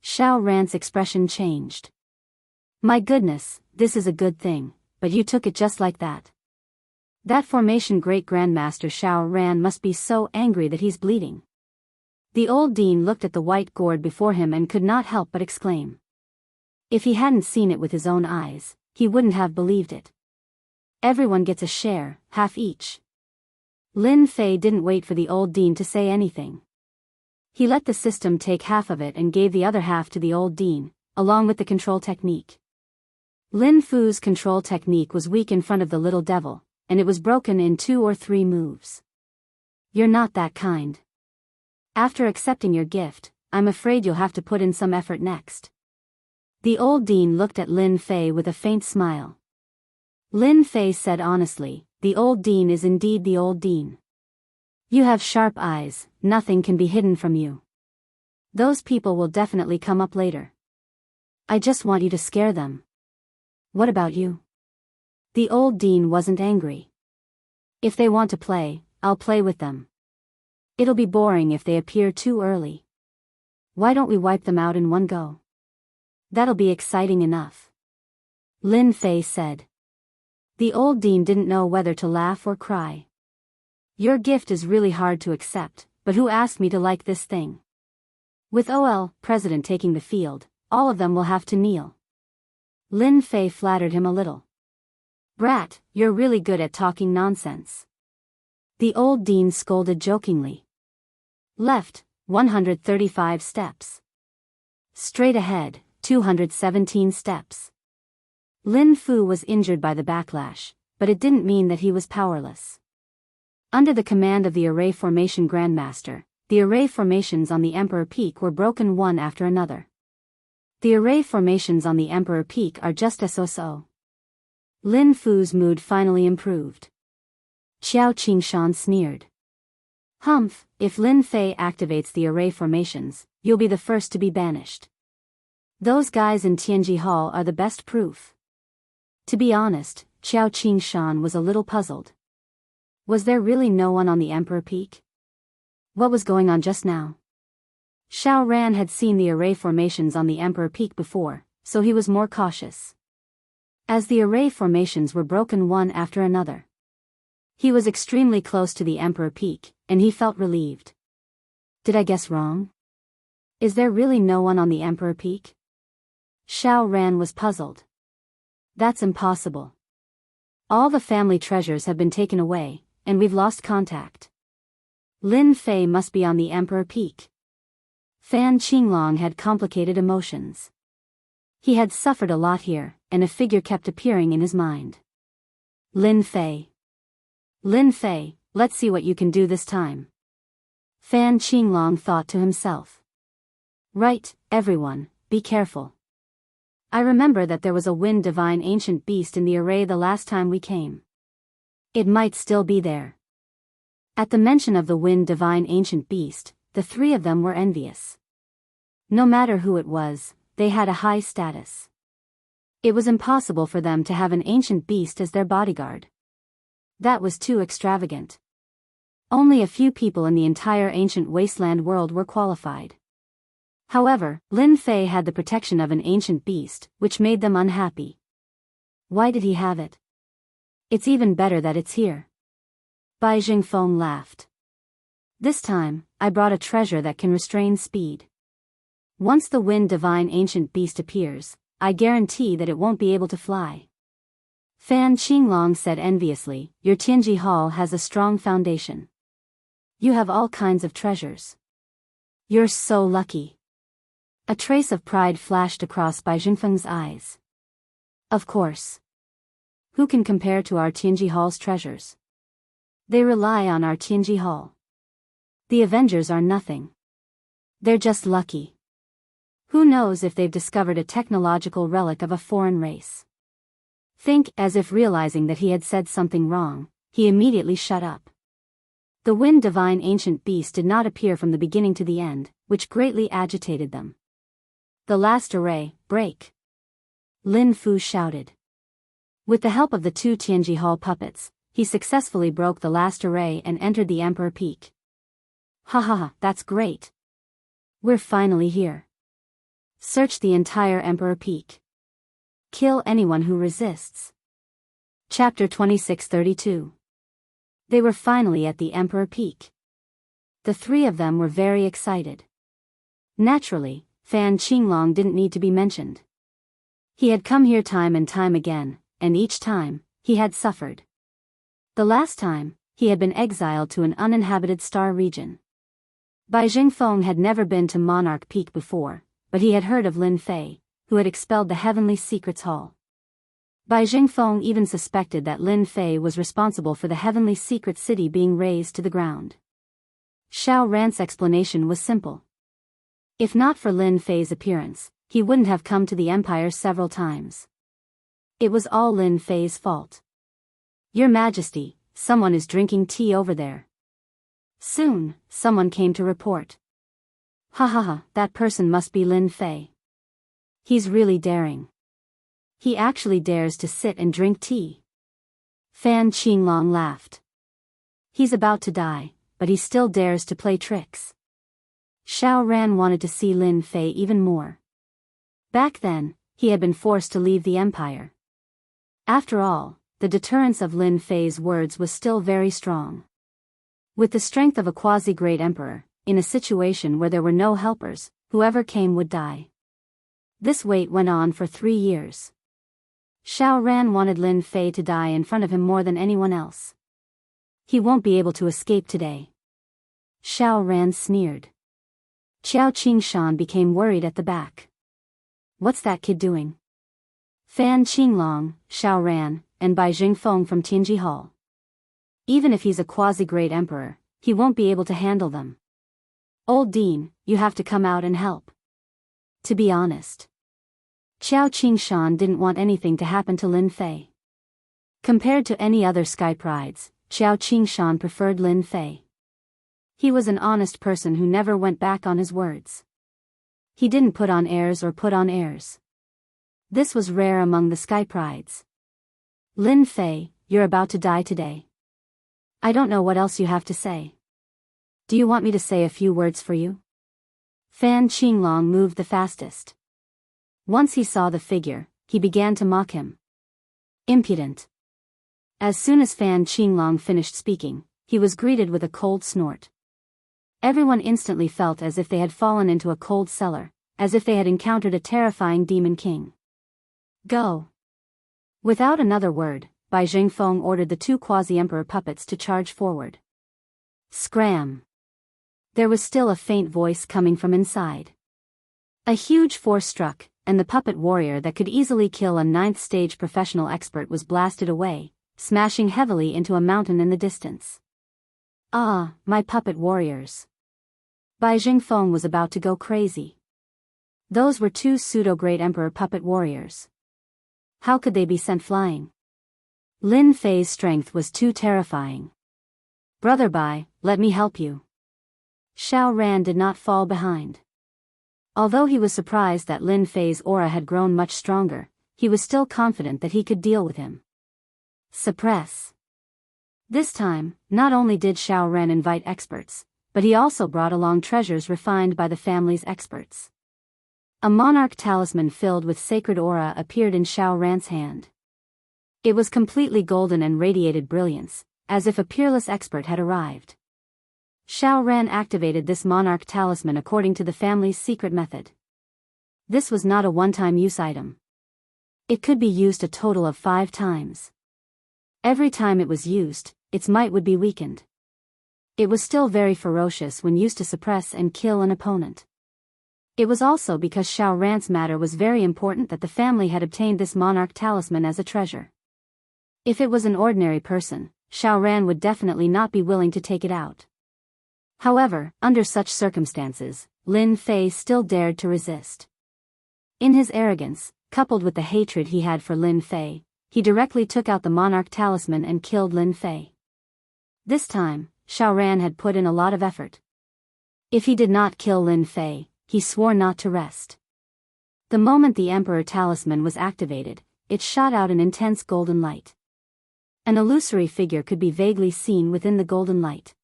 Xiao Ran's expression changed. My goodness, this is a good thing, but you took it just like that. That formation Great-Grandmaster Xiao Ran must be so angry that he's bleeding. The old dean looked at the white gourd before him and could not help but exclaim. If he hadn't seen it with his own eyes, he wouldn't have believed it. Everyone gets a share, half each. Lin Fei didn't wait for the old dean to say anything. He let the system take half of it and gave the other half to the old dean, along with the control technique. Lin Fu's control technique was weak in front of the little devil, and it was broken in 2 or 3 moves. You're not that kind. After accepting your gift, I'm afraid you'll have to put in some effort next. The old dean looked at Lin Fei with a faint smile. Lin Fei said honestly, the old dean is indeed the old dean. You have sharp eyes, nothing can be hidden from you. Those people will definitely come up later. I just want you to scare them. What about you? The old dean wasn't angry. If they want to play, I'll play with them. It'll be boring if they appear too early. Why don't we wipe them out in one go? That'll be exciting enough. Lin Fei said. The old dean didn't know whether to laugh or cry. Your gift is really hard to accept, but who asked me to like this thing? With OL, President taking the field, all of them will have to kneel. Lin Fei flattered him a little. Brat, you're really good at talking nonsense. The old dean scolded jokingly. Left, 135 steps. Straight ahead, 217 steps. Lin Fu was injured by the backlash, but it didn't mean that he was powerless. Under the command of the array formation Grandmaster, the array formations on the Emperor Peak were broken one after another. The array formations on the Emperor Peak are just so. Lin Fu's mood finally improved. Qiao Qingshan sneered. Humph, if Lin Fei activates the array formations, you'll be the first to be banished. Those guys in Tianji Hall are the best proof. To be honest, Qiao Qingshan was a little puzzled. Was there really no one on the Emperor Peak? What was going on just now? Xiao Ran had seen the array formations on the Emperor Peak before, so he was more cautious. As the array formations were broken one after another, he was extremely close to the Emperor Peak, and he felt relieved. Did I guess wrong? Is there really no one on the Emperor Peak? Xiao Ran was puzzled. That's impossible. All the family treasures have been taken away, and we've lost contact. Lin Fei must be on the Emperor Peak. Fan Qinglong had complicated emotions. He had suffered a lot here, and a figure kept appearing in his mind. Lin Fei. Lin Fei, let's see what you can do this time. Fan Qinglong thought to himself. Right, everyone, be careful. I remember that there was a wind divine ancient beast in the array the last time we came. It might still be there. At the mention of the wind divine ancient beast, the 3 of them were envious. No matter who it was, they had a high status. It was impossible for them to have an ancient beast as their bodyguard. That was too extravagant. Only a few people in the entire ancient wasteland world were qualified. However, Lin Fei had the protection of an ancient beast, which made them unhappy. Why did he have it? It's even better that it's here. Bai Jingfeng laughed. This time, I brought a treasure that can restrain speed. Once the wind divine ancient beast appears, I guarantee that it won't be able to fly. Fan Qinglong said enviously, your Tianji Hall has a strong foundation. You have all kinds of treasures. You're so lucky. A trace of pride flashed across Bai Jingfeng's eyes. Of course. Who can compare to our Tianji Hall's treasures? They rely on our Tianji Hall. The Avengers are nothing. They're just lucky. Who knows if they've discovered a technological relic of a foreign race? Think, as if realizing that he had said something wrong, he immediately shut up. The wind divine ancient beast did not appear from the beginning to the end, which greatly agitated them. The last array, break! Lin Fu shouted. With the help of the two Tianji Hall puppets, he successfully broke the last array and entered the Emperor Peak. Ha ha ha, that's great! We're finally here. Search the entire Emperor Peak. Kill anyone who resists. Chapter 2632. They were finally at the Emperor Peak. The three of them were very excited. Naturally, Fan Qinglong didn't need to be mentioned. He had come here time and time again, and each time, he had suffered. The last time, he had been exiled to an uninhabited star region. Bai Jingfeng had never been to Monarch Peak before, but he had heard of Lin Fei, who had expelled the Heavenly Secrets Hall. Bai Jingfeng even suspected that Lin Fei was responsible for the Heavenly Secret City being razed to the ground. Xiao Ran's explanation was simple. If not for Lin Fei's appearance, he wouldn't have come to the Empire several times. It was all Lin Fei's fault. Your Majesty, someone is drinking tea over there. Soon, someone came to report. Ha ha ha, that person must be Lin Fei. He's really daring. He actually dares to sit and drink tea. Fan Qinglong laughed. He's about to die, but he still dares to play tricks. Xiao Ran wanted to see Lin Fei even more. Back then, he had been forced to leave the empire. After all, the deterrence of Lin Fei's words was still very strong. With the strength of a quasi-great emperor, in a situation where there were no helpers, whoever came would die. This wait went on for 3 years. Xiao Ran wanted Lin Fei to die in front of him more than anyone else. He won't be able to escape today. Xiao Ran sneered. Qiao Qingshan became worried at the back. What's that kid doing? Fan Qinglong, Xiao Ran, and Bai Jingfeng from Tianji Hall. Even if he's a quasi-great emperor, he won't be able to handle them. Old Dean, you have to come out and help. To be honest, Qiao Qingshan didn't want anything to happen to Lin Fei. Compared to any other sky prides, Qiao Qingshan preferred Lin Fei. He was an honest person who never went back on his words. He didn't put on airs or put on airs. This was rare among the sky prides. Lin Fei, you're about to die today. I don't know what else you have to say. Do you want me to say a few words for you? Fan Qinglong moved the fastest. Once he saw the figure, he began to mock him. Impudent. As soon as Fan Qinglong finished speaking, he was greeted with a cold snort. Everyone instantly felt as if they had fallen into a cold cellar, as if they had encountered a terrifying demon king. Go! Without another word, Bai Jingfeng ordered the two quasi-emperor puppets to charge forward. Scram! There was still a faint voice coming from inside. A huge force struck, and the puppet warrior that could easily kill a 9th-stage professional expert was blasted away, smashing heavily into a mountain in the distance. Ah, my puppet warriors. Bai Jingfeng was about to go crazy. Those were two pseudo-great emperor puppet warriors. How could they be sent flying? Lin Fei's strength was too terrifying. Brother Bai, let me help you. Xiao Ran did not fall behind. Although he was surprised that Lin Fei's aura had grown much stronger, he was still confident that he could deal with him. Suppress. This time, not only did Xiao Ran invite experts, but he also brought along treasures refined by the family's experts. A monarch talisman filled with sacred aura appeared in Xiao Ran's hand. It was completely golden and radiated brilliance, as if a peerless expert had arrived. Xiao Ran activated this monarch talisman according to the family's secret method. This was not a one-time use item. It could be used a total of 5 times. Every time it was used, its might would be weakened. It was still very ferocious when used to suppress and kill an opponent. It was also because Xiao Ran's matter was very important that the family had obtained this monarch talisman as a treasure. If it was an ordinary person, Xiao Ran would definitely not be willing to take it out. However, under such circumstances, Lin Fei still dared to resist. In his arrogance, coupled with the hatred he had for Lin Fei, he directly took out the monarch talisman and killed Lin Fei. This time, Xiaoran had put in a lot of effort. If he did not kill Lin Fei, he swore not to rest. The moment the Emperor Talisman was activated, it shot out an intense golden light. An illusory figure could be vaguely seen within the golden light.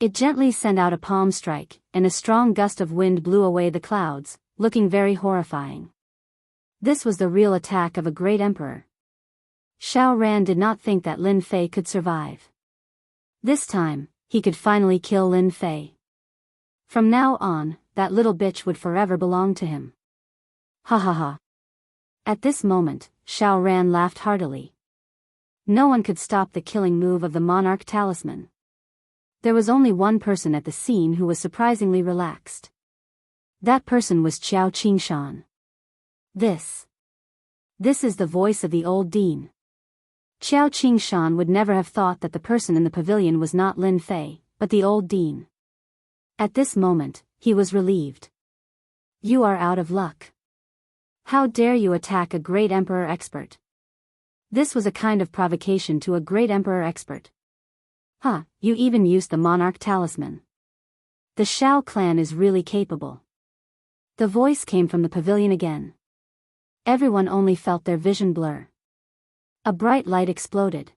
It gently sent out a palm strike, and a strong gust of wind blew away the clouds, looking very horrifying. This was the real attack of a great emperor. Xiaoran did not think that Lin Fei could survive. This time, he could finally kill Lin Fei. From now on, that little bitch would forever belong to him. Ha ha ha. At this moment, Xiaoran laughed heartily. No one could stop the killing move of the monarch talisman. There was only one person at the scene who was surprisingly relaxed. That person was Qiao Qingshan. This is the voice of the old dean. Qiao Qingshan would never have thought that the person in the pavilion was not Lin Fei, but the old dean. At this moment, he was relieved. You are out of luck. How dare you attack a great emperor expert? This was a kind of provocation to a great emperor expert. Huh, you even used the monarch talisman. The Shao clan is really capable. The voice came from the pavilion again. Everyone only felt their vision blur. A bright light exploded.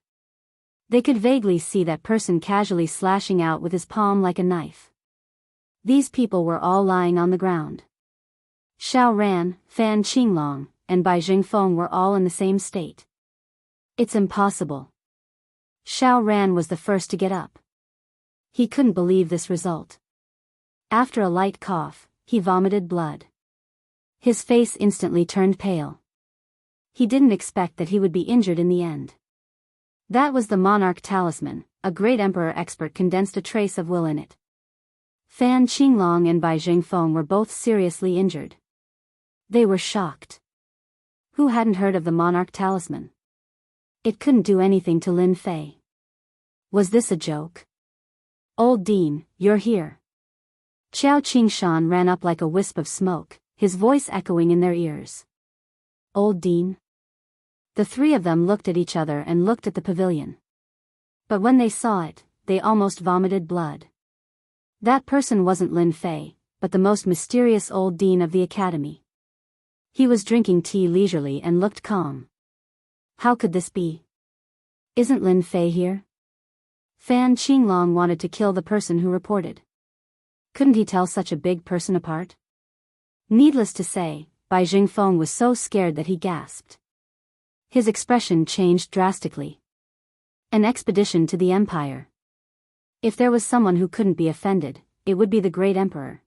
They could vaguely see that person casually slashing out with his palm like a knife. These people were all lying on the ground. Xiaoran, Fan Qinglong, and Bai Jingfeng were all in the same state. It's impossible. Xiaoran was the first to get up. He couldn't believe this result. After a light cough, he vomited blood. His face instantly turned pale. He didn't expect that he would be injured in the end. That was the monarch talisman, a great emperor expert condensed a trace of will in it. Fan Qinglong and Bai Jingfeng were both seriously injured. They were shocked. Who hadn't heard of the monarch talisman? It couldn't do anything to Lin Fei. Was this a joke? Old Dean, you're here. Qiao Qingshan ran up like a wisp of smoke, his voice echoing in their ears. Old Dean? The three of them looked at each other and looked at the pavilion. But when they saw it, they almost vomited blood. That person wasn't Lin Fei, but the most mysterious old dean of the academy. He was drinking tea leisurely and looked calm. How could this be? Isn't Lin Fei here? Fan Qinglong wanted to kill the person who reported. Couldn't he tell such a big person apart? Needless to say, Bai Jingfeng was so scared that he gasped. His expression changed drastically. An expedition to the empire. If there was someone who couldn't be offended, it would be the great emperor.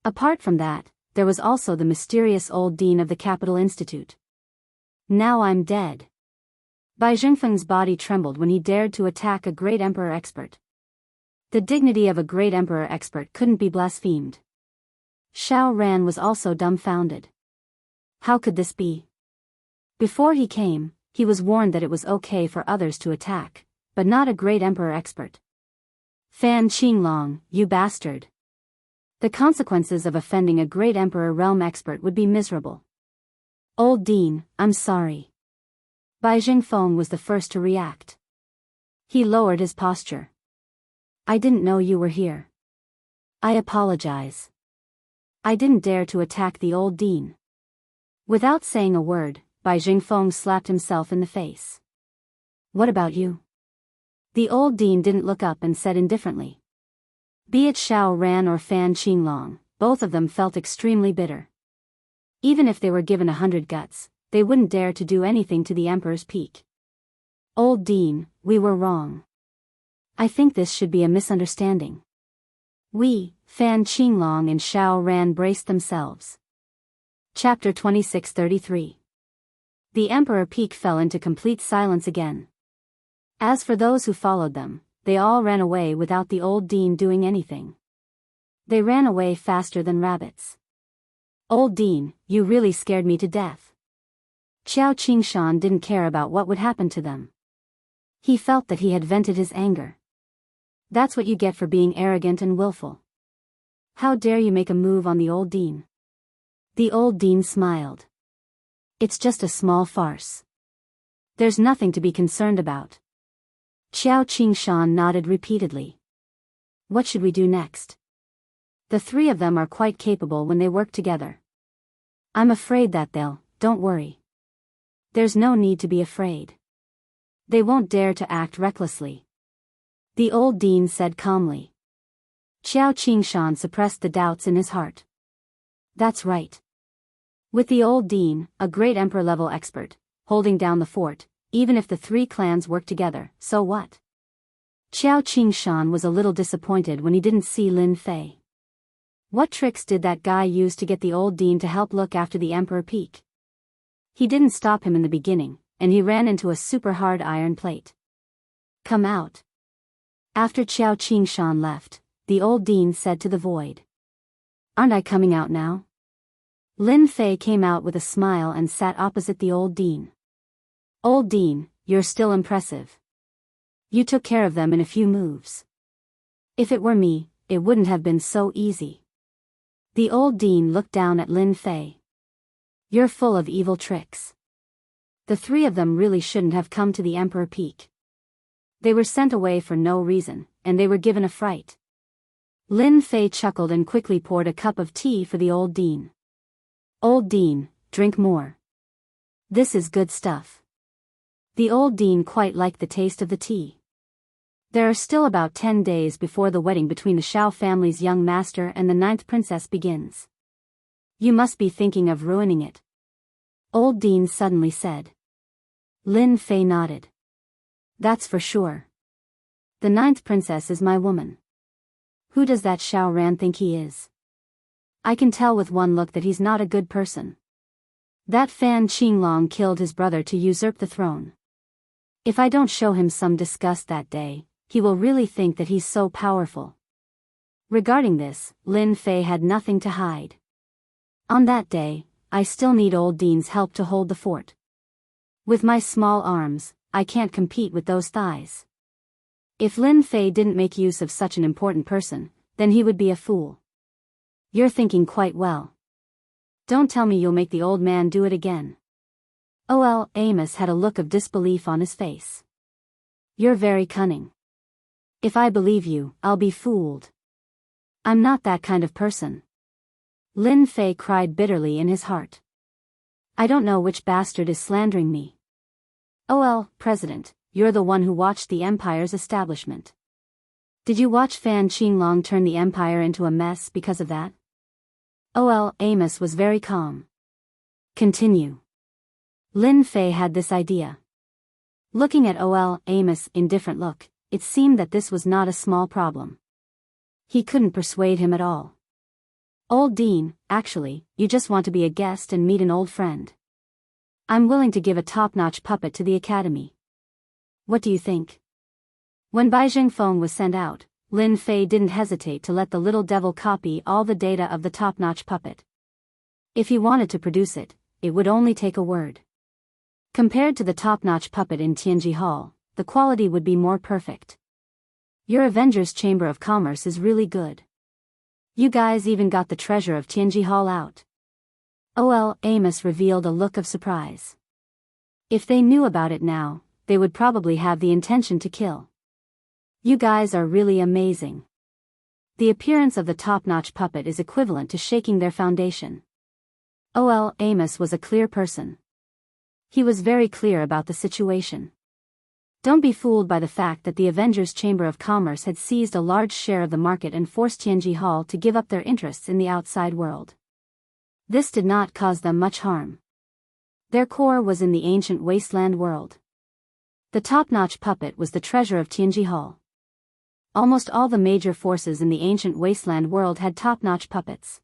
Apart from that, there was also the mysterious old dean of the Capital Institute. Now I'm dead. Bai Jingfeng's body trembled when he dared to attack a great emperor expert. The dignity of a great emperor expert couldn't be blasphemed. Xiaoran was also dumbfounded. How could this be? Before he came, he was warned that it was okay for others to attack, but not a great emperor expert. Fan Qinglong, you bastard. The consequences of offending a great emperor realm expert would be miserable. Old Dean, I'm sorry. Bai Jingfeng was the first to react. He lowered his posture. I didn't know you were here. I apologize. I didn't dare to attack the old dean. Without saying a word, Bai Jingfeng slapped himself in the face. What about you? The old dean didn't look up and said indifferently. Be it Xiaoran or Fan Qinglong, both of them felt extremely bitter. Even if they were given 100 guts, they wouldn't dare to do anything to the Emperor's peak. Old Dean, we were wrong. I think this should be a misunderstanding. We, Fan Qinglong and Xiaoran braced themselves. Chapter 2633. The Emperor Peak fell into complete silence again. As for those who followed them, they all ran away without the old dean doing anything. They ran away faster than rabbits. Old Dean, you really scared me to death. Qiao Qingshan didn't care about what would happen to them. He felt that he had vented his anger. That's what you get for being arrogant and willful. How dare you make a move on the old dean? The old dean smiled. It's just a small farce. There's nothing to be concerned about. Qiao Qingshan nodded repeatedly. What should we do next? The three of them are quite capable when they work together. I'm afraid that don't worry. There's no need to be afraid. They won't dare to act recklessly. The old dean said calmly. Qiao Qingshan suppressed the doubts in his heart. That's right. With the old dean, a great emperor-level expert, holding down the fort, even if the three clans work together, so what? Qiao Qingshan was a little disappointed when he didn't see Lin Fei. What tricks did that guy use to get the old dean to help look after the emperor peak? He didn't stop him in the beginning, and he ran into a super hard iron plate. Come out. After Qiao Qingshan left, the old dean said to the void. Aren't I coming out now? Lin Fei came out with a smile and sat opposite the old dean. Old dean, you're still impressive. You took care of them in a few moves. If it were me, it wouldn't have been so easy. The old dean looked down at Lin Fei. You're full of evil tricks. The three of them really shouldn't have come to the Emperor Peak. They were sent away for no reason, and they were given a fright. Lin Fei chuckled and quickly poured a cup of tea for the old dean. Old dean, drink more. This is good stuff. The old dean quite liked the taste of the tea. There are still about 10 days before the wedding between the Shao family's young master and the 9th princess begins. You must be thinking of ruining it. Old dean suddenly said. Lin Fei nodded. That's for sure. The 9th princess is my woman. Who does that Shao Ran think he is? I can tell with one look that he's not a good person. That Fan Qinglong killed his brother to usurp the throne. If I don't show him some disgust that day, he will really think that he's so powerful. Regarding this, Lin Fei had nothing to hide. On that day, I still need old dean's help to hold the fort. With my small arms, I can't compete with those thighs. If Lin Fei didn't make use of such an important person, then he would be a fool. You're thinking quite well. Don't tell me you'll make the old man do it again. OL Amos had a look of disbelief on his face. You're very cunning. If I believe you, I'll be fooled. I'm not that kind of person. Lin Fei cried bitterly in his heart. I don't know which bastard is slandering me. OL, President, you're the one who watched the Empire's establishment. Did you watch Fan Qinglong turn the Empire into a mess because of that? OL Amos was very calm. Continue. Lin Fei had this idea. Looking at OL Amos' indifferent look, it seemed that this was not a small problem. He couldn't persuade him at all. Old Dean, actually, you just want to be a guest and meet an old friend. I'm willing to give a top-notch puppet to the academy. What do you think? When Bai Jingfeng was sent out, Lin Fei didn't hesitate to let the little devil copy all the data of the top-notch puppet. If he wanted to produce it, it would only take a word. Compared to the top-notch puppet in Tianji Hall, the quality would be more perfect. Your Avengers Chamber of Commerce is really good. You guys even got the treasure of Tianji Hall out. OL Amos revealed a look of surprise. If they knew about it now, they would probably have the intention to kill. You guys are really amazing. The appearance of the top-notch puppet is equivalent to shaking their foundation. OL Amos was a clear person. He was very clear about the situation. Don't be fooled by the fact that the Avengers Chamber of Commerce had seized a large share of the market and forced Tianji Hall to give up their interests in the outside world. This did not cause them much harm. Their core was in the ancient wasteland world. The top-notch puppet was the treasure of Tianji Hall. Almost all the major forces in the ancient wasteland world had top-notch puppets.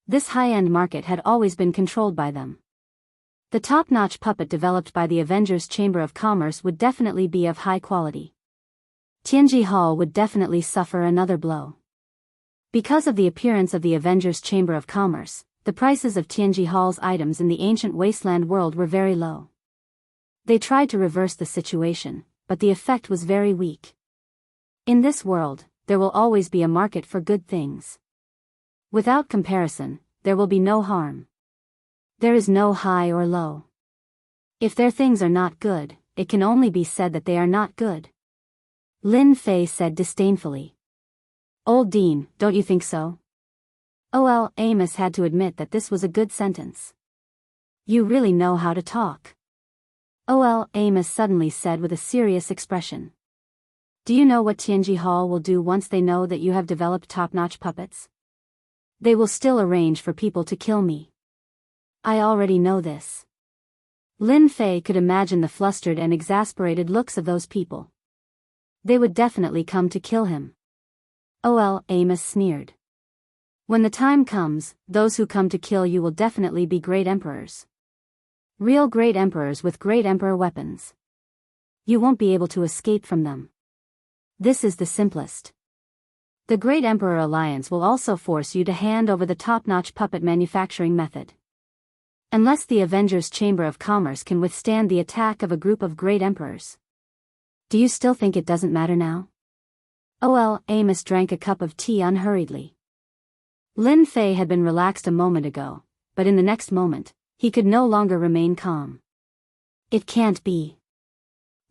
This high-end market had always been controlled by them. The top-notch puppet developed by the Avengers Chamber of Commerce would definitely be of high quality. Tianji Hall would definitely suffer another blow. Because of the appearance of the Avengers Chamber of Commerce, the prices of Tianji Hall's items in the ancient wasteland world were very low. They tried to reverse the situation, but the effect was very weak. In this world, there will always be a market for good things. Without comparison, there will be no harm. There is no high or low. If their things are not good, it can only be said that they are not good. Lin Fei said disdainfully. Old Dean, don't you think so? Oh, Amos had to admit that this was a good sentence. You really know how to talk. Oh, Amos suddenly said with a serious expression. Do you know what Tianji Hall will do once they know that you have developed top-notch puppets? They will still arrange for people to kill me. I already know this. Lin Fei could imagine the flustered and exasperated looks of those people. They would definitely come to kill him. Oh, Amos sneered. When the time comes, those who come to kill you will definitely be great emperors. Real great emperors with great emperor weapons. You won't be able to escape from them. This is the simplest. The Great Emperor Alliance will also force you to hand over the top-notch puppet manufacturing method. Unless the Avengers Chamber of Commerce can withstand the attack of a group of great emperors. Do you still think it doesn't matter now? Oh, Amos drank a cup of tea unhurriedly. Lin Fei had been relaxed a moment ago, but in the next moment, he could no longer remain calm. It can't be.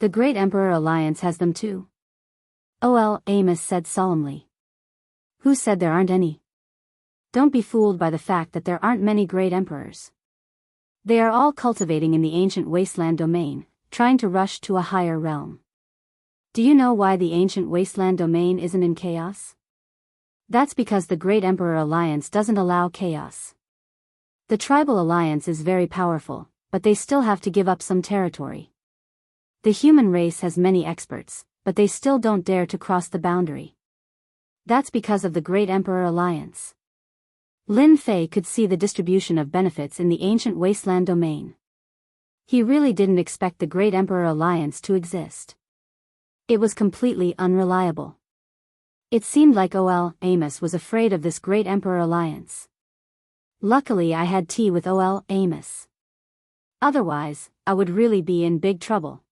The Great Emperor Alliance has them too. Oh, Amos said solemnly. Who said there aren't any? Don't be fooled by the fact that there aren't many great emperors. They are all cultivating in the ancient wasteland domain, trying to rush to a higher realm. Do you know why the ancient wasteland domain isn't in chaos? That's because the Great Emperor Alliance doesn't allow chaos. The Tribal Alliance is very powerful, but they still have to give up some territory. The human race has many experts, but they still don't dare to cross the boundary. That's because of the Great Emperor Alliance. Lin Fei could see the distribution of benefits in the ancient wasteland domain. He really didn't expect the Great Emperor Alliance to exist. It was completely unreliable. It seemed like Amos was afraid of this Great Emperor Alliance. Luckily I had tea with Amos. Otherwise, I would really be in big trouble.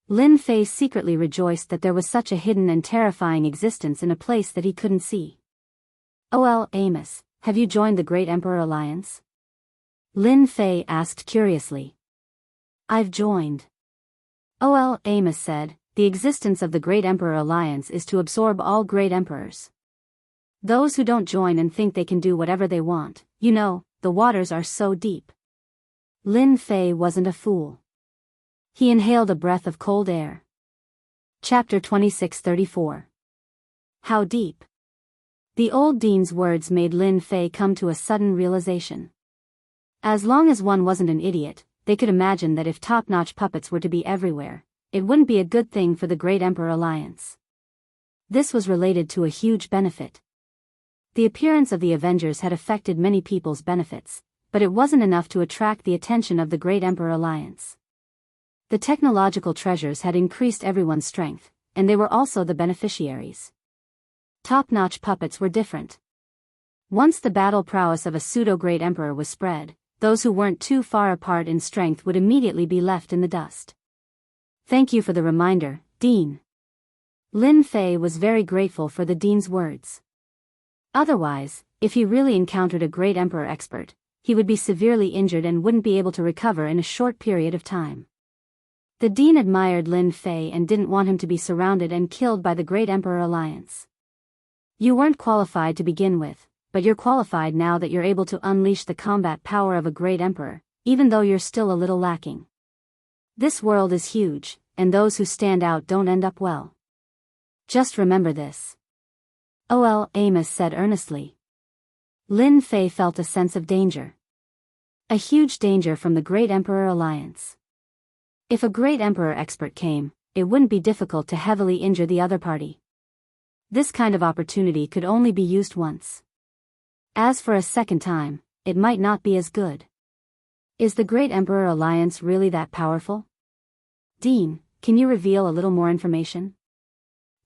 Lin Fei secretly rejoiced that there was such a hidden and terrifying existence in a place that he couldn't see. Amos, have you joined the Great Emperor Alliance? Lin Fei asked curiously. I've joined. Amos said, the existence of the Great Emperor Alliance is to absorb all great emperors. Those who don't join and think they can do whatever they want, the waters are so deep. Lin Fei wasn't a fool. He inhaled a breath of cold air. Chapter 26:34. How deep? The old dean's words made Lin Fei come to a sudden realization. As long as one wasn't an idiot, they could imagine that if top-notch puppets were to be everywhere, it wouldn't be a good thing for the Great Emperor Alliance. This was related to a huge benefit. The appearance of the Avengers had affected many people's benefits, but it wasn't enough to attract the attention of the Great Emperor Alliance. The technological treasures had increased everyone's strength, and they were also the beneficiaries. Top-notch puppets were different. Once the battle prowess of a pseudo-great emperor was spread, those who weren't too far apart in strength would immediately be left in the dust. Thank you for the reminder, Dean. Lin Fei was very grateful for the Dean's words. Otherwise, if he really encountered a great emperor expert, he would be severely injured and wouldn't be able to recover in a short period of time. The Dean admired Lin Fei and didn't want him to be surrounded and killed by the Great Emperor Alliance. You weren't qualified to begin with, but you're qualified now that you're able to unleash the combat power of a great emperor, even though you're still a little lacking. This world is huge, and those who stand out don't end up well. Just remember this. Amos said earnestly. Lin Fei felt a sense of danger. A huge danger from the Great Emperor Alliance. If a great emperor expert came, it wouldn't be difficult to heavily injure the other party. This kind of opportunity could only be used once. As for a second time, it might not be as good. Is the Great Emperor Alliance really that powerful? Dean, can you reveal a little more information?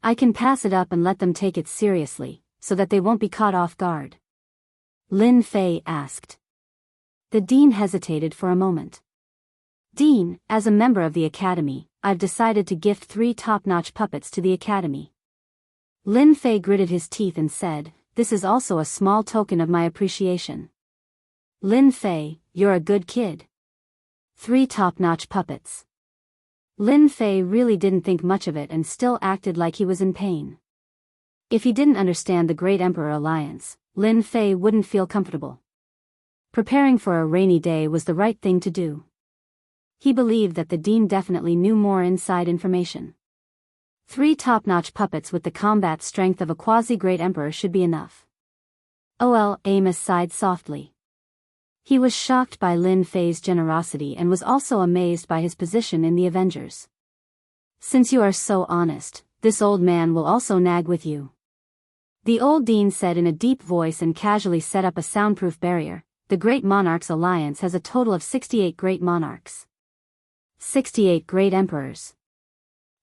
I can pass it up and let them take it seriously, so that they won't be caught off guard. Lin Fei asked. The Dean hesitated for a moment. Dean, as a member of the Academy, I've decided to gift 3 top-notch puppets to the Academy. Lin Fei gritted his teeth and said, this is also a small token of my appreciation. Lin Fei, you're a good kid. 3 top-notch puppets. Lin Fei really didn't think much of it and still acted like he was in pain. If he didn't understand the Great Emperor Alliance, Lin Fei wouldn't feel comfortable. Preparing for a rainy day was the right thing to do. He believed that the dean definitely knew more inside information. 3 top-notch puppets with the combat strength of a quasi-great emperor should be enough. Amos sighed softly. He was shocked by Lin Fei's generosity and was also amazed by his position in the Avengers. Since you are so honest, this old man will also nag with you. The old dean said in a deep voice and casually set up a soundproof barrier. The Great Monarchs Alliance has a total of 68 great monarchs. 68 great emperors.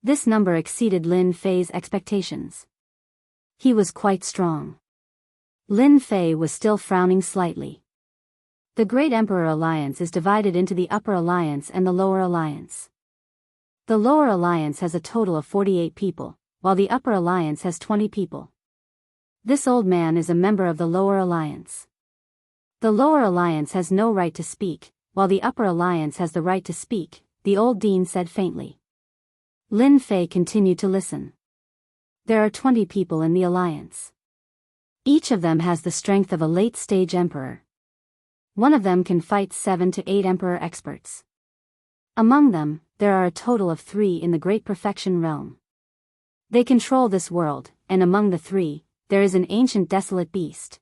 This number exceeded Lin Fei's expectations. He was quite strong. Lin Fei was still frowning slightly. The Great Emperor Alliance is divided into the Upper Alliance and the Lower Alliance. The Lower Alliance has a total of 48 people, while the Upper Alliance has 20 people. This old man is a member of the Lower Alliance. The Lower Alliance has no right to speak, while the Upper Alliance has the right to speak, the old dean said faintly. Lin Fei continued to listen. There are 20 people in the alliance. Each of them has the strength of a late-stage emperor. One of them can fight 7 to 8 emperor experts. Among them, there are a total of 3 in the Great Perfection realm. They control this world, and among the 3, there is an ancient desolate beast.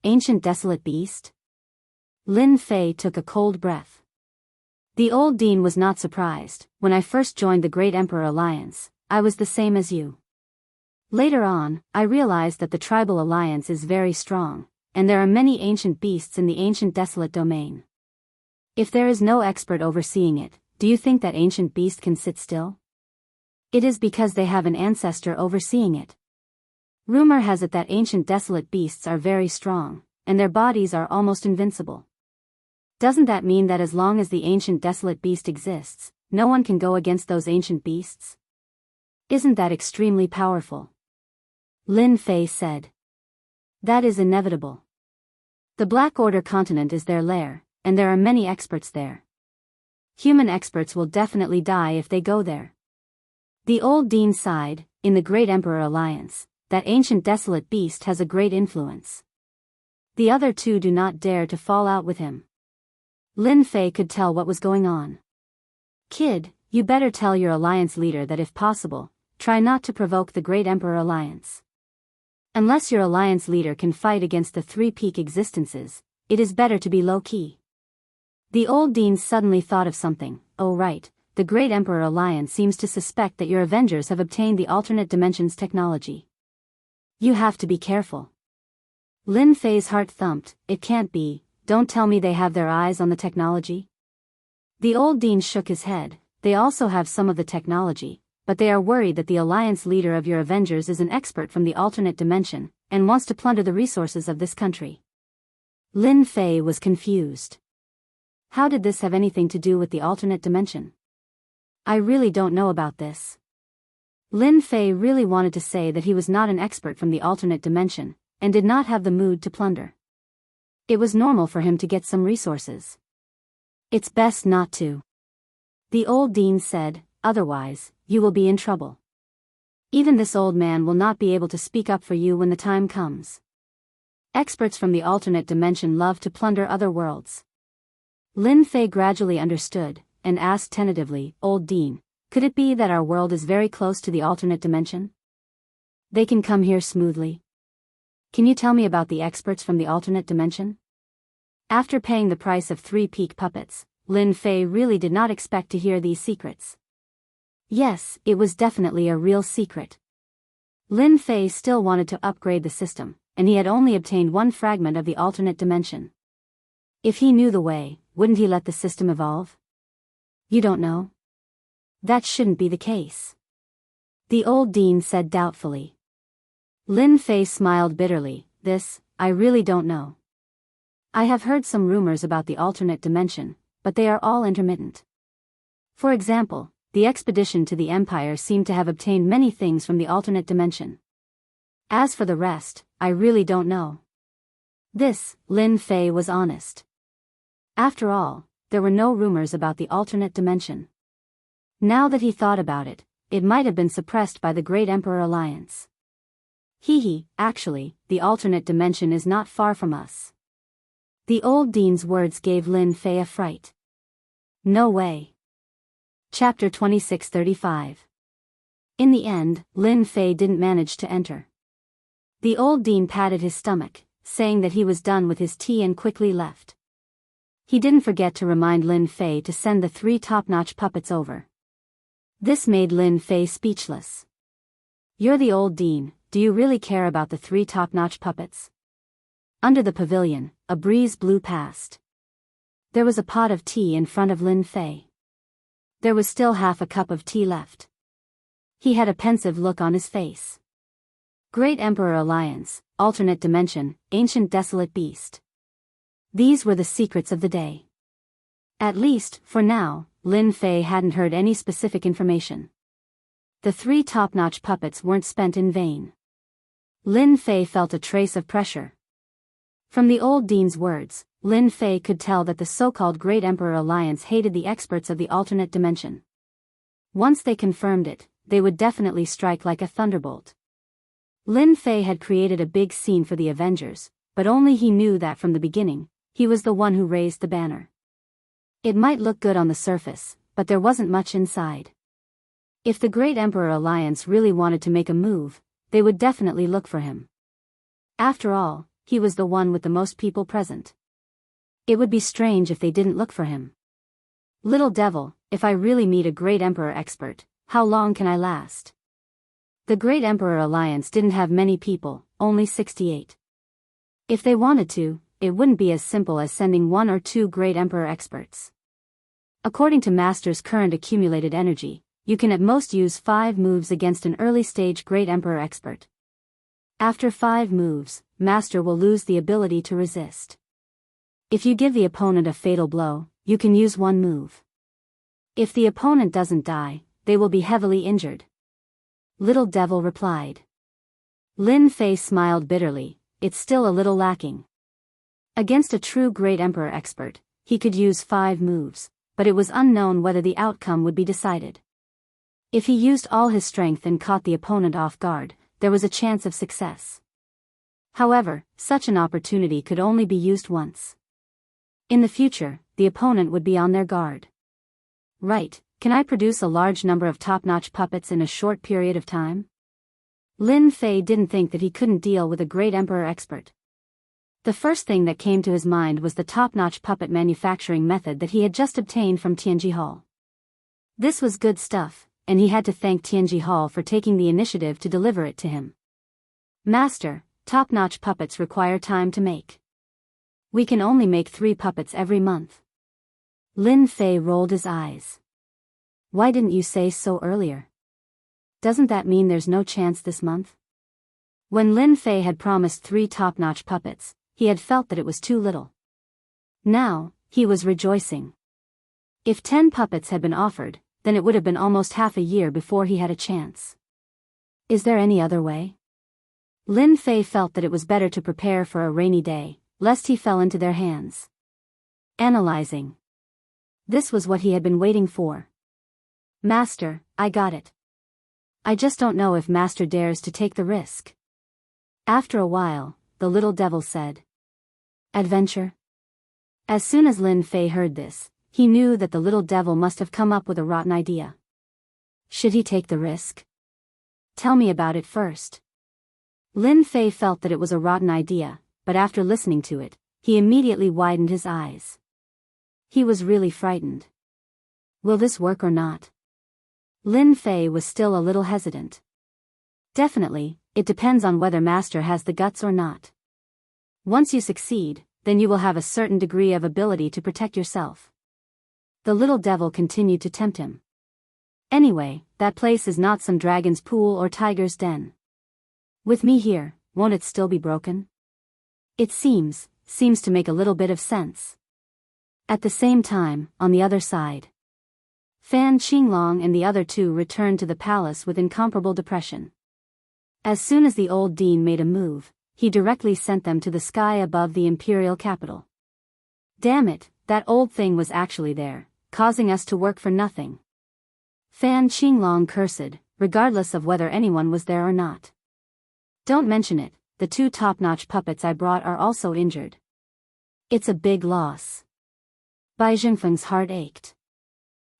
Ancient desolate beast? Lin Fei took a cold breath. The old dean was not surprised. When I first joined the Great Emperor Alliance, I was the same as you. Later on, I realized that the Tribal Alliance is very strong, and there are many ancient beasts in the ancient desolate domain. If there is no expert overseeing it, do you think that ancient beast can sit still? It is because they have an ancestor overseeing it. Rumor has it that ancient desolate beasts are very strong, and their bodies are almost invincible. Doesn't that mean that as long as the ancient desolate beast exists, no one can go against those ancient beasts? Isn't that extremely powerful? Lin Fei said. That is inevitable. The Black Order continent is their lair, and there are many experts there. Human experts will definitely die if they go there. The old dean sighed. In the Great Emperor Alliance, that ancient desolate beast has a great influence. The other 2 do not dare to fall out with him. Lin Fei could tell what was going on. Kid, you better tell your alliance leader that if possible, try not to provoke the Great Emperor Alliance. Unless your alliance leader can fight against the 3 peak existences, it is better to be low-key. The old dean suddenly thought of something. Oh right, the Great Emperor Alliance seems to suspect that your Avengers have obtained the alternate dimensions technology. You have to be careful. Lin Fei's heart thumped. It can't be. Don't tell me they have their eyes on the technology. The old dean shook his head. They also have some of the technology, but they are worried that the alliance leader of your Avengers is an expert from the alternate dimension, and wants to plunder the resources of this country. Lin Fei was confused. How did this have anything to do with the alternate dimension? I really don't know about this. Lin Fei really wanted to say that he was not an expert from the alternate dimension, and did not have the mood to plunder. It was normal for him to get some resources. It's best not to. The old dean said, otherwise, you will be in trouble. Even this old man will not be able to speak up for you when the time comes. Experts from the alternate dimension love to plunder other worlds. Lin Fei gradually understood, and asked tentatively, Old Dean, could it be that our world is very close to the alternate dimension? They can come here smoothly. Can you tell me about the experts from the alternate dimension? After paying the price of 3 peak puppets, Lin Fei really did not expect to hear these secrets. Yes, it was definitely a real secret. Lin Fei still wanted to upgrade the system, and he had only obtained 1 fragment of the alternate dimension. If he knew the way, wouldn't he let the system evolve? You don't know? That shouldn't be the case. The old dean said doubtfully. Lin Fei smiled bitterly. This, I really don't know. I have heard some rumors about the alternate dimension, but they are all intermittent. For example, the expedition to the Empire seemed to have obtained many things from the alternate dimension. As for the rest, I really don't know. This, Lin Fei was honest. After all, there were no rumors about the alternate dimension. Now that he thought about it, it might have been suppressed by the Great Emperor Alliance. Actually, the alternate dimension is not far from us. The old dean's words gave Lin Fei a fright. No way. Chapter 2635. In the end, Lin Fei didn't manage to enter. The old dean patted his stomach, saying that he was done with his tea and quickly left. He didn't forget to remind Lin Fei to send the 3 top-notch puppets over. This made Lin Fei speechless. You're the old dean, do you really care about the 3 top-notch puppets? Under the pavilion, a breeze blew past. There was a pot of tea in front of Lin Fei. There was still half a cup of tea left. He had a pensive look on his face. Great Emperor Alliance, alternate dimension, ancient desolate beast. These were the secrets of the day. At least, for now, Lin Fei hadn't heard any specific information. The 3 top-notch puppets weren't spent in vain. Lin Fei felt a trace of pressure. From the old dean's words, Lin Fei could tell that the so-called Great Emperor Alliance hated the experts of the alternate dimension. Once they confirmed it, they would definitely strike like a thunderbolt. Lin Fei had created a big scene for the Avengers, but only he knew that from the beginning, he was the one who raised the banner. It might look good on the surface, but there wasn't much inside. If the Great Emperor Alliance really wanted to make a move, they would definitely look for him. After all, he was the one with the most people present. It would be strange if they didn't look for him. Little devil, if I really meet a Great Emperor expert, how long can I last? The Great Emperor Alliance didn't have many people, only 68. If they wanted to, it wouldn't be as simple as sending 1 or 2 Great Emperor experts. According to Master's current accumulated energy, you can at most use 5 moves against an early-stage Great Emperor expert. After 5 moves, Master will lose the ability to resist. If you give the opponent a fatal blow, you can use 1 move. If the opponent doesn't die, they will be heavily injured. Little Devil replied. Lin Fei smiled bitterly, it's still a little lacking. Against a true Great Emperor expert, he could use 5 moves, but it was unknown whether the outcome would be decided. If he used all his strength and caught the opponent off guard, there was a chance of success. However, such an opportunity could only be used once. In the future, the opponent would be on their guard. Right, can I produce a large number of top-notch puppets in a short period of time? Lin Fei didn't think that he couldn't deal with a Great Emperor expert. The first thing that came to his mind was the top-notch puppet manufacturing method that he had just obtained from Tianji Hall. This was good stuff, and he had to thank Tianji Hall for taking the initiative to deliver it to him. Master, top-notch puppets require time to make. We can only make 3 puppets every month. Lin Fei rolled his eyes. Why didn't you say so earlier? Doesn't that mean there's no chance this month? When Lin Fei had promised 3 top-notch puppets, he had felt that it was too little. Now, he was rejoicing. If 10 puppets had been offered, then it would have been almost half a year before he had a chance. Is there any other way? Lin Fei felt that it was better to prepare for a rainy day, lest he fell into their hands. Analyzing. This was what he had been waiting for. Master, I got it. I just don't know if Master dares to take the risk. After a while, the little devil said. Adventure? As soon as Lin Fei heard this, he knew that the little devil must have come up with a rotten idea. Should he take the risk? Tell me about it first. Lin Fei felt that it was a rotten idea, but after listening to it, he immediately widened his eyes. He was really frightened. Will this work or not? Lin Fei was still a little hesitant. Definitely, it depends on whether Master has the guts or not. Once you succeed, then you will have a certain degree of ability to protect yourself. The little devil continued to tempt him. Anyway, that place is not some dragon's pool or tiger's den. With me here, won't it still be broken? It seems to make a little bit of sense. At the same time, on the other side, Fan Qinglong and the other 2 returned to the palace with incomparable depression. As soon as the old dean made a move, he directly sent them to the sky above the imperial capital. Damn it, that old thing was actually there, causing us to work for nothing. Fan Qinglong cursed, regardless of whether anyone was there or not. Don't mention it, the two top-notch puppets I brought are also injured. It's a big loss. Bai Jingfeng's heart ached.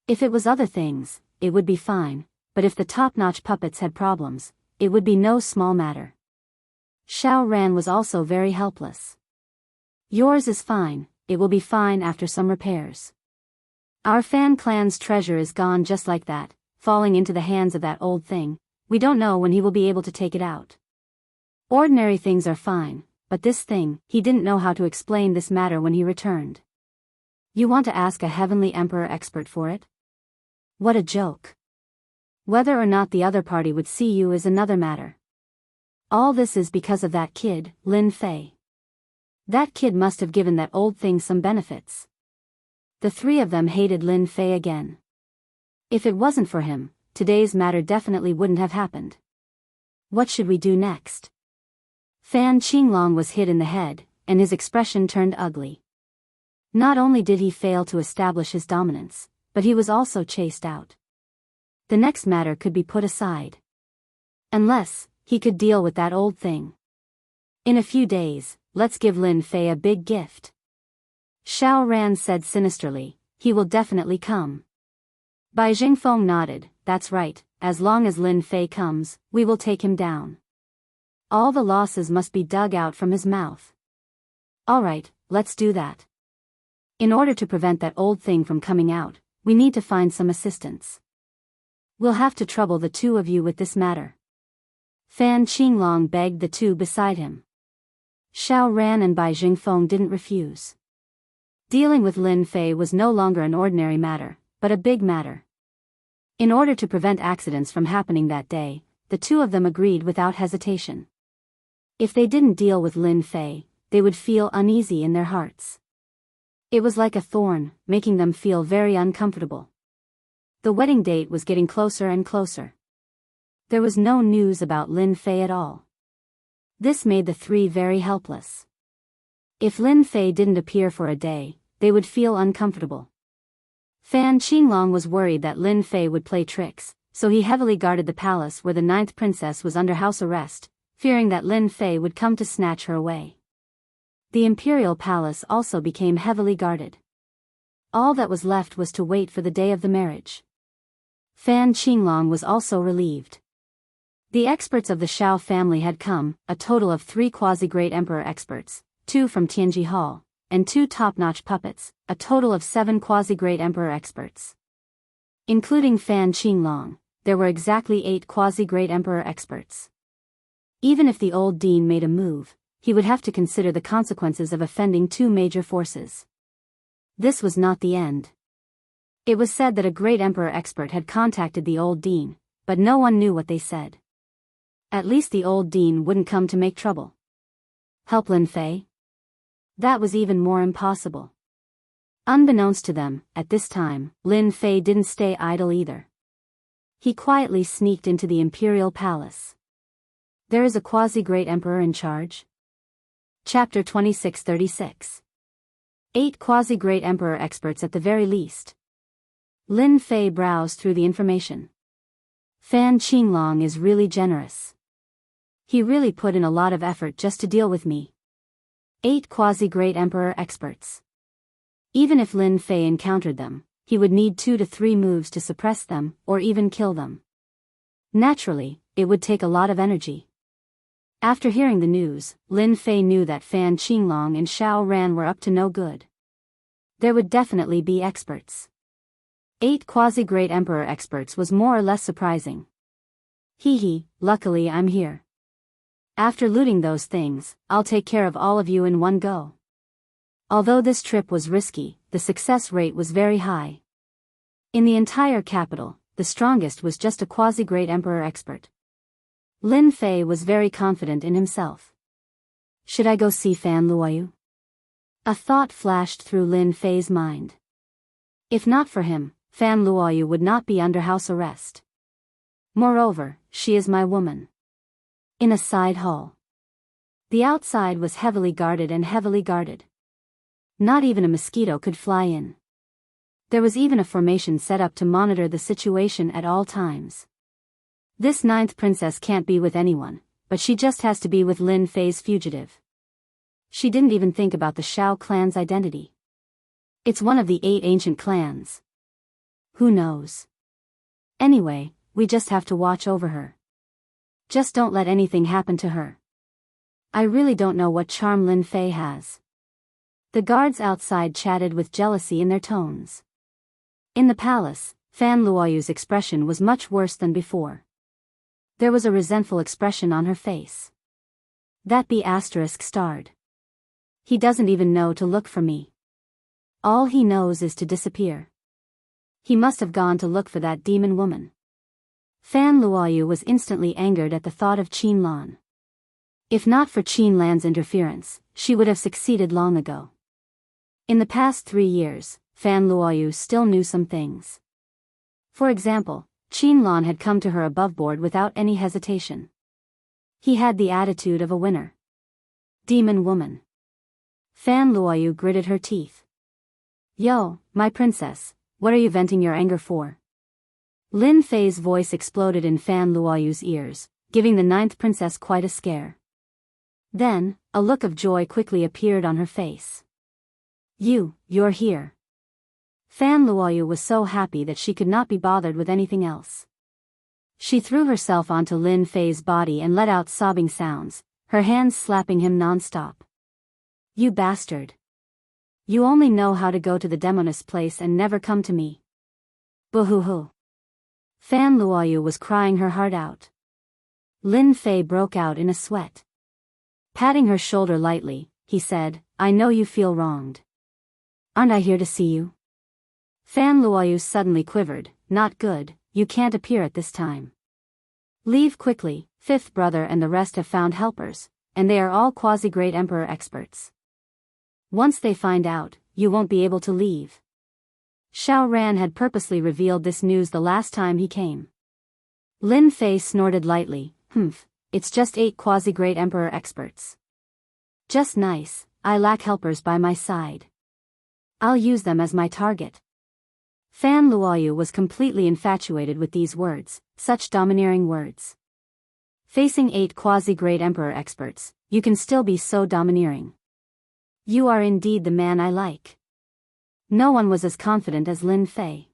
If it was other things, it would be fine, but if the top-notch puppets had problems, it would be no small matter. Xiao Ran was also very helpless. Yours is fine, it will be fine after some repairs. Our Fan clan's treasure is gone just like that, falling into the hands of that old thing. We don't know when he will be able to take it out. Ordinary things are fine, but this thing, he didn't know how to explain this matter when he returned. You want to ask a heavenly emperor expert for it? What a joke. Whether or not the other party would see you is another matter. All this is because of that kid, Lin Fei. That kid must have given that old thing some benefits. The three of them hated Lin Fei again. If it wasn't for him, today's matter definitely wouldn't have happened. What should we do next? Fan Qinglong was hit in the head, and his expression turned ugly. Not only did he fail to establish his dominance, but he was also chased out. The next matter could be put aside. Unless, he could deal with that old thing. In a few days, let's give Lin Fei a big gift. Xiao Ran said sinisterly, he will definitely come. Bai Jingfeng nodded, that's right, as long as Lin Fei comes, we will take him down. All the losses must be dug out from his mouth. Alright, let's do that. In order to prevent that old thing from coming out, we need to find some assistance. We'll have to trouble the two of you with this matter. Fan Qinglong begged the two beside him. Xiao Ran and Bai Jingfeng didn't refuse. Dealing with Lin Fei was no longer an ordinary matter, but a big matter. In order to prevent accidents from happening that day, the two of them agreed without hesitation. If they didn't deal with Lin Fei, they would feel uneasy in their hearts. It was like a thorn, making them feel very uncomfortable. The wedding date was getting closer and closer. There was no news about Lin Fei at all. This made the three very helpless. If Lin Fei didn't appear for a day, they would feel uncomfortable. Fan Qinglong was worried that Lin Fei would play tricks, so he heavily guarded the palace where the 9th princess was under house arrest, fearing that Lin Fei would come to snatch her away. The imperial palace also became heavily guarded. All that was left was to wait for the day of the marriage. Fan Qinglong was also relieved. The experts of the Xiao family had come, a total of 3 quasi-great emperor experts, 2 from Tianji Hall, and 2 top-notch puppets, a total of 7 quasi-great emperor experts. Including Fan Qinglong, there were exactly 8 quasi-great emperor experts. Even if the old dean made a move, he would have to consider the consequences of offending 2 major forces. This was not the end. It was said that a great emperor expert had contacted the old dean, but no one knew what they said. At least the old dean wouldn't come to make trouble. Help Lin Fei? That was even more impossible. Unbeknownst to them, at this time, Lin Fei didn't stay idle either. He quietly sneaked into the imperial palace. There is a quasi-great emperor in charge? Chapter 2636. 8 quasi-great emperor experts at the very least. Lin Fei browsed through the information. Fan Qinglong is really generous. He really put in a lot of effort just to deal with me. 8 quasi-great emperor experts. Even if Lin Fei encountered them, he would need 2 to 3 moves to suppress them, or even kill them. Naturally, it would take a lot of energy. After hearing the news, Lin Fei knew that Fan Qinglong and Xiao Ran were up to no good. There would definitely be experts. 8 quasi-great emperor experts was more or less surprising. Hee, luckily I'm here. After looting those things, I'll take care of all of you in one go. Although this trip was risky, the success rate was very high. In the entire capital, the strongest was just a quasi-great emperor expert. Lin Fei was very confident in himself. Should I go see Fan Luoyu? A thought flashed through Lin Fei's mind. If not for him, Fan Luoyu would not be under house arrest. Moreover, she is my woman. In a side hall. The outside was heavily guarded and heavily guarded. Not even a mosquito could fly in. There was even a formation set up to monitor the situation at all times. This ninth princess can't be with anyone, but she just has to be with Lin Fei's fugitive. She didn't even think about the Shao clan's identity. It's one of the 8 ancient clans. Who knows? Anyway, we just have to watch over her. Just don't let anything happen to her. I really don't know what charm Lin Fei has. The guards outside chatted with jealousy in their tones. In the palace, Fan Luoyu's expression was much worse than before. There was a resentful expression on her face. That B** starred. He doesn't even know to look for me. All he knows is to disappear. He must have gone to look for that demon woman. Fan Luoyu was instantly angered at the thought of Qin Lan. If not for Qin Lan's interference, she would have succeeded long ago. In the past 3 years, Fan Luoyu still knew some things. For example, Qin Lan had come to her above board without any hesitation. He had the attitude of a winner. Demon woman. Fan Luoyu gritted her teeth. Yo, my princess, what are you venting your anger for? Lin Fei's voice exploded in Fan Luoyu's ears, giving the 9th princess quite a scare. Then, a look of joy quickly appeared on her face. You're here. Fan Luoyu was so happy that she could not be bothered with anything else. She threw herself onto Lin Fei's body and let out sobbing sounds, her hands slapping him non-stop. You bastard. You only know how to go to the demoness place and never come to me. Boo-hoo-hoo. Fan Luoyu was crying her heart out. Lin Fei broke out in a sweat. Patting her shoulder lightly, he said, I know you feel wronged. Aren't I here to see you? Fan Luoyu suddenly quivered. Not good, you can't appear at this time. Leave quickly, 5th brother and the rest have found helpers, and they are all quasi-great emperor experts. Once they find out, you won't be able to leave. Shao Ran had purposely revealed this news the last time he came. Lin Fei snorted lightly. It's just 8 quasi-great emperor experts. Just nice, I lack helpers by my side. I'll use them as my target. Fan Luoyu was completely infatuated with these words, such domineering words. Facing 8 quasi-great emperor experts, you can still be so domineering. You are indeed the man I like. No one was as confident as Lin Fei.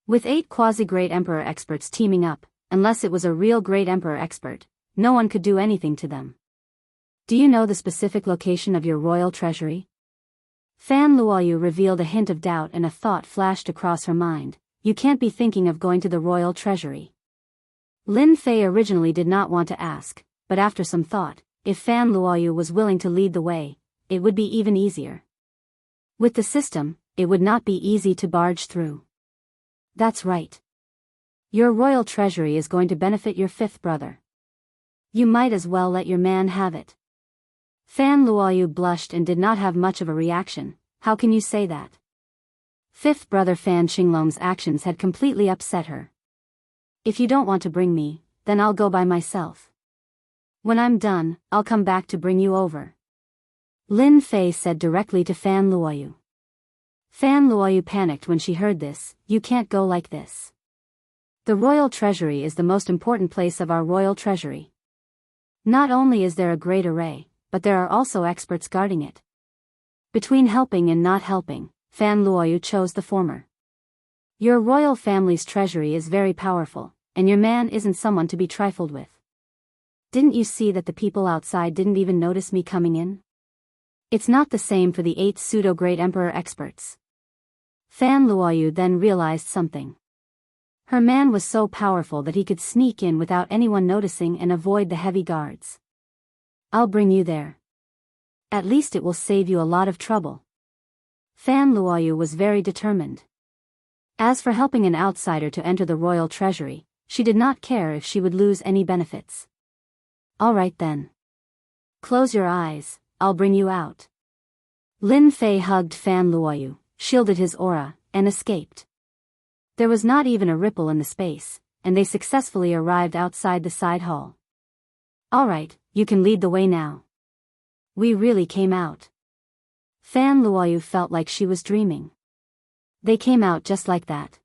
With 8 quasi-great emperor experts teaming up, unless it was a real great emperor expert, no one could do anything to them. Do you know the specific location of your royal treasury? Fan Luoyu revealed a hint of doubt and a thought flashed across her mind. You can't be thinking of going to the royal treasury. Lin Fei originally did not want to ask, but after some thought, if Fan Luoyu was willing to lead the way, it would be even easier. With the system, it would not be easy to barge through. That's right. Your royal treasury is going to benefit your 5th brother. You might as well let your man have it. Fan Luoyu blushed and did not have much of a reaction. How can you say that? 5th brother Fan Qinglong's actions had completely upset her. If you don't want to bring me, then I'll go by myself. When I'm done, I'll come back to bring you over. Lin Fei said directly to Fan Luoyu. Fan Luoyu panicked when she heard this. You can't go like this. The royal treasury is the most important place of our royal treasury. Not only is there a great array, but there are also experts guarding it. Between helping and not helping, Fan Luoyu chose the former. Your royal family's treasury is very powerful, and your man isn't someone to be trifled with. Didn't you see that the people outside didn't even notice me coming in? It's not the same for the 8 pseudo-great emperor experts. Fan Luoyu then realized something. Her man was so powerful that he could sneak in without anyone noticing and avoid the heavy guards. I'll bring you there. At least it will save you a lot of trouble. Fan Luoyu was very determined. As for helping an outsider to enter the royal treasury, she did not care if she would lose any benefits. All right then. Close your eyes, I'll bring you out. Lin Fei hugged Fan Luoyu, shielded his aura, and escaped. There was not even a ripple in the space, and they successfully arrived outside the side hall. All right, you can lead the way now. We really came out. Fan Luoyu felt like she was dreaming. They came out just like that.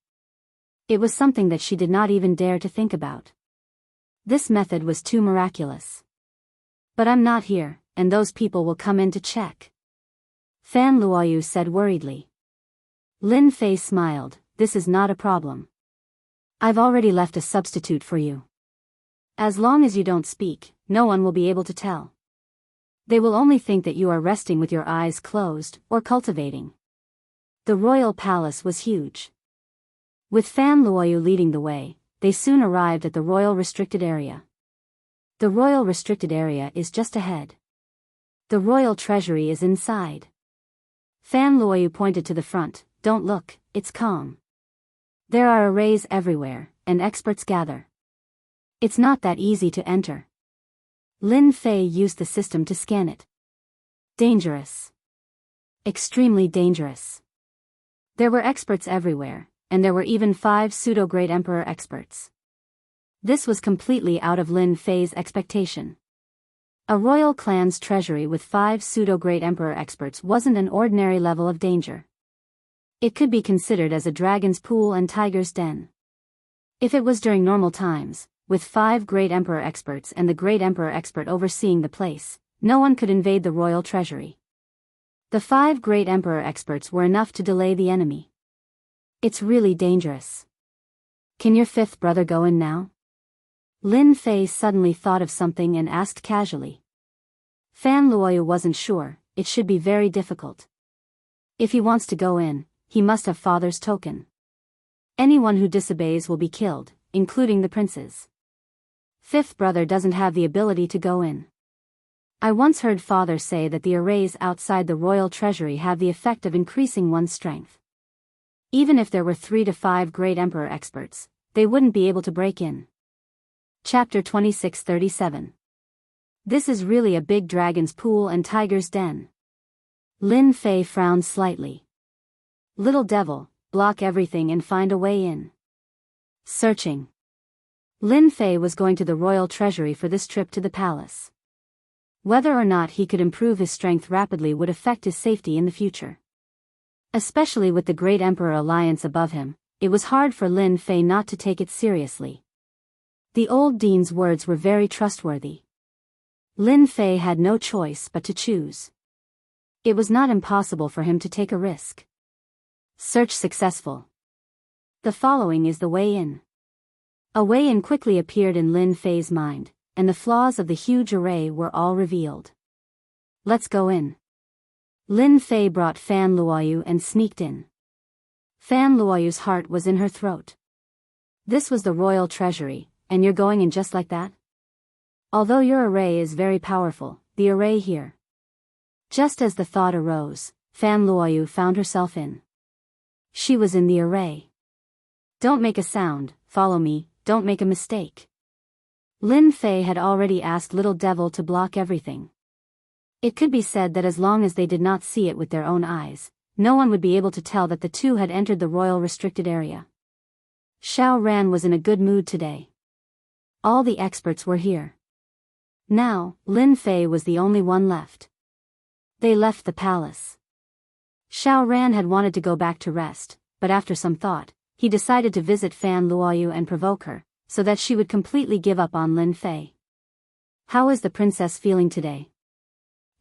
It was something that she did not even dare to think about. This method was too miraculous. But I'm not here, and those people will come in to check. Fan Luoyu said worriedly. Lin Fei smiled. This is not a problem. I've already left a substitute for you. As long as you don't speak, no one will be able to tell. They will only think that you are resting with your eyes closed, or cultivating. The royal palace was huge. With Fan Luoyu leading the way, they soon arrived at the royal restricted area. The royal restricted area is just ahead. The royal treasury is inside. Fan Luoyu pointed to the front. Don't look, it's calm. There are arrays everywhere, and experts gather. It's not that easy to enter. Lin Fei used the system to scan it. Dangerous. Extremely dangerous. There were experts everywhere, and there were even 5 pseudo-great emperor experts. This was completely out of Lin Fei's expectation. A royal clan's treasury with 5 pseudo-great emperor experts wasn't an ordinary level of danger. It could be considered as a dragon's pool and tiger's den. If it was during normal times, with 5 great emperor experts and the great emperor expert overseeing the place, no one could invade the royal treasury. The 5 great emperor experts were enough to delay the enemy. It's really dangerous. Can your 5th brother go in now? Lin Fei suddenly thought of something and asked casually. Fan Luoyu wasn't sure. It should be very difficult. If he wants to go in, he must have father's token. Anyone who disobeys will be killed, including the princes. 5th brother doesn't have the ability to go in. I once heard father say that the arrays outside the royal treasury have the effect of increasing one's strength. Even if there were 3 to 5 great emperor experts, they wouldn't be able to break in. Chapter 2637. This is really a big dragon's pool and tiger's den. Lin Fei frowned slightly. Little devil, block everything and find a way in. Searching. Lin Fei was going to the royal treasury for this trip to the palace. Whether or not he could improve his strength rapidly would affect his safety in the future. Especially with the Great Emperor Alliance above him, it was hard for Lin Fei not to take it seriously. The old dean's words were very trustworthy. Lin Fei had no choice but to choose. It was not impossible for him to take a risk. Search successful. The following is the way in. A way in quickly appeared in Lin Fei's mind, and the flaws of the huge array were all revealed. Let's go in. Lin Fei brought Fan Luoyu and sneaked in. Fan Luoyu's heart was in her throat. This was the royal treasury, and you're going in just like that? Although your array is very powerful, the array here. Just as the thought arose, Fan Luoyu found herself in. She was in the array. Don't make a sound, follow me, don't make a mistake. Lin Fei had already asked Little Devil to block everything. It could be said that as long as they did not see it with their own eyes, no one would be able to tell that the two had entered the royal restricted area. Xiao Ran was in a good mood today. All the experts were here. Now, Lin Fei was the only one left. They left the palace. Xiao Ran had wanted to go back to rest, but after some thought, he decided to visit Fan Luoyu and provoke her, so that she would completely give up on Lin Fei. How is the princess feeling today?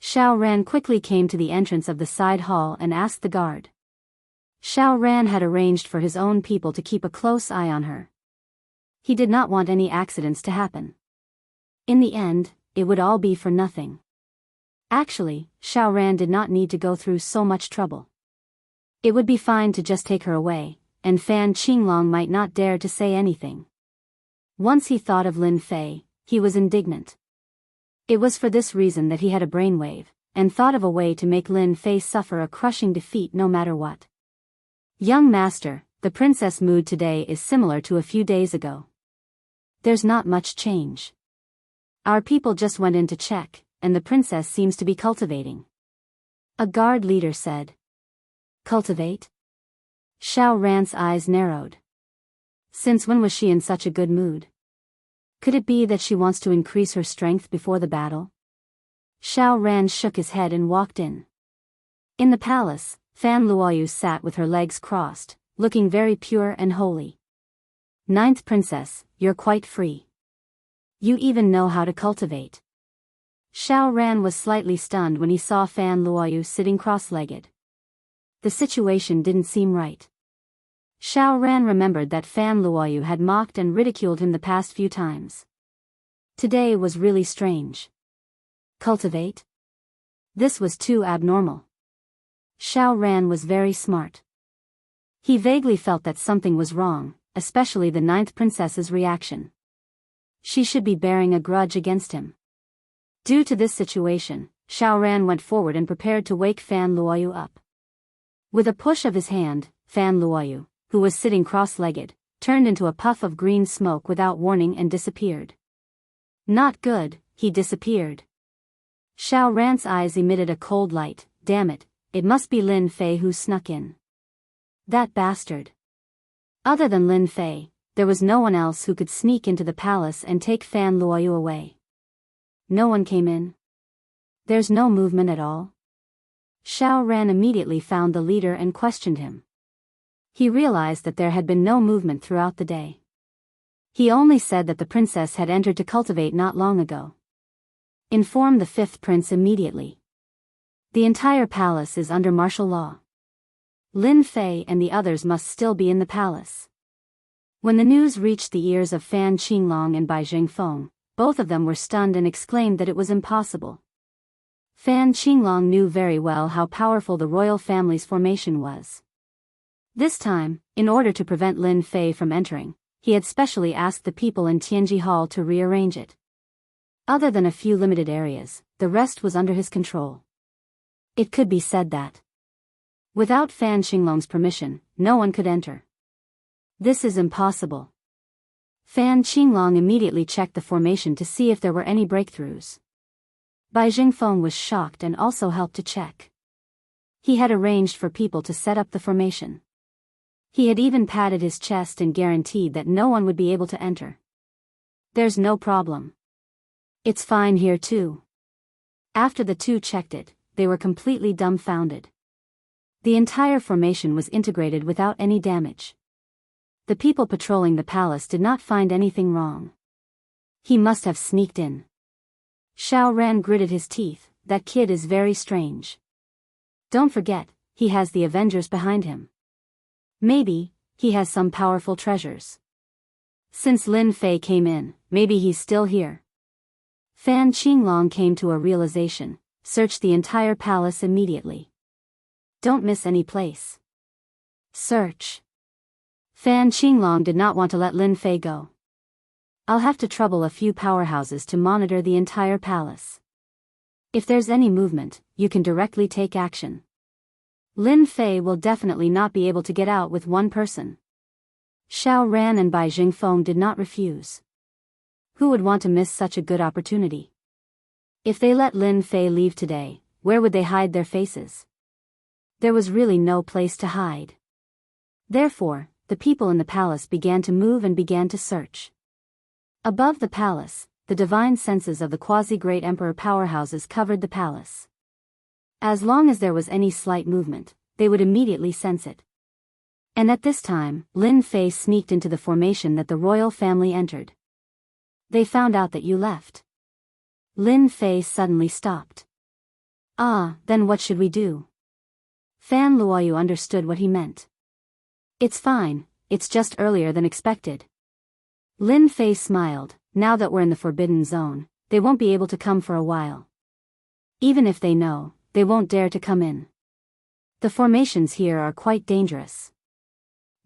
Xiao Ran quickly came to the entrance of the side hall and asked the guard. Xiao Ran had arranged for his own people to keep a close eye on her. He did not want any accidents to happen. In the end, it would all be for nothing. Actually, Xiao Ran did not need to go through so much trouble. It would be fine to just take her away, and Fan Qinglong might not dare to say anything. Once he thought of Lin Fei, he was indignant. It was for this reason that he had a brainwave, and thought of a way to make Lin Fei suffer a crushing defeat no matter what. Young master, the princess mood today is similar to a few days ago. There's not much change. Our people just went in to check, and the princess seems to be cultivating. A guard leader said. Cultivate? Xiao Ran's eyes narrowed. Since when was she in such a good mood? Could it be that she wants to increase her strength before the battle? Xiao Ran shook his head and walked in. In the palace, Fan Luoyu sat with her legs crossed, looking very pure and holy. Ninth princess, you're quite free. You even know how to cultivate. Xiao Ran was slightly stunned when he saw Fan Luoyu sitting cross-legged. The situation didn't seem right. Xiao Ran remembered that Fan Luoyu had mocked and ridiculed him the past few times. Today was really strange. Cultivate? This was too abnormal. Xiao Ran was very smart. He vaguely felt that something was wrong, especially the ninth princess's reaction. She should be bearing a grudge against him. Due to this situation, Xiao Ran went forward and prepared to wake Fan Luoyu up. With a push of his hand, Fan Luoyu, who was sitting cross-legged, turned into a puff of green smoke without warning and disappeared. Not good, he disappeared. Xiao Ran's eyes emitted a cold light. Damn it, it must be Lin Fei who snuck in. That bastard. Other than Lin Fei, there was no one else who could sneak into the palace and take Fan Luoyu away. No one came in. There's no movement at all. Xiao Ran immediately found the leader and questioned him. He realized that there had been no movement throughout the day. He only said that the princess had entered to cultivate not long ago. Inform the fifth prince immediately. The entire palace is under martial law. Lin Fei and the others must still be in the palace. When the news reached the ears of Fan Qinglong and Bai Jingfeng, both of them were stunned and exclaimed that it was impossible. Fan Qinglong knew very well how powerful the royal family's formation was. This time, in order to prevent Lin Fei from entering, he had specially asked the people in Tianji Hall to rearrange it. Other than a few limited areas, the rest was under his control. It could be said that without Fan Qinglong's permission, no one could enter. This is impossible. Fan Qinglong immediately checked the formation to see if there were any breakthroughs. Bai Jingfeng was shocked and also helped to check. He had arranged for people to set up the formation. He had even patted his chest and guaranteed that no one would be able to enter. There's no problem. It's fine here too. After the two checked it, they were completely dumbfounded. The entire formation was integrated without any damage. The people patrolling the palace did not find anything wrong. He must have sneaked in. Xiao Ran gritted his teeth. That kid is very strange. Don't forget, he has the Avengers behind him. Maybe, he has some powerful treasures. Since Lin Fei came in, maybe he's still here. Fan Qinglong came to a realization. Search the entire palace immediately. Don't miss any place. Search. Fan Qinglong did not want to let Lin Fei go. I'll have to trouble a few powerhouses to monitor the entire palace. If there's any movement, you can directly take action. Lin Fei will definitely not be able to get out with one person. Xiao Ran and Bai Jingfeng did not refuse. Who would want to miss such a good opportunity? If they let Lin Fei leave today, where would they hide their faces? There was really no place to hide. Therefore, the people in the palace began to move and began to search. Above the palace, the divine senses of the quasi-great emperor powerhouses covered the palace. As long as there was any slight movement, they would immediately sense it. And at this time, Lin Fei sneaked into the formation that the royal family entered. They found out that you left. Lin Fei suddenly stopped. Then what should we do? Fan Luoyu understood what he meant. It's fine, it's just earlier than expected. Lin Fei smiled. Now that we're in the forbidden zone, they won't be able to come for a while. Even if they know, they won't dare to come in. The formations here are quite dangerous.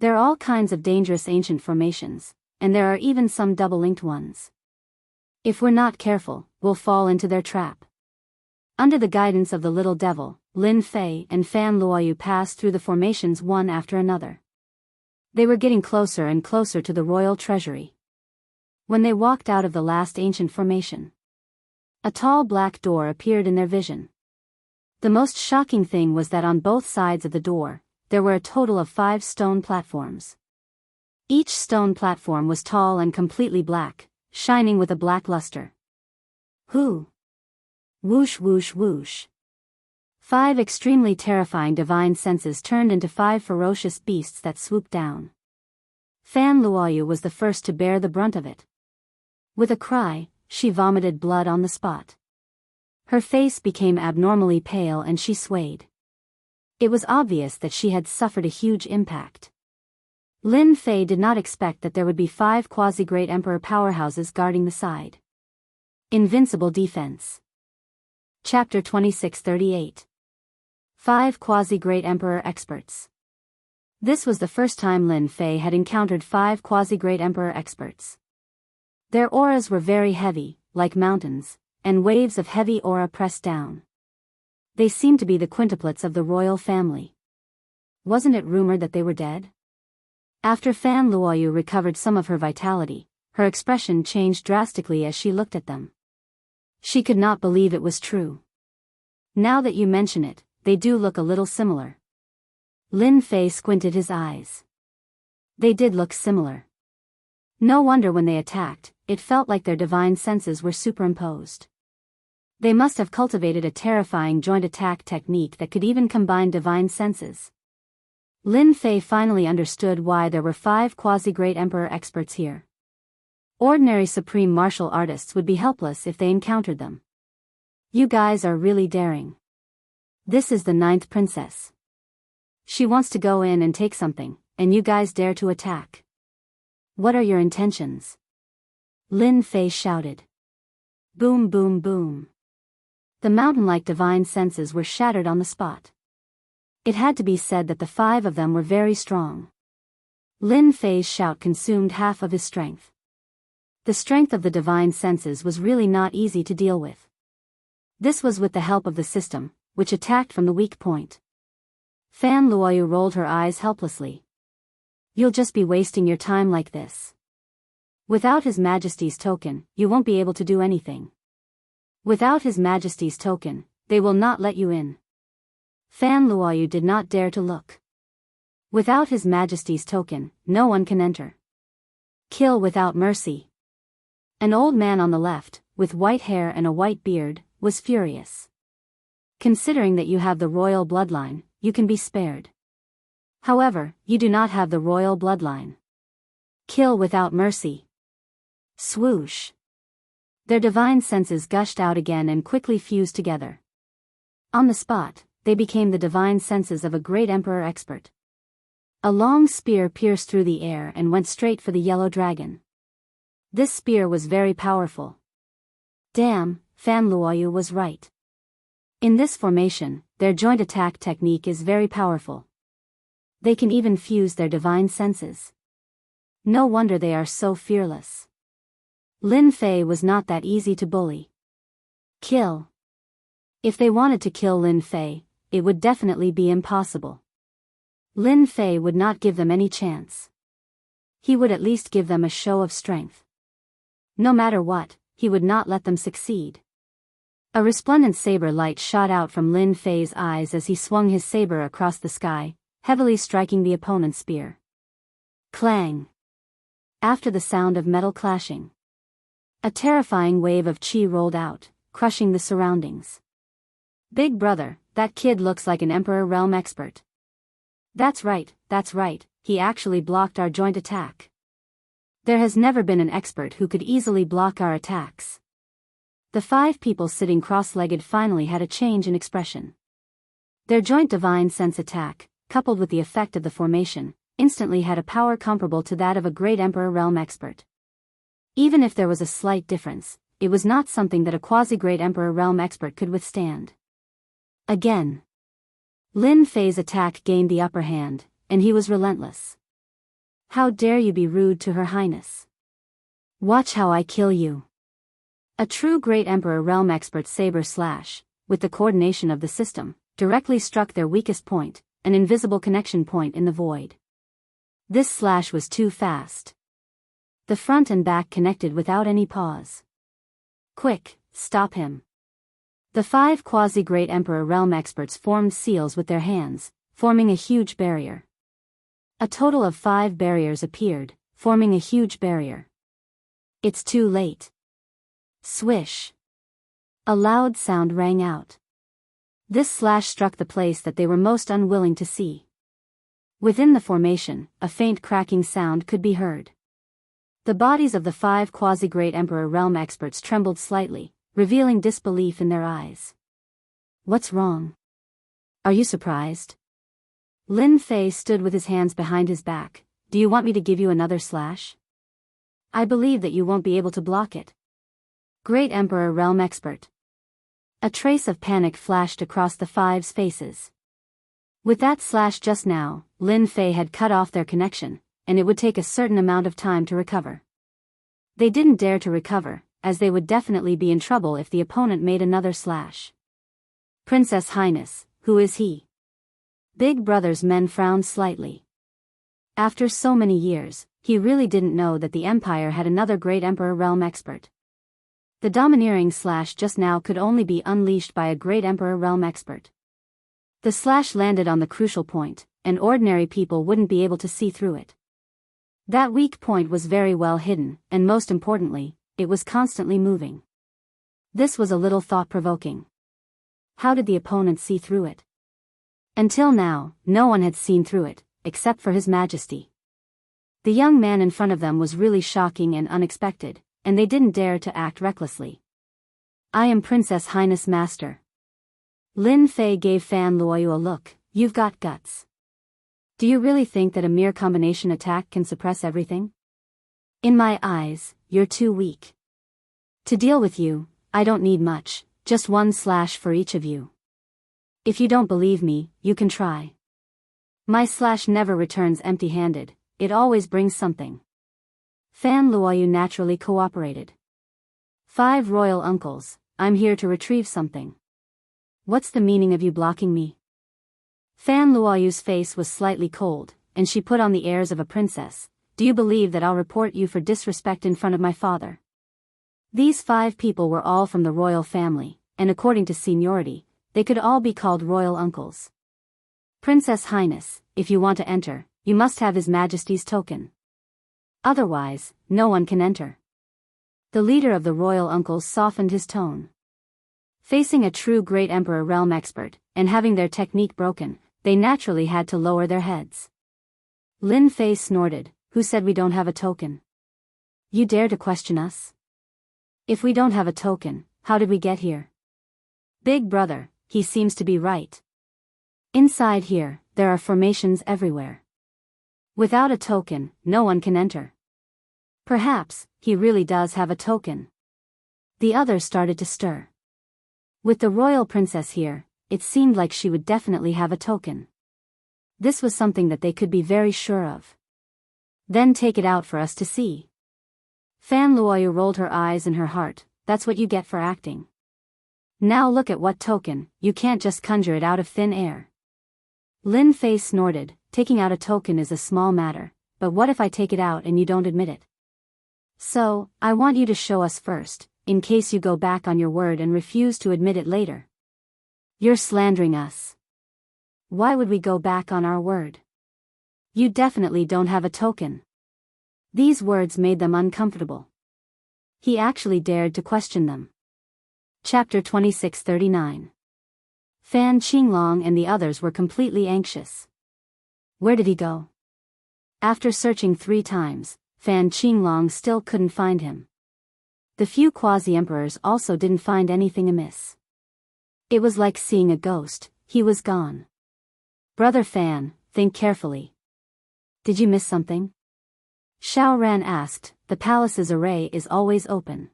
There are all kinds of dangerous ancient formations, and there are even some double-linked ones. If we're not careful, we'll fall into their trap. Under the guidance of the little devil, Lin Fei and Fan Luoyu passed through the formations one after another. They were getting closer and closer to the royal treasury. When they walked out of the last ancient formation, a tall black door appeared in their vision. The most shocking thing was that on both sides of the door, there were a total of 5 stone platforms. Each stone platform was tall and completely black, shining with a black luster. Who? Whoosh whoosh whoosh. 5 extremely terrifying divine senses turned into 5 ferocious beasts that swooped down. Fan Luoyu was the first to bear the brunt of it. With a cry, she vomited blood on the spot. Her face became abnormally pale and she swayed. It was obvious that she had suffered a huge impact. Lin Fei did not expect that there would be 5 quasi-great emperor powerhouses guarding the side. Invincible defense. Chapter 2638. 5 quasi-great emperor experts. This was the first time Lin Fei had encountered 5 quasi-great emperor experts. Their auras were very heavy, like mountains, and waves of heavy aura pressed down. They seemed to be the quintuplets of the royal family. Wasn't it rumored that they were dead? After Fan Luoyu recovered some of her vitality, her expression changed drastically as she looked at them. She could not believe it was true. Now that you mention it, they do look a little similar. Lin Fei squinted his eyes. They did look similar. No wonder when they attacked, it felt like their divine senses were superimposed. They must have cultivated a terrifying joint attack technique that could even combine divine senses. Lin Fei finally understood why there were 5 quasi-great emperor experts here. Ordinary supreme martial artists would be helpless if they encountered them. You guys are really daring. This is the 9th princess. She wants to go in and take something, and you guys dare to attack. What are your intentions? Lin Fei shouted. Boom, boom, boom. The mountain-like divine senses were shattered on the spot. It had to be said that the 5 of them were very strong. Lin Fei's shout consumed half of his strength. The strength of the divine senses was really not easy to deal with. This was with the help of the system, which attacked from the weak point. Fan Luoyu rolled her eyes helplessly. You'll just be wasting your time like this. Without His Majesty's token, you won't be able to do anything. Without His Majesty's token, they will not let you in. Fan Luoyu did not dare to look. Without His Majesty's token, no one can enter. Kill without mercy. An old man on the left, with white hair and a white beard, was furious. Considering that you have the royal bloodline, you can be spared. However, you do not have the royal bloodline. Kill without mercy. Swoosh. Their divine senses gushed out again and quickly fused together. On the spot, they became the divine senses of a great emperor expert. A long spear pierced through the air and went straight for the yellow dragon. This spear was very powerful. Damn, Fan Luoyu was right. In this formation, their joint attack technique is very powerful. They can even fuse their divine senses. No wonder they are so fearless. Lin Fei was not that easy to bully. Kill. If they wanted to kill Lin Fei, it would definitely be impossible. Lin Fei would not give them any chance. He would at least give them a show of strength. No matter what, he would not let them succeed. A resplendent saber light shot out from Lin Fei's eyes as he swung his saber across the sky, heavily striking the opponent's spear. Clang. After the sound of metal clashing, a terrifying wave of chi rolled out, crushing the surroundings. Big brother, that kid looks like an Emperor Realm expert. That's right, he actually blocked our joint attack. There has never been an expert who could easily block our attacks. The 5 people sitting cross-legged finally had a change in expression. Their joint divine sense attack, coupled with the effect of the formation, instantly had a power comparable to that of a great Emperor Realm expert. Even if there was a slight difference, it was not something that a quasi-great Emperor Realm expert could withstand. Again. Lin Fei's attack gained the upper hand, and he was relentless. How dare you be rude to Her Highness? Watch how I kill you. A true great Emperor Realm expert's saber slash, with the coordination of the system, directly struck their weakest point, an invisible connection point in the void. This slash was too fast. The front and back connected without any pause. Quick, stop him. The 5 quasi-great Emperor Realm experts formed seals with their hands, forming a huge barrier. A total of 5 barriers appeared, forming a huge barrier. It's too late. Swish. A loud sound rang out. This slash struck the place that they were most unwilling to see. Within the formation, a faint cracking sound could be heard. The bodies of the 5 quasi-great Emperor realm experts trembled slightly, revealing disbelief in their eyes. What's wrong? Are you surprised? Lin Fei stood with his hands behind his back. Do you want me to give you another slash? I believe that you won't be able to block it. Great Emperor realm expert. A trace of panic flashed across the 5's faces. With that slash just now, Lin Fei had cut off their connection, and it would take a certain amount of time to recover. They didn't dare to recover, as they would definitely be in trouble if the opponent made another slash. Princess Highness, who is he? Big Brother's men frowned slightly. After so many years, he really didn't know that the Empire had another great Emperor realm expert. The domineering slash just now could only be unleashed by a great Emperor realm expert. The slash landed on the crucial point, and ordinary people wouldn't be able to see through it. That weak point was very well hidden, and most importantly, it was constantly moving. This was a little thought-provoking. How did the opponent see through it? Until now, no one had seen through it, except for His Majesty. The young man in front of them was really shocking and unexpected, and they didn't dare to act recklessly. I am Princess Highness Master. Lin Fei gave Fan Luoyu a look. You've got guts. Do you really think that a mere combination attack can suppress everything? In my eyes, you're too weak. To deal with you, I don't need much, just 1 slash for each of you. If you don't believe me, you can try. My slash never returns empty-handed, it always brings something. Fan Luoyu naturally cooperated. 5 royal uncles, I'm here to retrieve something. What's the meaning of you blocking me? Fan Luoyu's face was slightly cold, and she put on the airs of a princess. Do you believe that I'll report you for disrespect in front of my father? These 5 people were all from the royal family, and according to seniority, they could all be called royal uncles. Princess Highness, if you want to enter, you must have His Majesty's token. Otherwise, no one can enter. The leader of the royal uncles softened his tone. Facing a true great Emperor realm expert, and having their technique broken, they naturally had to lower their heads. Lin Fei snorted. Who said we don't have a token? You dare to question us? If we don't have a token, how did we get here? Big Brother, he seems to be right. Inside here, there are formations everywhere. Without a token, no one can enter. Perhaps, he really does have a token. The others started to stir. With the royal princess here, it seemed like she would definitely have a token. This was something that they could be very sure of. Then take it out for us to see. Fan Luoyu rolled her eyes in her heart. That's what you get for acting. Now look at what token, you can't just conjure it out of thin air. Lin Fei snorted. Taking out a token is a small matter, but what if I take it out and you don't admit it? So, I want you to show us first, in case you go back on your word and refuse to admit it later. You're slandering us. Why would we go back on our word? You definitely don't have a token. These words made them uncomfortable. He actually dared to question them. Chapter 2639. Fan Qinglong and the others were completely anxious. Where did he go? After searching 3 times, Fan Qinglong still couldn't find him. The few quasi-emperors also didn't find anything amiss. It was like seeing a ghost, he was gone. Brother Fan, think carefully. Did you miss something? Xiao Ran asked. The palace's array is always open.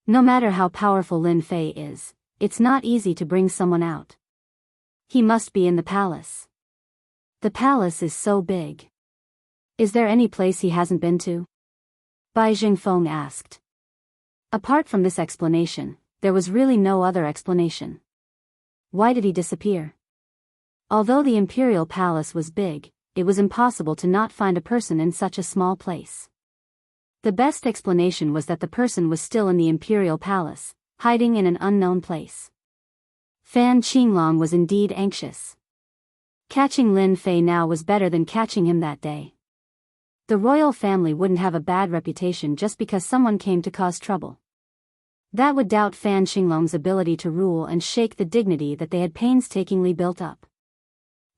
No matter how powerful Lin Fei is, it's not easy to bring someone out. He must be in the palace. The palace is so big. Is there any place he hasn't been to? Bai Jingfeng asked. Apart from this explanation, there was really no other explanation. Why did he disappear? Although the imperial palace was big, it was impossible to not find a person in such a small place. The best explanation was that the person was still in the imperial palace, hiding in an unknown place. Fan Qinglong was indeed anxious. Catching Lin Fei now was better than catching him that day. The royal family wouldn't have a bad reputation just because someone came to cause trouble. That would doubt Fan Qinglong's ability to rule and shake the dignity that they had painstakingly built up.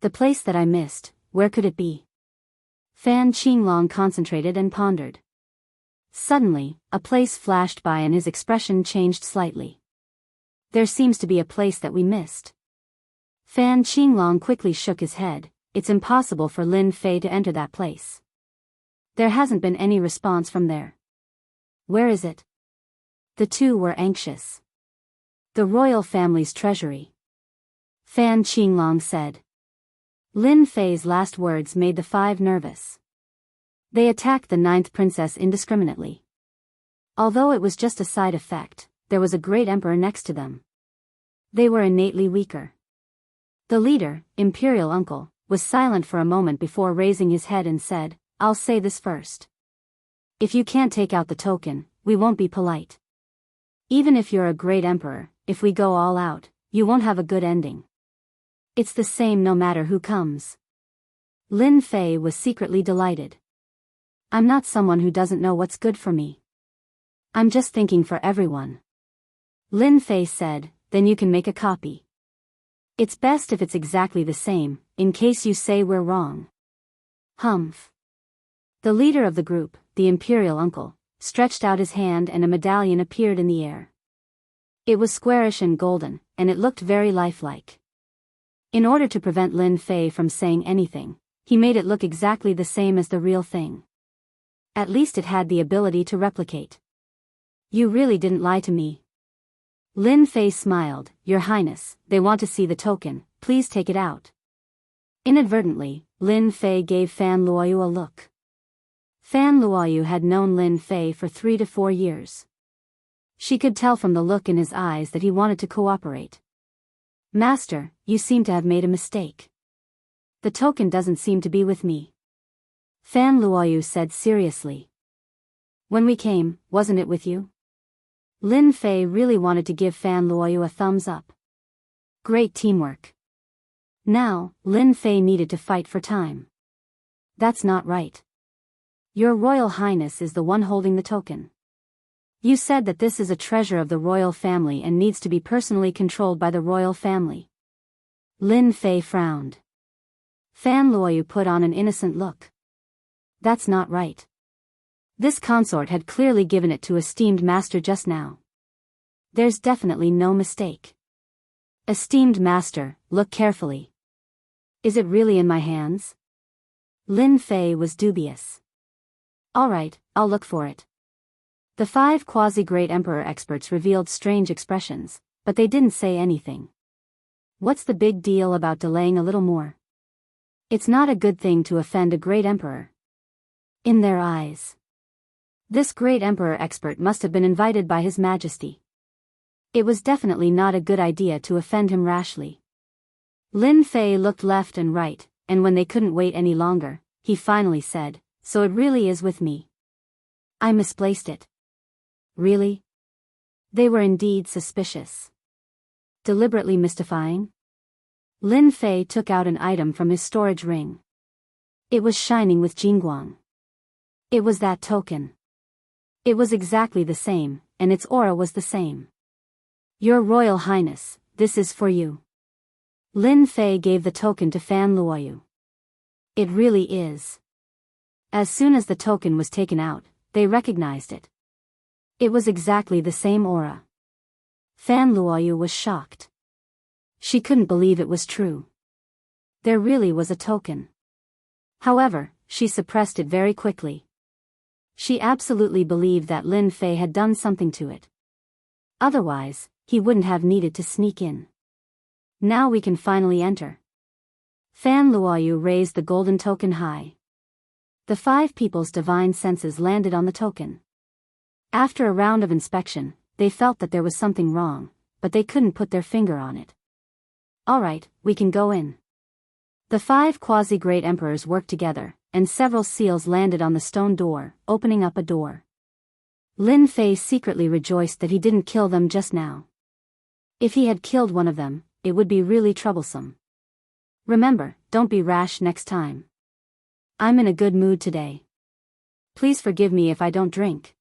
The place that I missed, where could it be? Fan Qinglong concentrated and pondered. Suddenly, a place flashed by and his expression changed slightly. There seems to be a place that we missed. Fan Qinglong quickly shook his head. It's impossible for Lin Fei to enter that place. There hasn't been any response from there. Where is it? The two were anxious. The royal family's treasury. Fan Qinglong said. Lin Fei's last words made the five nervous. They attacked the ninth princess indiscriminately. Although it was just a side effect, there was a great emperor next to them. They were innately weaker. The leader, imperial uncle, was silent for a moment before raising his head and said, I'll say this first. If you can't take out the token, we won't be polite. Even if you're a great emperor, if we go all out, you won't have a good ending. It's the same no matter who comes. Lin Fei was secretly delighted. I'm not someone who doesn't know what's good for me. I'm just thinking for everyone. Lin Fei said, then you can make a copy. It's best if it's exactly the same, in case you say we're wrong. Humph. The leader of the group, the imperial uncle, stretched out his hand and a medallion appeared in the air. It was squarish and golden, and it looked very lifelike. In order to prevent Lin Fei from saying anything, he made it look exactly the same as the real thing. At least it had the ability to replicate. You really didn't lie to me. Lin Fei smiled, Your Highness, they want to see the token, please take it out. Inadvertently, Lin Fei gave Fan Luoyu a look. Fan Luoyu had known Lin Fei for 3 to 4 years. She could tell from the look in his eyes that he wanted to cooperate. Master, you seem to have made a mistake. The token doesn't seem to be with me. Fan Luoyu said seriously. When we came, wasn't it with you? Lin Fei really wanted to give Fan Luoyu a thumbs up. Great teamwork. Now, Lin Fei needed to fight for time. That's not right. Your Royal Highness is the one holding the token. You said that this is a treasure of the royal family and needs to be personally controlled by the royal family. Lin Fei frowned. Fan Luoyu put on an innocent look. That's not right. This consort had clearly given it to esteemed master just now. There's definitely no mistake. Esteemed master, look carefully. Is it really in my hands? Lin Fei was dubious. All right, I'll look for it. The 5 quasi-great emperor experts revealed strange expressions, but they didn't say anything. What's the big deal about delaying a little more? It's not a good thing to offend a great emperor. In their eyes, this great emperor expert must have been invited by His Majesty. It was definitely not a good idea to offend him rashly. Lin Fei looked left and right, and when they couldn't wait any longer, he finally said, So it really is with me. I misplaced it. Really? They were indeed suspicious. Deliberately mystifying? Lin Fei took out an item from his storage ring. It was shining with Jingguang. It was that token. It was exactly the same, and its aura was the same. Your Royal Highness, this is for you. Lin Fei gave the token to Fan Luoyu. It really is. As soon as the token was taken out, they recognized it. It was exactly the same aura. Fan Luoyu was shocked. She couldn't believe it was true. There really was a token. However, she suppressed it very quickly. She absolutely believed that Lin Fei had done something to it. Otherwise, he wouldn't have needed to sneak in. Now we can finally enter. Fan Luoyu raised the golden token high. The 5 people's divine senses landed on the token. After a round of inspection, they felt that there was something wrong, but they couldn't put their finger on it. All right, we can go in. The 5 quasi-great emperors worked together, and several seals landed on the stone door, opening up a door. Lin Fei secretly rejoiced that he didn't kill them just now. If he had killed one of them, it would be really troublesome. Remember, don't be rash next time. I'm in a good mood today. Please forgive me if I don't drink.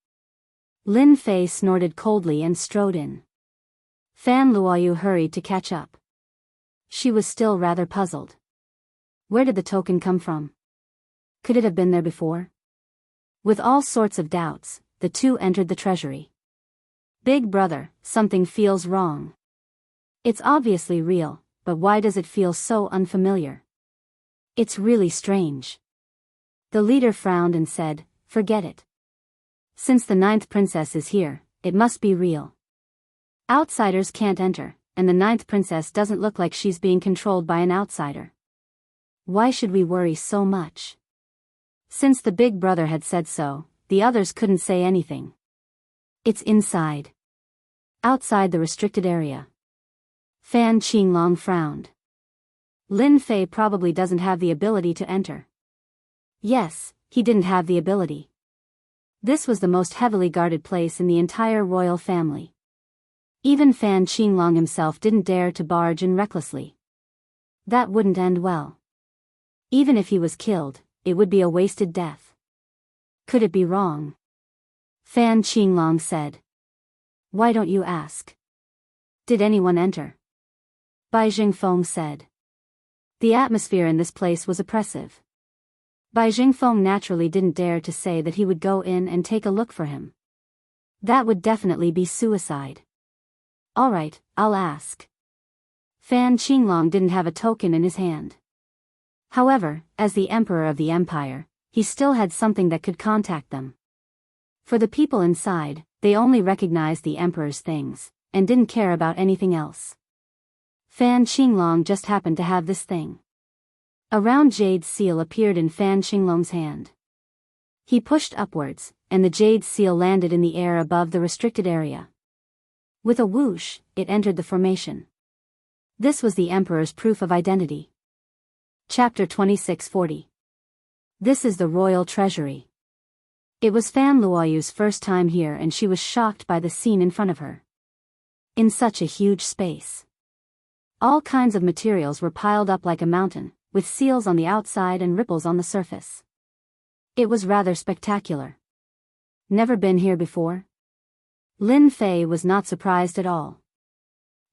Lin Fei snorted coldly and strode in. Fan Luoyu hurried to catch up. She was still rather puzzled. Where did the token come from? Could it have been there before? With all sorts of doubts, the two entered the treasury. Big brother, something feels wrong. It's obviously real, but why does it feel so unfamiliar? It's really strange. The leader frowned and said, forget it. Since the 9th princess is here, it must be real. Outsiders can't enter, and the 9th princess doesn't look like she's being controlled by an outsider. Why should we worry so much? Since the big brother had said so, the others couldn't say anything. It's inside. Outside the restricted area. Fan Qinglong frowned. Lin Fei probably doesn't have the ability to enter. Yes, he didn't have the ability. This was the most heavily guarded place in the entire royal family. Even Fan Qinglong himself didn't dare to barge in recklessly. That wouldn't end well. Even if he was killed, it would be a wasted death. Could it be wrong? Fan Qinglong said. Why don't you ask? Did anyone enter? Bai Jingfeng said. The atmosphere in this place was oppressive. Bai Jingfeng naturally didn't dare to say that he would go in and take a look for him. That would definitely be suicide. Alright, I'll ask. Fan Qinglong didn't have a token in his hand. However, as the emperor of the empire, he still had something that could contact them. For the people inside, they only recognized the emperor's things, and didn't care about anything else. Fan Qinglong just happened to have this thing. A round jade seal appeared in Fan Qinglong's hand. He pushed upwards, and the jade seal landed in the air above the restricted area. With a whoosh, it entered the formation. This was the emperor's proof of identity. Chapter 2640. This is the royal treasury. It was Fan Luoyu's first time here and she was shocked by the scene in front of her. In such a huge space. All kinds of materials were piled up like a mountain, with seals on the outside and ripples on the surface. It was rather spectacular. Never been here before? Lin Fei was not surprised at all.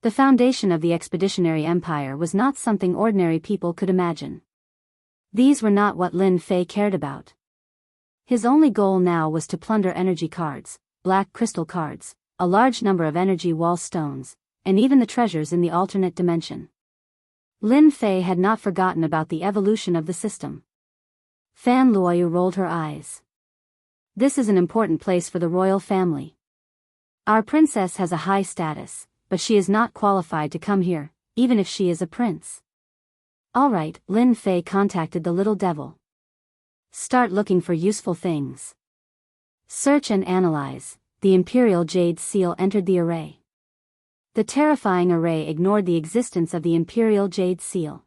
The foundation of the expeditionary empire was not something ordinary people could imagine. These were not what Lin Fei cared about. His only goal now was to plunder energy cards, black crystal cards, a large number of energy wall stones, and even the treasures in the alternate dimension. Lin Fei had not forgotten about the evolution of the system. Fan Luoyu rolled her eyes. This is an important place for the royal family. Our princess has a high status, but she is not qualified to come here, even if she is a prince. Alright, Lin Fei contacted the little devil. Start looking for useful things. Search and analyze. The Imperial Jade Seal entered the array. The terrifying array ignored the existence of the Imperial Jade Seal.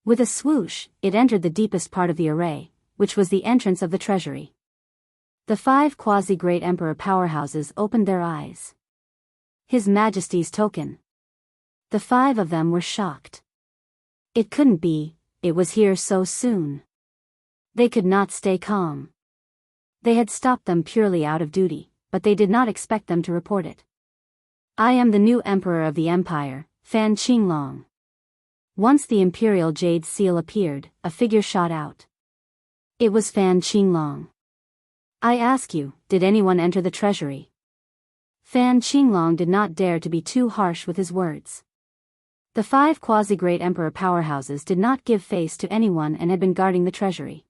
With a swoosh, it entered the deepest part of the array, which was the entrance of the treasury. The 5 quasi-great emperor powerhouses opened their eyes. His Majesty's token. The 5 of them were shocked. It couldn't be, it was here so soon. They could not stay calm. They had stopped them purely out of duty, but they did not expect them to report it. I am the new emperor of the empire, Fan Qinglong. Once the Imperial Jade Seal appeared, a figure shot out. It was Fan Qinglong. I ask you, did anyone enter the treasury? Fan Qinglong did not dare to be too harsh with his words. The 5 quasi-great emperor powerhouses did not give face to anyone and had been guarding the treasury.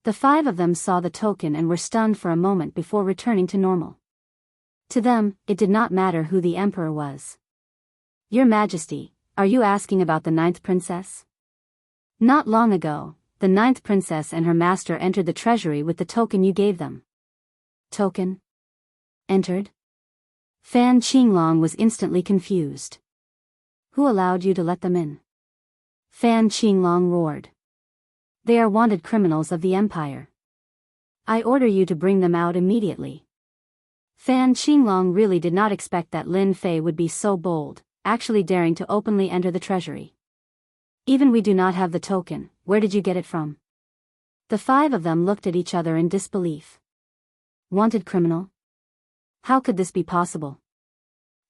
The 5 of them saw the token and were stunned for a moment before returning to normal. To them, it did not matter who the emperor was. Your Majesty, are you asking about the 9th princess? Not long ago, the 9th princess and her master entered the treasury with the token you gave them. Token? Entered? Fan Qinglong was instantly confused. Who allowed you to let them in? Fan Qinglong roared. They are wanted criminals of the empire. I order you to bring them out immediately. Fan Qinglong really did not expect that Lin Fei would be so bold, actually daring to openly enter the treasury. Even we do not have the token, where did you get it from? The 5 of them looked at each other in disbelief. Wanted criminal? How could this be possible?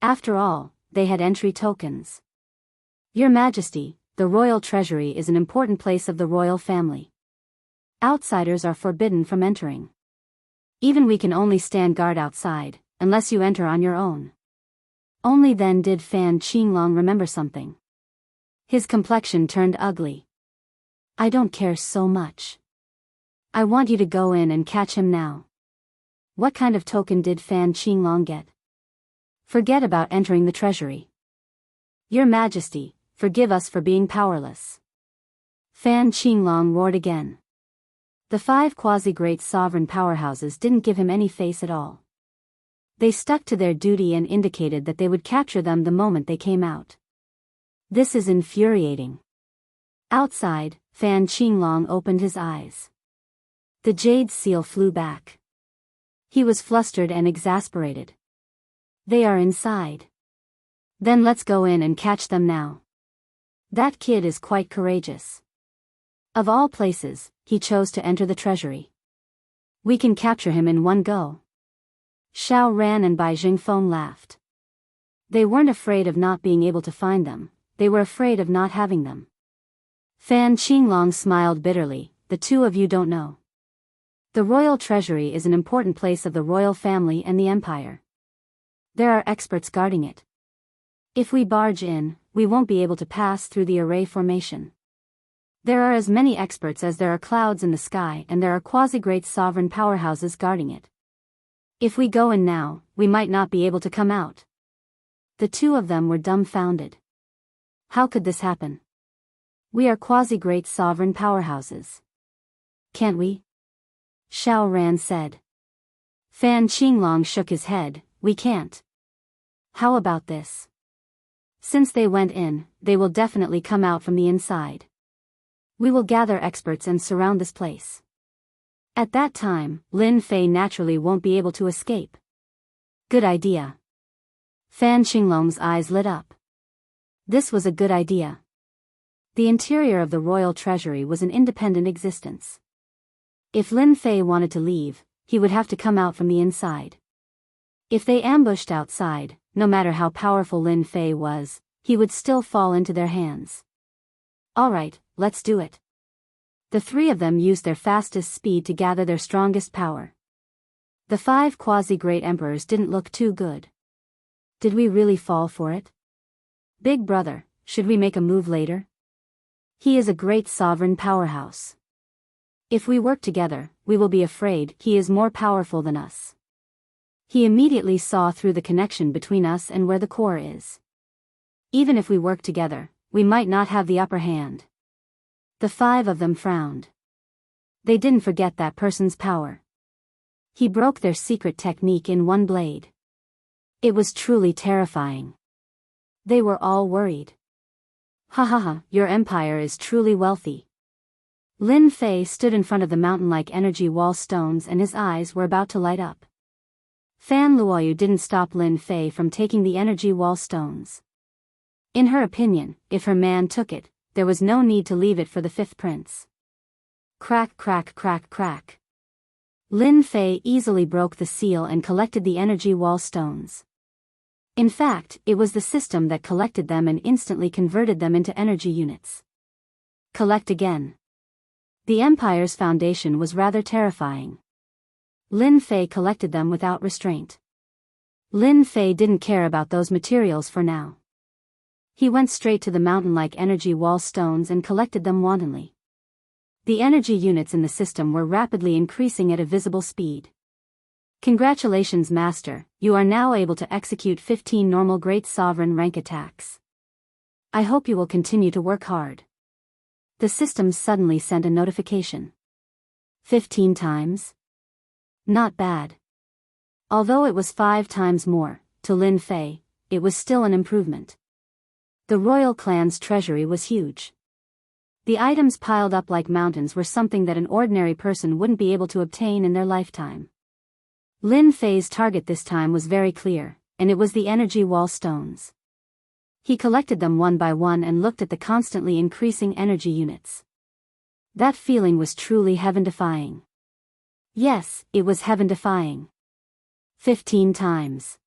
After all, they had entry tokens. Your Majesty, the royal treasury is an important place of the royal family. Outsiders are forbidden from entering. Even we can only stand guard outside, unless you enter on your own. Only then did Fan Qinglong remember something. His complexion turned ugly. I don't care so much. I want you to go in and catch him now. What kind of token did Fan Qinglong get? Forget about entering the treasury. Your Majesty, forgive us for being powerless. Fan Qinglong roared again. The 5 quasi-great sovereign powerhouses didn't give him any face at all. They stuck to their duty and indicated that they would capture them the moment they came out. This is infuriating. Outside, Fan Qinglong opened his eyes. The jade seal flew back. He was flustered and exasperated. They are inside. Then let's go in and catch them now. That kid is quite courageous. Of all places, he chose to enter the treasury. We can capture him in one go. Xiao Ran and Bai Jingfeng laughed. They weren't afraid of not being able to find them, they were afraid of not having them. Fan Qinglong smiled bitterly, the two of you don't know. The royal treasury is an important place of the royal family and the empire. There are experts guarding it. If we barge in, we won't be able to pass through the array formation. There are as many experts as there are clouds in the sky, and there are quasi-great sovereign powerhouses guarding it. If we go in now, we might not be able to come out. The two of them were dumbfounded. How could this happen? We are quasi-great sovereign powerhouses. Can't we? Xiao Ran said. Fan Qinglong shook his head, we can't. How about this? Since they went in, they will definitely come out from the inside. We will gather experts and surround this place. At that time, Lin Fei naturally won't be able to escape. Good idea. Fan Qinglong's eyes lit up. This was a good idea. The interior of the royal treasury was an independent existence. If Lin Fei wanted to leave, he would have to come out from the inside. If they ambushed outside, no matter how powerful Lin Fei was, he would still fall into their hands. All right, let's do it. The three of them used their fastest speed to gather their strongest power. The 5 quasi-great emperors didn't look too good. Did we really fall for it? Big brother, should we make a move later? He is a great sovereign powerhouse. If we work together, we will be afraid he is more powerful than us. He immediately saw through the connection between us and where the core is. Even if we work together, we might not have the upper hand. The 5 of them frowned. They didn't forget that person's power. He broke their secret technique in one blade. It was truly terrifying. They were all worried. Ha ha ha, your empire is truly wealthy. Lin Fei stood in front of the mountain-like energy wall stones and his eyes were about to light up. Fan Luoyu didn't stop Lin Fei from taking the energy wall stones. In her opinion, if her man took it, there was no need to leave it for the 5th prince. Crack crack crack crack. Lin Fei easily broke the seal and collected the energy wall stones. In fact, it was the system that collected them and instantly converted them into energy units. Collect again. The empire's foundation was rather terrifying. Lin Fei collected them without restraint. Lin Fei didn't care about those materials for now. He went straight to the mountain-like energy wall stones and collected them wantonly. The energy units in the system were rapidly increasing at a visible speed. Congratulations, Master, you are now able to execute 15 normal Great Sovereign rank attacks. I hope you will continue to work hard. The system suddenly sent a notification. 15 times? Not bad. Although it was 5 times more, to Lin Fei, it was still an improvement. The royal clan's treasury was huge. The items piled up like mountains were something that an ordinary person wouldn't be able to obtain in their lifetime. Lin Fei's target this time was very clear, and it was the energy wall stones. He collected them one by one and looked at the constantly increasing energy units. That feeling was truly heaven-defying. Yes, it was heaven-defying. 15 times.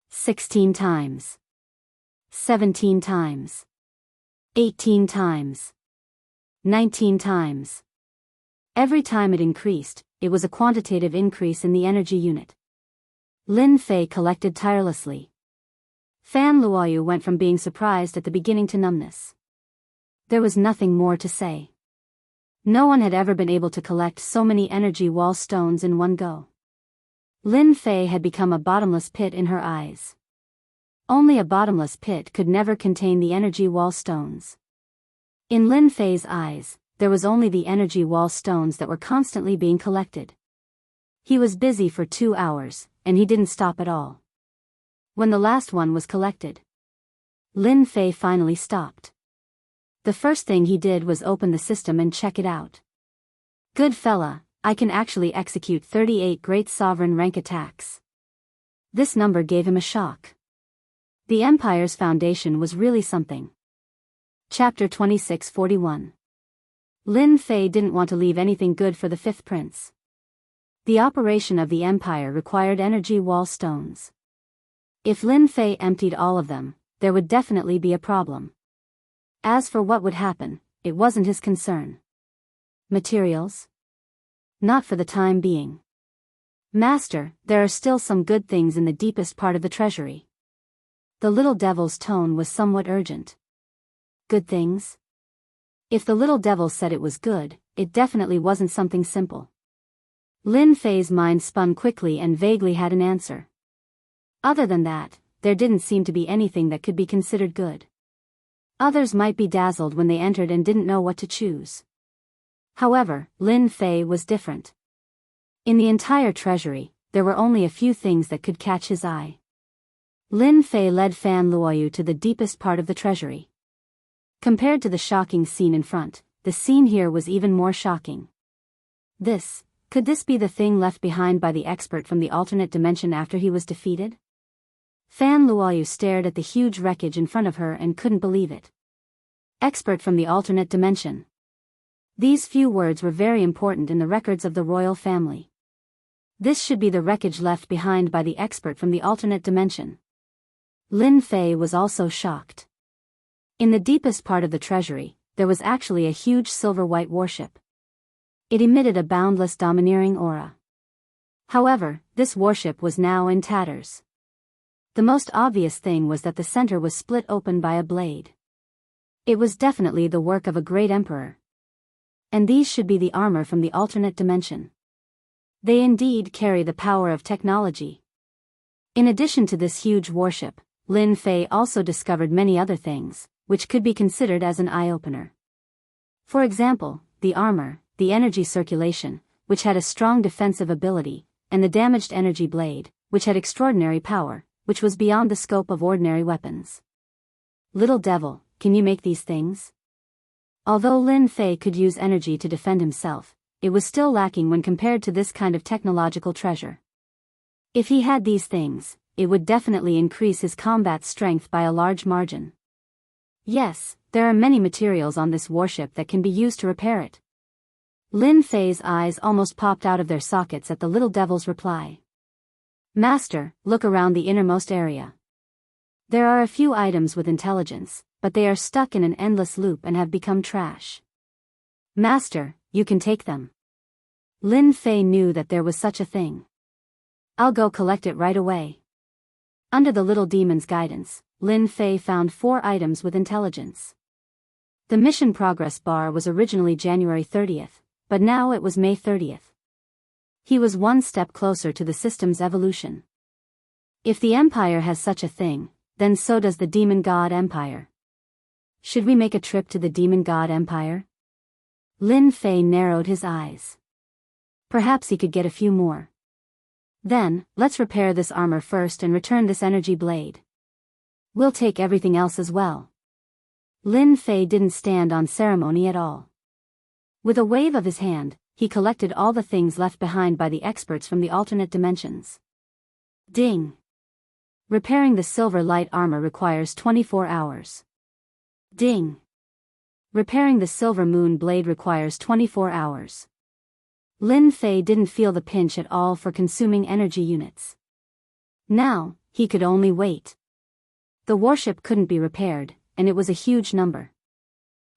16 times. 17 times. 18 times. 19 times. Every time it increased, it was a quantitative increase in the energy unit. Lin Fei collected tirelessly. Fan Luoyu went from being surprised at the beginning to numbness. There was nothing more to say. No one had ever been able to collect so many energy wall stones in one go. Lin Fei had become a bottomless pit in her eyes. Only a bottomless pit could never contain the energy wall stones. In Lin Fei's eyes, there was only the energy wall stones that were constantly being collected. He was busy for 2 hours, and he didn't stop at all. When the last one was collected, Lin Fei finally stopped. The first thing he did was open the system and check it out. Good fella, I can actually execute 38 great sovereign rank attacks. This number gave him a shock. The Empire's foundation was really something. Chapter 2641. Lin Fei didn't want to leave anything good for the fifth prince. The operation of the Empire required energy wall stones. If Lin Fei emptied all of them, there would definitely be a problem. As for what would happen, it wasn't his concern. Materials? Not for the time being. Master, there are still some good things in the deepest part of the treasury. The little devil's tone was somewhat urgent. Good things? If the little devil said it was good, it definitely wasn't something simple. Lin Fei's mind spun quickly and vaguely had an answer. Other than that, there didn't seem to be anything that could be considered good. Others might be dazzled when they entered and didn't know what to choose. However, Lin Fei was different. In the entire treasury, there were only a few things that could catch his eye. Lin Fei led Fan Luoyu to the deepest part of the treasury. Compared to the shocking scene in front, the scene here was even more shocking. Could this be the thing left behind by the expert from the alternate dimension after he was defeated? Fan Luoyu stared at the huge wreckage in front of her and couldn't believe it. Expert from the alternate dimension. These few words were very important in the records of the royal family. This should be the wreckage left behind by the expert from the alternate dimension. Lin Fei was also shocked. In the deepest part of the treasury, there was actually a huge silver-white warship. It emitted a boundless domineering aura. However, this warship was now in tatters. The most obvious thing was that the center was split open by a blade. It was definitely the work of a great emperor. And these should be the armor from the alternate dimension. They indeed carry the power of technology. In addition to this huge warship, Lin Fei also discovered many other things, which could be considered as an eye-opener. For example, the armor, the energy circulation, which had a strong defensive ability, and the damaged energy blade, which had extraordinary power, which was beyond the scope of ordinary weapons. Little devil, can you make these things? Although Lin Fei could use energy to defend himself, it was still lacking when compared to this kind of technological treasure. If he had these things, it would definitely increase his combat strength by a large margin. Yes, there are many materials on this warship that can be used to repair it. Lin Fei's eyes almost popped out of their sockets at the little devil's reply. Master, look around the innermost area. There are a few items with intelligence, but they are stuck in an endless loop and have become trash. Master, you can take them. Lin Fei knew that there was such a thing. I'll go collect it right away. Under the little demon's guidance, Lin Fei found 4 items with intelligence. The mission progress bar was originally January 30th, but now it was May 30th. He was one step closer to the system's evolution. If the Empire has such a thing, then so does the Demon God Empire. Should we make a trip to the Demon God Empire? Lin Fei narrowed his eyes. Perhaps he could get a few more. Then, let's repair this armor first and return this energy blade. We'll take everything else as well. Lin Fei didn't stand on ceremony at all. With a wave of his hand, he collected all the things left behind by the experts from the alternate dimensions. Ding! Repairing the silver light armor requires 24 hours. Ding! Repairing the silver moon blade requires 24 hours. Lin Fei didn't feel the pinch at all for consuming energy units. Now, he could only wait. The warship couldn't be repaired, and it was a huge number.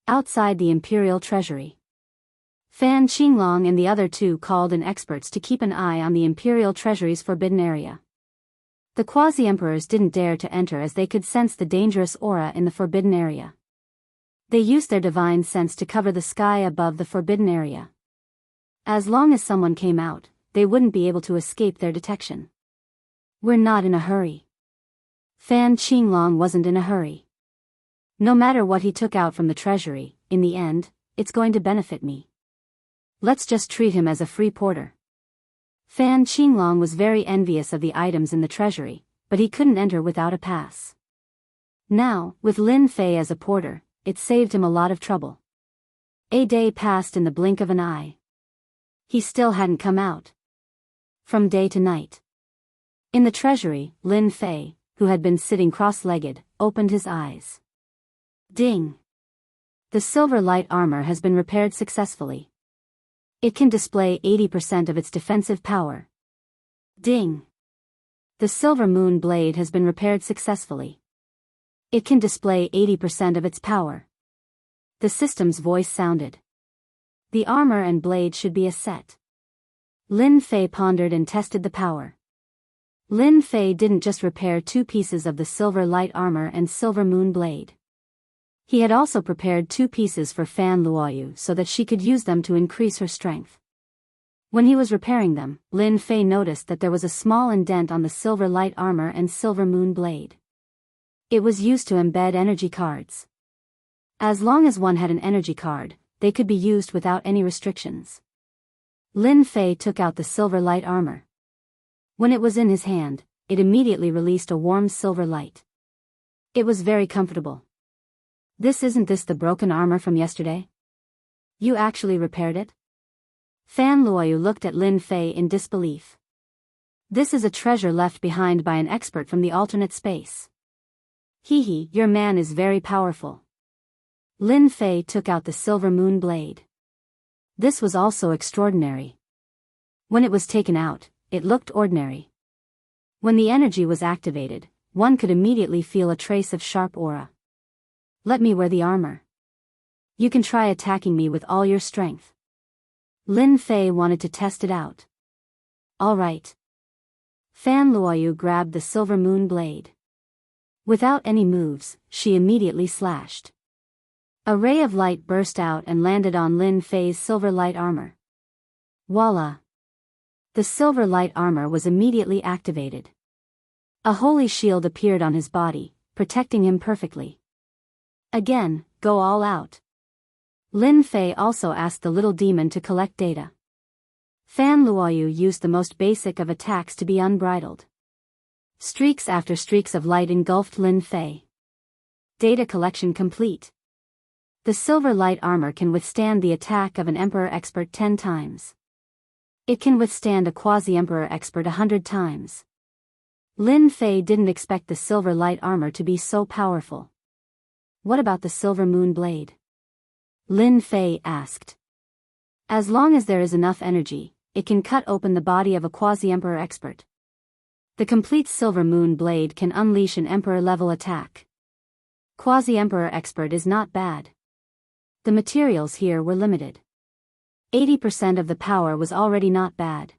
Outside the imperial treasury, Fan Qinglong and the other two called in experts to keep an eye on the imperial treasury's forbidden area. The quasi-emperors didn't dare to enter as they could sense the dangerous aura in the forbidden area. They used their divine sense to cover the sky above the forbidden area. As long as someone came out, they wouldn't be able to escape their detection. We're not in a hurry. Fan Qinglong wasn't in a hurry. No matter what he took out from the treasury, in the end, it's going to benefit me. Let's just treat him as a free porter. Fan Qinglong was very envious of the items in the treasury, but he couldn't enter without a pass. Now, with Lin Fei as a porter, it saved him a lot of trouble. A day passed in the blink of an eye. He still hadn't come out. From day to night. In the treasury, Lin Fei, who had been sitting cross-legged, opened his eyes. Ding! The silver light armor has been repaired successfully. It can display 80% of its defensive power. Ding! The silver moon blade has been repaired successfully. It can display 80% of its power. The system's voice sounded. The armor and blade should be a set. Lin Fei pondered and tested the power. Lin Fei didn't just repair 2 pieces of the silver light armor and silver moon blade. He had also prepared 2 pieces for Fan Luoyu so that she could use them to increase her strength. When he was repairing them, Lin Fei noticed that there was a small indent on the silver light armor and silver moon blade. It was used to embed energy cards. As long as one had an energy card, they could be used without any restrictions. Lin Fei took out the silver light armor. When it was in his hand, it immediately released a warm silver light. It was very comfortable. Isn't this the broken armor from yesterday? You actually repaired it? Fan Luoyu looked at Lin Fei in disbelief. This is a treasure left behind by an expert from the alternate space. Hee, your man is very powerful. Lin Fei took out the silver moon blade. This was also extraordinary. When it was taken out, it looked ordinary. When the energy was activated, one could immediately feel a trace of sharp aura. Let me wear the armor. You can try attacking me with all your strength. Lin Fei wanted to test it out. All right. Fan Luoyu grabbed the silver moon blade. Without any moves, she immediately slashed. A ray of light burst out and landed on Lin Fei's silver light armor. Voila! The silver light armor was immediately activated. A holy shield appeared on his body, protecting him perfectly. Again, go all out. Lin Fei also asked the little demon to collect data. Fan Luoyu used the most basic of attacks to be unbridled. Streaks after streaks of light engulfed Lin Fei. Data collection complete. The silver light armor can withstand the attack of an Emperor expert 10 times. It can withstand a quasi-Emperor expert 100 times. Lin Fei didn't expect the silver light armor to be so powerful. What about the silver moon blade? Lin Fei asked. As long as there is enough energy, it can cut open the body of a quasi-Emperor expert. The complete silver moon blade can unleash an Emperor-level attack. Quasi-Emperor expert is not bad. The materials here were limited. 80% of the power was already not bad.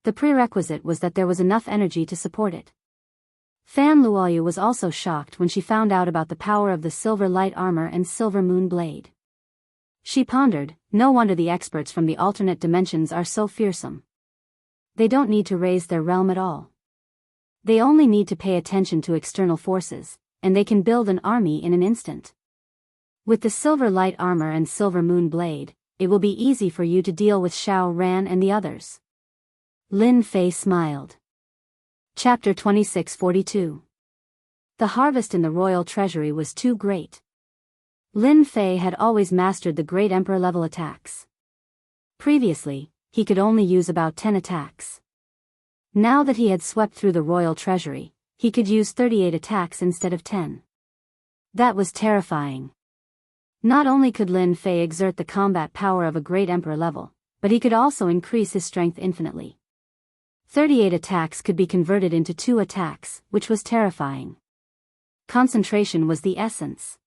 The prerequisite was that there was enough energy to support it. Fan Luoyu was also shocked when she found out about the power of the silver light armor and silver moon blade. She pondered, no wonder the experts from the alternate dimensions are so fearsome. They don't need to raise their realm at all. They only need to pay attention to external forces, and they can build an army in an instant. With the silver light armor and silver moon blade, it will be easy for you to deal with Xiao Ran and the others. Lin Fei smiled. Chapter 2642. The harvest in the royal treasury was too great. Lin Fei had always mastered the great emperor-level attacks. Previously, he could only use about 10 attacks. Now that he had swept through the royal treasury, he could use 38 attacks instead of 10. That was terrifying. Not only could Lin Fei exert the combat power of a great emperor level, but he could also increase his strength infinitely. 38 attacks could be converted into 2 attacks, which was terrifying. Concentration was the essence.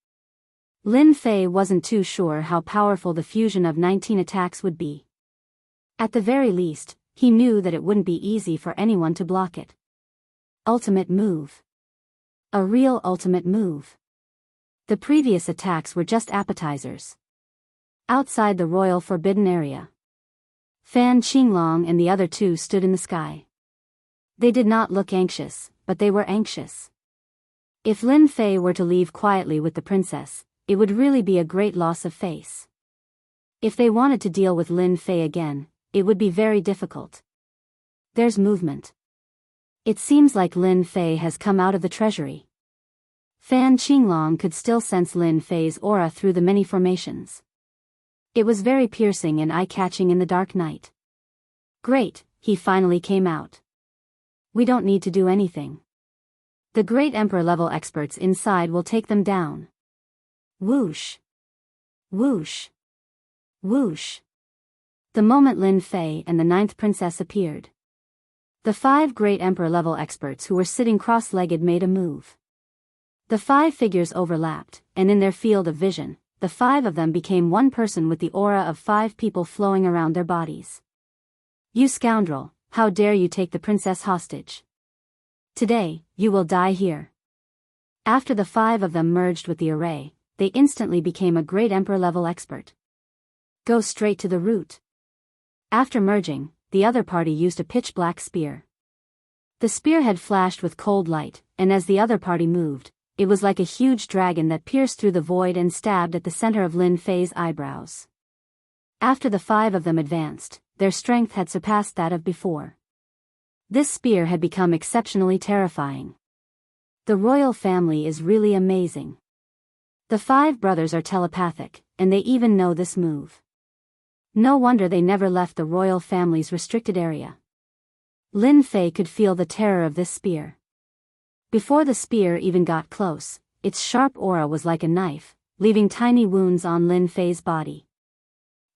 Lin Fei wasn't too sure how powerful the fusion of 19 attacks would be. At the very least, he knew that it wouldn't be easy for anyone to block it. Ultimate move. A real ultimate move. The previous attacks were just appetizers. Outside the royal forbidden area, Fan Qinglong and the other 2 stood in the sky. They did not look anxious, but they were anxious. If Lin Fei were to leave quietly with the princess, it would really be a great loss of face. If they wanted to deal with Lin Fei again, it would be very difficult. There's movement. It seems like Lin Fei has come out of the treasury. Fan Qinglong could still sense Lin Fei's aura through the many formations. It was very piercing and eye-catching in the dark night. Great, he finally came out. We don't need to do anything. The great emperor-level experts inside will take them down. Whoosh. Whoosh. Whoosh. The moment Lin Fei and the 9th princess appeared, the 5 great emperor-level experts who were sitting cross-legged made a move. The 5 figures overlapped, and in their field of vision, the 5 of them became one person with the aura of 5 people flowing around their bodies. You scoundrel, how dare you take the princess hostage? Today, you will die here. After the 5 of them merged with the array, they instantly became a great emperor-level expert. Go straight to the root. After merging, the other party used a pitch-black spear. The spear had flashed with cold light, and as the other party moved, it was like a huge dragon that pierced through the void and stabbed at the center of Lin Fei's eyebrows. After the 5 of them advanced, their strength had surpassed that of before. This spear had become exceptionally terrifying. The royal family is really amazing. The 5 brothers are telepathic, and they even know this move. No wonder they never left the royal family's restricted area. Lin Fei could feel the terror of this spear. Before the spear even got close, its sharp aura was like a knife, leaving tiny wounds on Lin Fei's body.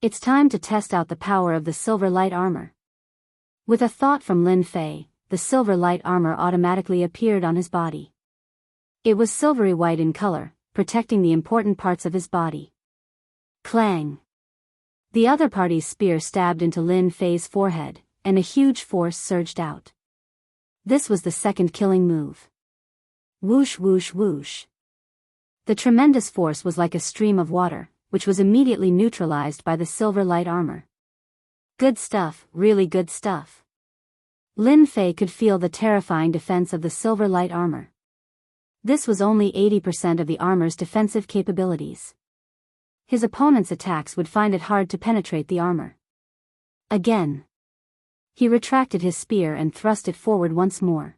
It's time to test out the power of the silver light armor. With a thought from Lin Fei, the silver light armor automatically appeared on his body. It was silvery white in color, protecting the important parts of his body. Clang! The other party's spear stabbed into Lin Fei's forehead, and a huge force surged out. This was the second killing move. Whoosh whoosh whoosh. The tremendous force was like a stream of water, which was immediately neutralized by the silver light armor. Good stuff, really good stuff. Lin Fei could feel the terrifying defense of the silver light armor. This was only 80% of the armor's defensive capabilities. His opponent's attacks would find it hard to penetrate the armor. Again. He retracted his spear and thrust it forward once more.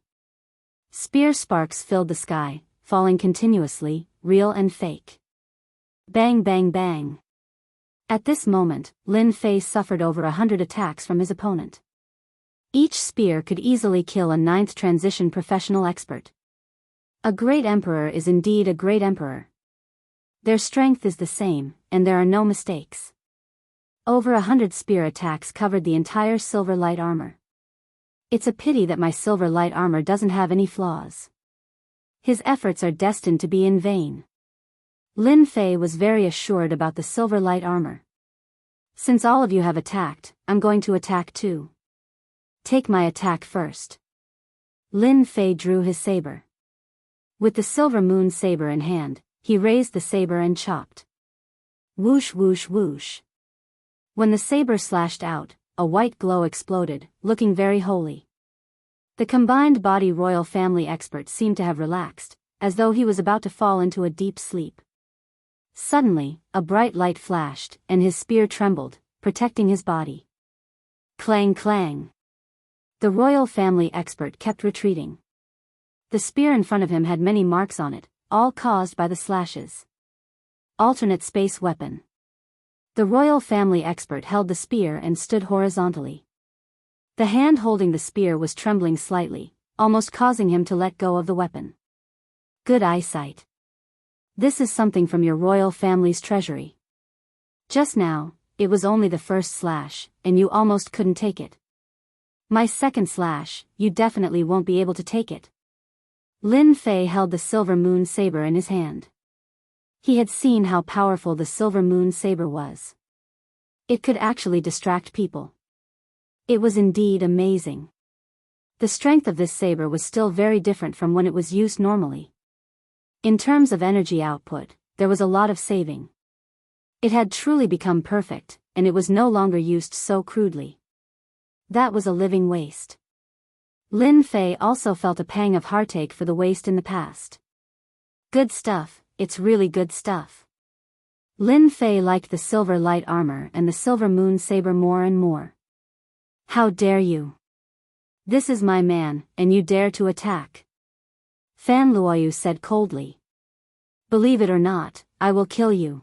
Spear sparks filled the sky, falling continuously, real and fake. Bang bang bang. At this moment, Lin Fei suffered over 100 attacks from his opponent. Each spear could easily kill a 9th transition professional expert. A great emperor is indeed a great emperor. Their strength is the same, and there are no mistakes. Over 100 spear attacks covered the entire silver light armor. It's a pity that my silver light armor doesn't have any flaws. His efforts are destined to be in vain. Lin Fei was very assured about the silver light armor. Since all of you have attacked, I'm going to attack too. Take my attack first. Lin Fei drew his saber. With the silver moon saber in hand, he raised the saber and chopped. Whoosh whoosh whoosh. When the saber slashed out, a white glow exploded, looking very holy. The combined body royal family expert seemed to have relaxed, as though he was about to fall into a deep sleep. Suddenly, a bright light flashed, and his spear trembled, protecting his body. Clang clang. The royal family expert kept retreating. The spear in front of him had many marks on it, all caused by the slashes. Alternate space weapon. The royal family expert held the spear and stood horizontally. The hand holding the spear was trembling slightly, almost causing him to let go of the weapon. Good eyesight. This is something from your royal family's treasury. Just now, it was only the first slash, and you almost couldn't take it. My second slash, you definitely won't be able to take it. Lin Fei held the silver moon saber in his hand. He had seen how powerful the silver moon saber was. It could actually distract people. It was indeed amazing. The strength of this saber was still very different from when it was used normally. In terms of energy output, there was a lot of saving. It had truly become perfect, and it was no longer used so crudely. That was a living waste. Lin Fei also felt a pang of heartache for the waste in the past. Good stuff, it's really good stuff. Lin Fei liked the silver light armor and the silver moon saber more and more. How dare you? This is my man, and you dare to attack. Fan Luoyu said coldly. Believe it or not, I will kill you.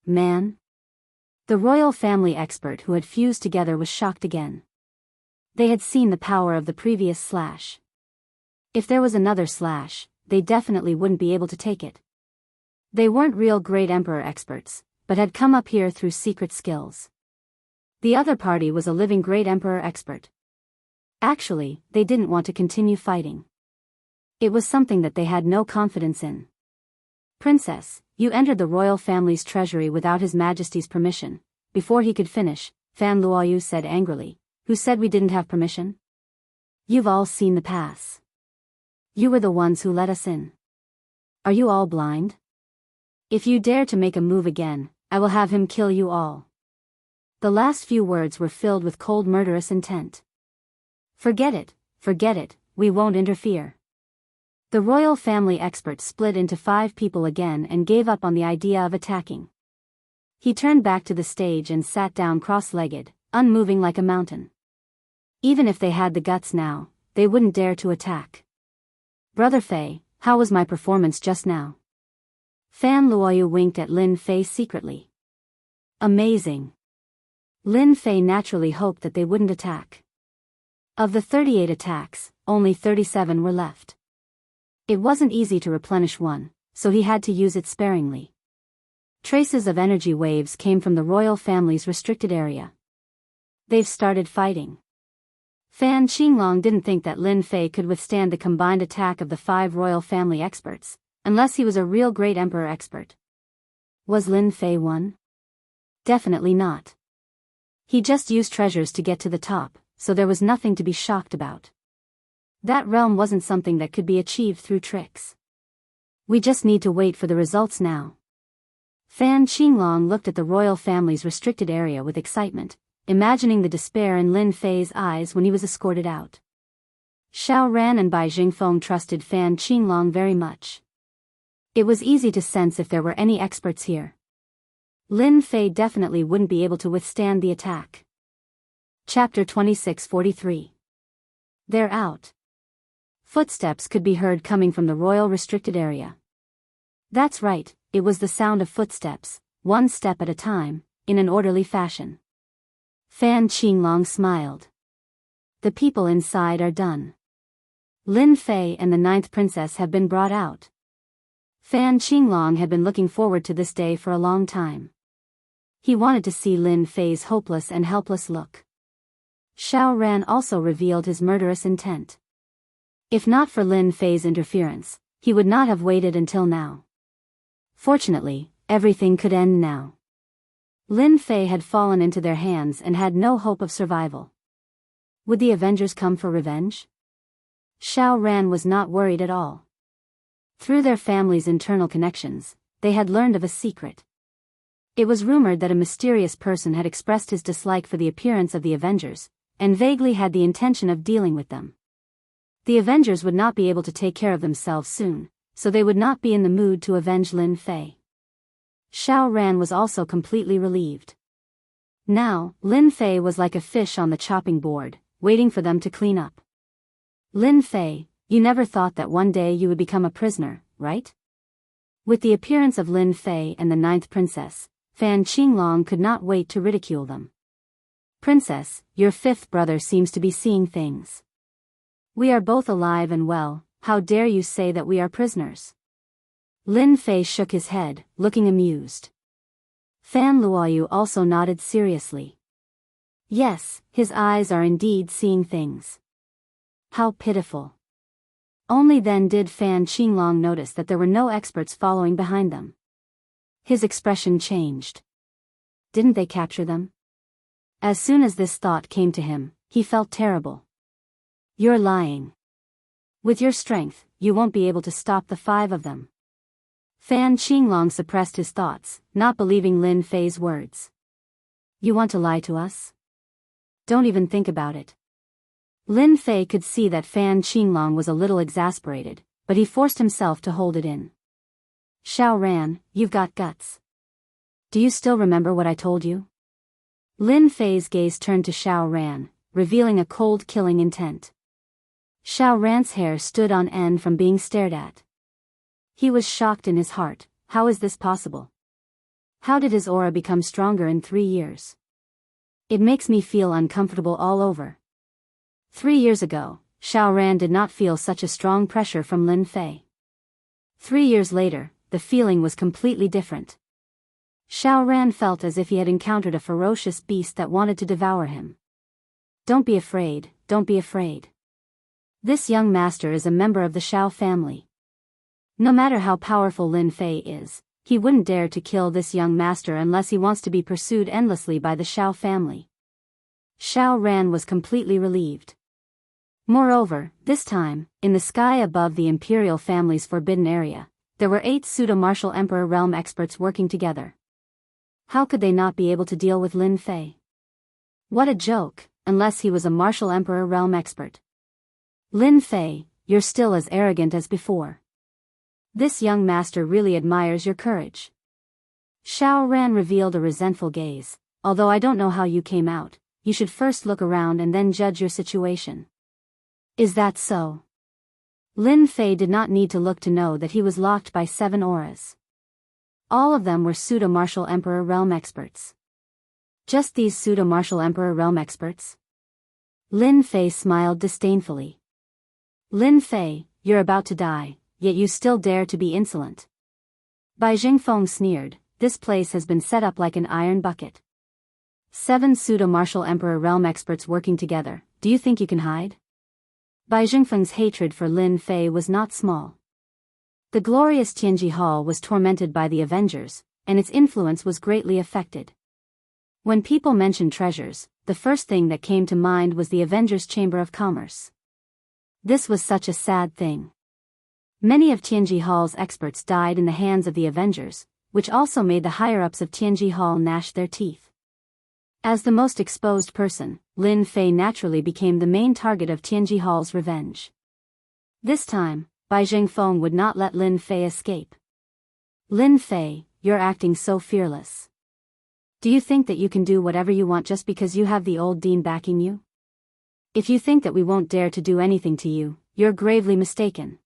Man? The royal family expert who had fused together was shocked again. They had seen the power of the previous slash. If there was another slash, they definitely wouldn't be able to take it. They weren't real great emperor experts, but had come up here through secret skills. The other party was a living great emperor expert. Actually, they didn't want to continue fighting. It was something that they had no confidence in. Princess, you entered the royal family's treasury without His Majesty's permission. Before he could finish, Fan Luoyu said angrily, who said we didn't have permission? You've all seen the pass. You were the ones who let us in. Are you all blind? If you dare to make a move again, I will have him kill you all. The last few words were filled with cold murderous intent. Forget it, we won't interfere. The royal family expert split into 5 people again and gave up on the idea of attacking. He turned back to the stage and sat down cross-legged, unmoving like a mountain. Even if they had the guts now, they wouldn't dare to attack. Brother Fei, how was my performance just now? Fan Luoyu winked at Lin Fei secretly. Amazing. Lin Fei naturally hoped that they wouldn't attack. Of the 38 attacks, only 37 were left. It wasn't easy to replenish one, so he had to use it sparingly. Traces of energy waves came from the royal family's restricted area. They've started fighting. Fan Qinglong didn't think that Lin Fei could withstand the combined attack of the 5 royal family experts, unless he was a real great emperor expert. Was Lin Fei one? Definitely not. He just used treasures to get to the top, so there was nothing to be shocked about. That realm wasn't something that could be achieved through tricks. We just need to wait for the results now. Fan Qinglong looked at the royal family's restricted area with excitement, imagining the despair in Lin Fei's eyes when he was escorted out. Xiao Ran and Bai Jingfeng trusted Fan Qinglong very much. It was easy to sense if there were any experts here. Lin Fei definitely wouldn't be able to withstand the attack. Chapter 2643. They're out. Footsteps could be heard coming from the royal restricted area. That's right, it was the sound of footsteps, one step at a time, in an orderly fashion. Fan Qinglong smiled. The people inside are done. Lin Fei and the 9th princess have been brought out. Fan Qinglong had been looking forward to this day for a long time. He wanted to see Lin Fei's hopeless and helpless look. Xiao Ran also revealed his murderous intent. If not for Lin Fei's interference, he would not have waited until now. Fortunately, everything could end now. Lin Fei had fallen into their hands and had no hope of survival. Would the Avengers come for revenge? Xiao Ran was not worried at all. Through their family's internal connections, they had learned of a secret. It was rumored that a mysterious person had expressed his dislike for the appearance of the Avengers, and vaguely had the intention of dealing with them. The Avengers would not be able to take care of themselves soon, so they would not be in the mood to avenge Lin Fei. Xiao Ran was also completely relieved. Now, Lin Fei was like a fish on the chopping board, waiting for them to clean up. Lin Fei, you never thought that one day you would become a prisoner, right? With the appearance of Lin Fei and the 9th princess, Fan Qinglong could not wait to ridicule them. Princess, your 5th brother seems to be seeing things. We are both alive and well, how dare you say that we are prisoners? Lin Fei shook his head, looking amused. Fan Luoyu also nodded seriously. Yes, his eyes are indeed seeing things. How pitiful. Only then did Fan Qinglong notice that there were no experts following behind them. His expression changed. Didn't they capture them? As soon as this thought came to him, he felt terrible. You're lying. With your strength, you won't be able to stop the 5 of them. Fan Qinglong suppressed his thoughts, not believing Lin Fei's words. You want to lie to us? Don't even think about it. Lin Fei could see that Fan Qinglong was a little exasperated, but he forced himself to hold it in. Xiao Ran, you've got guts. Do you still remember what I told you? Lin Fei's gaze turned to Xiao Ran, revealing a cold killing intent. Xiao Ran's hair stood on end from being stared at. He was shocked in his heart. How is this possible? How did his aura become stronger in 3 years? It makes me feel uncomfortable all over. 3 years ago, Xiao Ran did not feel such a strong pressure from Lin Fei. 3 years later, the feeling was completely different. Xiao Ran felt as if he had encountered a ferocious beast that wanted to devour him. Don't be afraid, don't be afraid. This young master is a member of the Xiao family. No matter how powerful Lin Fei is, he wouldn't dare to kill this young master unless he wants to be pursued endlessly by the Xiao family. Xiao Ran was completely relieved. Moreover, this time, in the sky above the imperial family's forbidden area, there were 8 pseudo-martial emperor realm experts working together. How could they not be able to deal with Lin Fei? What a joke, unless he was a martial emperor realm expert. Lin Fei, you're still as arrogant as before. This young master really admires your courage. Xiao Ran revealed a resentful gaze. Although I don't know how you came out, you should first look around and then judge your situation. Is that so? Lin Fei did not need to look to know that he was locked by 7 auras. All of them were pseudo-martial emperor realm experts. Just these pseudo-martial emperor realm experts? Lin Fei smiled disdainfully. Lin Fei, you're about to die, yet you still dare to be insolent. Bai Jingfeng sneered, this place has been set up like an iron bucket. 7 pseudo-martial emperor realm experts working together, do you think you can hide? Bai Jingfeng's hatred for Lin Fei was not small. The glorious Tianji Hall was tormented by the Avengers, and its influence was greatly affected. When people mentioned treasures, the first thing that came to mind was the Avengers' Chamber of Commerce. This was such a sad thing. Many of Tianji Hall's experts died in the hands of the Avengers, which also made the higher-ups of Tianji Hall gnash their teeth. As the most exposed person, Lin Fei naturally became the main target of Tianji Hall's revenge. This time, Bai Jingfeng would not let Lin Fei escape. Lin Fei, you're acting so fearless. Do you think that you can do whatever you want just because you have the old dean backing you? If you think that we won't dare to do anything to you, you're gravely mistaken.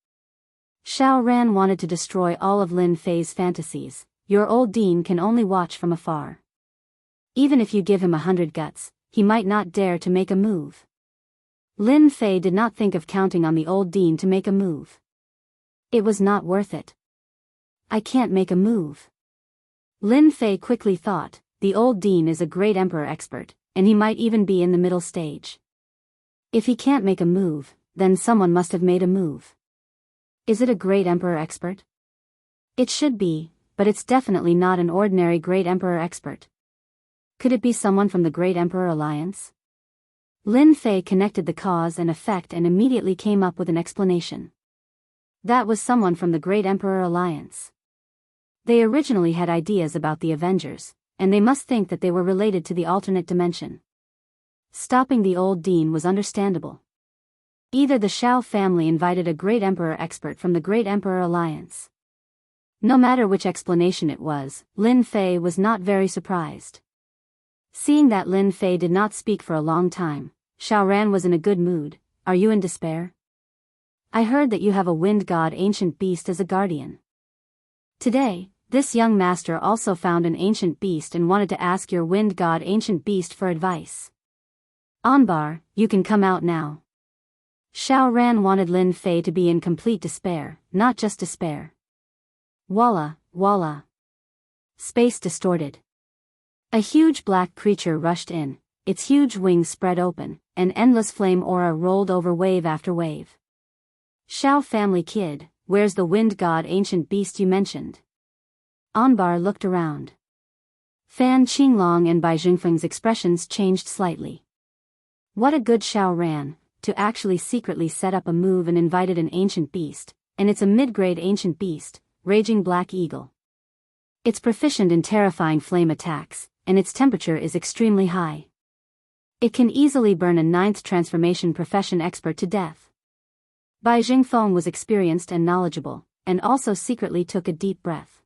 Xiao Ran wanted to destroy all of Lin Fei's fantasies. Your old dean can only watch from afar. Even if you give him 100 guts, he might not dare to make a move. Lin Fei did not think of counting on the old dean to make a move. It was not worth it. I can't make a move. Lin Fei quickly thought, the old dean is a great emperor expert, and he might even be in the middle stage. If he can't make a move, then someone must have made a move. Is it a great emperor expert? It should be, but it's definitely not an ordinary great emperor expert. Could it be someone from the Great Emperor Alliance? Lin Fei connected the cause and effect and immediately came up with an explanation. That was someone from the Great Emperor Alliance. They originally had ideas about the Avengers, and they must think that they were related to the alternate dimension. Stopping the old dean was understandable. Either the Xiao family invited a Great Emperor expert from the Great Emperor Alliance. No matter which explanation it was, Lin Fei was not very surprised. Seeing that Lin Fei did not speak for a long time, Xiao Ran was in a good mood. Are you in despair? I heard that you have a wind god ancient beast as a guardian. Today, this young master also found an ancient beast and wanted to ask your wind god ancient beast for advice. Anbar, you can come out now. Xiao Ran wanted Lin Fei to be in complete despair, not just despair. Walla, walla. Space distorted. A huge black creature rushed in. its huge wings spread open, an endless flame aura rolled over wave after wave. Shao family kid, where's the wind god ancient beast you mentioned? Anbar looked around. Fan Qinglong and Bai Jingfeng's expressions changed slightly. What a good Shao ran, to actually secretly set up a move and invited an ancient beast, and it's a mid-grade ancient beast, Raging Black Eagle. It's proficient in terrifying flame attacks, and its temperature is extremely high. It can easily burn a 9th transformation profession expert to death. Bai Jingfeng was experienced and knowledgeable, and also secretly took a deep breath.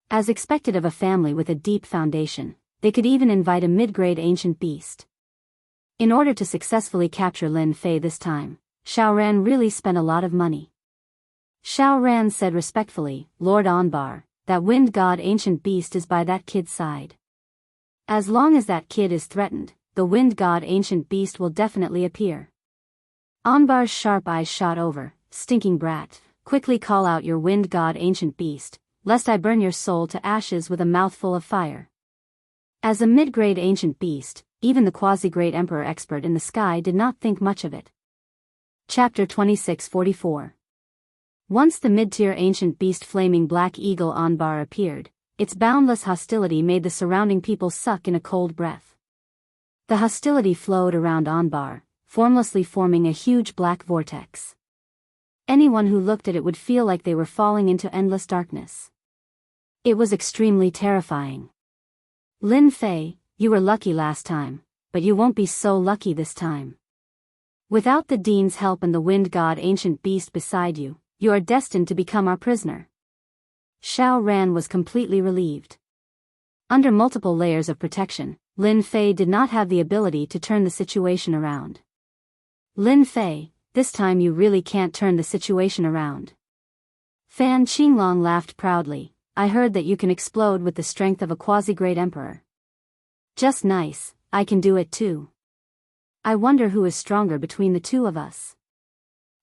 As expected of a family with a deep foundation, they could even invite a mid-grade ancient beast. In order to successfully capture Lin Fei this time, Shao Ran really spent a lot of money. Shao Ran said respectfully, Lord Anbar, that wind god ancient beast is by that kid's side. As long as that kid is threatened, the wind god ancient beast will definitely appear. Anbar's sharp eyes shot over, stinking brat, quickly call out your wind god ancient beast, lest I burn your soul to ashes with a mouthful of fire. As a mid-grade ancient beast, even the quasi-great emperor expert in the sky did not think much of it. Chapter 2644. Once the mid-tier ancient beast flaming black eagle Anbar appeared, its boundless hostility made the surrounding people suck in a cold breath. The hostility flowed around Anbar, formlessly forming a huge black vortex. Anyone who looked at it would feel like they were falling into endless darkness. It was extremely terrifying. Lin Fei, you were lucky last time, but you won't be so lucky this time. Without the Dean's help and the wind god ancient beast beside you, you are destined to become our prisoner. Shao Ran was completely relieved. Under multiple layers of protection, Lin Fei did not have the ability to turn the situation around. Lin Fei, this time you really can't turn the situation around. Fan Qinglong laughed proudly, I heard that you can explode with the strength of a quasi-great emperor. Just nice, I can do it too. I wonder who is stronger between the two of us.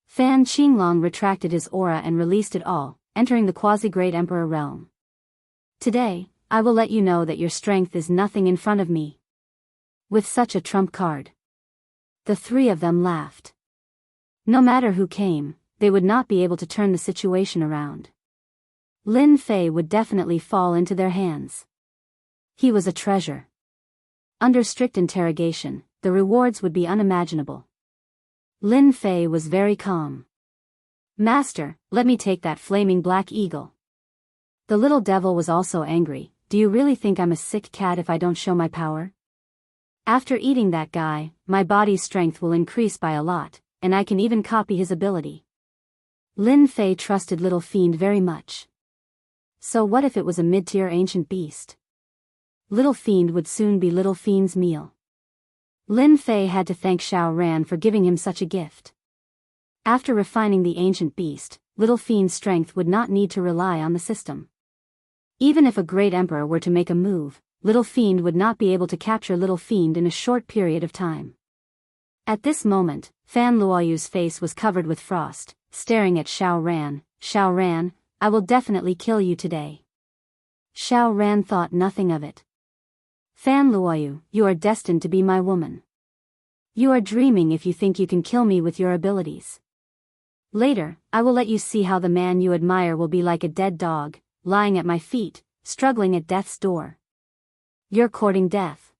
Fan Qinglong retracted his aura and released it all, entering the quasi-great emperor realm. Today, I will let you know that your strength is nothing in front of me. With such a trump card. The three of them laughed. No matter who came, they would not be able to turn the situation around. Lin Fei would definitely fall into their hands. He was a treasure. Under strict interrogation, the rewards would be unimaginable. Lin Fei was very calm. Master, let me take that flaming black eagle. The little devil was also angry, do you really think I'm a sick cat if I don't show my power? After eating that guy, my body's strength will increase by a lot, and I can even copy his ability. Lin Fei trusted Little Fiend very much. So what if it was a mid-tier ancient beast? Little Fiend would soon be Little Fiend's meal. Lin Fei had to thank Shao Ran for giving him such a gift. After refining the ancient beast, Little Fiend's strength would not need to rely on the system. Even if a great emperor were to make a move, Little Fiend would not be able to capture Little Fiend in a short period of time. At this moment, Fan Luoyu's face was covered with frost, staring at Shao Ran. Shao Ran, I will definitely kill you today. Shao Ran thought nothing of it. Fan Luoyu, you are destined to be my woman. You are dreaming if you think you can kill me with your abilities. Later, I will let you see how the man you admire will be like a dead dog, lying at my feet, struggling at death's door. You're courting death.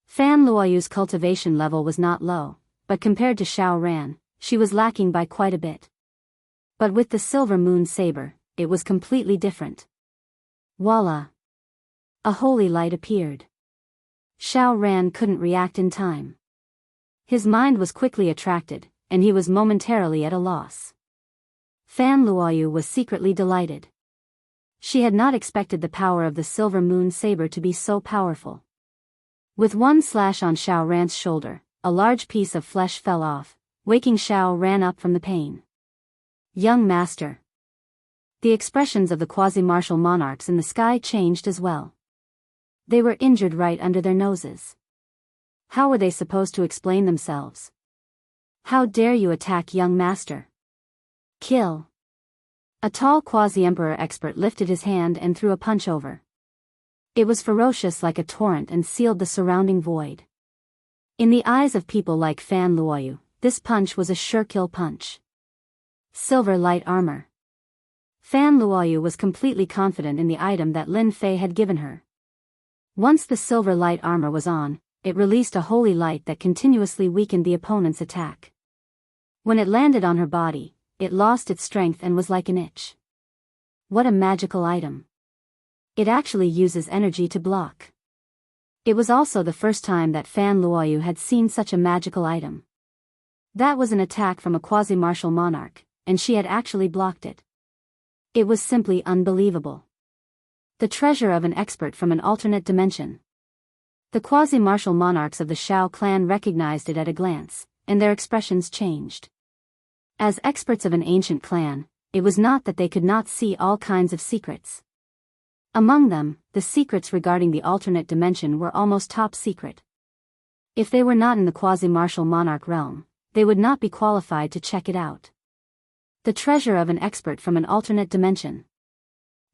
Fan Luoyu's cultivation level was not low, but compared to Shao Ran, she was lacking by quite a bit. But with the silver moon saber, it was completely different. Voila! A holy light appeared. Shao Ran couldn't react in time. His mind was quickly attracted, and he was momentarily at a loss. Fan Luoyu was secretly delighted. She had not expected the power of the silver moon saber to be so powerful. With one slash on Shao Ran's shoulder, a large piece of flesh fell off, waking Shao Ran up from the pain. Young master. The expressions of the quasi-martial monarchs in the sky changed as well. They were injured right under their noses. How were they supposed to explain themselves? How dare you attack young master? Kill. A tall quasi-emperor expert lifted his hand and threw a punch over. It was ferocious like a torrent and sealed the surrounding void. In the eyes of people like Fan Luoyu, this punch was a sure kill punch. Silver light armor. Fan Luoyu was completely confident in the item that Lin Fei had given her. Once the silver light armor was on, it released a holy light that continuously weakened the opponent's attack. When it landed on her body, it lost its strength and was like an itch. What a magical item. It actually uses energy to block. It was also the first time that Fan Luoyu had seen such a magical item. That was an attack from a quasi-martial monarch, and she had actually blocked it. It was simply unbelievable. The treasure of an expert from an alternate dimension. The quasi-martial monarchs of the Shao clan recognized it at a glance, and their expressions changed. As experts of an ancient clan, it was not that they could not see all kinds of secrets. Among them, the secrets regarding the alternate dimension were almost top secret. If they were not in the quasi-martial monarch realm, they would not be qualified to check it out. The treasure of an expert from an alternate dimension.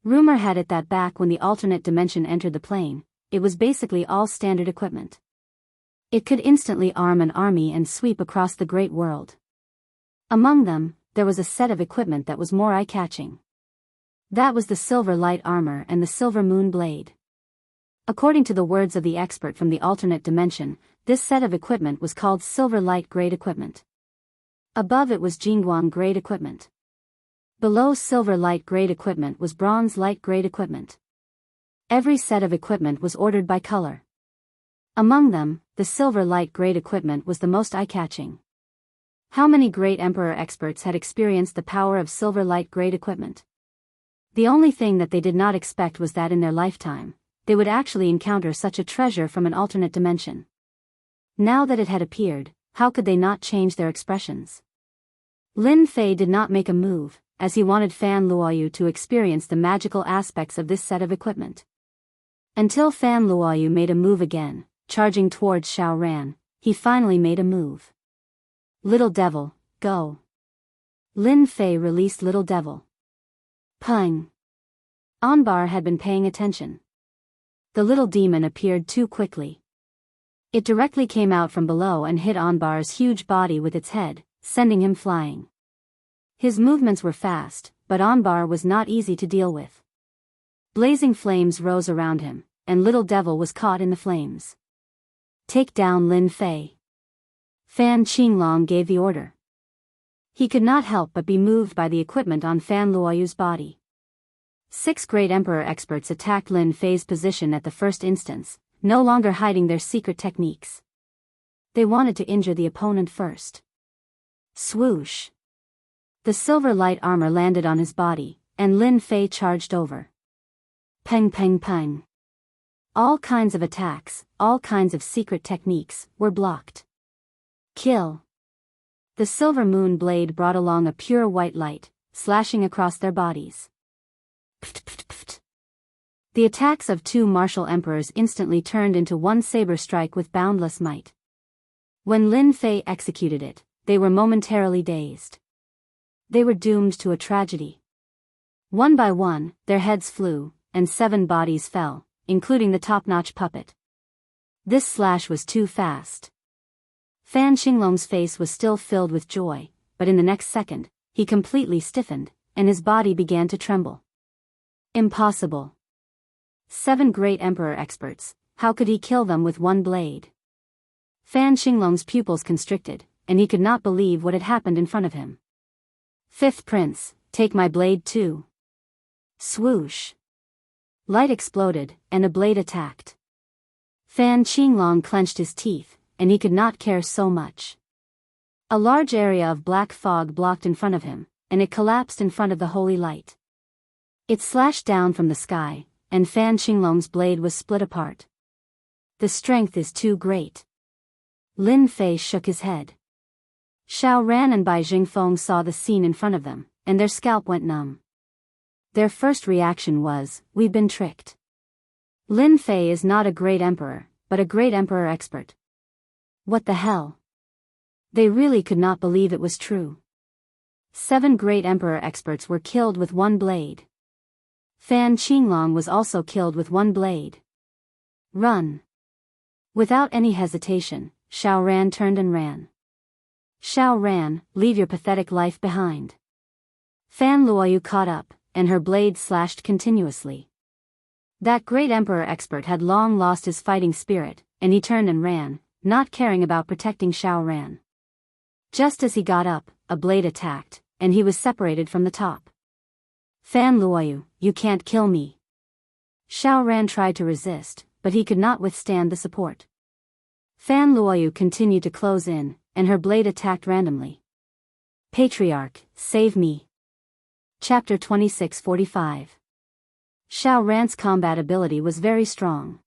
Rumor had it that back when the alternate dimension entered the plane, it was basically all standard equipment. It could instantly arm an army and sweep across the great world. Among them, there was a set of equipment that was more eye-catching. That was the silver light armor and the silver moon blade. According to the words of the expert from the alternate dimension, this set of equipment was called silver light grade equipment. Above it was Jianghu grade equipment. Below silver light grade equipment was bronze light grade equipment. Every set of equipment was ordered by color. Among them, the silver light grade equipment was the most eye-catching. How many great emperor experts had experienced the power of silver light grade equipment? The only thing that they did not expect was that in their lifetime, they would actually encounter such a treasure from an alternate dimension. Now that it had appeared, how could they not change their expressions? Lin Fei did not make a move, as he wanted Fan Luoyu to experience the magical aspects of this set of equipment. Until Fan Luoyu made a move again, charging towards Shao Ran, he finally made a move. Little devil, go. Lin Fei released Little Devil. Pung. Anbar had been paying attention. The little demon appeared too quickly. It directly came out from below and hit Anbar's huge body with its head, sending him flying. His movements were fast, but Anbar was not easy to deal with. Blazing flames rose around him, and Little Devil was caught in the flames. Take down Lin Fei. Fan Qinglong gave the order. He could not help but be moved by the equipment on Fan Luoyu's body. 6 great emperor experts attacked Lin Fei's position at the first instance, no longer hiding their secret techniques. They wanted to injure the opponent first. Swoosh. The silver light armor landed on his body, and Lin Fei charged over. Peng peng peng. All kinds of attacks, all kinds of secret techniques, were blocked. Kill. The silver moon blade brought along a pure white light, slashing across their bodies. Pft, pft, pft. The attacks of 2 martial emperors instantly turned into one saber strike with boundless might. When Lin Fei executed it, they were momentarily dazed. They were doomed to a tragedy. One by one, their heads flew, and 7 bodies fell, including the top-notch puppet. This slash was too fast. Fan Qinglong's face was still filled with joy, but in the next second, he completely stiffened, and his body began to tremble. Impossible. 7 great emperor experts, how could he kill them with one blade? Fan Qinglong's pupils constricted, and he could not believe what had happened in front of him. 5th Prince, take my blade too. Swoosh. Light exploded, and a blade attacked. Fan Qinglong clenched his teeth, and he could not care so much. A large area of black fog blocked in front of him, and it collapsed in front of the holy light. It slashed down from the sky, and Fan Qinglong's blade was split apart. The strength is too great. Lin Fei shook his head. Shao Ran and Bai Jingfeng saw the scene in front of them, and their scalp went numb. Their first reaction was, we've been tricked. Lin Fei is not a great emperor, but a great emperor expert. What the hell? They really could not believe it was true. 7 great emperor experts were killed with one blade. Fan Qinglong was also killed with one blade. Run. Without any hesitation, Xiao Ran turned and ran. Xiao Ran, leave your pathetic life behind. Fan Luoyu caught up, and her blade slashed continuously. That great emperor expert had long lost his fighting spirit, and he turned and ran, not caring about protecting Xiao Ran. Just as he got up, a blade attacked, and he was separated from the top. Fan Luoyu, you can't kill me. Xiao Ran tried to resist, but he could not withstand the support. Fan Luoyu continued to close in, and her blade attacked randomly. Patriarch, save me. Chapter 2645. Xiao Ran's combat ability was very strong.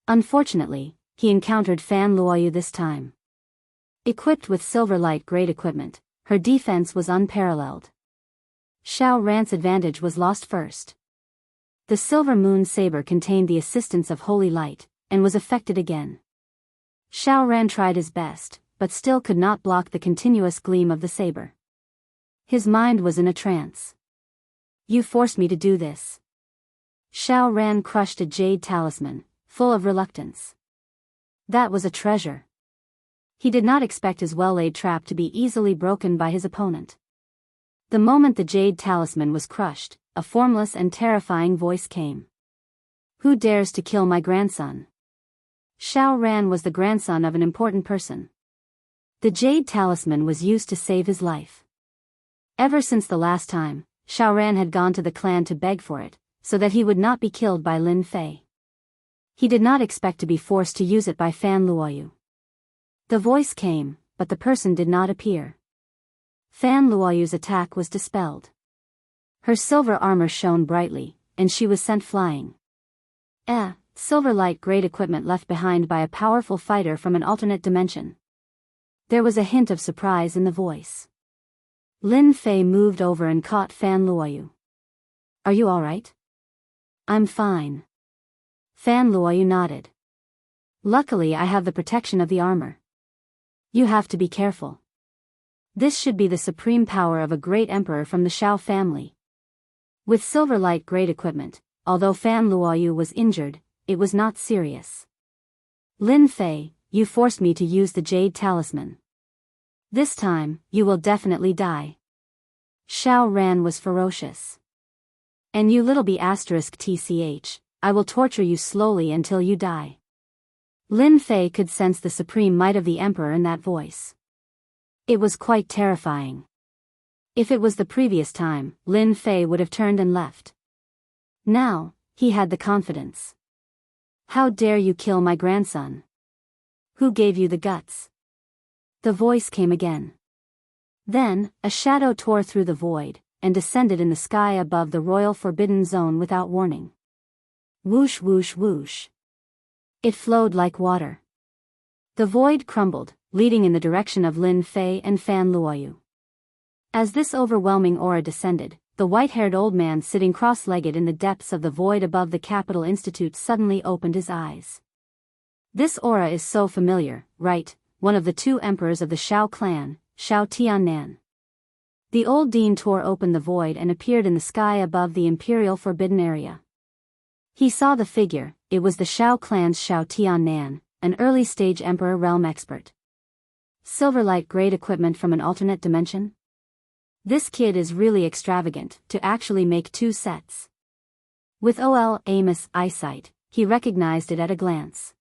Unfortunately, he encountered Fan Luoyu this time. Equipped with silver light grade equipment, her defense was unparalleled. Xiao Ran's advantage was lost first. The silver moon saber contained the assistance of holy light, and was affected again. Xiao Ran tried his best, but still could not block the continuous gleam of the saber. His mind was in a trance. You forced me to do this. Xiao Ran crushed a jade talisman, full of reluctance. That was a treasure. He did not expect his well-laid trap to be easily broken by his opponent. The moment the jade talisman was crushed, a formless and terrifying voice came. Who dares to kill my grandson? Xiao Ran was the grandson of an important person. The jade talisman was used to save his life. Ever since the last time, Xiao Ran had gone to the clan to beg for it, so that he would not be killed by Lin Fei. He did not expect to be forced to use it by Fan Luoyu. The voice came, but the person did not appear. Fan Luoyu's attack was dispelled. Her silver armor shone brightly, and she was sent flying. Silver light grade equipment left behind by a powerful fighter from an alternate dimension. There was a hint of surprise in the voice. Lin Fei moved over and caught Fan Luoyu. Are you alright? I'm fine. Fan Luoyu nodded. Luckily I have the protection of the armor. You have to be careful. This should be the supreme power of a great emperor from the Shao family. With silver light grade equipment, although Fan Luoyu was injured, it was not serious. Lin Fei, you forced me to use the jade talisman. This time, you will definitely die. Xiao Ran was ferocious. And you little b*tch, I will torture you slowly until you die. Lin Fei could sense the supreme might of the emperor in that voice. It was quite terrifying. If it was the previous time, Lin Fei would have turned and left. Now, he had the confidence. How dare you kill my grandson? Who gave you the guts? The voice came again. Then, a shadow tore through the void, and descended in the sky above the royal forbidden zone without warning. Whoosh whoosh whoosh. It flowed like water. The void crumbled, leading in the direction of Lin Fei and Fan Luoyu. As this overwhelming aura descended, the white-haired old man sitting cross-legged in the depths of the void above the Capital Institute suddenly opened his eyes. This aura is so familiar, right? One of the two emperors of the Shao clan, Shao Tiannan. The old dean tore open the void and appeared in the sky above the imperial forbidden area. He saw the figure. It was the Shao clan's Shao Tiannan, an early-stage emperor realm expert. Silverlight grade equipment from an alternate dimension? This kid is really extravagant, to actually make two sets. With Amos eyesight, he recognized it at a glance.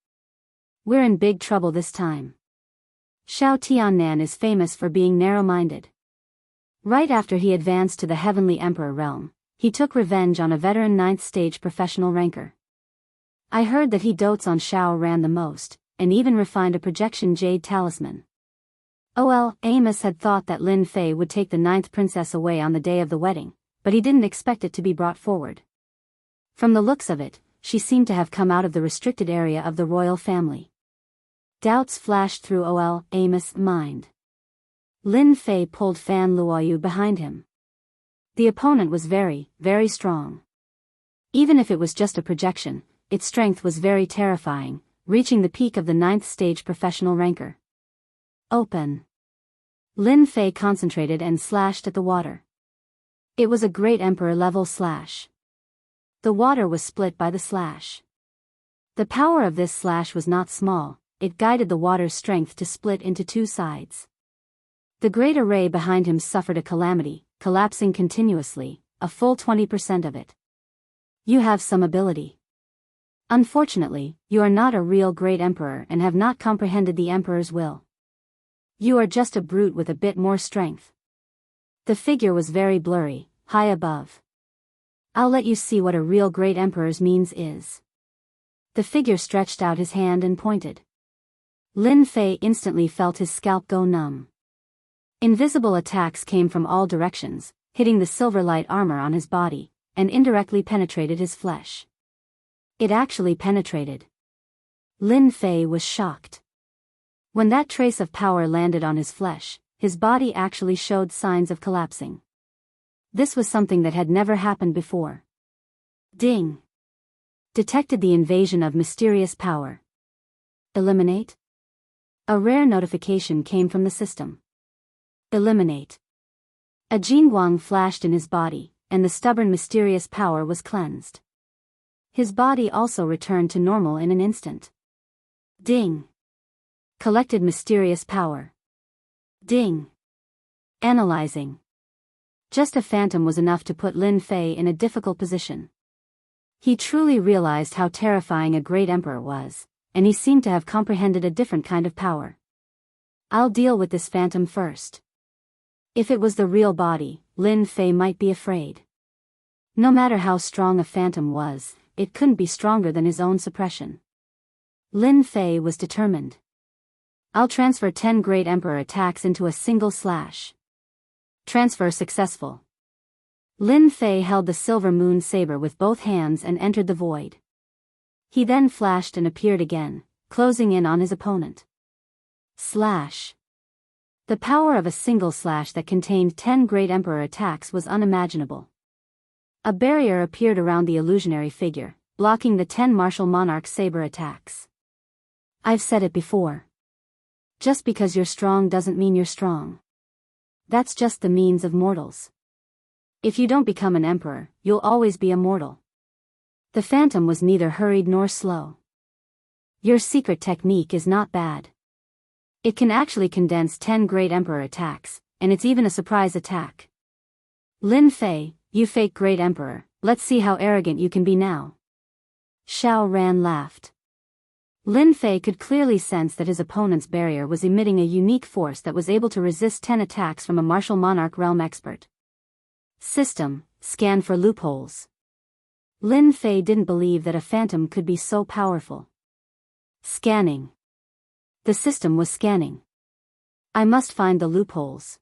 We're in big trouble this time. Shao Tiannan is famous for being narrow-minded. Right after he advanced to the Heavenly Emperor realm, he took revenge on a veteran 9th stage professional ranker. I heard that he dotes on Xiao Ran the most, and even refined a projection jade talisman. Amos had thought that Lin Fei would take the 9th princess away on the day of the wedding, but he didn't expect it to be brought forward. From the looks of it, she seemed to have come out of the restricted area of the royal family. Doubts flashed through Amos' mind. Lin Fei pulled Fan Luoyu behind him. The opponent was very, very strong. Even if it was just a projection, its strength was very terrifying, reaching the peak of the 9th stage professional ranker. Open. Lin Fei concentrated and slashed at the water. It was a great emperor-level slash. The water was split by the slash. The power of this slash was not small. it guided the water's strength to split into two sides. The great array behind him suffered a calamity, collapsing continuously, a full 20% of it. You have some ability. Unfortunately, you are not a real great emperor and have not comprehended the emperor's will. You are just a brute with a bit more strength. The figure was very blurry, high above. I'll let you see what a real great emperor's means is. The figure stretched out his hand and pointed. Lin Fei instantly felt his scalp go numb. Invisible attacks came from all directions, hitting the silver light armor on his body, and indirectly penetrated his flesh. It actually penetrated. Lin Fei was shocked. When that trace of power landed on his flesh, his body actually showed signs of collapsing. This was something that had never happened before. Ding! Detected the invasion of mysterious power. Eliminate? A rare notification came from the system. Eliminate. A Jingguang flashed in his body, and the stubborn mysterious power was cleansed. His body also returned to normal in an instant. Ding. Collected mysterious power. Ding. Analyzing. Just a phantom was enough to put Lin Fei in a difficult position. He truly realized how terrifying a great emperor was, and he seemed to have comprehended a different kind of power. I'll deal with this phantom first. If it was the real body, Lin Fei might be afraid. No matter how strong a phantom was, it couldn't be stronger than his own suppression. Lin Fei was determined. I'll transfer 10 great emperor attacks into a single slash. Transfer successful. Lin Fei held the silver moon saber with both hands and entered the void. He then flashed and appeared again, closing in on his opponent. Slash. The power of a single slash that contained 10 great emperor attacks was unimaginable. A barrier appeared around the illusionary figure, blocking the 10 martial monarch saber attacks. I've said it before. Just because you're strong doesn't mean you're strong. That's just the means of mortals. If you don't become an emperor, you'll always be a mortal. The phantom was neither hurried nor slow. Your secret technique is not bad. It can actually condense 10 great emperor attacks, and it's even a surprise attack. Lin Fei, you fake great emperor, let's see how arrogant you can be now. Xiao Ran laughed. Lin Fei could clearly sense that his opponent's barrier was emitting a unique force that was able to resist 10 attacks from a martial monarch realm expert. System, scan for loopholes. Lin Fei didn't believe that a phantom could be so powerful. Scanning. The system was scanning. I must find the loopholes.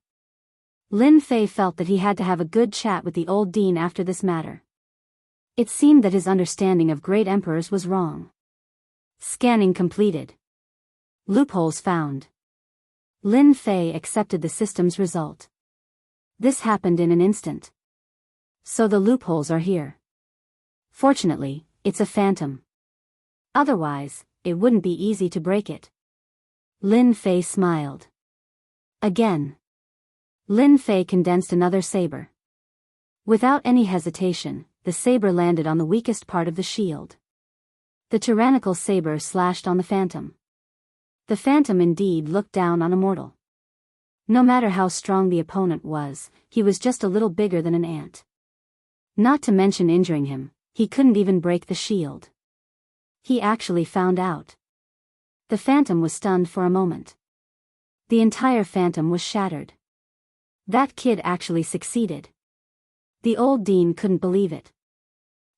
Lin Fei felt that he had to have a good chat with the old dean after this matter. It seemed that his understanding of great emperors was wrong. Scanning completed. Loopholes found. Lin Fei accepted the system's result. This happened in an instant. So the loopholes are here. Fortunately, it's a phantom. Otherwise, it wouldn't be easy to break it. Lin Fei smiled. Again. Lin Fei condensed another saber. Without any hesitation, the saber landed on the weakest part of the shield. The tyrannical saber slashed on the phantom. The phantom indeed looked down on a mortal. No matter how strong the opponent was, he was just a little bigger than an ant. Not to mention injuring him, he couldn't even break the shield. He actually found out. The phantom was stunned for a moment. The entire phantom was shattered. That kid actually succeeded. The old dean couldn't believe it.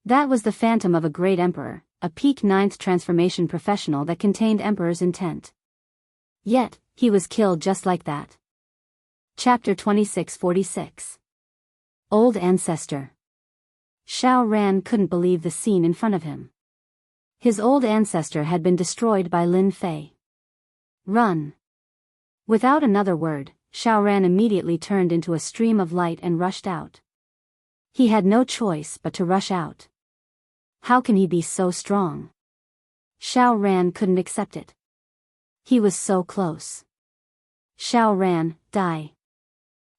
That was the phantom of a great emperor, a peak 9th transformation professional that contained emperor's intent. Yet, he was killed just like that. Chapter 2646. Old Ancestor. Xiao Ran couldn't believe the scene in front of him. His old ancestor had been destroyed by Lin Fei. Run! Without another word, Xiao Ran immediately turned into a stream of light and rushed out. He had no choice but to rush out. How can he be so strong? Xiao Ran couldn't accept it. He was so close. Xiao Ran, die.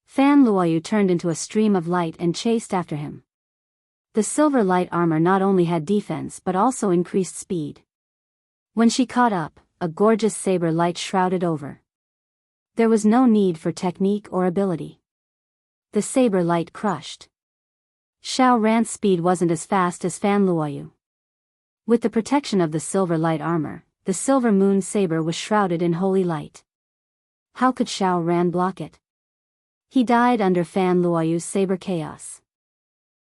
Fan Luoyu turned into a stream of light and chased after him. The silver light armor not only had defense but also increased speed. When she caught up, a gorgeous saber light shrouded over. There was no need for technique or ability. The saber light crushed. Xiao Ran's speed wasn't as fast as Fan Luoyu. With the protection of the silver light armor, the silver moon saber was shrouded in holy light. How could Xiao Ran block it? He died under Fan Luoyu's saber chaos.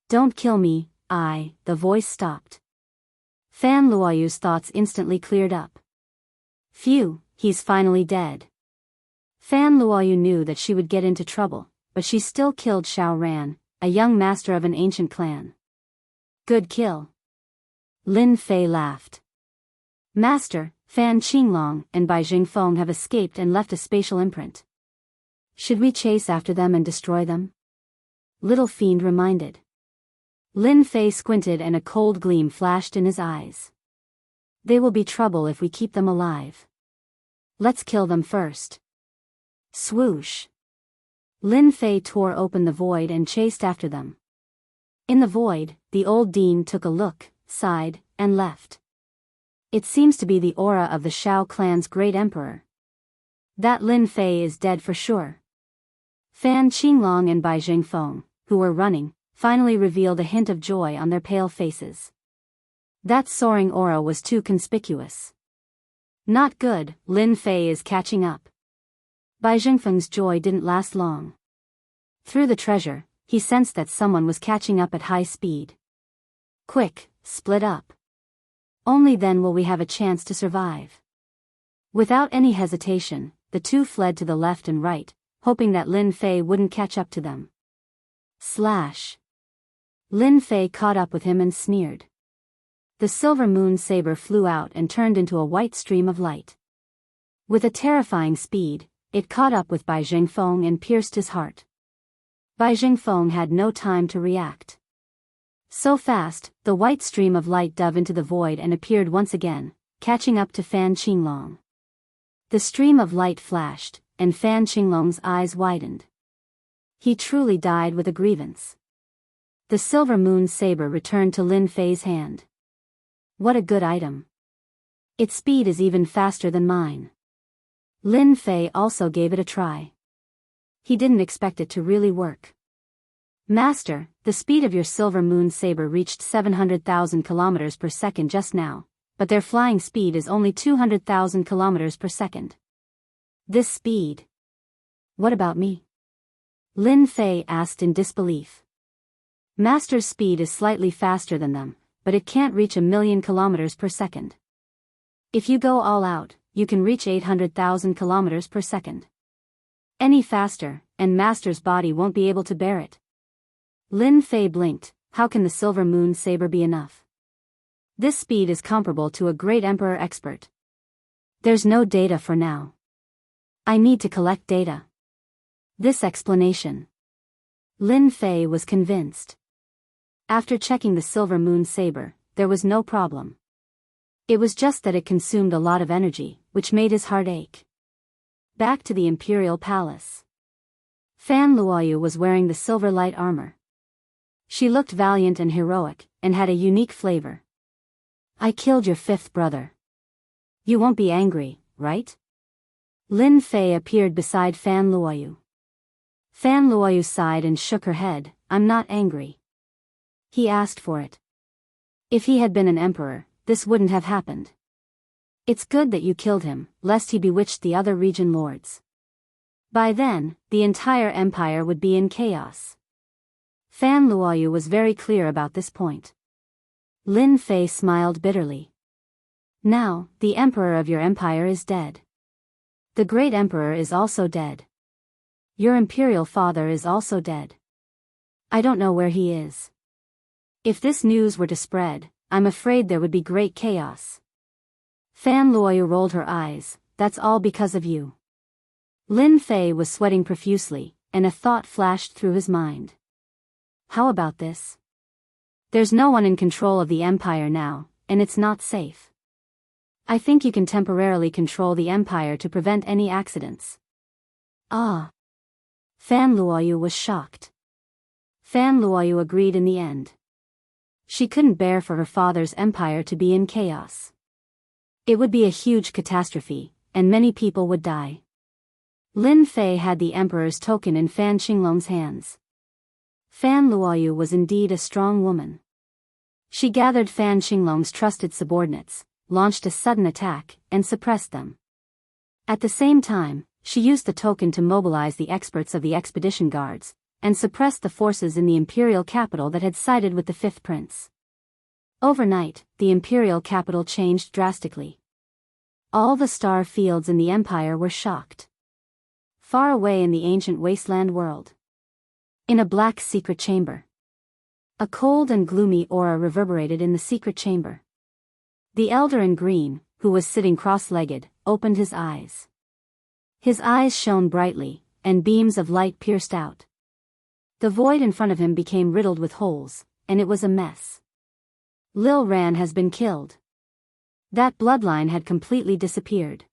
Don't kill me, the voice stopped. Fan Luoyu's thoughts instantly cleared up. Phew, he's finally dead. Fan Luoyu knew that she would get into trouble, but she still killed Xiao Ran, a young master of an ancient clan. Good kill. Lin Fei laughed. Master, Fan Qinglong and Bai Jingfeng have escaped and left a spatial imprint. Should we chase after them and destroy them? Little Fiend reminded. Lin Fei squinted and a cold gleam flashed in his eyes. They will be trouble if we keep them alive. Let's kill them first. Swoosh. Lin Fei tore open the void and chased after them. In the void, the old dean took a look, sighed, and left. It seems to be the aura of the Shao clan's great emperor. That Lin Fei is dead for sure. Fan Qinglong and Bai Jingfeng, who were running, finally revealed a hint of joy on their pale faces. That soaring aura was too conspicuous. Not good, Lin Fei is catching up. Bai Jingfeng's joy didn't last long. Through the treasure, he sensed that someone was catching up at high speed. Quick, split up. Only then will we have a chance to survive. Without any hesitation, the two fled to the left and right, hoping that Lin Fei wouldn't catch up to them. Slash. Lin Fei caught up with him and sneered. The silver moon saber flew out and turned into a white stream of light. With a terrifying speed, it caught up with Bai Jingfeng and pierced his heart. Bai Jingfeng had no time to react. So fast, the white stream of light dove into the void and appeared once again, catching up to Fan Qinglong. The stream of light flashed, and Fan Qinglong's eyes widened. He truly died with a grievance. The silver moon saber returned to Lin Fei's hand. What a good item. Its speed is even faster than mine. Lin Fei also gave it a try. He didn't expect it to really work. Master, the speed of your silver moon saber reached 700,000 kilometers per second just now, but their flying speed is only 200,000 kilometers per second. This speed. What about me? Lin Fei asked in disbelief. Master's speed is slightly faster than them, but it can't reach 1,000,000 kilometers per second. If you go all out, you can reach 800,000 kilometers per second. Any faster, and Master's body won't be able to bear it. Lin Fei blinked. How can the silver moon saber be enough? This speed is comparable to a great emperor expert. There's no data for now. I need to collect data. This explanation. Lin Fei was convinced. After checking the silver moon saber, there was no problem. It was just that it consumed a lot of energy, which made his heart ache. Back to the imperial palace. Fan Luoyu was wearing the silver light armor. She looked valiant and heroic, and had a unique flavor. I killed your fifth brother. You won't be angry, right? Lin Fei appeared beside Fan Luoyu. Fan Luoyu sighed and shook her head. I'm not angry. He asked for it. If he had been an emperor, this wouldn't have happened. It's good that you killed him, lest he bewitched the other region lords. By then, the entire empire would be in chaos. Fan Luoyu was very clear about this point. Lin Fei smiled bitterly. Now, the emperor of your empire is dead. The great emperor is also dead. Your imperial father is also dead. I don't know where he is. If this news were to spread, I'm afraid there would be great chaos. Fan Luoyu rolled her eyes. That's all because of you. Lin Fei was sweating profusely, and a thought flashed through his mind. How about this? There's no one in control of the empire now, and it's not safe. I think you can temporarily control the empire to prevent any accidents. Ah. Fan Luoyu was shocked. Fan Luoyu agreed in the end. She couldn't bear for her father's empire to be in chaos. It would be a huge catastrophe, and many people would die. Lin Fei had the emperor's token in Fan Qinglong's hands. Fan Luoyu was indeed a strong woman. She gathered Fan Qinglong's trusted subordinates, launched a sudden attack, and suppressed them. At the same time, she used the token to mobilize the experts of the expedition guards, and suppressed the forces in the imperial capital that had sided with the fifth prince. Overnight, the imperial capital changed drastically. All the star fields in the empire were shocked. Far away in the ancient wasteland world, in a black secret chamber, a cold and gloomy aura reverberated in the secret chamber. The elder in green, who was sitting cross-legged, opened his eyes. His eyes shone brightly, and beams of light pierced out. The void in front of him became riddled with holes, and it was a mess. Lil Ran has been killed. That bloodline had completely disappeared.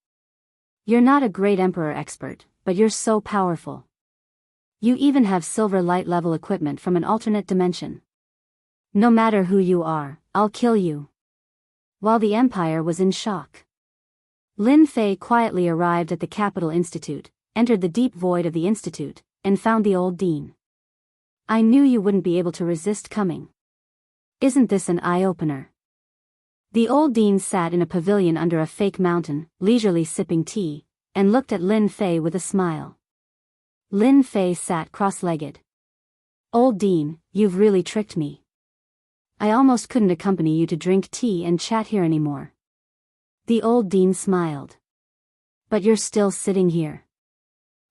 You're not a great emperor expert, but you're so powerful. You even have silver light level equipment from an alternate dimension. No matter who you are, I'll kill you. While the empire was in shock, Lin Fei quietly arrived at the Capital Institute, entered the deep void of the institute, and found the old dean. I knew you wouldn't be able to resist coming. Isn't this an eye-opener? The old dean sat in a pavilion under a fake mountain, leisurely sipping tea, and looked at Lin Fei with a smile. Lin Fei sat cross-legged. Old dean, you've really tricked me. I almost couldn't accompany you to drink tea and chat here anymore. The old dean smiled. But you're still sitting here.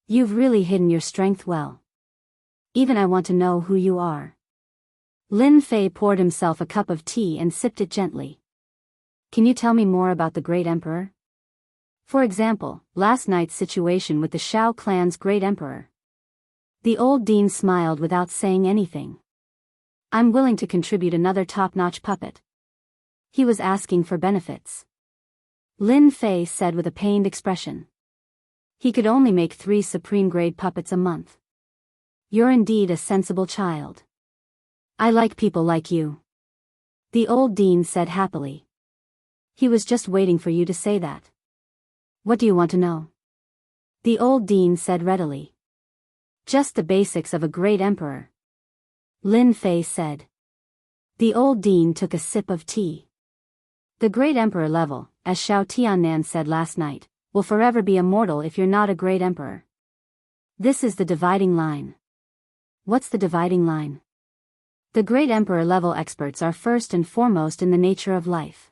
You've really hidden your strength well. Even I want to know who you are. Lin Fei poured himself a cup of tea and sipped it gently. Can you tell me more about the great emperor? For example, last night's situation with the Shao clan's great emperor. The old dean smiled without saying anything. I'm willing to contribute another top-notch puppet. He was asking for benefits. Lin Fei said with a pained expression. He could only make 3 supreme-grade puppets a month. You're indeed a sensible child. I like people like you. The old dean said happily. He was just waiting for you to say that. What do you want to know? The old dean said readily. Just the basics of a great emperor. Lin Fei said. The old dean took a sip of tea. The great emperor level, as Xiao Tiannan said last night, will forever be immortal if you're not a great emperor. This is the dividing line. What's the dividing line? The great emperor level experts are first and foremost in the nature of life.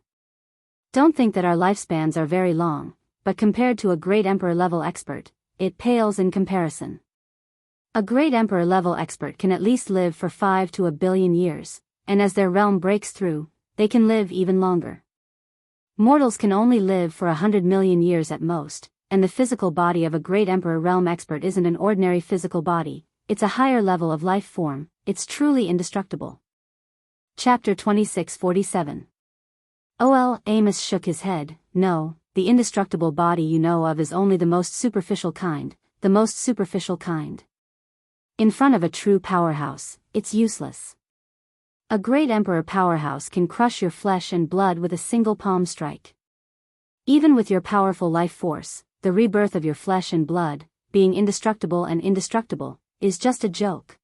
Don't think that our lifespans are very long, but compared to a great emperor level expert, it pales in comparison. A great emperor level expert can at least live for 5 to a billion years, and as their realm breaks through, they can live even longer. Mortals can only live for 100 million years at most, and the physical body of a great emperor realm expert isn't an ordinary physical body, it's a higher level of life form, it's truly indestructible. Chapter 2647. O.L. Amos shook his head. No, the indestructible body you know of is only the most superficial kind, the most superficial kind. In front of a true powerhouse, it's useless. A great emperor powerhouse can crush your flesh and blood with a single palm strike. Even with your powerful life force, the rebirth of your flesh and blood, being indestructible and indestructible, is just a joke.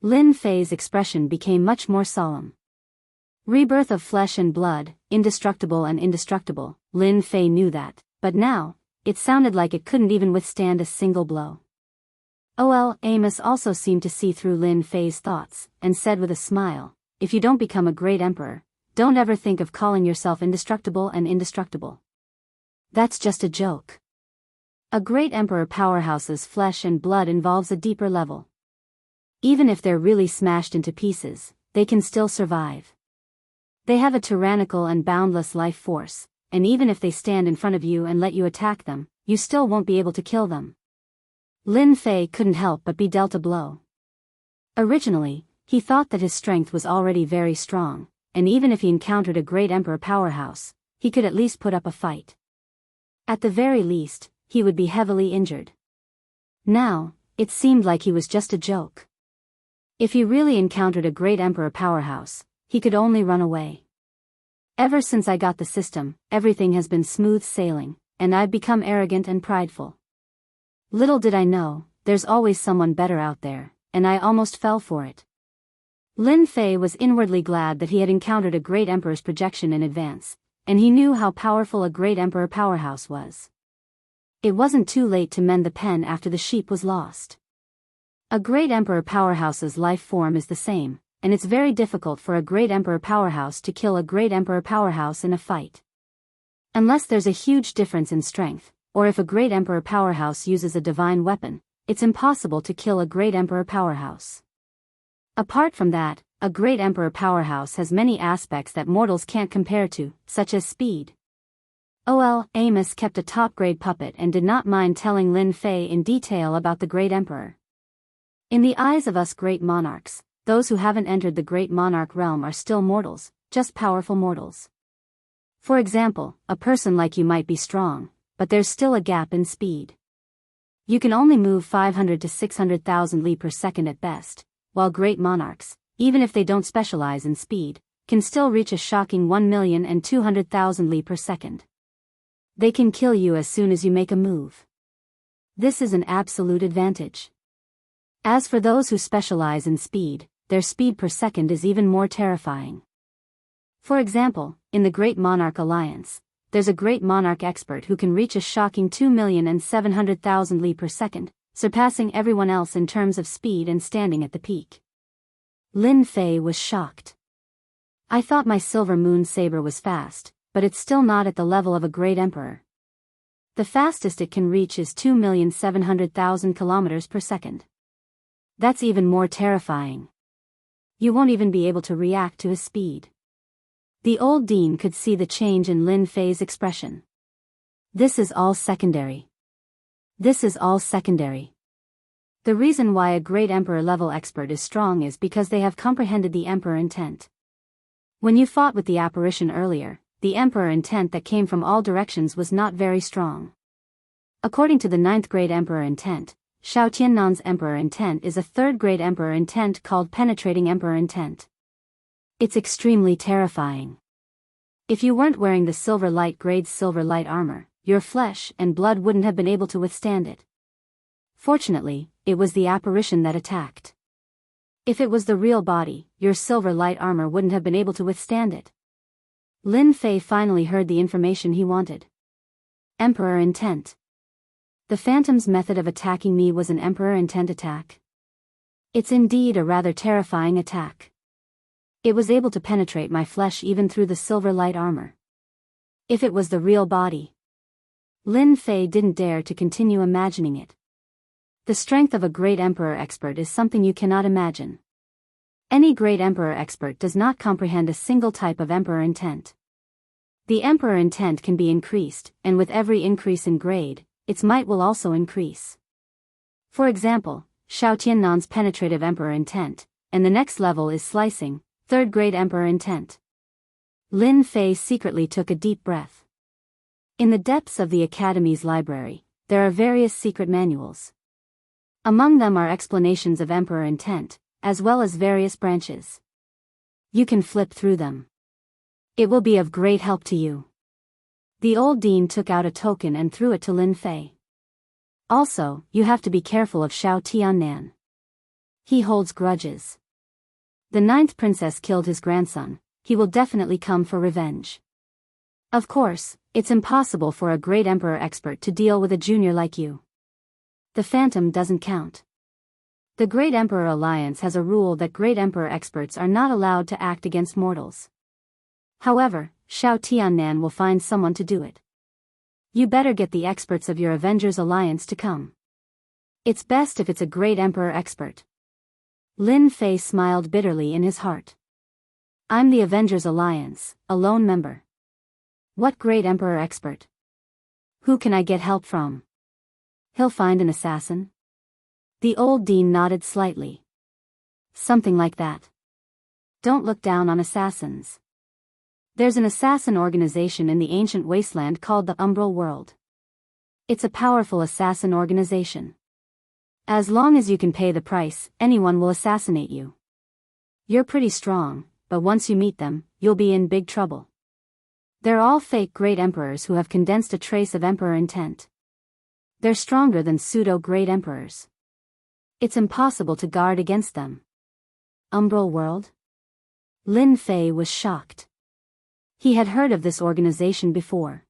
Lin Fei's expression became much more solemn. Rebirth of flesh and blood, indestructible and indestructible, Lin Fei knew that, but now, it sounded like it couldn't even withstand a single blow. O.L. Amos also seemed to see through Lin Fei's thoughts, and said with a smile, if you don't become a great emperor, don't ever think of calling yourself indestructible and indestructible. That's just a joke. A great emperor powerhouse's flesh and blood involves a deeper level. Even if they're really smashed into pieces, they can still survive. They have a tyrannical and boundless life force, and even if they stand in front of you and let you attack them, you still won't be able to kill them. Lin Fei couldn't help but be dealt a blow. Originally, he thought that his strength was already very strong, and even if he encountered a great emperor powerhouse, he could at least put up a fight. At the very least, he would be heavily injured. Now, it seemed like he was just a joke. If he really encountered a great emperor powerhouse, he could only run away. Ever since I got the system, everything has been smooth sailing, and I've become arrogant and prideful. Little did I know, there's always someone better out there, and I almost fell for it. Lin Fei was inwardly glad that he had encountered a great emperor's projection in advance, and he knew how powerful a great emperor powerhouse was. It wasn't too late to mend the pen after the sheep was lost. A great emperor powerhouse's life form is the same, and it's very difficult for a great emperor powerhouse to kill a great emperor powerhouse in a fight. Unless there's a huge difference in strength, or if a great emperor powerhouse uses a divine weapon, it's impossible to kill a great emperor powerhouse. Apart from that, a great emperor powerhouse has many aspects that mortals can't compare to, such as speed. Amos kept a top-grade puppet and did not mind telling Lin Fei in detail about the great emperor. In the eyes of us great monarchs, those who haven't entered the great monarch realm are still mortals, just powerful mortals. For example, a person like you might be strong, but there's still a gap in speed. You can only move 500 to 600,000 li per second at best, while great monarchs, even if they don't specialize in speed, can still reach a shocking 1,200,000 li per second. They can kill you as soon as you make a move. This is an absolute advantage. As for those who specialize in speed, their speed per second is even more terrifying. For example, in the Great Monarch Alliance, there's a great monarch expert who can reach a shocking 2,700,000 li per second, surpassing everyone else in terms of speed and standing at the peak. Lin Fei was shocked. I thought my silver moon saber was fast, but it's still not at the level of a great emperor. The fastest it can reach is 2,700,000 kilometers per second. That's even more terrifying. You won't even be able to react to his speed. The old dean could see the change in Lin Fei's expression. This is all secondary. This is all secondary. The reason why a great emperor-level expert is strong is because they have comprehended the emperor intent. When you fought with the apparition earlier, the emperor intent that came from all directions was not very strong. According to the 9th grade emperor intent, Shao Tiannan's emperor intent is a 3rd grade emperor intent called penetrating emperor intent. It's extremely terrifying. If you weren't wearing the silver light grade's silver light armor, your flesh and blood wouldn't have been able to withstand it. Fortunately, it was the apparition that attacked. If it was the real body, your silver light armor wouldn't have been able to withstand it. Lin Fei finally heard the information he wanted. Emperor intent. The Phantom's method of attacking me was an emperor intent attack. It's indeed a rather terrifying attack. It was able to penetrate my flesh even through the silver light armor. If it was the real body. Lin Fei didn't dare to continue imagining it. The strength of a great emperor expert is something you cannot imagine. Any great emperor expert does not comprehend a single type of emperor intent. The emperor intent can be increased, and with every increase in grade, its might will also increase. For example, Shao Tiannan's penetrative emperor intent, and the next level is slicing, 3rd grade emperor intent. Lin Fei secretly took a deep breath. In the depths of the Academy's library, there are various secret manuals. Among them are explanations of emperor intent, as well as various branches. You can flip through them. It will be of great help to you. The old dean took out a token and threw it to Lin Fei. Also, you have to be careful of Shao Tiannan. He holds grudges. The 9th princess killed his grandson, he will definitely come for revenge. Of course, it's impossible for a great emperor expert to deal with a junior like you. The Phantom doesn't count. The Great Emperor Alliance has a rule that great emperor experts are not allowed to act against mortals. However, Shao Tiannan will find someone to do it. You better get the experts of your Avengers Alliance to come. It's best if it's a great emperor expert. Lin Fei smiled bitterly in his heart. I'm the Avengers Alliance, a lone member. What great emperor expert? Who can I get help from? He'll find an assassin? The old dean nodded slightly. Something like that. Don't look down on assassins. There's an assassin organization in the ancient wasteland called the Umbral World. It's a powerful assassin organization. As long as you can pay the price, anyone will assassinate you. You're pretty strong, but once you meet them, you'll be in big trouble. They're all fake great emperors who have condensed a trace of emperor intent. They're stronger than pseudo-great emperors. It's impossible to guard against them. Umbral World? Lin Fei was shocked. He had heard of this organization before.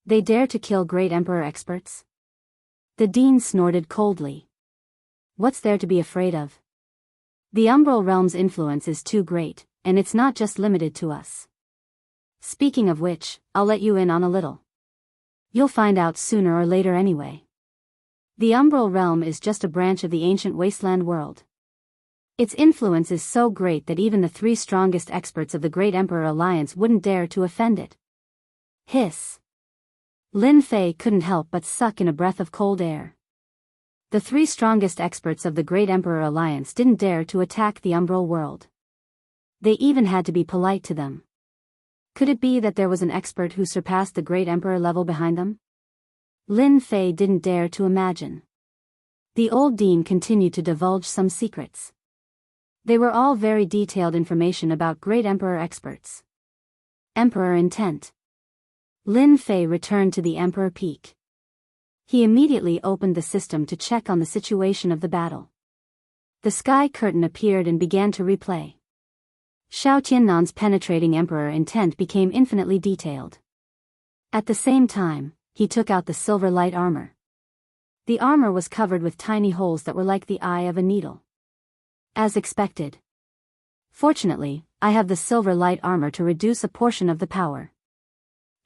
They dare to kill great emperor experts? The dean snorted coldly. What's there to be afraid of? The Umbral Realm's influence is too great, and it's not just limited to us. Speaking of which, I'll let you in on a little. You'll find out sooner or later anyway. The Umbral Realm is just a branch of the ancient wasteland world. Its influence is so great that even the 3 strongest experts of the Great Emperor Alliance wouldn't dare to offend it. Hiss. Lin Fei couldn't help but suck in a breath of cold air. The 3 strongest experts of the Great Emperor Alliance didn't dare to attack the Umbral World. They even had to be polite to them. Could it be that there was an expert who surpassed the Great Emperor level behind them? Lin Fei didn't dare to imagine. The old dean continued to divulge some secrets. They were all very detailed information about Great Emperor experts. Emperor intent. Lin Fei returned to the Emperor Peak. He immediately opened the system to check on the situation of the battle. The sky curtain appeared and began to replay. Xiao Tiannan's penetrating emperor intent became infinitely detailed. At the same time, he took out the silver light armor. The armor was covered with tiny holes that were like the eye of a needle. As expected. Fortunately, I have the silver light armor to reduce a portion of the power.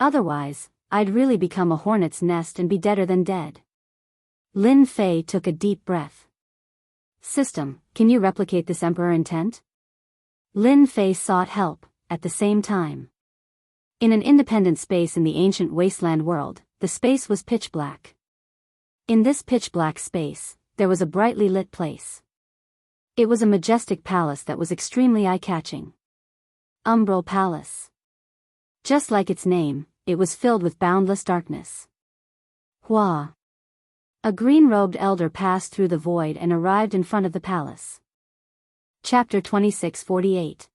Otherwise, I'd really become a hornet's nest and be deader than dead. Lin Fei took a deep breath. System, can you replicate this emperor intent? Lin Fei sought help, at the same time. In an independent space in the ancient wasteland world, the space was pitch black. In this pitch black space, there was a brightly lit place. It was a majestic palace that was extremely eye-catching. Umbral Palace. Just like its name, it was filled with boundless darkness. Hua. A green-robed elder passed through the void and arrived in front of the palace. Chapter 2648.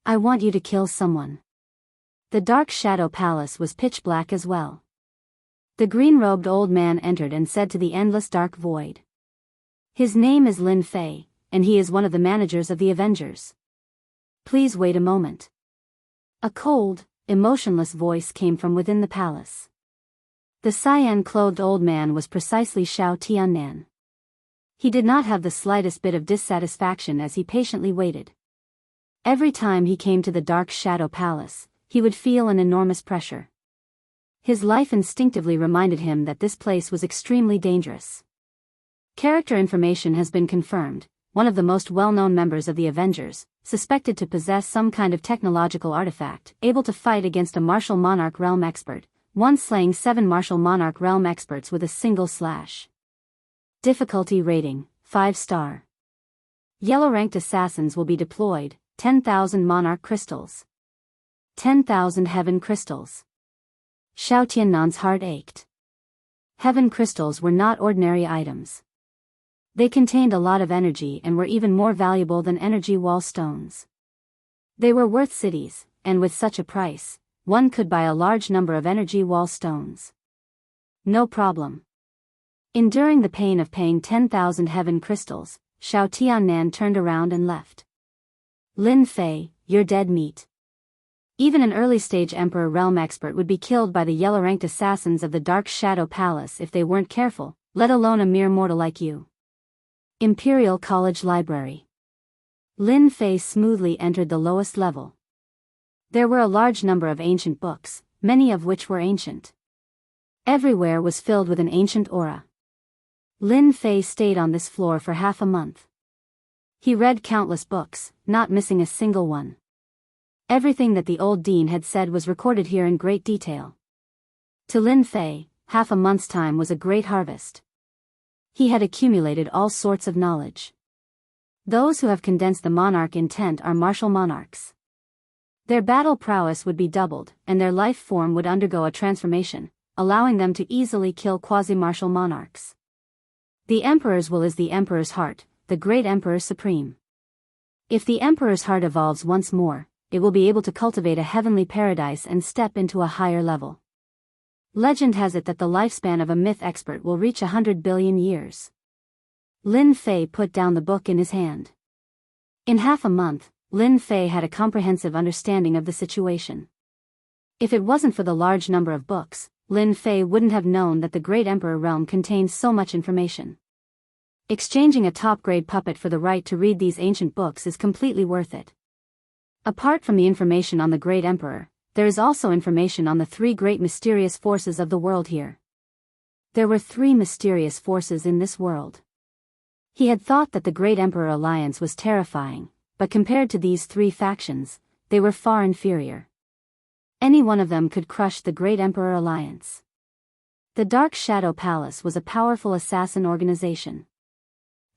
I want you to kill someone. The dark shadow palace was pitch black as well. The green-robed old man entered and said to the endless dark void. His name is Lin Fei, and he is one of the managers of the Avengers. Please wait a moment. A cold, emotionless voice came from within the palace. The cyan-clothed old man was precisely Xiao Tiannan. He did not have the slightest bit of dissatisfaction as he patiently waited. Every time he came to the dark shadow palace, he would feel an enormous pressure. His life instinctively reminded him that this place was extremely dangerous. Character information has been confirmed. One of the most well-known members of the Avengers, suspected to possess some kind of technological artifact, able to fight against a martial monarch realm expert, once slaying 7 martial monarch realm experts with a single slash. Difficulty rating, 5-star. Yellow-ranked assassins will be deployed, 10,000 monarch crystals. 10,000 heaven crystals. Xiao Tiannan's heart ached. Heaven crystals were not ordinary items. They contained a lot of energy and were even more valuable than energy wall stones. They were worth cities, and with such a price, one could buy a large number of energy wall stones. No problem. Enduring the pain of paying 10,000 heaven crystals, Xiao Tiannan turned around and left. Lin Fei, you're dead meat. Even an early-stage Emperor Realm expert would be killed by the yellow-ranked assassins of the Dark Shadow Palace if they weren't careful, let alone a mere mortal like you. Imperial College Library. Lin Fei smoothly entered the lowest level. There were a large number of ancient books, many of which were ancient. Everywhere was filled with an ancient aura. Lin Fei stayed on this floor for half a month. He read countless books, not missing a single one. Everything that the old dean had said was recorded here in great detail. To Lin Fei, half a month's time was a great harvest. He had accumulated all sorts of knowledge. Those who have condensed the monarch intent are martial monarchs. Their battle prowess would be doubled, and their life form would undergo a transformation, allowing them to easily kill quasi-martial monarchs. The Emperor's will is the Emperor's heart, the great Emperor Supreme. If the Emperor's heart evolves once more, it will be able to cultivate a heavenly paradise and step into a higher level. Legend has it that the lifespan of a myth expert will reach 100 billion years. Lin Fei put down the book in his hand. In half a month, Lin Fei had a comprehensive understanding of the situation. If it wasn't for the large number of books, Lin Fei wouldn't have known that the Great Emperor realm contains so much information. Exchanging a top-grade puppet for the right to read these ancient books is completely worth it. Apart from the information on the Great Emperor, there is also information on the three great mysterious forces of the world here. There were three mysterious forces in this world. He had thought that the Great Emperor alliance was terrifying, but compared to these three factions, they were far inferior. Any one of them could crush the Great Emperor alliance. The Dark Shadow Palace was a powerful assassin organization.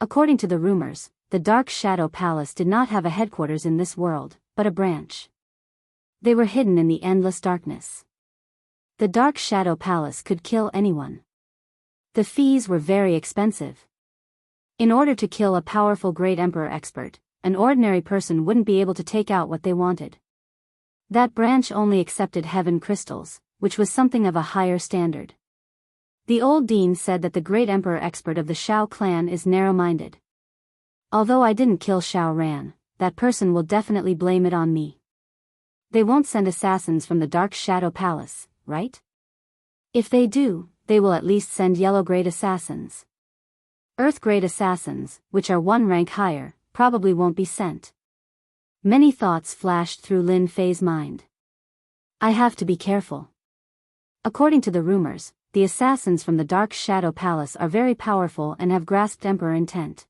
According to the rumors, the Dark Shadow Palace did not have a headquarters in this world, but a branch. They were hidden in the endless darkness. The Dark Shadow Palace could kill anyone. The fees were very expensive. In order to kill a powerful Great Emperor expert, an ordinary person wouldn't be able to take out what they wanted. That branch only accepted heaven crystals, which was something of a higher standard. The old dean said that the Great Emperor expert of the Shao clan is narrow-minded. Although I didn't kill Shao Ran, that person will definitely blame it on me. They won't send assassins from the Dark Shadow Palace, right? If they do, they will at least send yellow-grade assassins. Earth-grade assassins, which are one rank higher, probably won't be sent. Many thoughts flashed through Lin Fei's mind. I have to be careful. According to the rumors, the assassins from the Dark Shadow Palace are very powerful and have grasped Emperor intent.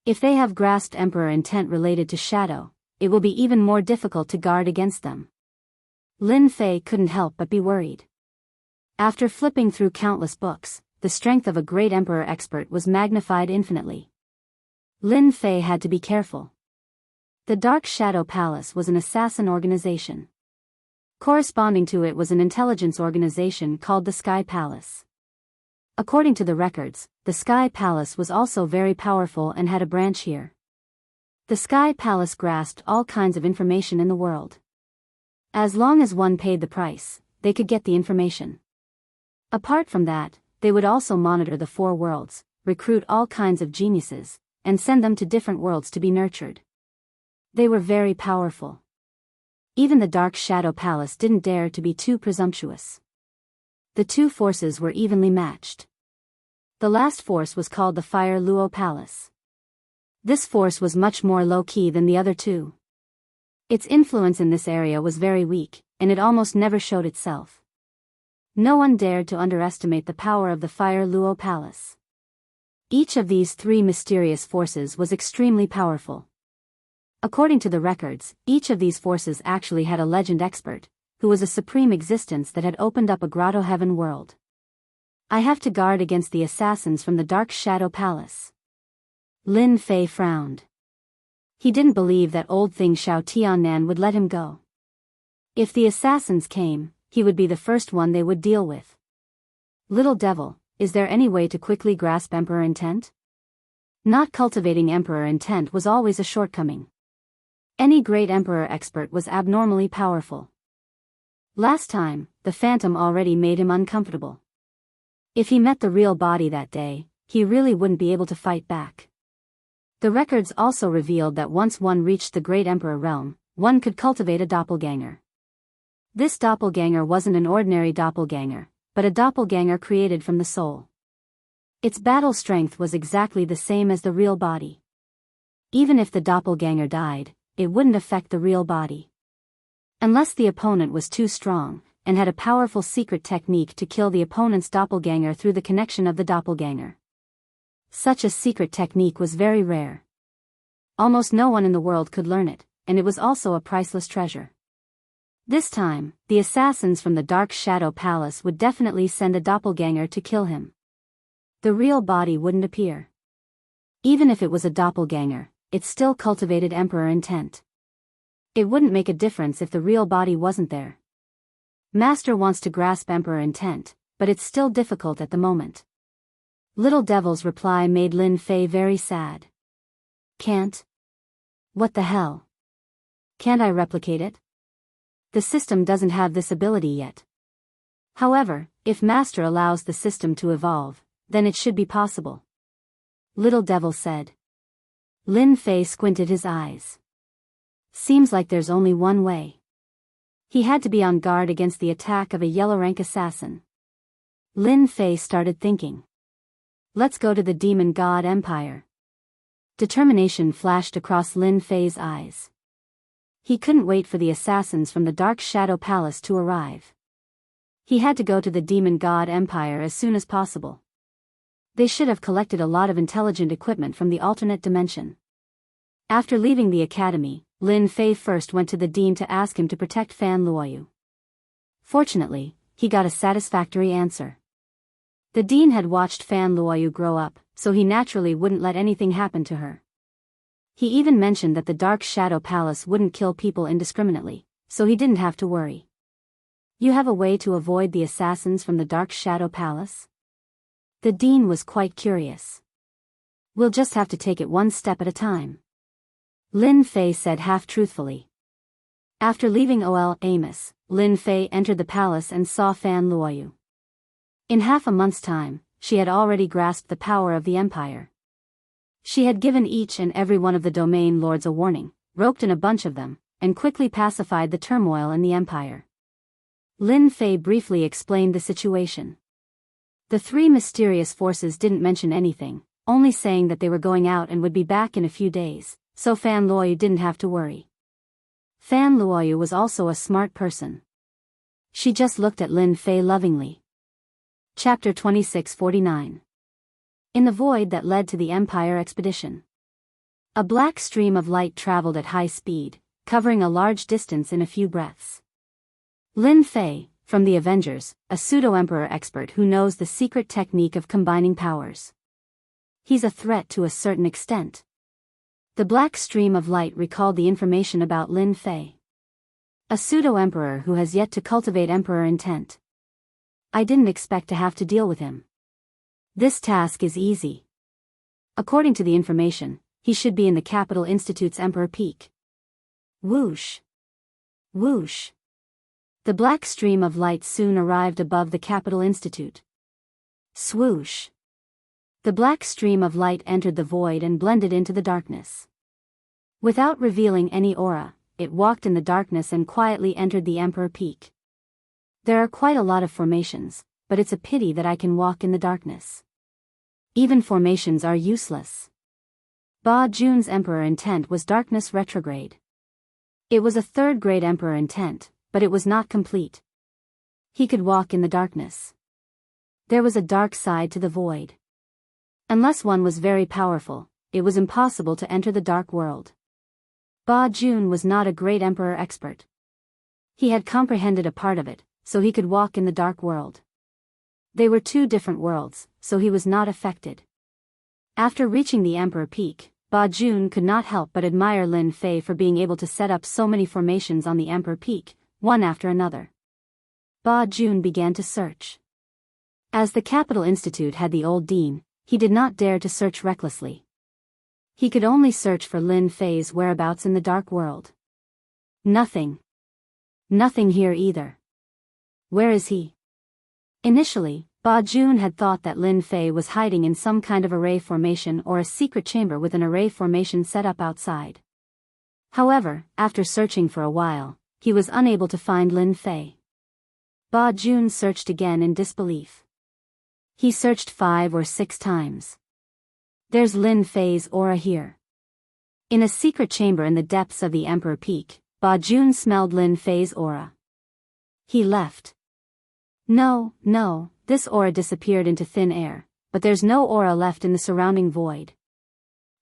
If they have grasped Emperor intent related to Shadow, it will be even more difficult to guard against them. Lin Fei couldn't help but be worried. After flipping through countless books, the strength of a Great Emperor expert was magnified infinitely. Lin Fei had to be careful. The Dark Shadow Palace was an assassin organization. Corresponding to it was an intelligence organization called the Sky Palace. According to the records, the Sky Palace was also very powerful and had a branch here. The Sky Palace grasped all kinds of information in the world. As long as one paid the price, they could get the information. Apart from that, they would also monitor the four worlds, recruit all kinds of geniuses, and send them to different worlds to be nurtured. They were very powerful. Even the Dark Shadow Palace didn't dare to be too presumptuous. The two forces were evenly matched. The last force was called the Fire Luo Palace. This force was much more low-key than the other two. Its influence in this area was very weak, and it almost never showed itself. No one dared to underestimate the power of the Fire Luo Palace. Each of these three mysterious forces was extremely powerful. According to the records, each of these forces actually had a legend expert, who was a supreme existence that had opened up a grotto heaven world. I have to guard against the assassins from the Dark Shadow Palace. Lin Fei frowned. He didn't believe that old thing Shao Tiannan would let him go. If the assassins came, he would be the first one they would deal with. Little devil, is there any way to quickly grasp Emperor intent? Not cultivating Emperor intent was always a shortcoming. Any Great Emperor expert was abnormally powerful. Last time, the Phantom already made him uncomfortable. If he met the real body that day, he really wouldn't be able to fight back. The records also revealed that once one reached the Great Emperor realm, one could cultivate a doppelganger. This doppelganger wasn't an ordinary doppelganger, but a doppelganger created from the soul. Its battle strength was exactly the same as the real body. Even if the doppelganger died, it wouldn't affect the real body. Unless the opponent was too strong, and had a powerful secret technique to kill the opponent's doppelganger through the connection of the doppelganger. Such a secret technique was very rare. Almost no one in the world could learn it, and it was also a priceless treasure. This time, the assassins from the Dark Shadow Palace would definitely send a doppelganger to kill him. The real body wouldn't appear. Even if it was a doppelganger, it still cultivated Emperor intent. It wouldn't make a difference if the real body wasn't there. Master wants to grasp Emperor intent, but it's still difficult at the moment. Little Devil's reply made Lin Fei very sad. Can't? What the hell? Can't I replicate it? The system doesn't have this ability yet. However, if Master allows the system to evolve, then it should be possible. Little Devil said. Lin Fei squinted his eyes. Seems like there's only one way. He had to be on guard against the attack of a yellow-rank assassin. Lin Fei started thinking. Let's go to the Demon God Empire. Determination flashed across Lin Fei's eyes. He couldn't wait for the assassins from the Dark Shadow Palace to arrive. He had to go to the Demon God Empire as soon as possible. They should have collected a lot of intelligent equipment from the alternate dimension. After leaving the academy, Lin Fei first went to the dean to ask him to protect Fan Luoyu. Fortunately, he got a satisfactory answer. The dean had watched Fan Luoyu grow up, so he naturally wouldn't let anything happen to her. He even mentioned that the Dark Shadow Palace wouldn't kill people indiscriminately, so he didn't have to worry. You have a way to avoid the assassins from the Dark Shadow Palace? The dean was quite curious. We'll just have to take it one step at a time. Lin Fei said half-truthfully. After leaving Ol Amos, Lin Fei entered the palace and saw Fan Luoyu. In half a month's time, she had already grasped the power of the empire. She had given each and every one of the domain lords a warning, roped in a bunch of them, and quickly pacified the turmoil in the empire. Lin Fei briefly explained the situation. The three mysterious forces didn't mention anything, only saying that they were going out and would be back in a few days, so Fan Luoyu didn't have to worry. Fan Luoyu was also a smart person. She just looked at Lin Fei lovingly. Chapter 2649. In the void that led to the Empire expedition. A black stream of light traveled at high speed, covering a large distance in a few breaths. Lin Fei, from the Avengers, a pseudo-emperor expert who knows the secret technique of combining powers. He's a threat to a certain extent. The black stream of light recalled the information about Lin Fei. A pseudo-emperor who has yet to cultivate emperor intent. I didn't expect to have to deal with him. This task is easy. According to the information, he should be in the Capital Institute's Emperor Peak. Whoosh! Whoosh! The black stream of light soon arrived above the Capital Institute. Swoosh! The black stream of light entered the void and blended into the darkness. Without revealing any aura, it walked in the darkness and quietly entered the Emperor Peak. There are quite a lot of formations, but it's a pity that I can walk in the darkness. Even formations are useless. Ba Jun's emperor intent was darkness retrograde. It was a third-grade emperor intent, but it was not complete. He could walk in the darkness. There was a dark side to the void. Unless one was very powerful, it was impossible to enter the dark world. Ba Jun was not a great emperor expert. He had comprehended a part of it, so he could walk in the dark world. They were two different worlds, so he was not affected. After reaching the Emperor Peak, Ba Jun could not help but admire Lin Fei for being able to set up so many formations on the Emperor Peak, one after another. Ba Jun began to search. As the Capital Institute had the old dean, he did not dare to search recklessly. He could only search for Lin Fei's whereabouts in the dark world. Nothing. Nothing here either. Where is he? Initially, Ba Jun had thought that Lin Fei was hiding in some kind of array formation or a secret chamber with an array formation set up outside. However, after searching for a while, he was unable to find Lin Fei. Ba Jun searched again in disbelief. He searched 5 or 6 times. There's Lin Fei's aura here. In a secret chamber in the depths of the Emperor Peak, Ba Jun smelled Lin Fei's aura. He left. No, this aura disappeared into thin air, but there's no aura left in the surrounding void.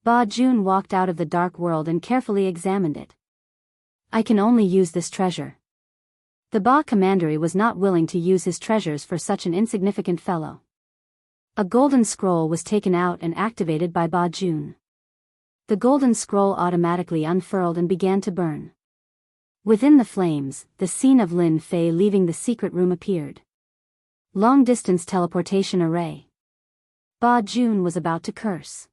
Ba Jun walked out of the dark world and carefully examined it. I can only use this treasure. The Ba Commandery was not willing to use his treasures for such an insignificant fellow. A golden scroll was taken out and activated by Ba Jun. The golden scroll automatically unfurled and began to burn. Within the flames, the scene of Lin Fei leaving the secret room appeared. Long-distance teleportation array. Ba Jun was about to curse.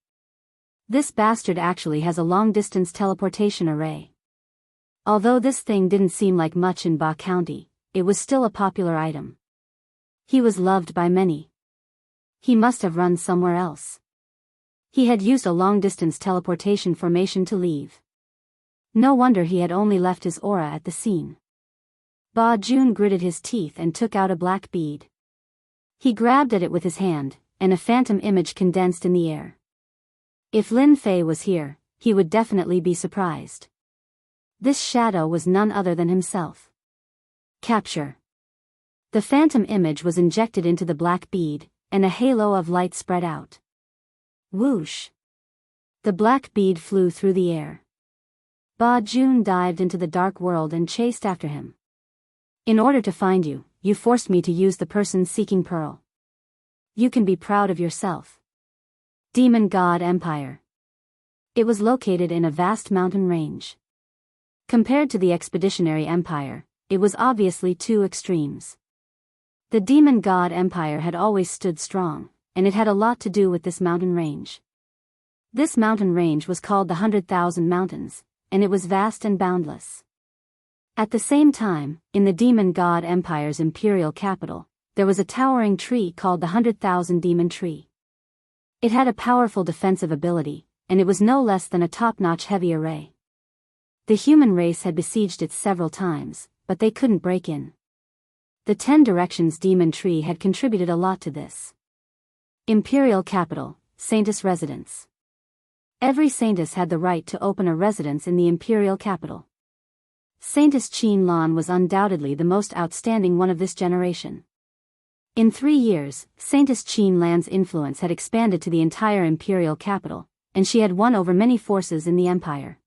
This bastard actually has a long-distance teleportation array. Although this thing didn't seem like much in Ba County, it was still a popular item. He was loved by many. He must have run somewhere else. He had used a long-distance teleportation formation to leave. No wonder he had only left his aura at the scene. Ba Jun gritted his teeth and took out a black bead. He grabbed at it with his hand, and a phantom image condensed in the air. If Lin Fei was here, he would definitely be surprised. This shadow was none other than himself. Capture. The phantom image was injected into the black bead, and a halo of light spread out. Whoosh! The black bead flew through the air. Ba Jun dived into the dark world and chased after him. In order to find you, you forced me to use the person-seeking pearl. You can be proud of yourself. Demon God Empire. It was located in a vast mountain range. Compared to the Expeditionary Empire, it was obviously two extremes. The Demon God Empire had always stood strong, and it had a lot to do with this mountain range. This mountain range was called the 100,000 Mountains, and it was vast and boundless. At the same time, in the Demon God Empire's imperial capital, there was a towering tree called the 100,000 Demon Tree. It had a powerful defensive ability, and it was no less than a top-notch heavy array. The human race had besieged it several times, but they couldn't break in. The 10 Directions Demon Tree had contributed a lot to this. Imperial Capital, Saintus Residence. Every Saintus had the right to open a residence in the Imperial Capital. Saintus Qin Lan was undoubtedly the most outstanding one of this generation. In 3 years, Saintus Qin Lan's influence had expanded to the entire Imperial Capital, and she had won over many forces in the Empire.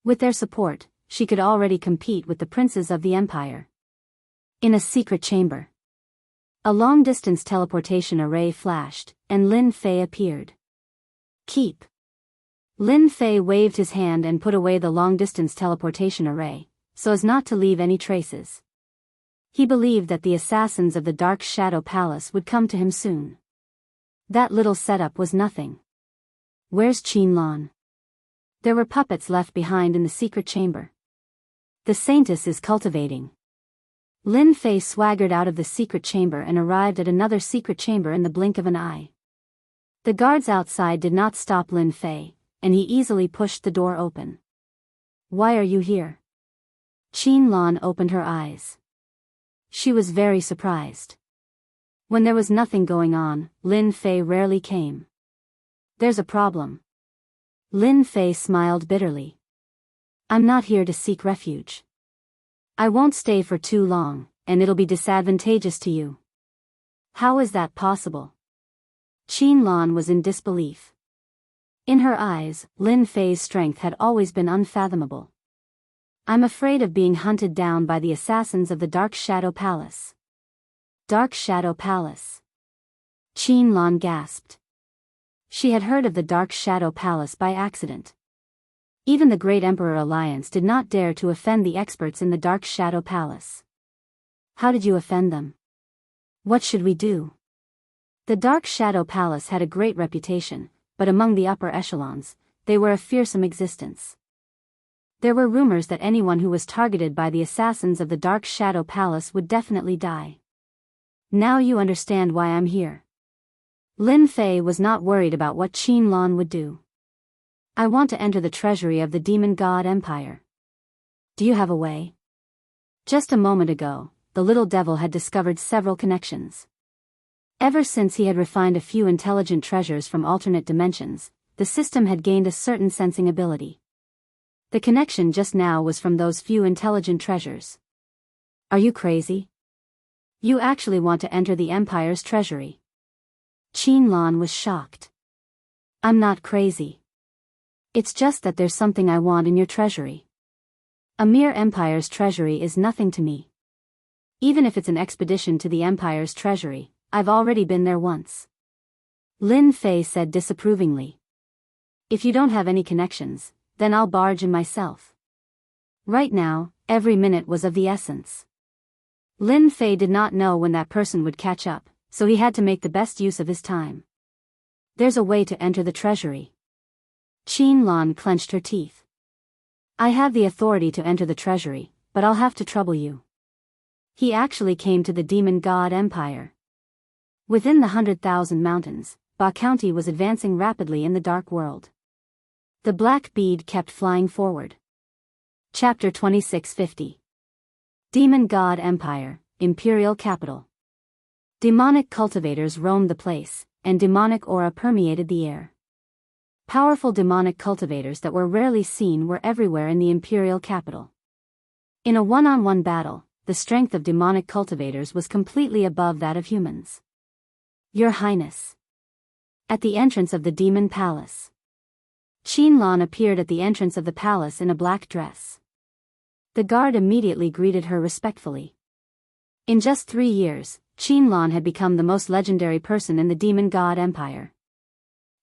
With their support, she could already compete with the princes of the Empire. In a secret chamber. A long-distance teleportation array flashed, and Lin Fei appeared. Keep. Lin Fei waved his hand and put away the long-distance teleportation array, so as not to leave any traces. He believed that the assassins of the Dark Shadow Palace would come to him soon. That little setup was nothing. Where's Qin Lan? There were puppets left behind in the secret chamber. The Saintess is cultivating. Lin Fei swaggered out of the secret chamber and arrived at another secret chamber in the blink of an eye. The guards outside did not stop Lin Fei, and he easily pushed the door open. Why are you here? Qin Lan opened her eyes. She was very surprised. When there was nothing going on, Lin Fei rarely came. There's a problem. Lin Fei smiled bitterly. I'm not here to seek refuge. I won't stay for too long, and it'll be disadvantageous to you. How is that possible? Qin Lan was in disbelief. In her eyes, Lin Fei's strength had always been unfathomable. I'm afraid of being hunted down by the assassins of the Dark Shadow Palace. Dark Shadow Palace. Qin Lan gasped. She had heard of the Dark Shadow Palace by accident. Even the Great Emperor Alliance did not dare to offend the experts in the Dark Shadow Palace. How did you offend them? What should we do? The Dark Shadow Palace had a great reputation, but among the upper echelons, they were a fearsome existence. There were rumors that anyone who was targeted by the assassins of the Dark Shadow Palace would definitely die. Now you understand why I'm here. Lin Fei was not worried about what Qin Lan would do. I want to enter the treasury of the Demon God Empire. Do you have a way? Just a moment ago, the little devil had discovered several connections. Ever since he had refined a few intelligent treasures from alternate dimensions, the system had gained a certain sensing ability. The connection just now was from those few intelligent treasures. Are you crazy? You actually want to enter the Empire's treasury? Qin Lan was shocked. I'm not crazy. It's just that there's something I want in your treasury. A mere Empire's treasury is nothing to me. Even if it's an expedition to the Empire's treasury, I've already been there once. Lin Fei said disapprovingly. If you don't have any connections, then I'll barge in myself. Right now, every minute was of the essence. Lin Fei did not know when that person would catch up, so he had to make the best use of his time. There's a way to enter the treasury. Qin Lan clenched her teeth. I have the authority to enter the treasury, but I'll have to trouble you. He actually came to the demon god empire. Within the 100,000 mountains, Ba County was advancing rapidly in the dark world. The black bead kept flying forward. Chapter 2650. Demon God Empire, Imperial Capital. Demonic cultivators roamed the place, and demonic aura permeated the air. Powerful demonic cultivators that were rarely seen were everywhere in the imperial capital. In a one-on-one battle, the strength of demonic cultivators was completely above that of humans. Your Highness. At the entrance of the demon palace. Qinlan appeared at the entrance of the palace in a black dress. The guard immediately greeted her respectfully. In just 3 years, Qinlan had become the most legendary person in the demon god empire.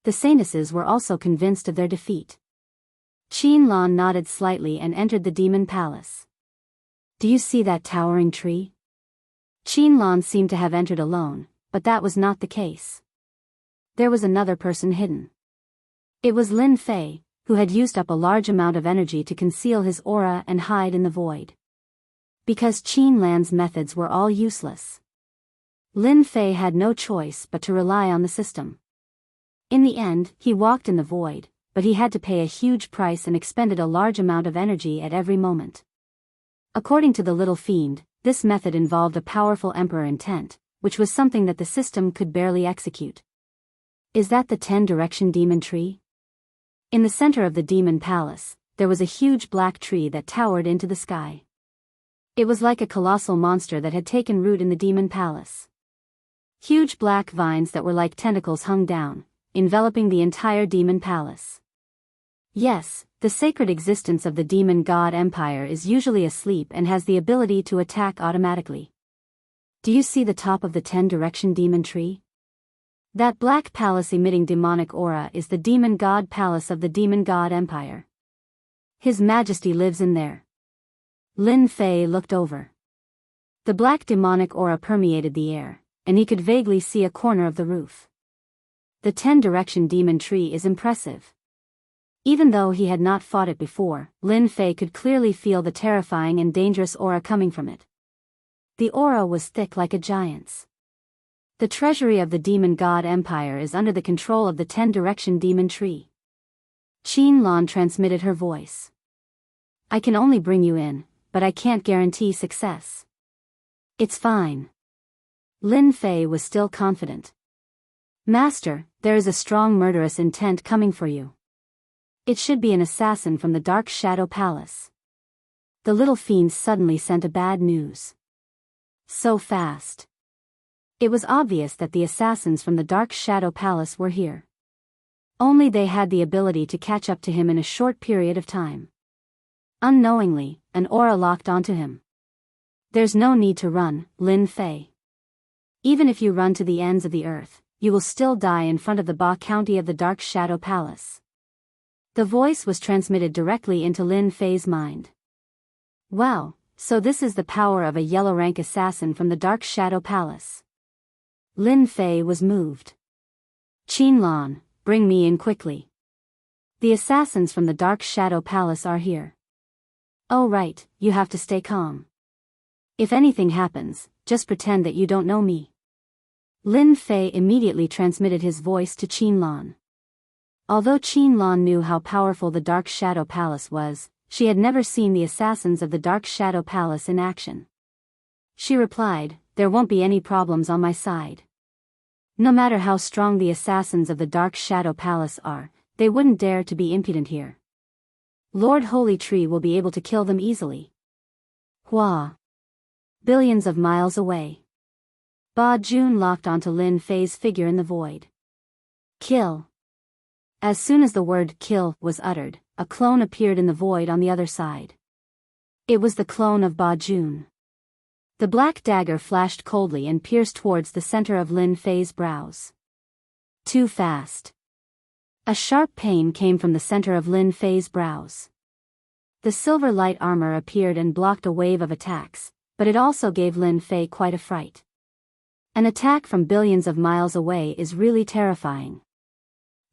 The Saintesses were also convinced of their defeat. Qinlan nodded slightly and entered the demon palace. Do you see that towering tree? Qinlan seemed to have entered alone, but that was not the case. There was another person hidden. It was Lin Fei, who had used up a large amount of energy to conceal his aura and hide in the void. Because Qinlan's methods were all useless, Lin Fei had no choice but to rely on the system. In the end, he walked in the void, but he had to pay a huge price and expended a large amount of energy at every moment. According to the little fiend, this method involved a powerful emperor intent, which was something that the system could barely execute. Is that the 10-direction demon tree? In the center of the demon palace, there was a huge black tree that towered into the sky. It was like a colossal monster that had taken root in the demon palace. Huge black vines that were like tentacles hung down, enveloping the entire demon palace. Yes, the sacred existence of the demon god empire is usually asleep and has the ability to attack automatically. Do you see the top of the 10-direction demon tree? That black palace emitting demonic aura is the demon god palace of the demon god empire. His Majesty lives in there. Lin Fei looked over. The black demonic aura permeated the air, and he could vaguely see a corner of the roof. The 10-direction demon tree is impressive. Even though he had not fought it before, Lin Fei could clearly feel the terrifying and dangerous aura coming from it. The aura was thick like a giant's. The treasury of the demon god empire is under the control of the 10-direction demon tree. Qinlan transmitted her voice. I can only bring you in, but I can't guarantee success. It's fine. Lin Fei was still confident. Master, there is a strong murderous intent coming for you. It should be an assassin from the Dark Shadow Palace. The little fiend suddenly sent a bad news. So fast. It was obvious that the assassins from the Dark Shadow Palace were here. Only they had the ability to catch up to him in a short period of time. Unknowingly, an aura locked onto him. There's no need to run, Lin Fei. Even if you run to the ends of the earth, you will still die in front of the Ba County of the Dark Shadow Palace. The voice was transmitted directly into Lin Fei's mind. Wow, so this is the power of a yellow-rank assassin from the Dark Shadow Palace. Lin Fei was moved. Qinlan, bring me in quickly. The assassins from the Dark Shadow Palace are here. Oh right, you have to stay calm. If anything happens, just pretend that you don't know me. Lin Fei immediately transmitted his voice to Qinlan. Although Qinlan knew how powerful the Dark Shadow Palace was, she had never seen the assassins of the Dark Shadow Palace in action. She replied, there won't be any problems on my side. No matter how strong the assassins of the Dark Shadow Palace are, they wouldn't dare to be impudent here. Lord Holy Tree will be able to kill them easily. Hua. Billions of miles away. Ba Jun locked onto Lin Fei's figure in the void. Kill. As soon as the word kill was uttered, a clone appeared in the void on the other side. It was the clone of Ba Jun. The black dagger flashed coldly and pierced towards the center of Lin Fei's brows. Too fast. A sharp pain came from the center of Lin Fei's brows. The silver light armor appeared and blocked a wave of attacks, but it also gave Lin Fei quite a fright. An attack from billions of miles away is really terrifying.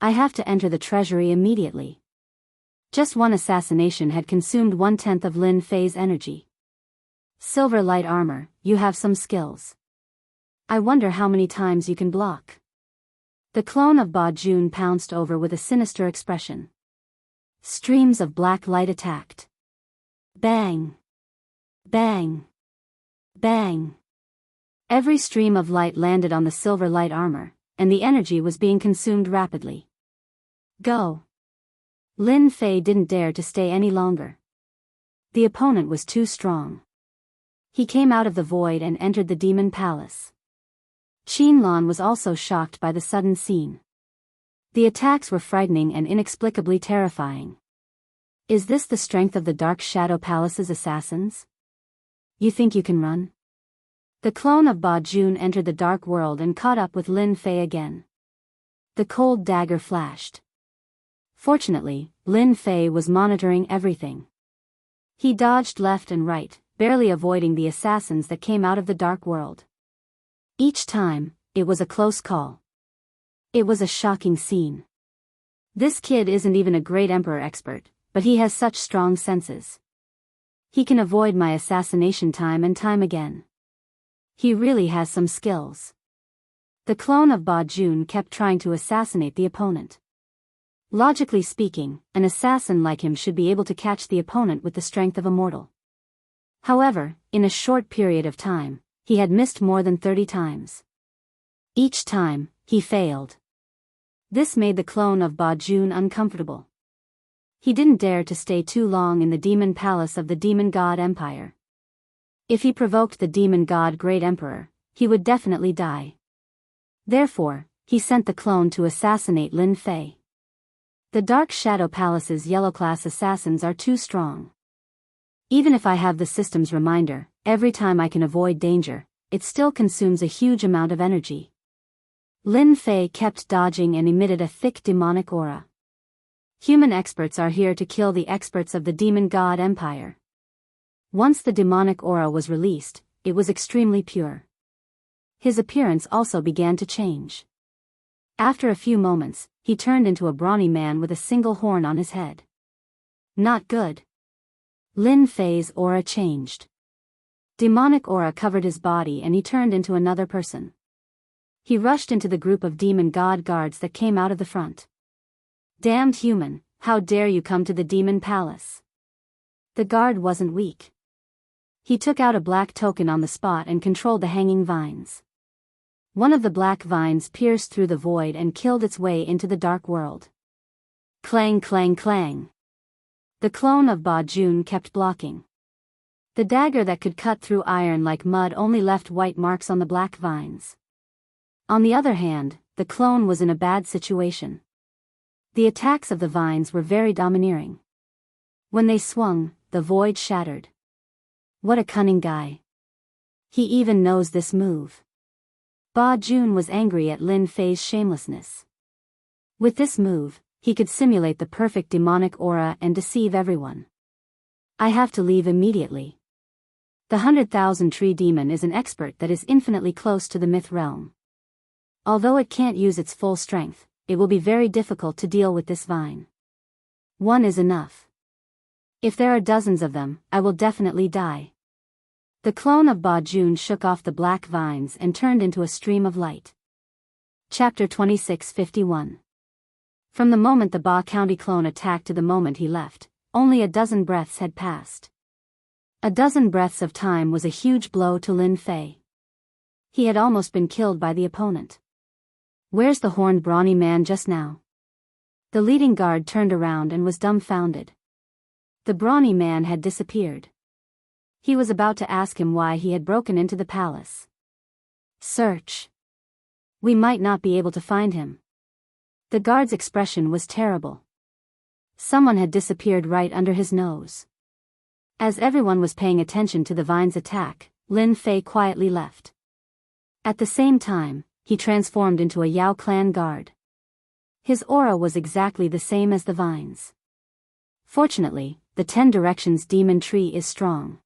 I have to enter the treasury immediately. Just one assassination had consumed 1/10 of Lin Fei's energy. Silver light armor, you have some skills. I wonder how many times you can block. The clone of Ba Jun pounced over with a sinister expression. Streams of black light attacked. Bang! Bang! Bang! Every stream of light landed on the silver light armor, and the energy was being consumed rapidly. Go! Lin Fei didn't dare to stay any longer. The opponent was too strong. He came out of the void and entered the demon palace. Qinlan was also shocked by the sudden scene. The attacks were frightening and inexplicably terrifying. Is this the strength of the Dark Shadow Palace's assassins? You think you can run? The clone of Ba Jun entered the dark world and caught up with Lin Fei again. The cold dagger flashed. Fortunately, Lin Fei was monitoring everything. He dodged left and right, barely avoiding the assassins that came out of the dark world. Each time, it was a close call. It was a shocking scene. This kid isn't even a great emperor expert, but he has such strong senses. He can avoid my assassination time and time again. He really has some skills. The clone of Ba Jun kept trying to assassinate the opponent. Logically speaking, an assassin like him should be able to catch the opponent with the strength of a mortal. However, in a short period of time, he had missed more than 30 times. Each time, he failed. This made the clone of Ba Jun uncomfortable. He didn't dare to stay too long in the demon palace of the demon god empire. If he provoked the demon god great emperor, he would definitely die. Therefore, he sent the clone to assassinate Lin Fei. The Dark Shadow Palace's yellow-class assassins are too strong. Even if I have the system's reminder, every time I can avoid danger, it still consumes a huge amount of energy. Lin Fei kept dodging and emitted a thick demonic aura. Human experts are here to kill the experts of the demon god empire. Once the demonic aura was released, it was extremely pure. His appearance also began to change. After a few moments, he turned into a brawny man with a single horn on his head. Not good. Lin Fei's aura changed. Demonic aura covered his body and he turned into another person. He rushed into the group of demon god guards that came out of the front. Damned human, how dare you come to the demon palace? The guard wasn't weak. He took out a black token on the spot and controlled the hanging vines. One of the black vines pierced through the void and killed its way into the dark world. Clang clang clang. The clone of Ba Jun kept blocking. The dagger that could cut through iron like mud only left white marks on the black vines. On the other hand, the clone was in a bad situation. The attacks of the vines were very domineering. When they swung, the void shattered. What a cunning guy. He even knows this move. Ba Jun was angry at Lin Fei's shamelessness. With this move, he could simulate the perfect demonic aura and deceive everyone. I have to leave immediately. The 100,000 tree demon is an expert that is infinitely close to the myth realm. Although it can't use its full strength, it will be very difficult to deal with this vine. One is enough. If there are dozens of them, I will definitely die. The clone of Ba Jun shook off the black vines and turned into a stream of light. Chapter 2651. From the moment the Ba County clone attacked to the moment he left, only a dozen breaths had passed. A dozen breaths of time was a huge blow to Lin Fei. He had almost been killed by the opponent. Where's the horned brawny man just now? The leading guard turned around and was dumbfounded. The brawny man had disappeared. He was about to ask him why he had broken into the palace. Search. We might not be able to find him. The guard's expression was terrible. Someone had disappeared right under his nose. As everyone was paying attention to the vine's attack, Lin Fei quietly left. At the same time, he transformed into a Yao clan guard. His aura was exactly the same as the vines. Fortunately, the 10 Directions demon tree is strong.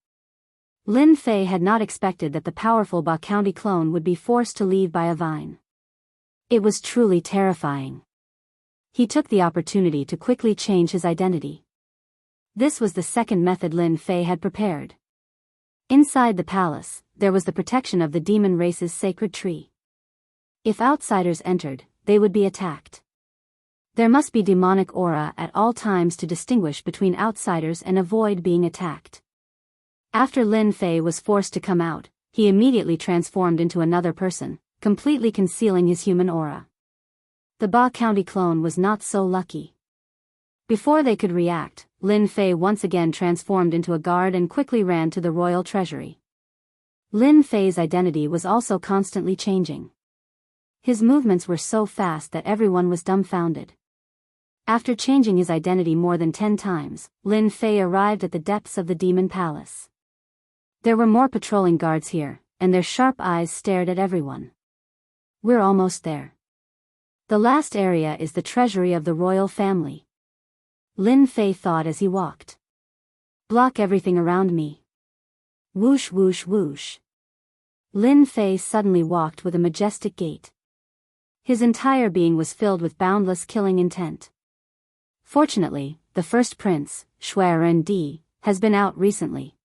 Lin Fei had not expected that the powerful Ba County clone would be forced to leave by a vine. It was truly terrifying. He took the opportunity to quickly change his identity. This was the second method Lin Fei had prepared. Inside the palace, there was the protection of the demon race's sacred tree. If outsiders entered, they would be attacked. There must be demonic aura at all times to distinguish between outsiders and avoid being attacked. After Lin Fei was forced to come out, he immediately transformed into another person, completely concealing his human aura. The Ba County clone was not so lucky. Before they could react, Lin Fei once again transformed into a guard and quickly ran to the royal treasury. Lin Fei's identity was also constantly changing. His movements were so fast that everyone was dumbfounded. After changing his identity more than 10 times, Lin Fei arrived at the depths of the demon palace. There were more patrolling guards here, and their sharp eyes stared at everyone. We're almost there. The last area is the treasury of the royal family. Lin Fei thought as he walked. Block everything around me. Whoosh whoosh whoosh. Lin Fei suddenly walked with a majestic gait. His entire being was filled with boundless killing intent. Fortunately, the first prince, Shui Ren Di, has been out recently.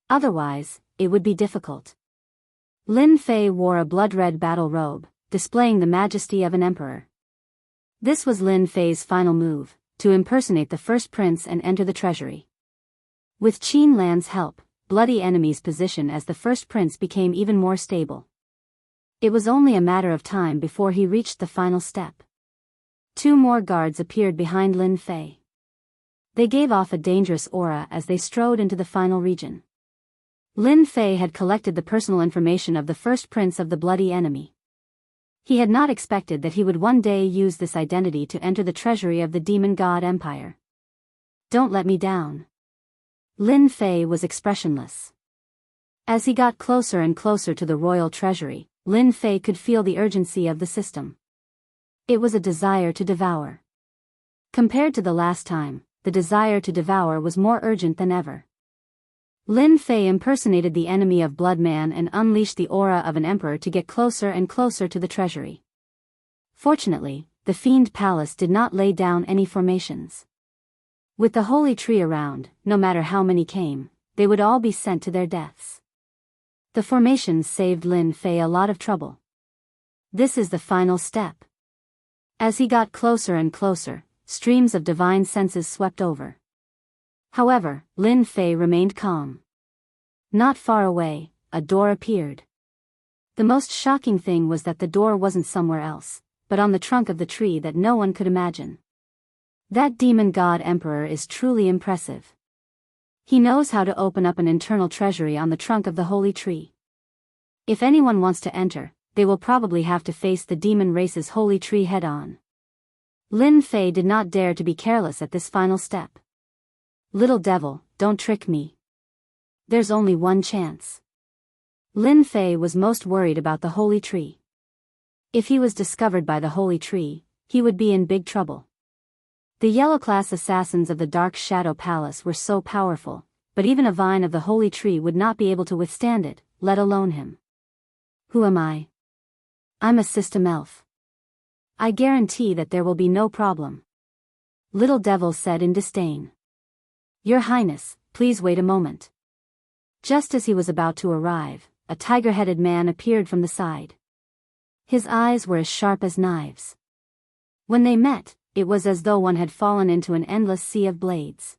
Otherwise, it would be difficult. Lin Fei wore a blood-red battle robe, displaying the majesty of an emperor. This was Lin Fei's final move, to impersonate the first prince and enter the treasury. With Qin Lan's help, Bloody Enemy's position as the first prince became even more stable. It was only a matter of time before he reached the final step. 2 more guards appeared behind Lin Fei. They gave off a dangerous aura as they strode into the final region. Lin Fei had collected the personal information of the first prince of the Bloody Enemy. He had not expected that he would one day use this identity to enter the treasury of the Demon God Empire. Don't let me down. Lin Fei was expressionless. As he got closer and closer to the royal treasury, Lin Fei could feel the urgency of the system. It was a desire to devour. Compared to the last time, the desire to devour was more urgent than ever. Lin Fei impersonated the enemy of Blood Man and unleashed the aura of an emperor to get closer and closer to the treasury. Fortunately, the Fiend Palace did not lay down any formations. With the holy tree around, no matter how many came, they would all be sent to their deaths. The formations saved Lin Fei a lot of trouble. This is the final step. As he got closer and closer, streams of divine senses swept over. However, Lin Fei remained calm. Not far away, a door appeared. The most shocking thing was that the door wasn't somewhere else, but on the trunk of the tree that no one could imagine. That demon god emperor is truly impressive. He knows how to open up an internal treasury on the trunk of the holy tree. If anyone wants to enter, they will probably have to face the demon race's holy tree head-on. Lin Fei did not dare to be careless at this final step. Little devil, don't trick me. There's only one chance. Lin Fei was most worried about the holy tree. If he was discovered by the holy tree, he would be in big trouble. The yellow-class assassins of the Dark Shadow Palace were so powerful, but even a vine of the holy tree would not be able to withstand it, let alone him. Who am I? I'm a system elf. I guarantee that there will be no problem. Little devil said in disdain. Your Highness, please wait a moment. Just as he was about to arrive, a tiger-headed man appeared from the side. His eyes were as sharp as knives. When they met, it was as though one had fallen into an endless sea of blades.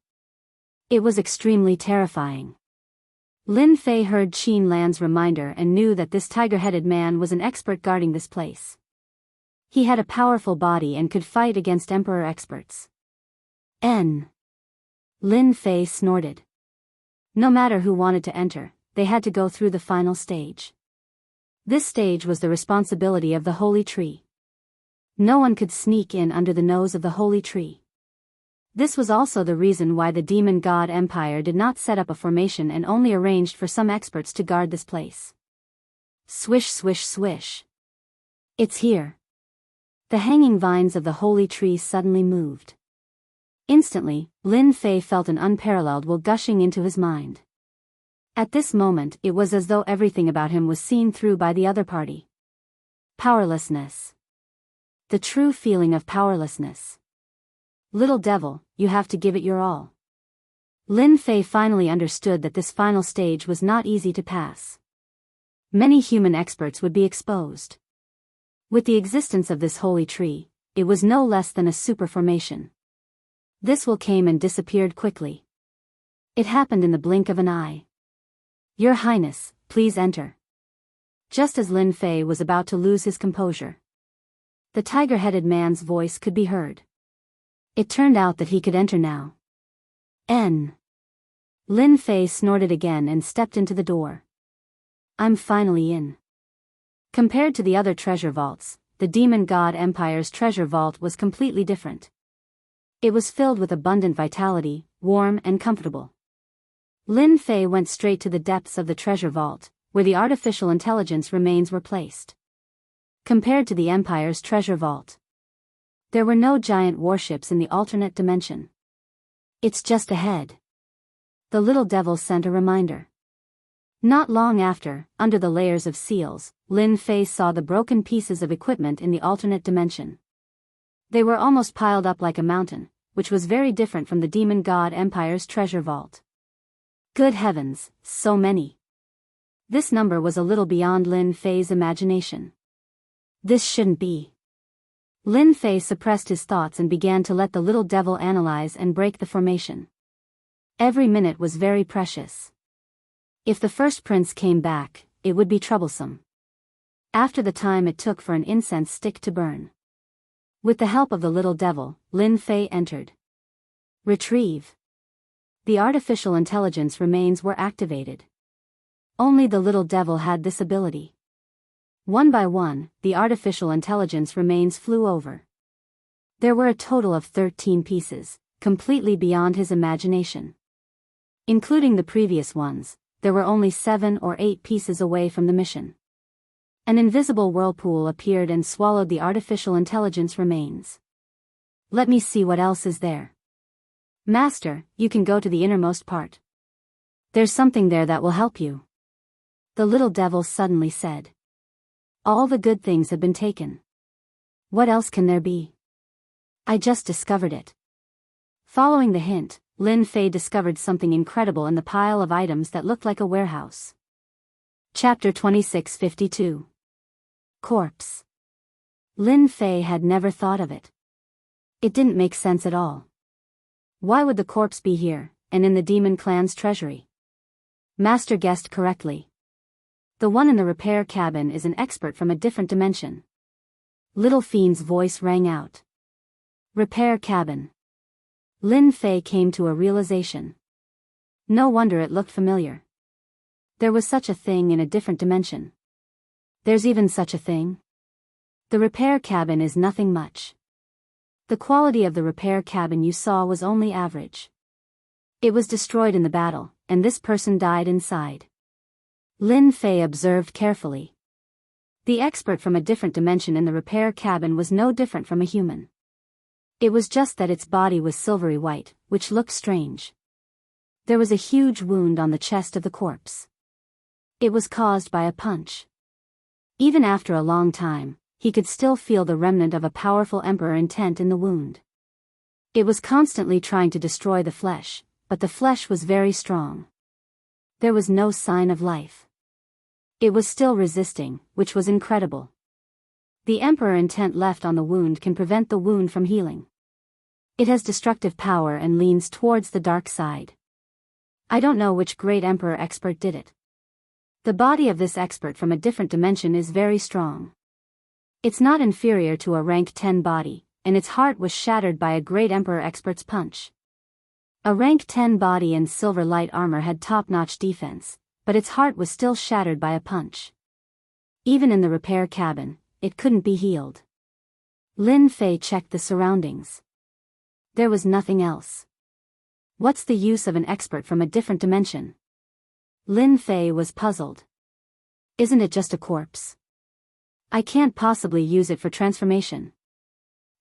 It was extremely terrifying. Lin Fei heard Qin Lan's reminder and knew that this tiger-headed man was an expert guarding this place. He had a powerful body and could fight against Emperor experts. Lin Fei snorted. No matter who wanted to enter, they had to go through the final stage. This stage was the responsibility of the holy tree. No one could sneak in under the nose of the holy tree. This was also the reason why the Demon God Empire did not set up a formation and only arranged for some experts to guard this place. Swish swish swish. It's here. The hanging vines of the holy tree suddenly moved. Instantly, Lin Fei felt an unparalleled will gushing into his mind. At this moment it was as though everything about him was seen through by the other party. Powerlessness. The true feeling of powerlessness. Little devil, you have to give it your all. Lin Fei finally understood that this final stage was not easy to pass. Many human experts would be exposed. With the existence of this holy tree, it was no less than a superformation. This will came and disappeared quickly. It happened in the blink of an eye. Your Highness, please enter. Just as Lin Fei was about to lose his composure, the tiger-headed man's voice could be heard. It turned out that he could enter now. Lin Fei snorted again and stepped into the door. I'm finally in. Compared to the other treasure vaults, the Demon God Empire's treasure vault was completely different. It was filled with abundant vitality, warm and comfortable. Lin Fei went straight to the depths of the treasure vault, where the artificial intelligence remains were placed. Compared to the Empire's treasure vault, there were no giant warships in the alternate dimension. It's just ahead. The little devil sent a reminder. Not long after, under the layers of seals, Lin Fei saw the broken pieces of equipment in the alternate dimension. They were almost piled up like a mountain, which was very different from the Demon God Empire's treasure vault. Good heavens, so many. This number was a little beyond Lin Fei's imagination. This shouldn't be. Lin Fei suppressed his thoughts and began to let the little devil analyze and break the formation. Every minute was very precious. If the first prince came back, it would be troublesome. After the time it took for an incense stick to burn. With the help of the little devil, Lin Fei entered. Retrieve. The artificial intelligence remains were activated. Only the little devil had this ability. One by one, the artificial intelligence remains flew over. There were a total of 13 pieces, completely beyond his imagination. Including the previous ones, there were only 7 or 8 pieces away from the mission. An invisible whirlpool appeared and swallowed the artificial intelligence remains. Let me see what else is there. Master, you can go to the innermost part. There's something there that will help you. The little devil suddenly said. All the good things have been taken. What else can there be? I just discovered it. Following the hint, Lin Fei discovered something incredible in the pile of items that looked like a warehouse. Chapter 2652. Corpse. Lin Fei had never thought of it. It didn't make sense at all. Why would the corpse be here, and in the demon clan's treasury? Master guessed correctly. The one in the repair cabin is an expert from a different dimension. Little Fiend's voice rang out. Repair cabin. Lin Fei came to a realization. No wonder it looked familiar. There was such a thing in a different dimension. There's even such a thing. The repair cabin is nothing much. The quality of the repair cabin you saw was only average. It was destroyed in the battle, and this person died inside. Lin Fei observed carefully. The expert from a different dimension in the repair cabin was no different from a human. It was just that its body was silvery white, which looked strange. There was a huge wound on the chest of the corpse. It was caused by a punch. Even after a long time, he could still feel the remnant of a powerful emperor intent in the wound. It was constantly trying to destroy the flesh, but the flesh was very strong. There was no sign of life. It was still resisting, which was incredible. The emperor intent left on the wound can prevent the wound from healing. It has destructive power and leans towards the dark side. I don't know which great emperor expert did it. The body of this expert from a different dimension is very strong. It's not inferior to a rank 10 body, and its heart was shattered by a great emperor expert's punch. A rank 10 body in silver light armor had top-notch defense, but its heart was still shattered by a punch. Even in the repair cabin, it couldn't be healed. Lin Fei checked the surroundings. There was nothing else. What's the use of an expert from a different dimension? Lin Fei was puzzled. Isn't it just a corpse? I can't possibly use it for transformation.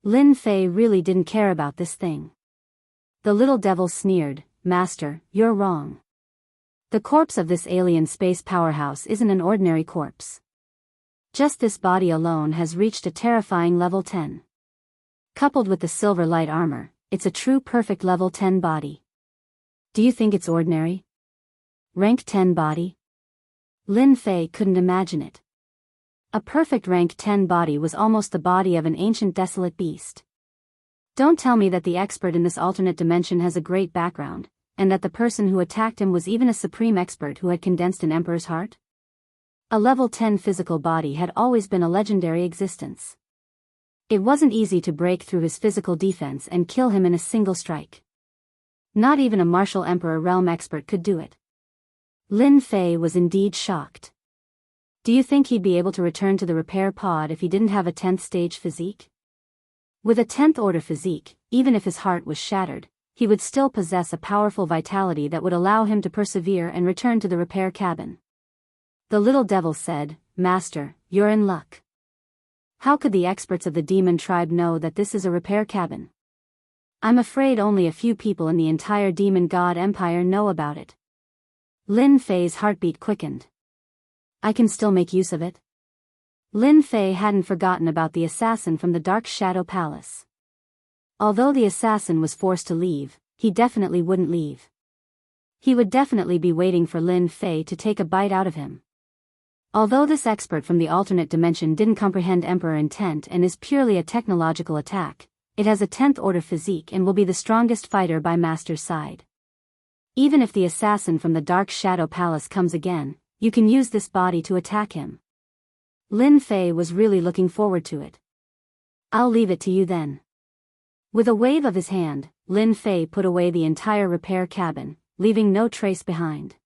Lin Fei really didn't care about this thing. The little devil sneered, Master, you're wrong. The corpse of this alien space powerhouse isn't an ordinary corpse. Just this body alone has reached a terrifying level 10. Coupled with the silver light armor, it's a true perfect level 10 body. Do you think it's ordinary? Rank 10 body? Lin Fei couldn't imagine it. A perfect rank 10 body was almost the body of an ancient desolate beast. Don't tell me that the expert in this alternate dimension has a great background, and that the person who attacked him was even a supreme expert who had condensed an emperor's heart? A level 10 physical body had always been a legendary existence. It wasn't easy to break through his physical defense and kill him in a single strike. Not even a martial emperor realm expert could do it. Lin Fei was indeed shocked. Do you think he'd be able to return to the repair pod if he didn't have a 10th stage physique? With a 10th order physique, even if his heart was shattered, he would still possess a powerful vitality that would allow him to persevere and return to the repair cabin. The little devil said, "Master, you're in luck. How could the experts of the demon tribe know that this is a repair cabin? I'm afraid only a few people in the entire demon god empire know about it." Lin Fei's heartbeat quickened. I can still make use of it. Lin Fei hadn't forgotten about the assassin from the Dark Shadow Palace. Although the assassin was forced to leave, he definitely wouldn't leave. He would definitely be waiting for Lin Fei to take a bite out of him. Although this expert from the alternate dimension didn't comprehend Emperor intent and is purely a technological attack, it has a 10th order physique and will be the strongest fighter by Master's side. Even if the assassin from the Dark Shadow Palace comes again, you can use this body to attack him. Lin Fei was really looking forward to it. I'll leave it to you then. With a wave of his hand, Lin Fei put away the entire repair cabin, leaving no trace behind.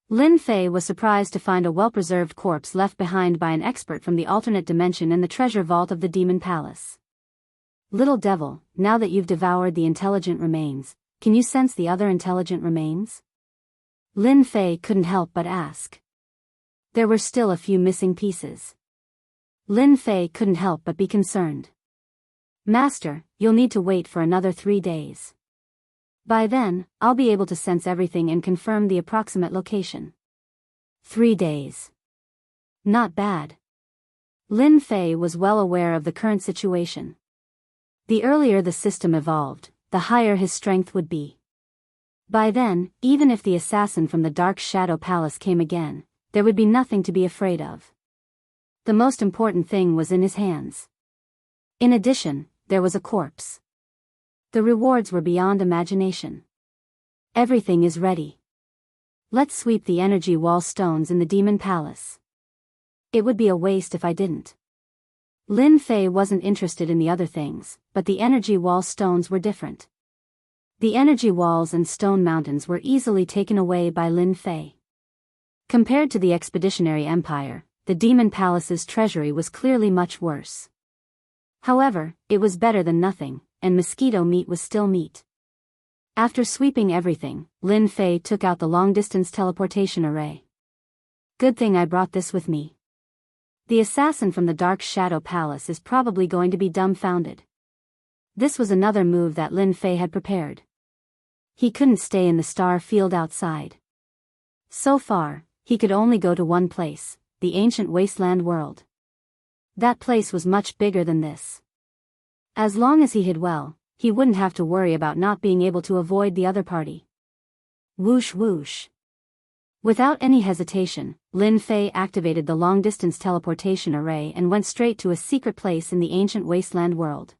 Lin Fei was surprised to find a well-preserved corpse left behind by an expert from the alternate dimension in the treasure vault of the Demon Palace. Little devil, now that you've devoured the intelligent remains, can you sense the other intelligent remains? Lin Fei couldn't help but ask. There were still a few missing pieces. Lin Fei couldn't help but be concerned. Master, you'll need to wait for another 3 days. By then, I'll be able to sense everything and confirm the approximate location. 3 days. Not bad. Lin Fei was well aware of the current situation. The earlier the system evolved, the higher his strength would be. By then, even if the assassin from the Dark Shadow Palace came again, there would be nothing to be afraid of. The most important thing was in his hands. In addition, there was a corpse. The rewards were beyond imagination. Everything is ready. Let's sweep the energy wall stones in the Demon Palace. It would be a waste if I didn't. Lin Fei wasn't interested in the other things, but the energy wall stones were different. The energy walls and stone mountains were easily taken away by Lin Fei. Compared to the Expeditionary Empire, the Demon Palace's treasury was clearly much worse. However, it was better than nothing, and mosquito meat was still meat. After sweeping everything, Lin Fei took out the long-distance teleportation array. Good thing I brought this with me. The assassin from the Dark Shadow Palace is probably going to be dumbfounded. This was another move that Lin Fei had prepared. He couldn't stay in the star field outside. So far, he could only go to one place, the ancient wasteland world. That place was much bigger than this. As long as he hid well, he wouldn't have to worry about not being able to avoid the other party. Whoosh whoosh. Without any hesitation, Lin Fei activated the long-distance teleportation array and went straight to a secret place in the ancient wasteland world.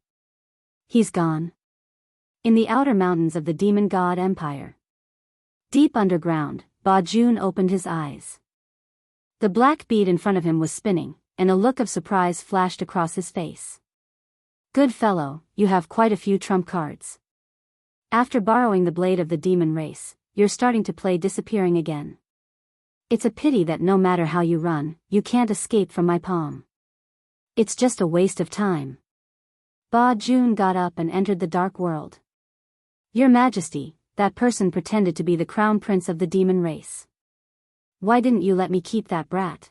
He's gone. In the outer mountains of the Demon God Empire. Deep underground, Ba Jun opened his eyes. The black bead in front of him was spinning, and a look of surprise flashed across his face. Good fellow, you have quite a few trump cards. After borrowing the blade of the demon race, you're starting to play disappearing again. It's a pity that no matter how you run, you can't escape from my palm. It's just a waste of time. Ba Jun got up and entered the dark world. Your Majesty, that person pretended to be the crown prince of the demon race. Why didn't you let me keep that brat?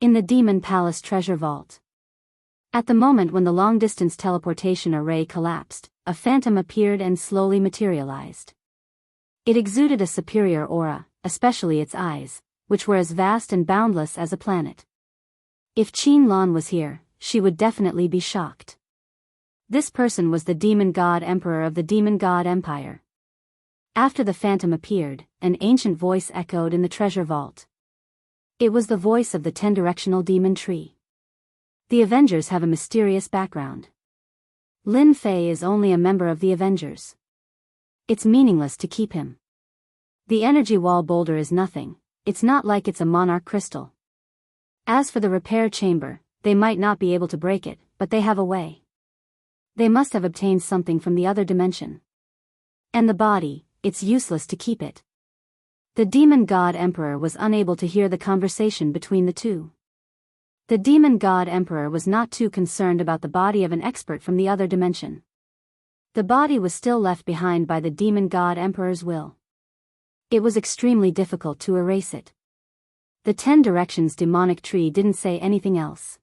In the Demon Palace treasure vault. At the moment when the long-distance teleportation array collapsed, a phantom appeared and slowly materialized. It exuded a superior aura, especially its eyes, which were as vast and boundless as a planet. If Qin Lan was here, she would definitely be shocked. This person was the Demon God Emperor of the Demon God Empire. After the phantom appeared, an ancient voice echoed in the treasure vault. It was the voice of the 10-directional demon tree. The Avengers have a mysterious background. Lin Fei is only a member of the Avengers. It's meaningless to keep him. The energy wall boulder is nothing, it's not like it's a monarch crystal. As for the repair chamber, they might not be able to break it, but they have a way. They must have obtained something from the other dimension. And the body, it's useless to keep it. The demon god emperor was unable to hear the conversation between the two. The demon god emperor was not too concerned about the body of an expert from the other dimension. The body was still left behind by the demon god emperor's will. It was extremely difficult to erase it. The 10 directions demonic tree didn't say anything else.